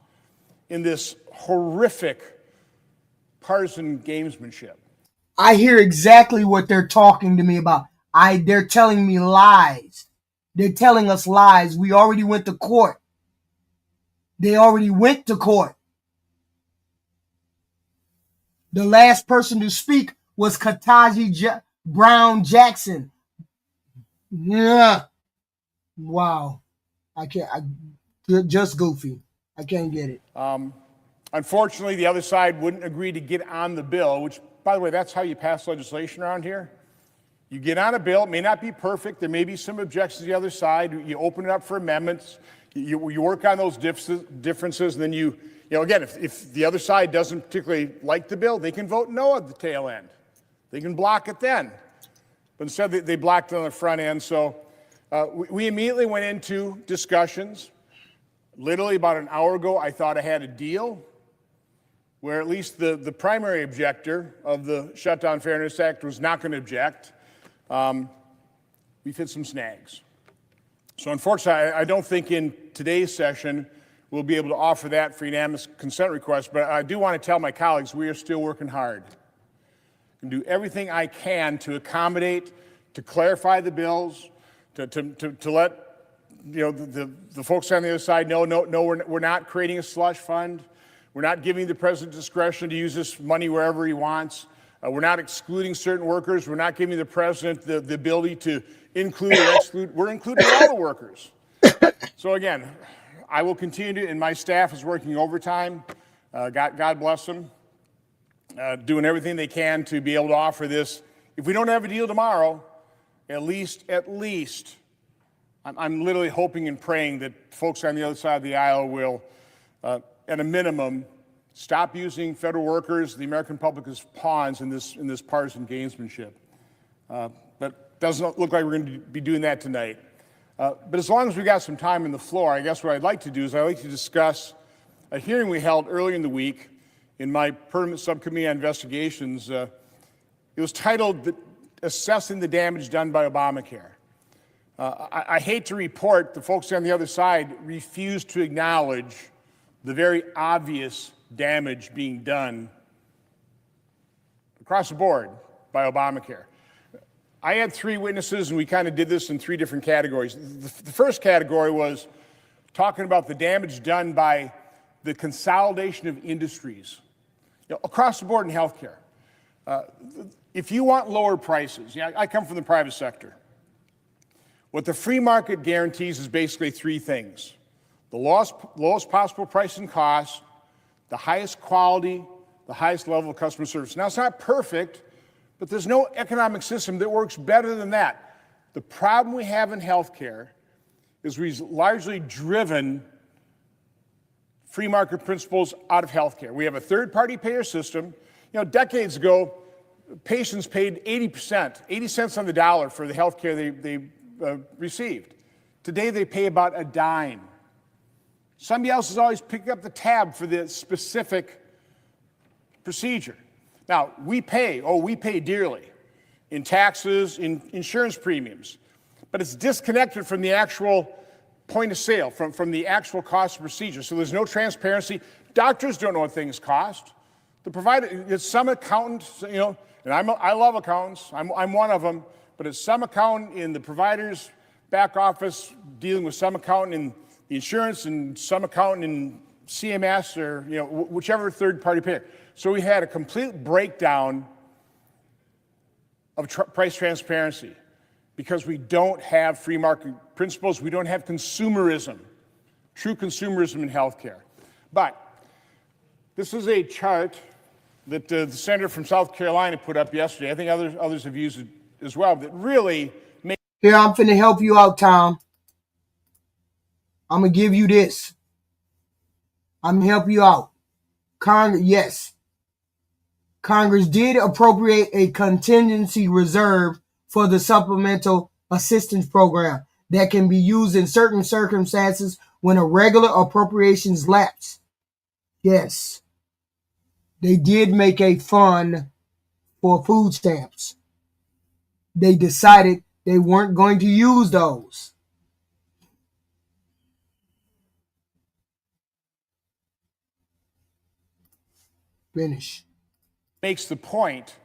in this horrific partisan gamesmanship. I hear exactly what they're talking to me about. They're telling me lies. They're telling us lies. We already went to court. They already went to court. The last person to speak was Ketanji Brown Jackson. Yeah. Wow. Just goofy. I can't get it. Unfortunately, the other side wouldn't agree to get on the bill, which, by the way, that's how you pass legislation around here. You get on a bill. It may not be perfect. There may be some objections to the other side. You open it up for amendments. You work on those differences, and then again, if the other side doesn't particularly like the bill, they can vote no at the tail end. They can block it then. But instead, they blocked it on the front end. So we immediately went into discussions. Literally about an hour ago, I thought I had a deal where at least the primary objector of the Shutdown Fairness Act was not going to object. We've hit some snags. So unfortunately, I don't think in today's session we'll be able to offer that for unanimous consent request, but I do want to tell my colleagues we are still working hard. I can do everything I can to accommodate, to clarify the bills, to let the folks on the other side know, no, we're not creating a slush fund. We're not giving the president discretion to use this money wherever he wants. We're not excluding certain workers. We're not giving the president the ability to include or exclude. We're including all the workers. So again, I will continue to, and my staff is working overtime. God bless them, doing everything they can to be able to offer this. If we don't have a deal tomorrow, at least, I'm literally hoping and praying that folks on the other side of the aisle will, at a minimum, stop using federal workers, the American public, as pawns in this partisan gamesmanship. But doesn't look like we're going to be doing that tonight. But as long as we got some time on the floor, I guess what I'd like to do is I'd like to discuss a hearing we held earlier in the week in my permanent subcommittee on investigations. It was titled Assessing the Damage Done by Obamacare. I hate to report the folks on the other side refuse to acknowledge the very obvious damage being done across the board by Obamacare. I had three witnesses, and we kind of did this in three different categories. The first category was talking about the damage done by the consolidation of industries across the board in healthcare. If you want lower prices, I come from the private sector. What the free market guarantees is basically three things: the lowest possible price and cost, the highest quality, the highest level of customer service. Now, it's not perfect, but there's no economic system that works better than that. The problem we have in healthcare is we've largely driven free market principles out of healthcare. We have a third-party payer system. Decades ago, patients paid 80%, 80 cents on the dollar for the healthcare they received. Today, they pay about a dime. Somebody else is always picking up the tab for the specific procedure. Now, we pay dearly in taxes, in insurance premiums, but it's disconnected from the actual point of sale, from the actual cost of procedure. So there's no transparency. Doctors don't know what things cost. The provider, it's some accountant, and I love accountants. I'm one of them, but it's some accountant in the provider's back office dealing with some accountant in the insurance and some accountant in CMS or whichever third-party payer. So we had a complete breakdown of price transparency because we don't have free market principles. We don't have consumerism, true consumerism in healthcare. But this is a chart that the senator from South Carolina put up yesterday. I think others have used it as well. That really makes. Here, I'm finna help you out, Tom. I'm gonna give you this. I'm gonna help you out. Congress did appropriate a contingency reserve for the supplemental assistance program that can be used in certain circumstances when a regular appropriations lapse. Yes, they did make a fund for food stamps. They decided they weren't going to use those. Finish. Makes the point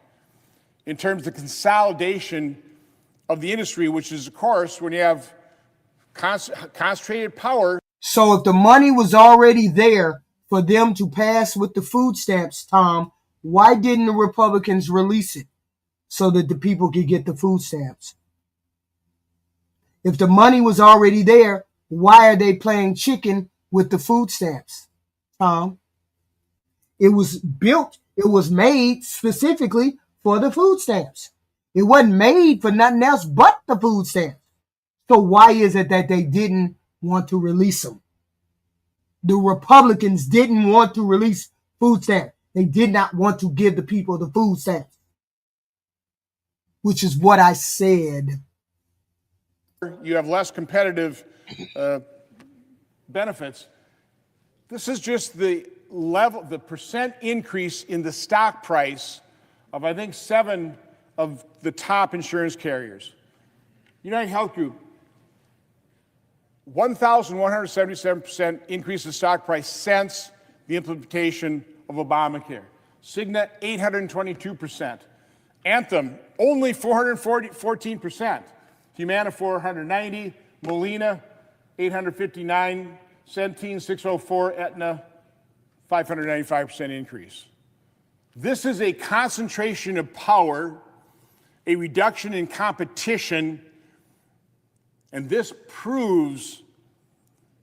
in terms of consolidation of the industry, which is, of course, when you have concentrated power. So if the money was already there for them to pass with the food stamps, Tom, why didn't the Republicans release it so that the people could get the food stamps? If the money was already there, why are they playing chicken with the food stamps, Tom? It was made specifically for the food stamps. It wasn't made for nothing else but the food stamps. So why is it that they didn't want to release them? The Republicans didn't want to release food stamps. They did not want to give the people the food stamps, which is what I said. You have less competitive benefits. This is just the percent increase in the stock price of, I think, 7 of the top insurance carriers. United Health Group, 1,177% increase in stock price since the implementation of Obamacare. Cigna, 822%. Anthem, only 414%. Humana, 490. Molina, 859. Centene, 604. Aetna, 595% increase. This is a concentration of power, a reduction in competition, and this proves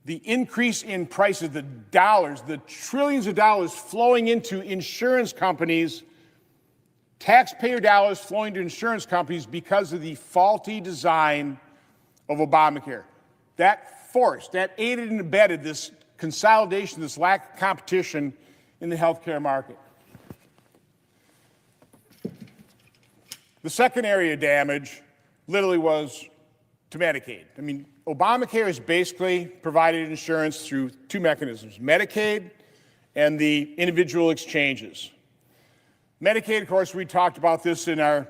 the increase in prices, the dollars, the trillions of dollars flowing into insurance companies, taxpayer dollars flowing to insurance companies because of the faulty design of Obamacare. That aided and abetted this consolidation, this lack of competition in the healthcare market. The second area of damage literally was to Medicaid. I mean, Obamacare has basically provided insurance through 2 mechanisms, Medicaid and the individual exchanges. Medicaid, of course, we talked about this in our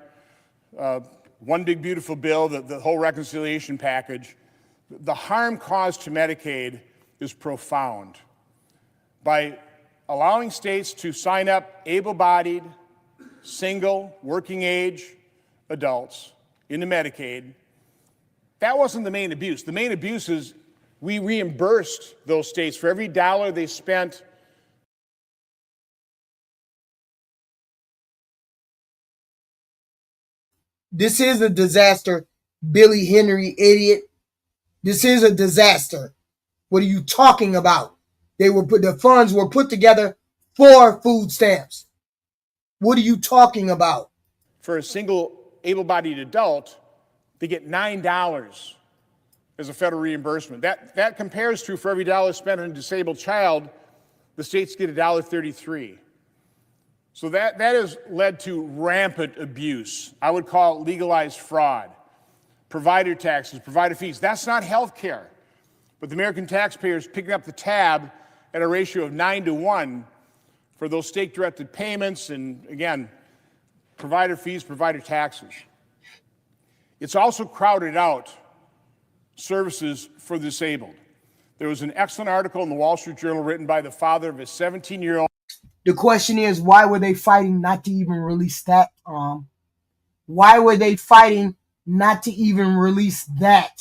One Big Beautiful Bill, the whole reconciliation package. The harm caused to Medicaid is profound. By allowing states to sign up able-bodied, single, working-age adults into Medicaid, that wasn't the main abuse. The main abuse is we reimbursed those states for every dollar they spent This is a disaster, Billy Henry, idiot. This is a disaster. What are you talking about? The funds were put together for food stamps. What are you talking about? For a single able-bodied adult, they get $9 as a federal reimbursement. That compares to, for every dollar spent on a disabled child, the states get $1.33. So that has led to rampant abuse. I would call it legalized fraud. Provider taxes, provider fees. That's not health care. But the American taxpayer is picking up the tab at a ratio of 9-to-1 for those state-directed payments and, again, provider fees, provider taxes. It's also crowded out services for the disabled. There was an excellent article in the Wall Street Journal written by the father of a 17-year-old. The question is, why were they fighting not to even release that? Why were they fighting not to even release that,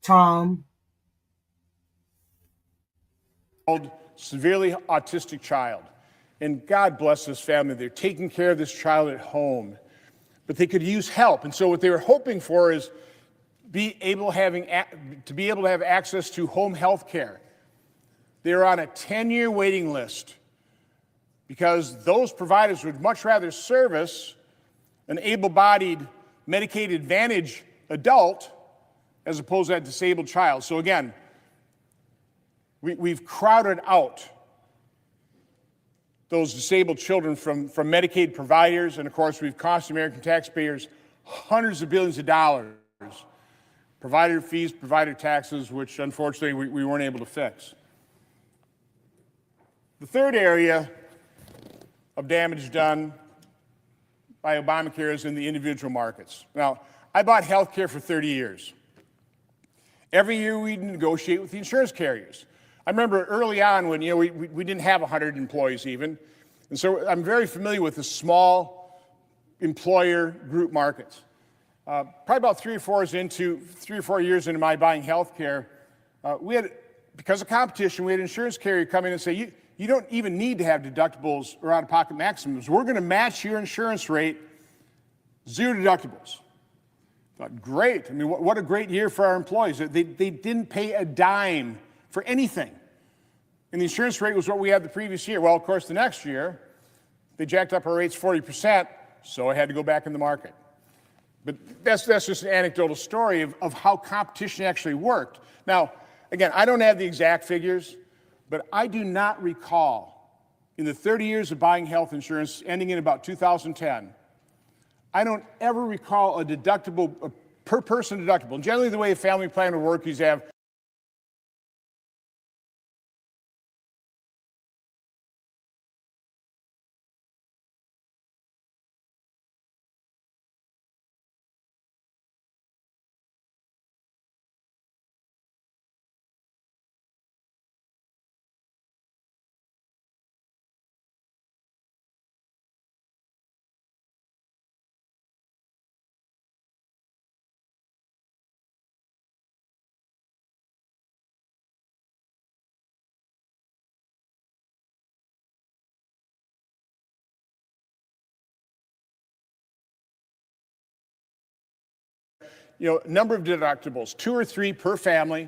Tom? Severely autistic child. And God bless this family. They're taking care of this child at home. But they could use help. And so what they were hoping for is to be able to have access to home health care. They're on a 10-year waiting list because those providers would much rather service an able-bodied Medicaid Advantage adult as opposed to a disabled child. So again, we've crowded out those disabled children from Medicaid providers, and of course we've cost American taxpayers hundreds of billions of dollars. Provider fees, provider taxes, which unfortunately we weren't able to fix. The third area of damage done by Obamacare is in the individual markets. Now, I bought health care for 30 years. Every year we negotiate with the insurance carriers. I remember early on when we didn't have 100 employees even, and so I'm very familiar with the small employer group markets. Probably about 3 or 4 years into my buying health care, because of competition, we had an insurance carrier come in and say, you don't even need to have deductibles or out-of-pocket maximums. We're going to match your insurance rate, 0 deductibles. I thought, great. I mean, what a great year for our employees. They didn't pay a dime for anything. And the insurance rate was what we had the previous year. Well, of course, the next year, they jacked up our rates 40%, so I had to go back in the market. But that's just an anecdotal story of how competition actually worked. Now, again, I don't have the exact figures, but I do not recall, in the 30 years of buying health insurance, ending in about 2010, I don't ever recall a deductible, a per-person deductible. And generally, the way a family plan would work is you have number of deductibles, 2 or 3 per family.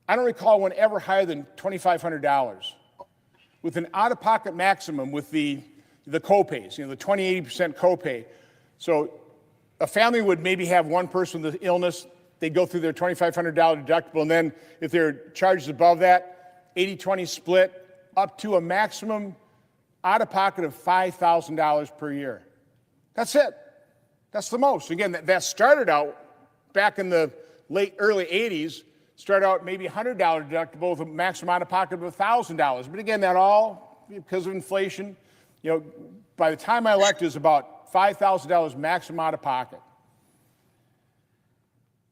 I don't recall one ever higher than $2,500, with an out-of-pocket maximum with the copays, the 20-80% copay. So a family would maybe have one person with illness, they'd go through their $2,500 deductible, and then if there are charges above that, 80-20 split, up to a maximum out-of-pocket of $5,000 per year. That's it. That's the most. Again, that started out back in the early 80s, started out maybe $100 deductible with a maximum out-of-pocket of $1,000. But again, that all, because of inflation, by the time I elected, it was about $5,000 maximum out-of-pocket.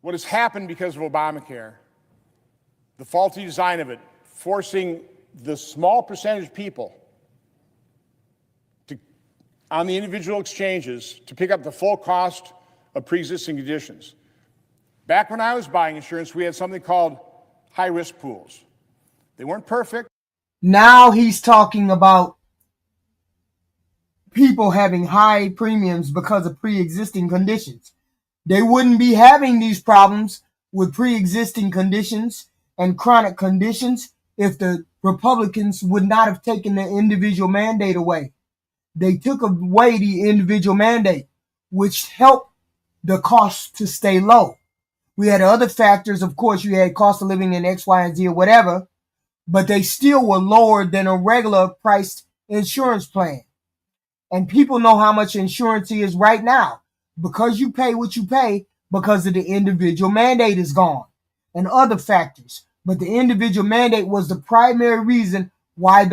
What has happened because of Obamacare, the faulty design of it, forcing the small percentage of people on the individual exchanges to pick up the full cost of pre-existing conditions. Back when I was buying insurance, we had something called high-risk pools. They weren't perfect. Now he's talking about people having high premiums because of pre-existing conditions. They wouldn't be having these problems with pre-existing conditions and chronic conditions if the Republicans would not have taken the individual mandate away. They took away the individual mandate, which helped the cost to stay low. We had other factors, of course, you had cost of living and X, Y, and Z or whatever, but they still were lower than a regular priced insurance plan. And people know how much insurance is right now because you pay what you pay because of the individual mandate is gone and other factors. But the individual mandate was the primary reason why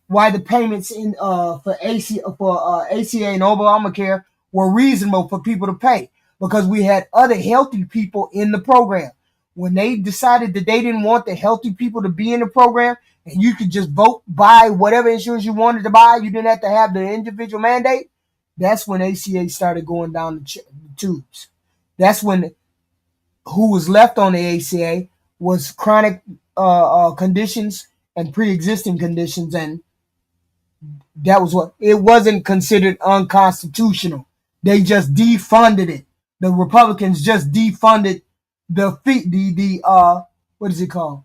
why the payments in for ACA and Obamacare were reasonable for people to pay because we had other healthy people in the program. When they decided that they didn't want the healthy people to be in the program and you could just vote, buy whatever insurance you wanted to buy, you didn't have to have the individual mandate, that's when ACA started going down the tubes. That's when who was left on the ACA was chronic conditions and pre-existing conditions, and that was what it wasn't considered unconstitutional. They just defunded it. The Republicans just defunded what is it called?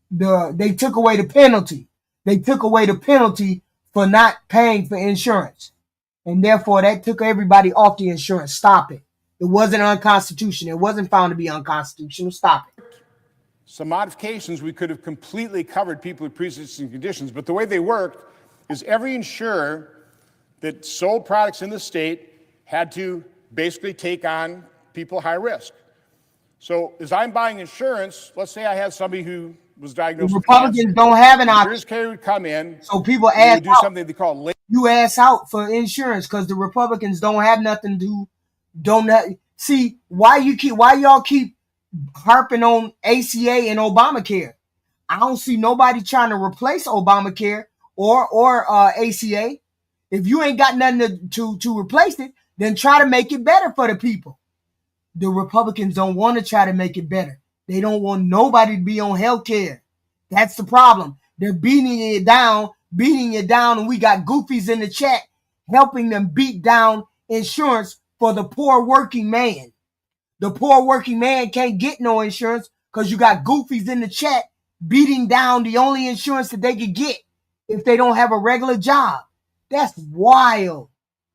They took away the penalty. They took away the penalty for not paying for insurance. And therefore that took everybody off the insurance. Stop it. It wasn't unconstitutional. It wasn't found to be unconstitutional. Stop it. Some modifications, we could have completely covered people with pre-existing conditions, but the way they worked is every insurer that sold products in the state had to basically take on people high risk. So as I'm buying insurance, let's say I had somebody who was diagnosed with Republicans cancer. don't have an option. Insurance carrier would come in. So people and they ask would do out. something they call You ask out for insurance because the Republicans don't have nothing to see why y'all keep harping on ACA and Obamacare. I don't see nobody trying to replace Obamacare or ACA. If you ain't got nothing to replace it, then try to make it better for the people. The Republicans don't want to try to make it better. They don't want nobody to be on health care. That's the problem. They're beating it down, and we got goofies in the chat helping them beat down insurance for the poor working man. The poor working man can't get no insurance because you got goofies in the chat beating down the only insurance that they could get if they don't have a regular job. That's wild.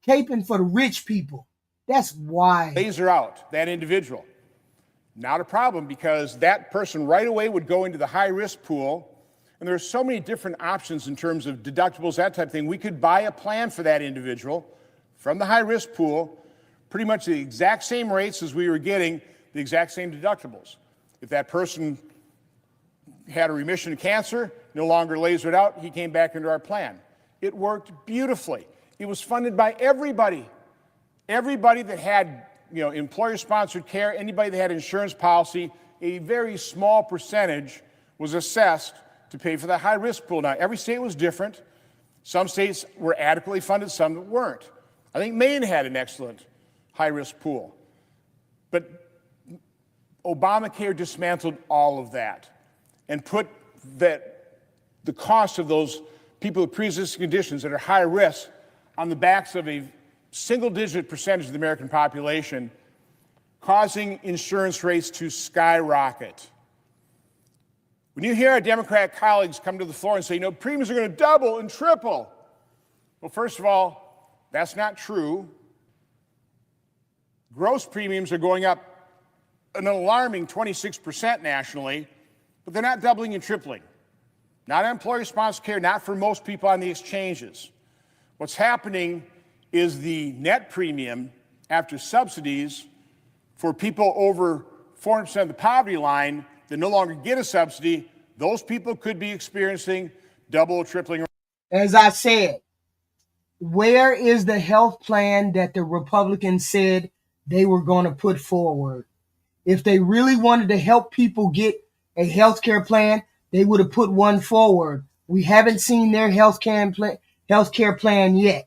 Caping for the rich people. That's wild. laser out that individual. Not a problem because that person right away would go into the high risk pool. And there's so many different options in terms of deductibles, that type of thing. We could buy a plan for that individual from the high risk pool, pretty much the exact same rates as we were getting, the exact same deductibles. If that person had a remission of cancer, no longer lasered out, he came back into our plan. It worked beautifully. It was funded by everybody. Everybody that had, employer-sponsored care, anybody that had insurance policy, a very small percentage was assessed to pay for that high-risk pool. Now, every state was different. Some states were adequately funded, some that weren't. I think Maine had an excellent high-risk pool. But Obamacare dismantled all of that and put the cost of those people with pre-existing conditions that are high risk on the backs of a single-digit percentage of the American population, causing insurance rates to skyrocket. When you hear our Democrat colleagues come to the floor and say, premiums are going to double and triple, well, first of all, that's not true. Gross premiums are going up an alarming 26% nationally, but they're not doubling and tripling. Not employer-sponsored care, not for most people on the exchanges. What's happening is the net premium after subsidies for people over 400% of the poverty line that no longer get a subsidy, those people could be experiencing double or tripling. As I said, where is the health plan that the Republicans said they were going to put forward? If they really wanted to help people get a health care plan, they would have put one forward. We haven't seen their health care plan yet.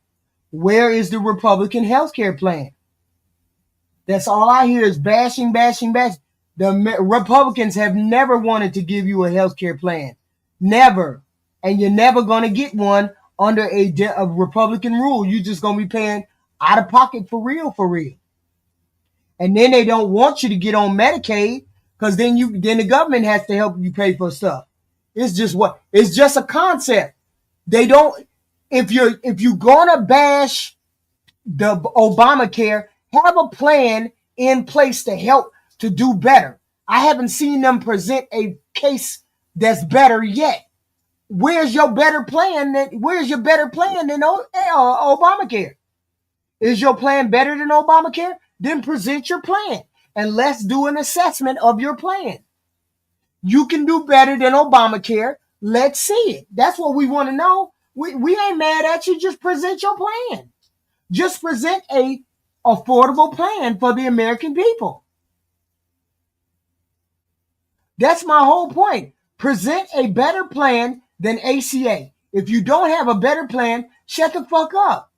Where is the Republican health care plan? That's all I hear is bashing. The Republicans have never wanted to give you a health care plan. Never. and you're never going to get one under a Republican rule. You're just going to be paying out of pocket for real. And then they don't want you to get on Medicaid because then the government has to help you pay for stuff. It's just a concept. They don't. If you're gonna bash the Obamacare, have a plan in place to help to do better. I haven't seen them present a case that's better yet. Where's your better plan than Obamacare? Is your plan better than Obamacare? Then present your plan and let's do an assessment of your plan. You can do better than Obamacare. Let's see it. That's what we want to know. We ain't mad at you. Just present your plan. Just present a affordable plan for the American people. That's my whole point. Present a better plan than ACA. If you don't have a better plan, shut the fuck up.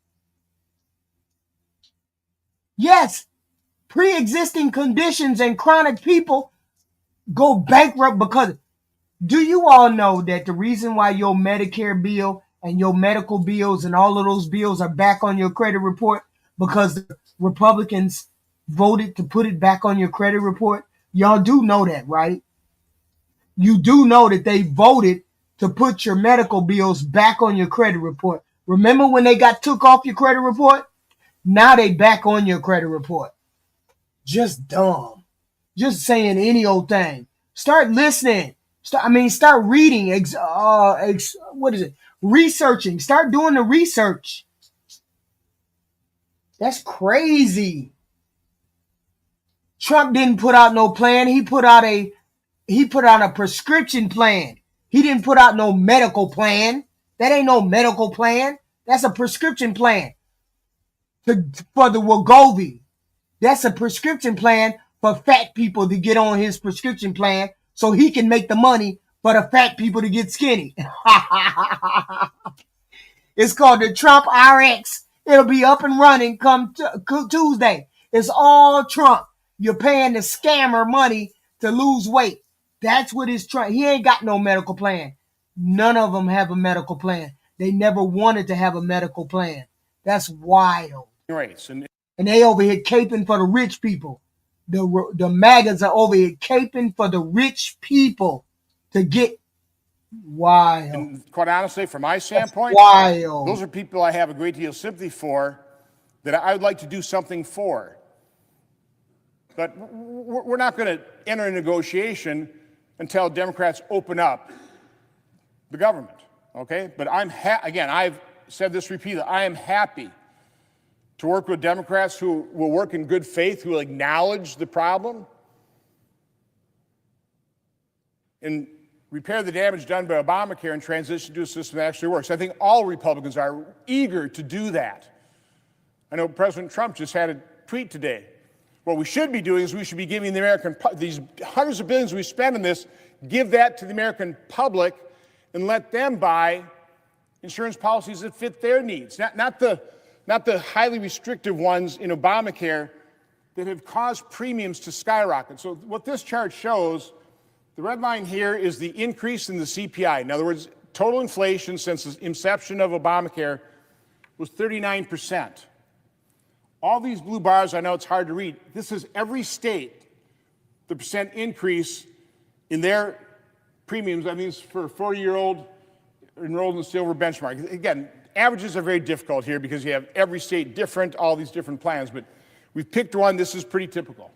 Yes, pre-existing conditions and chronic people go bankrupt because do you all know that the reason why your Medicare bill and your medical bills and all of those bills are back on your credit report because the Republicans voted to put it back on your credit report? Y'all do know that, right? You do know that they voted to put your medical bills back on your credit report. Remember when they got took off your credit report? Now they back on your credit report. Just dumb. Just saying any old thing. Start listening. Start reading. What is it? Researching. Start doing the research. That's crazy. Trump didn't put out no plan. He put out a prescription plan. He didn't put out no medical plan. That ain't no medical plan. That's a prescription plan for the Wegovy. That's a prescription plan for fat people to get on his prescription plan so he can make the money for the fat people to get skinny. It's called the Trump RX. It'll be up and running come Tuesday. It's all Trump. You're paying the scammer money to lose weight. That's what it's trying. He ain't got no medical plan. None of them have a medical plan. They never wanted to have a medical plan. That's wild. Race. And they over here caping for the rich people. The MAGAs are over here caping for the rich people to get wild. And quite honestly, from my standpoint, wild. Those are people I have a great deal of sympathy for that I would like to do something for. But we're not going to enter a negotiation until Democrats open up the government, okay? But again, I've said this repeatedly, I am happy to work with Democrats who will work in good faith, who will acknowledge the problem and repair the damage done by Obamacare and transition to a system that actually works. I think all Republicans are eager to do that. I know President Trump just had a tweet today. What we should be doing is we should be giving the American, these hundreds of billions we spend on this, give that to the American public and let them buy insurance policies that fit their needs, not the highly restrictive ones in Obamacare that have caused premiums to skyrocket. So what this chart shows, the red line here is the increase in the CPI. In other words, total inflation since the inception of Obamacare was 39%. All these blue bars, I know it's hard to read, this is every state, the percent increase in their premiums. That means for a 40-year-old enrolled in the silver benchmark. Again, averages are very difficult here because you have every state different, all these different plans, but we've picked one. This is pretty typical.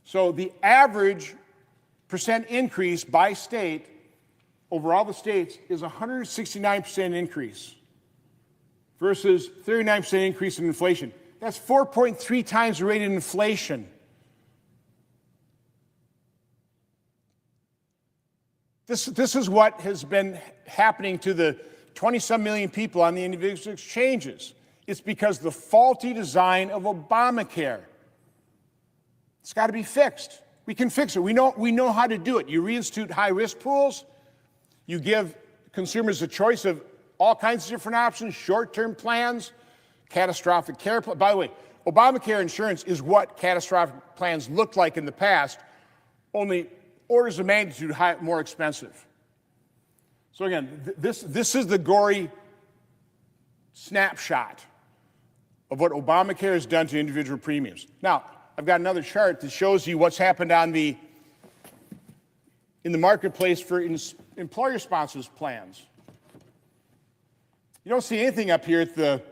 So the average percent increase by state over all the states is 169% increase versus 39% increase in inflation. That's 4.3 times the rate of inflation. This is what has been happening to the 20-some million people on the individual exchanges. It's because the faulty design of Obamacare. It's got to be fixed. We can fix it. We know how to do it. You reinstitute high-risk pools. You give consumers a choice of all kinds of different options, short-term plans, catastrophic care. By the way, Obamacare insurance is what catastrophic plans looked like in the past, only orders of magnitude more expensive. So again, this is the gory snapshot of what Obamacare has done to individual premiums. Now, I've got another chart that shows you what's happened in the marketplace for employer-sponsored plans. You don't see anything up here at the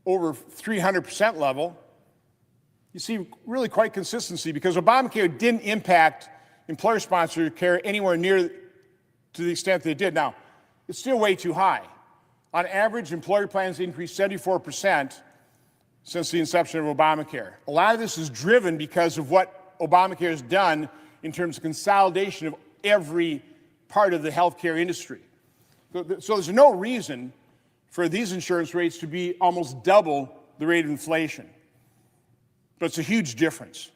over 300% level. You see really quite consistency because Obamacare didn't impact employer-sponsored care anywhere near to the extent that it did. Now, it's still way too high. On average, employer plans increased 74% since the inception of Obamacare. A lot of this is driven because of what Obamacare has done in terms of consolidation of every part of the healthcare industry. So there's no reason for these insurance rates to be almost double the rate of inflation. But it's a huge difference.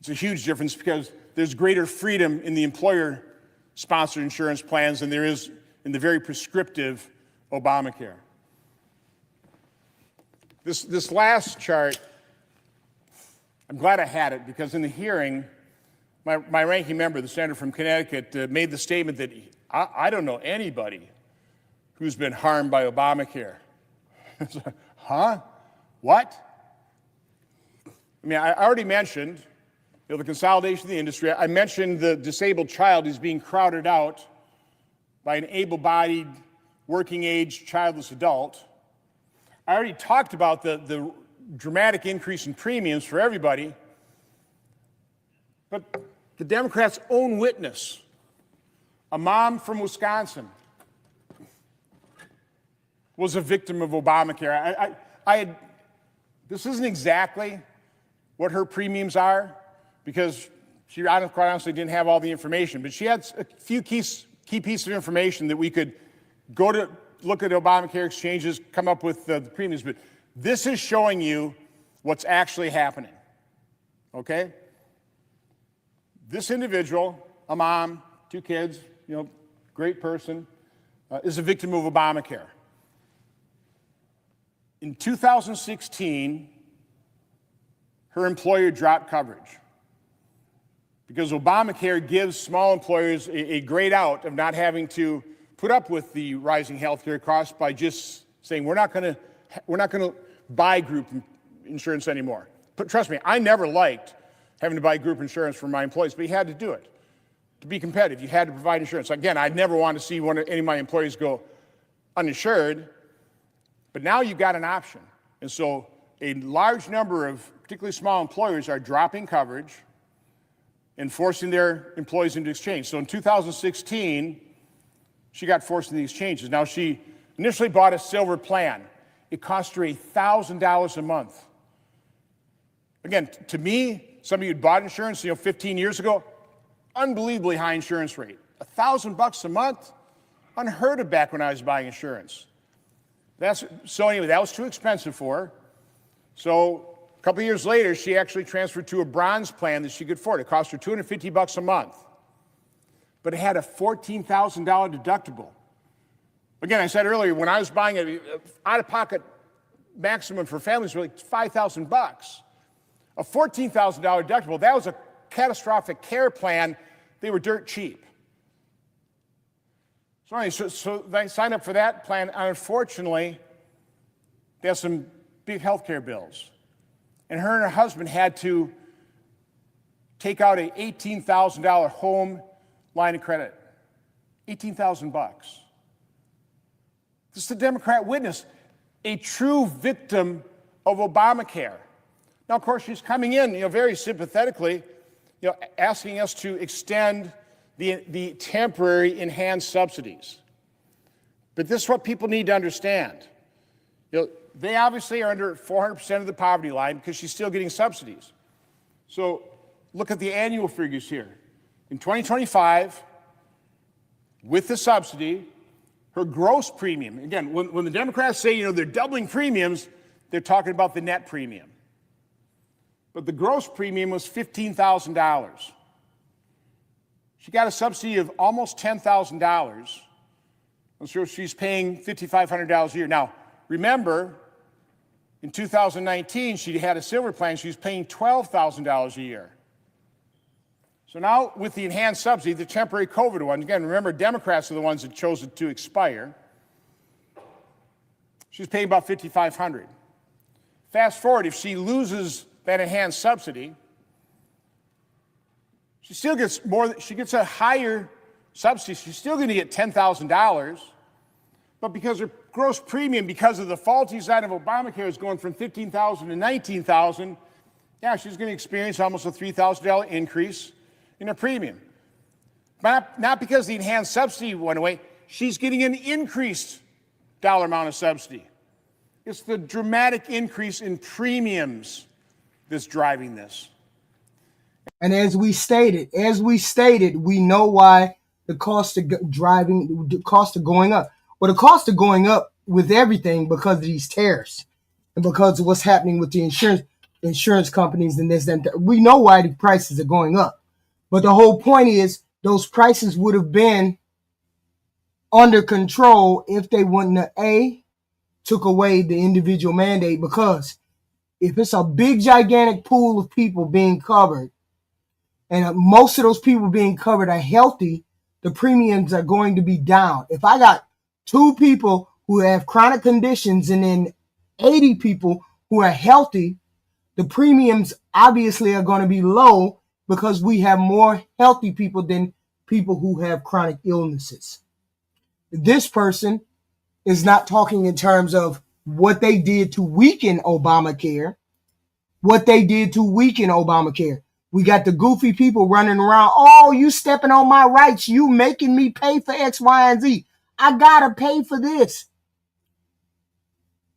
It's a huge difference because there's greater freedom in the employer-sponsored insurance plans than there is in the very prescriptive Obamacare. This last chart, I'm glad I had it because in the hearing, my ranking member, the senator from Connecticut, made the statement that I don't know anybody who's been harmed by Obamacare. Huh? What? I mean, I already mentioned the consolidation of the industry. I mentioned the disabled child is being crowded out by an able-bodied, working-age, childless adult. I already talked about the dramatic increase in premiums for everybody. But the Democrats' own witness, a mom from Wisconsin, was a victim of Obamacare. This isn't exactly what her premiums are because she quite honestly didn't have all the information, but she had a few key pieces of information that we could go to look at Obamacare exchanges, come up with the premiums, but this is showing you what's actually happening, okay? This individual, a mom, 2 kids, great person, is a victim of Obamacare. In 2016, her employer dropped coverage because Obamacare gives small employers a great out of not having to put up with the rising healthcare costs by just saying we're not going to buy group insurance anymore. But trust me, I never liked having to buy group insurance for my employees, but you had to do it to be competitive. You had to provide insurance. Again, I'd never want to see any of my employees go uninsured, but now you've got an option. And so a large number of particularly small employers are dropping coverage and forcing their employees into exchange. So in 2016, she got forced into these changes. Now, she initially bought a silver plan. It cost her $1,000 a month. Again, to me, some of you who bought insurance, 15 years ago, unbelievably high insurance rate. $1,000 a month, unheard of back when I was buying insurance. So anyway, that was too expensive for her. So a couple of years later, she actually transferred to a bronze plan that she could afford. It cost her $250 a month. But it had a $14,000 deductible. Again, I said earlier, when I was buying it, out-of-pocket maximum for families was like $5,000. A $14,000 deductible, that was a catastrophic care plan. They were dirt cheap. So anyway, so they signed up for that plan. Unfortunately, they have some big health care bills. And her husband had to take out an $18,000 home line of credit. $18,000. This is the Democrat witness, a true victim of Obamacare. Now, of course, she's coming in, very sympathetically, asking us to extend the temporary enhanced subsidies. But this is what people need to understand. They obviously are under 400% of the poverty line because she's still getting subsidies. So look at the annual figures here. In 2025, with the subsidy, her gross premium, again, when the Democrats say, they're doubling premiums, they're talking about the net premium. But the gross premium was $15,000. She got a subsidy of almost $10,000. So she's paying $5,500 a year. Now, remember, in 2019, she had a silver plan. She was paying $12,000 a year. So now with the enhanced subsidy, the temporary COVID one, again, remember, Democrats are the ones that chose it to expire. She's paying about $5,500. Fast forward, if she loses that enhanced subsidy, she still gets more, she gets a higher subsidy. She's still going to get $10,000, but because her gross premium, because of the faulty side of Obamacare, is going from $15,000 to $19,000, yeah, she's going to experience almost a $3,000 increase in her premium. But not because the enhanced subsidy went away, she's getting an increased dollar amount of subsidy. It's the dramatic increase in premiums that's driving this. And as we stated, we know why the cost of going up. Well, the cost of going up with everything because of these tariffs and because of what's happening with the insurance companies and this and that. We know why the prices are going up. But the whole point is those prices would have been under control if they wouldn't have took away the individual mandate, because if it's a big gigantic pool of people being covered and most of those people being covered are healthy, the premiums are going to be down. If I got 2 people who have chronic conditions and then 80 people who are healthy, the premiums obviously are going to be low because we have more healthy people than people who have chronic illnesses. This person is not talking in terms of what they did to weaken Obamacare. We got the goofy people running around. Oh, you stepping on my rights. You making me pay for X, Y, and Z. I gotta pay for this.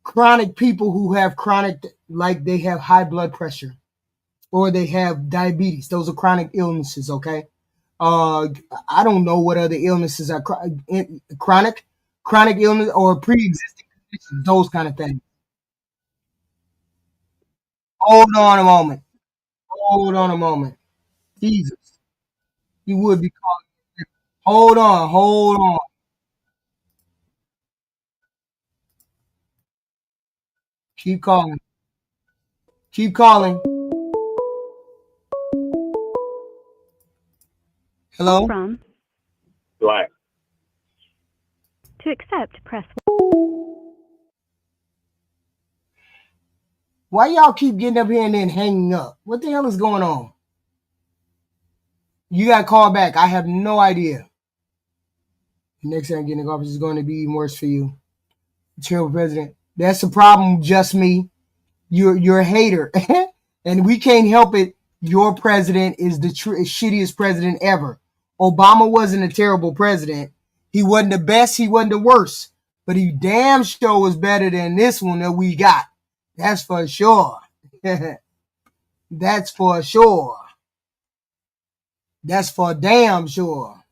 Chronic people who have chronic, like they have high blood pressure or they have diabetes. Those are chronic illnesses, okay? I don't know what other illnesses are chronic illness or pre-existing conditions, those kind of things. Hold on a moment. Jesus. You would be calling. Hold on. Keep calling. Hello? From. Black. To accept, press 1. Why y'all keep getting up here and then hanging up? What the hell is going on? You got to call back. I have no idea. The next time I get in the office is going to be even worse for you. Terrible president. That's the problem, just me. You're a hater. And we can't help it. Your president is the shittiest president ever. Obama wasn't a terrible president. He wasn't the best. He wasn't the worst. But he damn sure was better than this one that we got. That's for sure. That's for sure. That's for damn sure.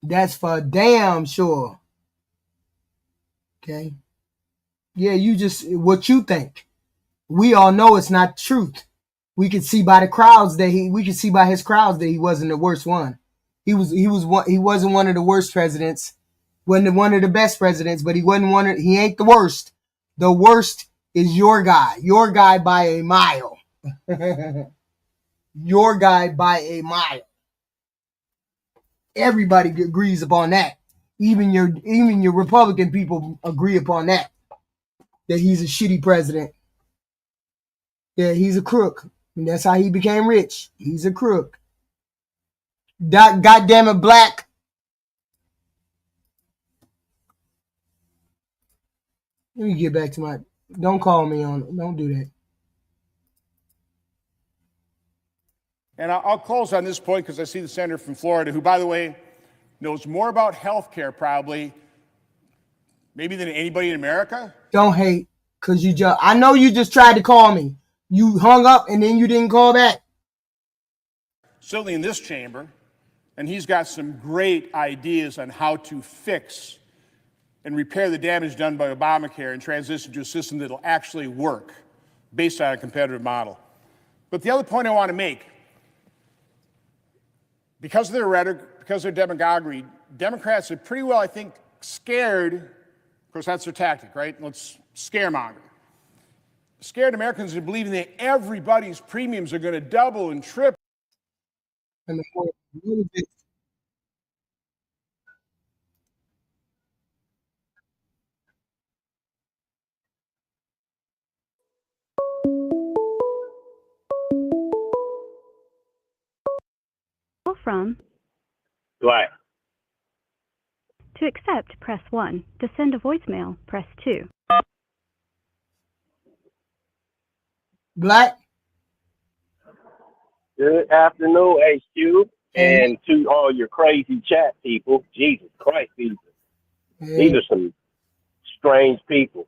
That's for damn sure. Okay? Yeah, you just, what you think. We all know it's not truth. We could see by the crowds that we could see by his crowds that he wasn't the worst one. He wasn't one of the worst presidents. Wasn't one of the best presidents, but he ain't the worst. The worst is your guy. Your guy by a mile. Your guy by a mile. Everybody agrees upon that. Even your Republican people agree upon that. That he's a shitty president. Yeah, he's a crook. And that's how he became rich. He's a crook. God damn it, Black. Let me get back to my... Don't call me on... Don't do that. And I'll close on this point because I see the senator from Florida, who, by the way, knows more about health care probably, maybe than anybody in America. Don't hate, because I know you just tried to call me. You hung up and then you didn't call back. Certainly in this chamber. And he's got some great ideas on how to fix and repair the damage done by Obamacare and transition to a system that will actually work based on a competitive model. But the other point I want to make, because of their rhetoric, because of their demagoguery, Democrats are pretty well, I think, scared. Of course, that's their tactic, right? Let's scaremonger. scared Americans into believing that everybody's premiums are going to double and triple. And Call from. Right. To accept, press 1. To send a voicemail, press 2. Black. Good afternoon, HQ, and to all your crazy chat people. Jesus Christ, these are some strange people.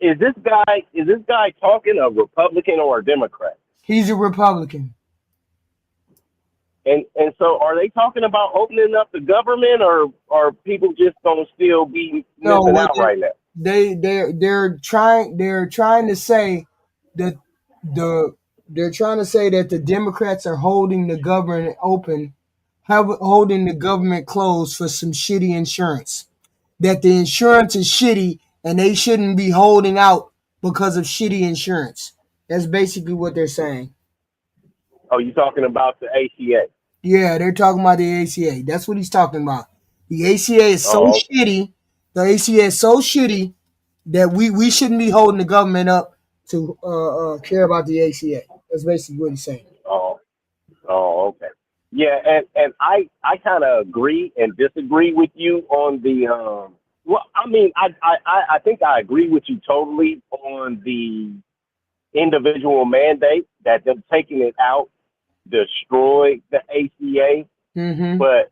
Is this guy talking a Republican or a Democrat? He's a Republican. And so, are they talking about opening up the government, or are people just gonna still be missing out right now? They're trying to say that the Democrats are holding the government open, holding the government closed for some shitty insurance. That the insurance is shitty and they shouldn't be holding out because of shitty insurance. That's basically what they're saying. Oh, you talking about the ACA? Yeah, they're talking about the ACA. That's what he's talking about. The ACA is so shitty. The ACA is so shitty that we shouldn't be holding the government up to care about the ACA. That's basically what he's saying. Oh, okay. Yeah, and I kind of agree and disagree with you on the well, I mean, I think I agree with you totally on the individual mandate that them taking it out destroyed the ACA, but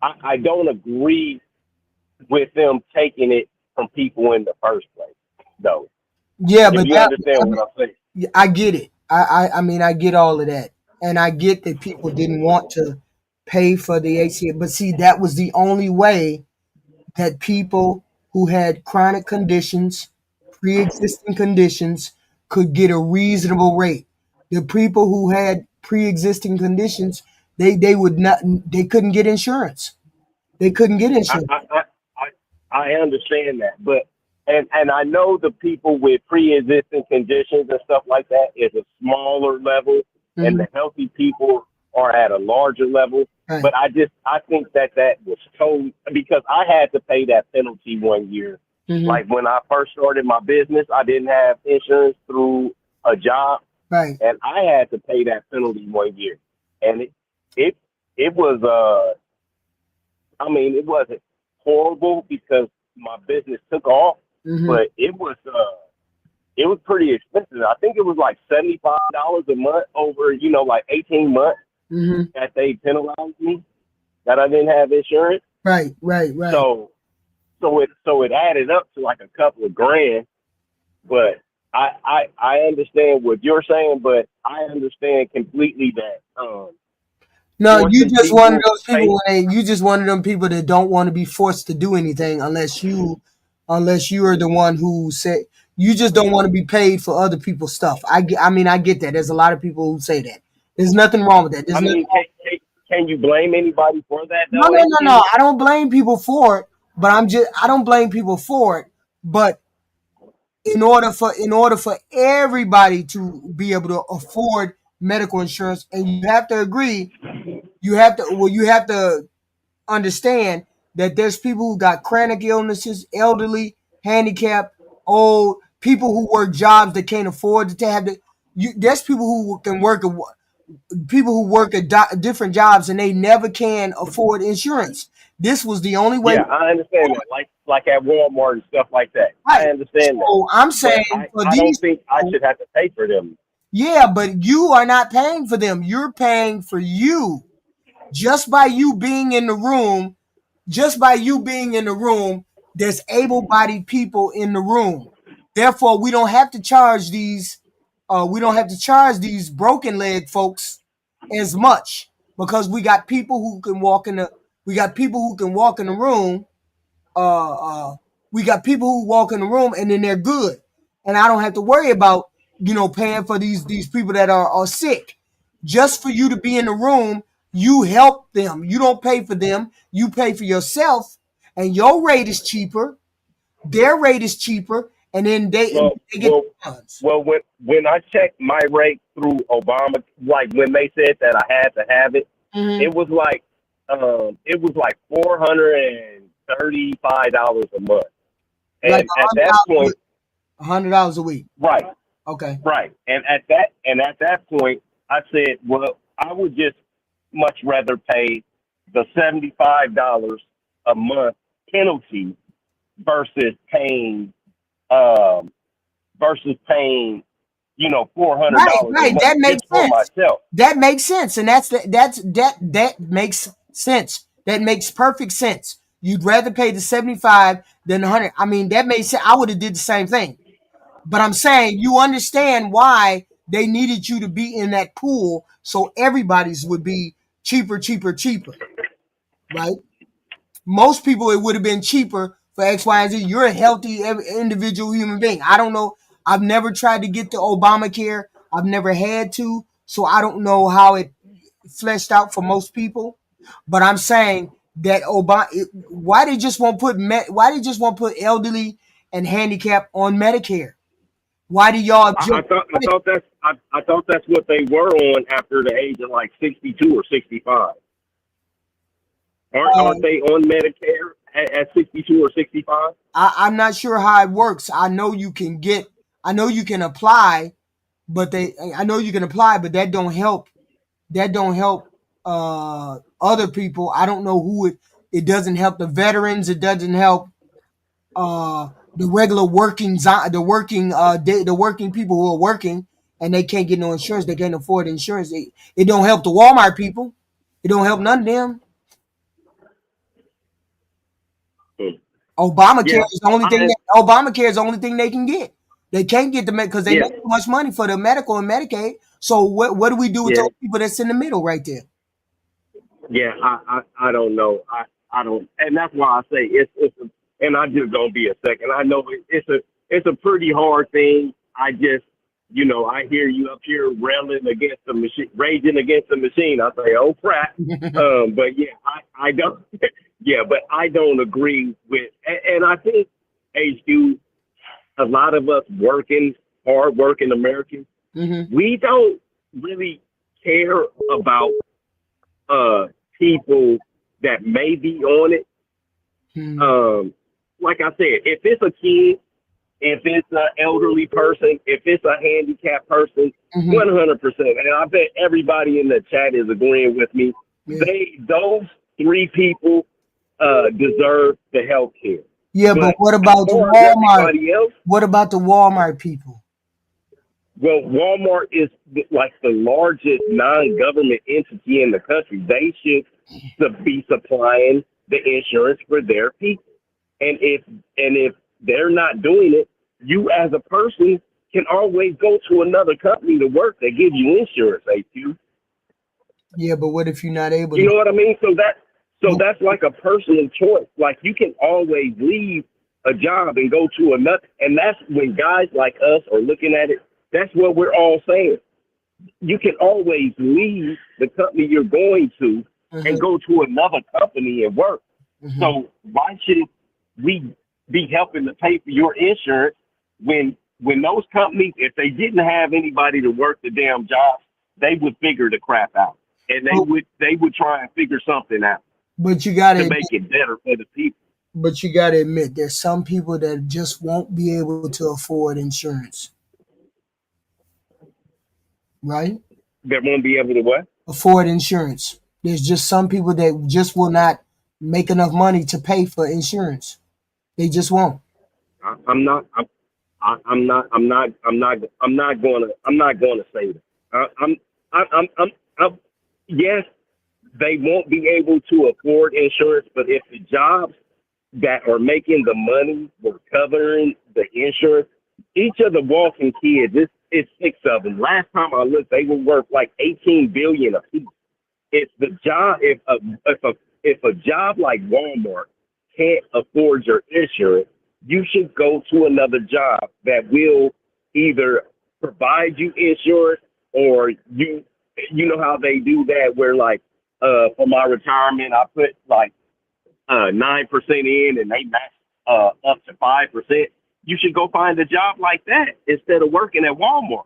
I don't agree with them taking it from people in the first place, though. Yeah, if but you understand what I'm saying. I get it. I mean, I get all of that, and I get that people didn't want to pay for the ACA, but see, that was the only way that people who had chronic conditions, pre-existing conditions, could get a reasonable rate. The people who had pre-existing conditions, they couldn't get insurance. They couldn't get insurance. I understand that, but and I know the people with pre-existing conditions and stuff like that is a smaller level, and the healthy people are at a larger level. Right. But I think that was totally, because I had to pay that penalty one year. Like when I first started my business, I didn't have insurance through a job, right? And I had to pay that penalty one year, and it was I mean, it wasn't horrible because my business took off, but it was pretty expensive. I think it was like $75 a month over, like 18 months that they penalized me that I didn't have insurance. Right. So it added up to like a couple of grand. But I understand what you're saying, but I understand completely that no, you just one of those people. You just one of them people that don't want to be forced to do anything unless you are the one who said you just don't want to be paid for other people's stuff. I mean, I get that. There's a lot of people who say that. There's nothing wrong with that. Can you blame anybody for that? Though? No. I don't blame people for it, but I don't blame people for it. But in order for everybody to be able to afford medical insurance, and you have to agree, you have to understand that there's people who got chronic illnesses, elderly, handicapped, old, people who work jobs that can't afford to have there's people who can work at different jobs and they never can afford insurance. This was the only way. Yeah, I understand that. Like at Walmart and stuff like that. Right. I understand so that. I'm saying I don't think I should have to pay for them. Yeah, but you are not paying for them. You're paying for you. Just by you being in the room, there's able-bodied people in the room. Therefore, we don't have to charge these broken leg folks as much because we got people who can walk in the room. We got people who walk in the room and then they're good. And I don't have to worry about, paying for these people that are sick. Just for you to be in the room, you help them. You don't pay for them. You pay for yourself. And your rate is cheaper. Their rate is cheaper. and then they get well, the funds. well, when I checked my rate through Obama, like when they said that I had to have it, Mhm. it was like $435 a month, Like and at that point, $100 a week. right, Okay. right, and at that point, I said, well, I would just much rather pay the $75 a month penalty versus paying um $400 Right, a right. month That just makes for sense. myself. That makes sense, and that makes sense. That makes perfect sense. You'd rather pay the 75 than 100. I mean, that makes sense. I would have did the same thing. But I'm saying you understand why they needed you to be in that pool, so everybody's would be cheaper, cheaper, cheaper, right? Most people, it would have been cheaper for X, Y, and Z. You're a healthy individual human being. I don't know. I've never tried to get the Obamacare. I've never had to, so I don't know how it fleshed out for most people. But I'm saying that why they just won't put elderly and handicap on Medicare? Why do y'all I thought that's what they were on after the age of like 62 or 65. Aren't they on Medicare at 62 or 65? I'm not sure how it works. I know you can apply, but that don't help. That don't help other people. I don't know who it doesn't help the veterans. It doesn't help the regular the working people who are working and they can't get no insurance. They can't afford insurance. It don't help the Walmart people. It don't help none of them. Obamacare is the only thing. Obamacare is the only thing they can get. They can't get the because they make too much money for the medical and Medicaid. So what do we do with those people that's in the middle right there? Yeah, I don't know. I don't, and that's why I say and I just gonna be a second. I know it's a pretty hard thing. I just, I hear you up here railing against the machine, raging against the machine. I say, oh crap. But yeah, I don't. Yeah, but I don't agree with, and I think HQ, a lot of us hard working Americans, we don't really care about people that may be on it. Like I said, if it's a kid, if it's an elderly person, if it's a handicapped person, 100%. And I bet everybody in the chat is agreeing with me. Those three people deserve the health care. Yeah, but what about the Walmart? What about the Walmart people? Well, Walmart is like the largest non-government entity in the country. They should be supplying the insurance for their people. And if they're not doing it, you as a person can always go to another company to work that give you insurance, AQ. Yeah, but what if you're not able You know what I mean? So that's like a personal choice. Like you can always leave a job and go to another. And that's when guys like us are looking at it. That's what we're all saying. You can always leave the company you're going to and go to another company and work. So why should we be helping to pay for your insurance when those companies, if they didn't have anybody to work the damn jobs, they would figure the crap out. And they would try and figure something out. But you gotta make it better for the people. But you gotta admit, there's some people that just won't be able to afford insurance. Right? That won't be able to what? Afford insurance. There's just some people that just will not make enough money to pay for insurance. They just won't. I'm not gonna say that. Yes, they won't be able to afford insurance, but if the jobs that are making the money were covering the insurance, each of the walking kids, it's 6 of them. Last time I looked, they were worth like $18 billion a piece. It's the job. If a job like Walmart can't afford your insurance, you should go to another job that will either provide you insurance or you know how they do that where like for my retirement I put like 9% in and they match up to 5%. you should go find a job like that instead of working at Walmart.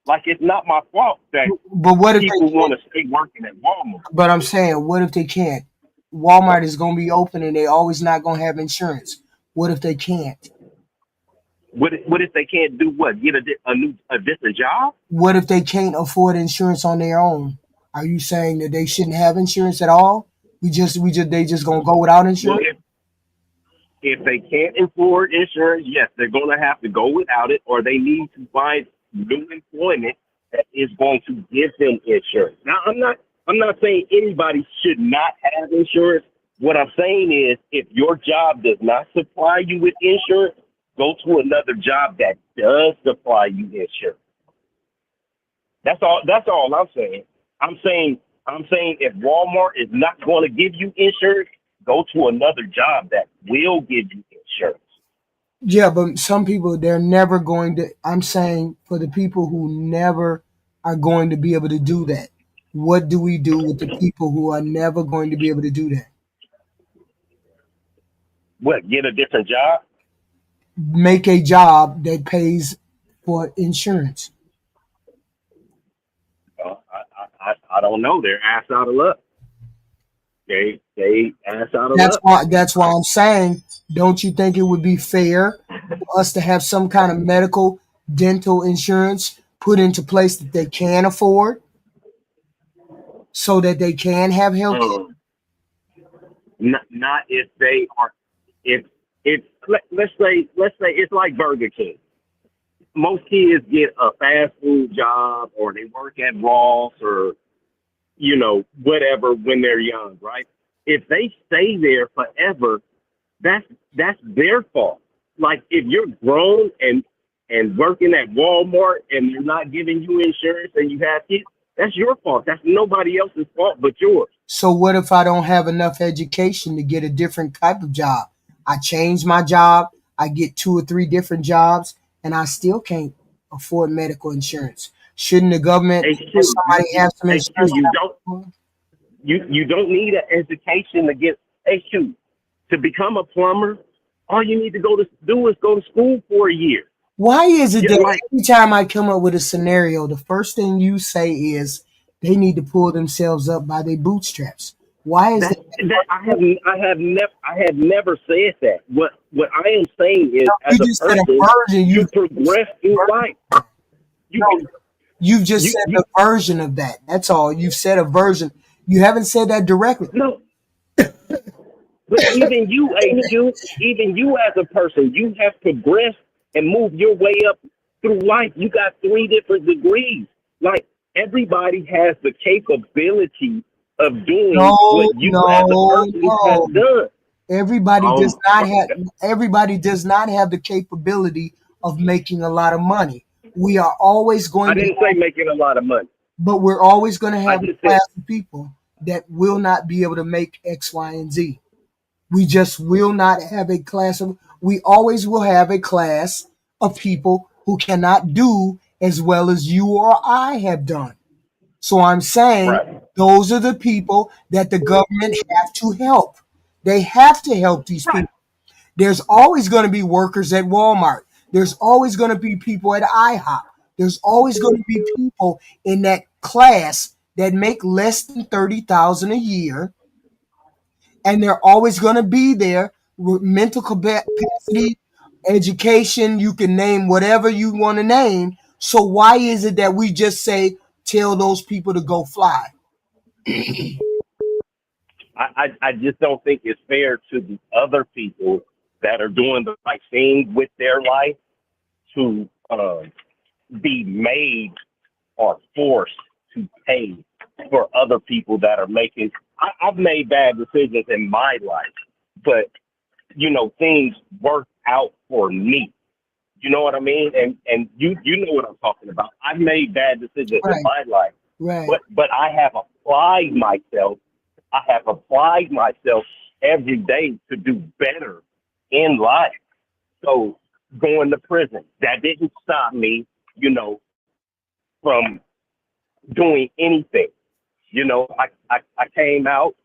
Like, it's not my fault that But what if people they want can't? to stay working at Walmart. But I'm saying, what if they can't? Walmart is going to be open and they always not going to have insurance. What if they can't? What if they can't do what? Get a different job? What if they can't afford insurance on their own? Are you saying that they shouldn't have insurance at all? They just gonna go without Well, insurance? if they can't afford insurance, yes, they're going to have to go without it, or they need to find new employment that is going to give them insurance. Now, I'm not saying anybody should not have insurance. What I'm saying is, if your job does not supply you with insurance, go to another job that does supply you insurance. That's all. That's all I'm saying. I'm saying if Walmart is not going to give you insurance, go to another job that will give you insurance. Yeah, but some people, they're never going to. I'm saying for the people who never are going to be able to do that, what do we do with the people who are never going to be able to do that? What? Get a different job? Make a job that pays for insurance. I don't know. They're ass out of luck. They ass out of luck. That's why I'm saying, don't you think it would be fair for us to have some kind of medical, dental insurance put into place that they can afford, so that they can have health care? Not if they are. If let's say it's like Burger King. Most kids get a fast food job, or they work at Ross, or whatever when they're young, right? If they stay there forever, that's their fault. Like, if you're grown and working at Walmart and they're not giving you insurance and you have kids, that's your fault. That's nobody else's fault but yours. So what if I don't have enough education to get a different type of job? I change my job, I get 2 or 3 different jobs, and I still can't afford medical insurance. Shouldn't the government or somebody have some insurance? You don't need an education to get HQ. To become a plumber, all you need to do is go to school for a year. Why is it that every time I come up with a scenario, the first thing you say is they need to pull themselves up by their bootstraps? Why is that? I have never said that. What I am saying is, as a person, you progress in life. You've just said a version of that. That's all. You've said a version. You haven't said that directly. No. But even you as a person, you have progressed and moved your way up through life. You got 3 different degrees. Like, everybody has the capability of doing what you as a person has done. Everybody does not have the capability of making a lot of money. We are always going I didn't say making a lot of money. But we're always going to have a class of people that will not be able to make X, Y, and Z. We just will not have a class of, we always will have a class of people who cannot do as well as you or I have done. So I'm saying those are the people that the government have to help. They have to help these people. There's always going to be workers at Walmart. There's always going to be people at IHOP. There's always going to be people in that class that make less than $30,000 a year, and they're always going to be there with mental capacity, education. You can name whatever you want to name. So why is it that we just say tell those people to go fly? I just don't think it's fair to the other people that are doing the right thing with their life to be made or forced to pay for other people that are making. I've made bad decisions in my life, but things work out for me. You know what I mean? And you know what I'm talking about. I've made bad decisions in my life, but I have applied myself. I have applied myself every day to do better in life. So going to prison, that didn't stop me, from doing anything. I came out,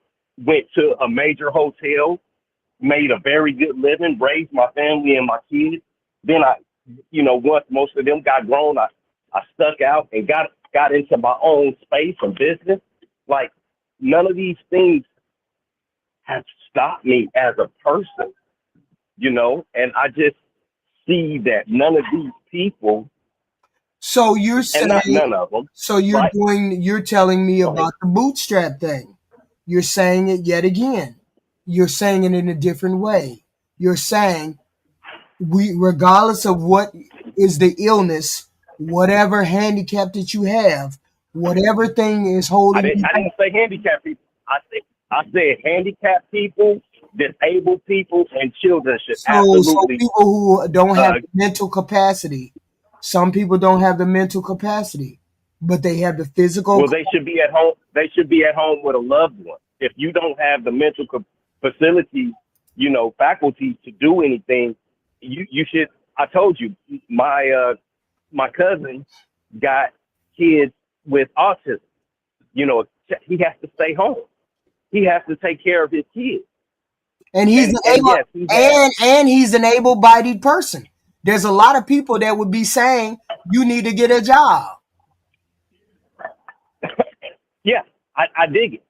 went to a major hotel, made a very good living, raised my family and my kids, Then once most of them got grown, I stuck out and got into my own space and business. Like, none of these things have stopped me as a person, and I just see that none of these people, So you're and saying, not none of them. so you're right? you're telling me about the bootstrap thing. You're saying it yet again. You're saying it in a different way. You're saying regardless of what is the illness, whatever handicap that you have, whatever thing is holding you I didn't say handicapped people. I said handicapped people, disabled people, and children should So absolutely. people who don't have mental capacity, some people don't have the mental capacity, but they have the physical. Well, they should be at home. They should be at home with a loved one. If you don't have the mental facility, faculty to do anything, you should. I told you, my cousin got kids with autism. He has to stay home. He has to take care of his kids. And he's he's an able-bodied person. There's a lot of people that would be saying you need to get a job. Yeah, I dig it.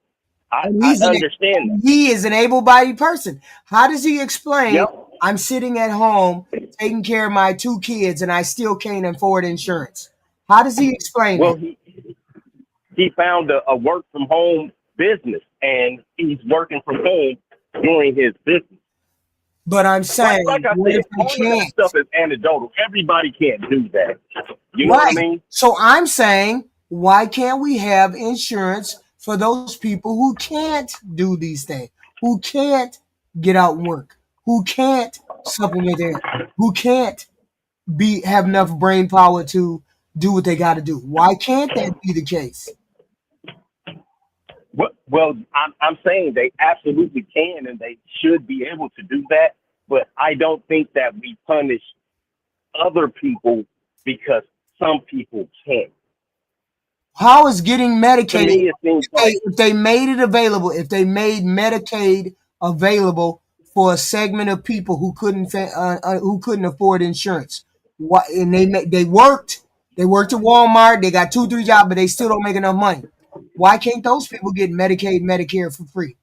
I understand that. He is an able-bodied person. How does he explain, I'm sitting at home taking care of my 2 kids and I still can't afford insurance? How does he explain Well, it? he found a work from home business, and he's working from home doing his business. But I'm saying, like I said, all of that stuff is anecdotal. Everybody can't do that. You know what I mean? So I'm saying, why can't we have insurance for those people who can't do these things, who can't get out and work, who can't supplement their, who can't have enough brain power to do what they got to do? Why can't that be the case? Well, I'm saying they absolutely can, and they should be able to do that. But I don't think that we punish other people because some people can't. How is getting Medicaid? To me, it seems if they made it available, if they made Medicaid available for a segment of people who couldn't afford insurance, and they worked at Walmart, they got 2-3 jobs, but they still don't make enough money. Why can't those people get Medicaid, Medicare for free?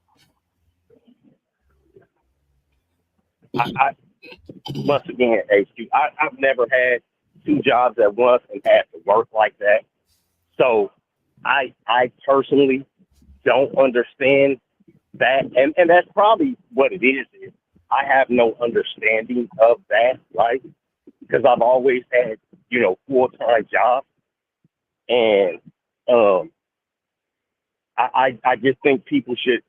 Once again, HQ, I've never had 2 jobs at once and had to work like that. So I personally don't understand that. And that's probably what it is. I have no understanding of that, right? Because I've always had, full-time jobs. And I just think people should,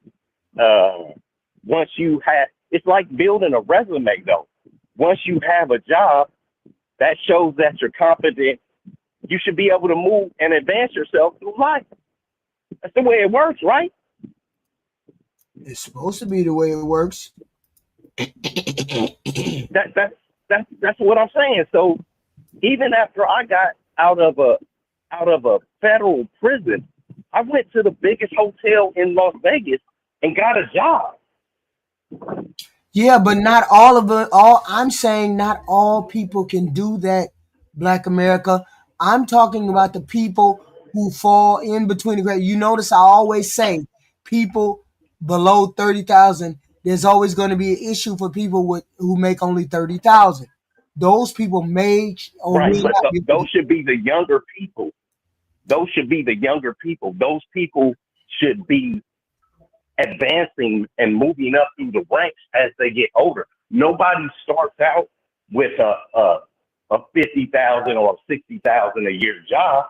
once you have, it's like building a resume, though. Once you have a job, that shows that you're competent. You should be able to move and advance yourself through life. That's the way it works, right? It's supposed to be the way it works. That's what I'm saying. So even after I got out of a federal prison, I went to the biggest hotel in Las Vegas and got a job. Yeah, but not all of it. I'm saying not all people can do that, Black America. I'm talking about the people who fall in between the grades. You notice I always say people below 30,000. There's always going to be an issue for people who make only 30,000. Those people right, but those should be the younger people. Those should be the younger people. Those people should be advancing and moving up through the ranks as they get older. Nobody starts out with a 50,000 or 60,000 a year job.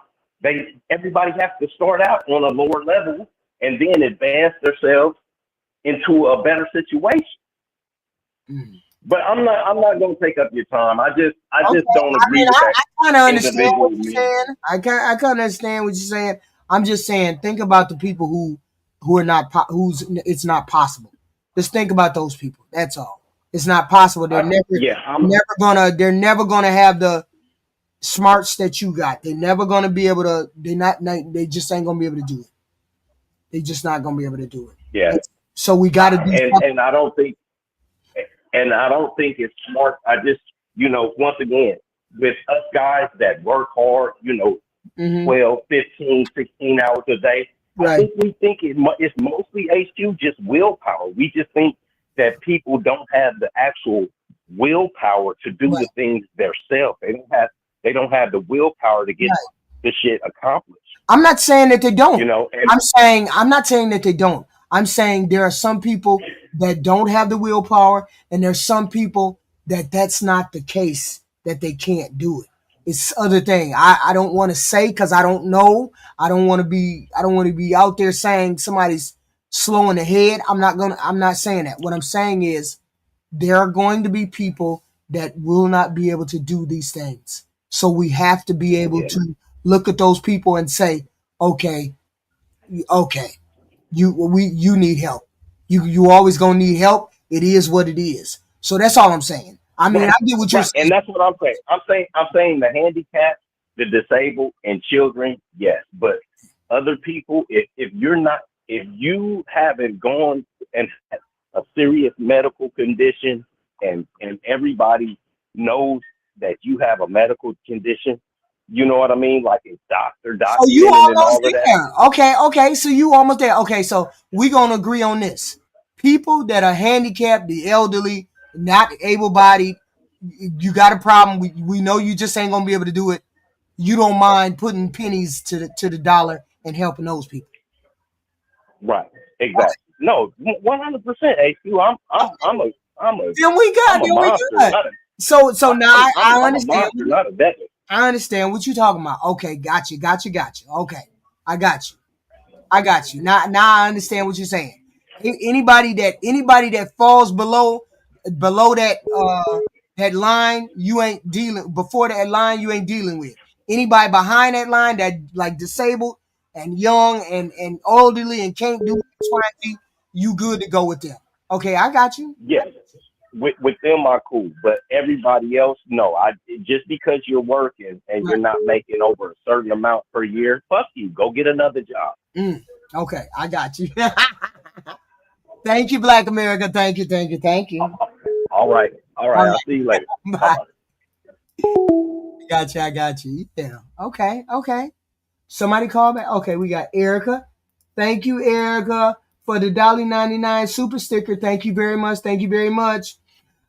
Everybody has to start out on a lower level and then advance themselves into a better situation. But I'm not going to take up your time. I just don't agree with that. I kind of understand what you're saying. I kind of understand what you're saying. I'm just saying, think about the people who are not it's not possible. Just think about those people. That's all. It's not possible. They're never gonna have the smarts that you got. They're never gonna be able to. They just ain't gonna be able to do it. They just not gonna be able to do it. Yeah. So we got to do. And I don't think it's smart. I just once again, with us guys that work hard, 12, 15, 16 hours a day, I think we think it's mostly HQ, just willpower. We just think that people don't have the actual willpower to do the things themselves. They don't have the willpower to get the shit accomplished. I'm not saying that they don't. And I'm not saying that they don't. I'm saying there are some people that don't have the willpower, and there's some people that's not the case, that they can't do it. It's other thing. I don't want to say because I don't know. I don't want to be out there saying somebody's slow in the head. I'm not saying that. What I'm saying is there are going to be people that will not be able to do these things. So we have to be able to look at those people and say, okay, you need help. You always gonna need help. It is what it is. So that's all I'm saying. I mean, I get what you're saying. And that's what I'm saying. I'm saying the handicapped, the disabled, and children, yes. But other people, if you haven't gone and had a serious medical condition, and everybody knows that you have a medical condition, you know what I mean? Like a doctor So you and all almost of there. that. Okay. So you almost there. Okay, so we're gonna agree on this. People that are handicapped, the elderly, not able-bodied, you got a problem. We know you just ain't gonna be able to do it. You don't mind putting pennies to the dollar and helping those people. Right. Exactly. No, 100%. HQ. I'm a Then we monster. good. So now I understand. I'm a monster, not a beggar. I understand what you're talking about. Okay, got you. Okay, I got you. Now I understand what you're saying. Anybody that falls below that line, you ain't dealing. Before that line, you ain't dealing with. Anybody behind that line that like disabled and young and elderly and can't do X, Y, and Z, you good to go with them. Okay, I got you. Yes. With them are cool, but everybody else, no. Just because you're working and you're not making over a certain amount per year, fuck you. Go get another job. Okay, I got you. Thank you, Black America. Thank you. All right. I'll see you later. Bye. I got you. Yeah. Okay. Somebody call back. Okay, we got Erica. Thank you, Erica, for the $1.99 super sticker. Thank you very much.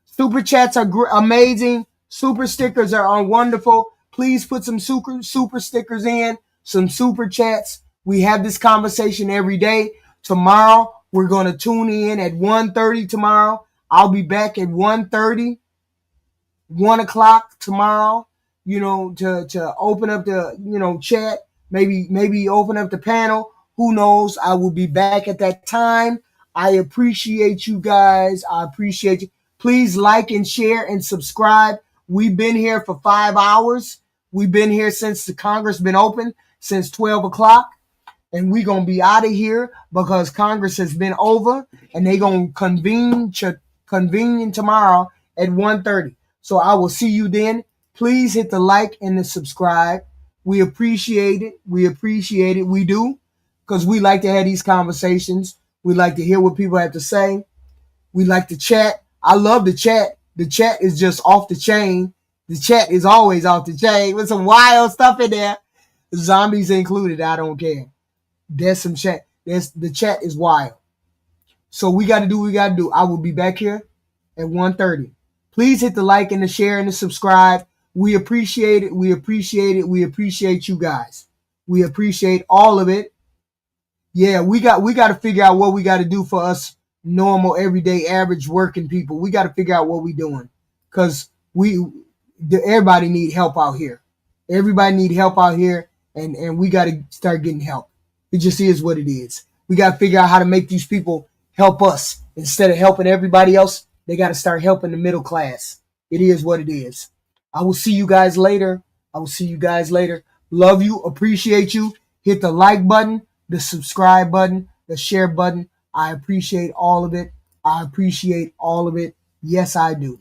Super chats are amazing. Super stickers are wonderful. Please put some super stickers in, some super chats. We have this conversation every day. Tomorrow, we're going to tune in at 1:30 tomorrow. I'll be back at 1:30, 1 o'clock tomorrow, to open up the, chat, maybe open up the panel. Who knows? I will be back at that time. I appreciate you guys. I appreciate you. Please like and share and subscribe. We've been here for 5 hours. We've been here since the Congress been open, since 12 o'clock. And we're going to be out of here because Congress has been over, and they're going to convene tomorrow at 1:30. So I will see you then. Please hit the like and the subscribe. We appreciate it. We do, because we like to have these conversations. We like to hear what people have to say. We like to chat. I love the chat. The chat is just off the chain. The chat is always off the chain with some wild stuff in there. Zombies included. I don't care. There's some chat. The chat is wild. So we got to do what we got to do. I will be back here at 1:30. Please hit the like and the share and the subscribe. We appreciate it. We appreciate you guys. We appreciate all of it. Yeah, we got to figure out what we got to do for us normal, everyday, average working people. We got to figure out what we doing, because everybody need help out here. Everybody need help out here, and we got to start getting help. It just is what it is. We got to figure out how to make these people help us. Instead of helping everybody else, they got to start helping the middle class. It is what it is. I will see you guys later. Love you. Appreciate you. Hit the like button, the subscribe button, the share button. I appreciate all of it. Yes, I do.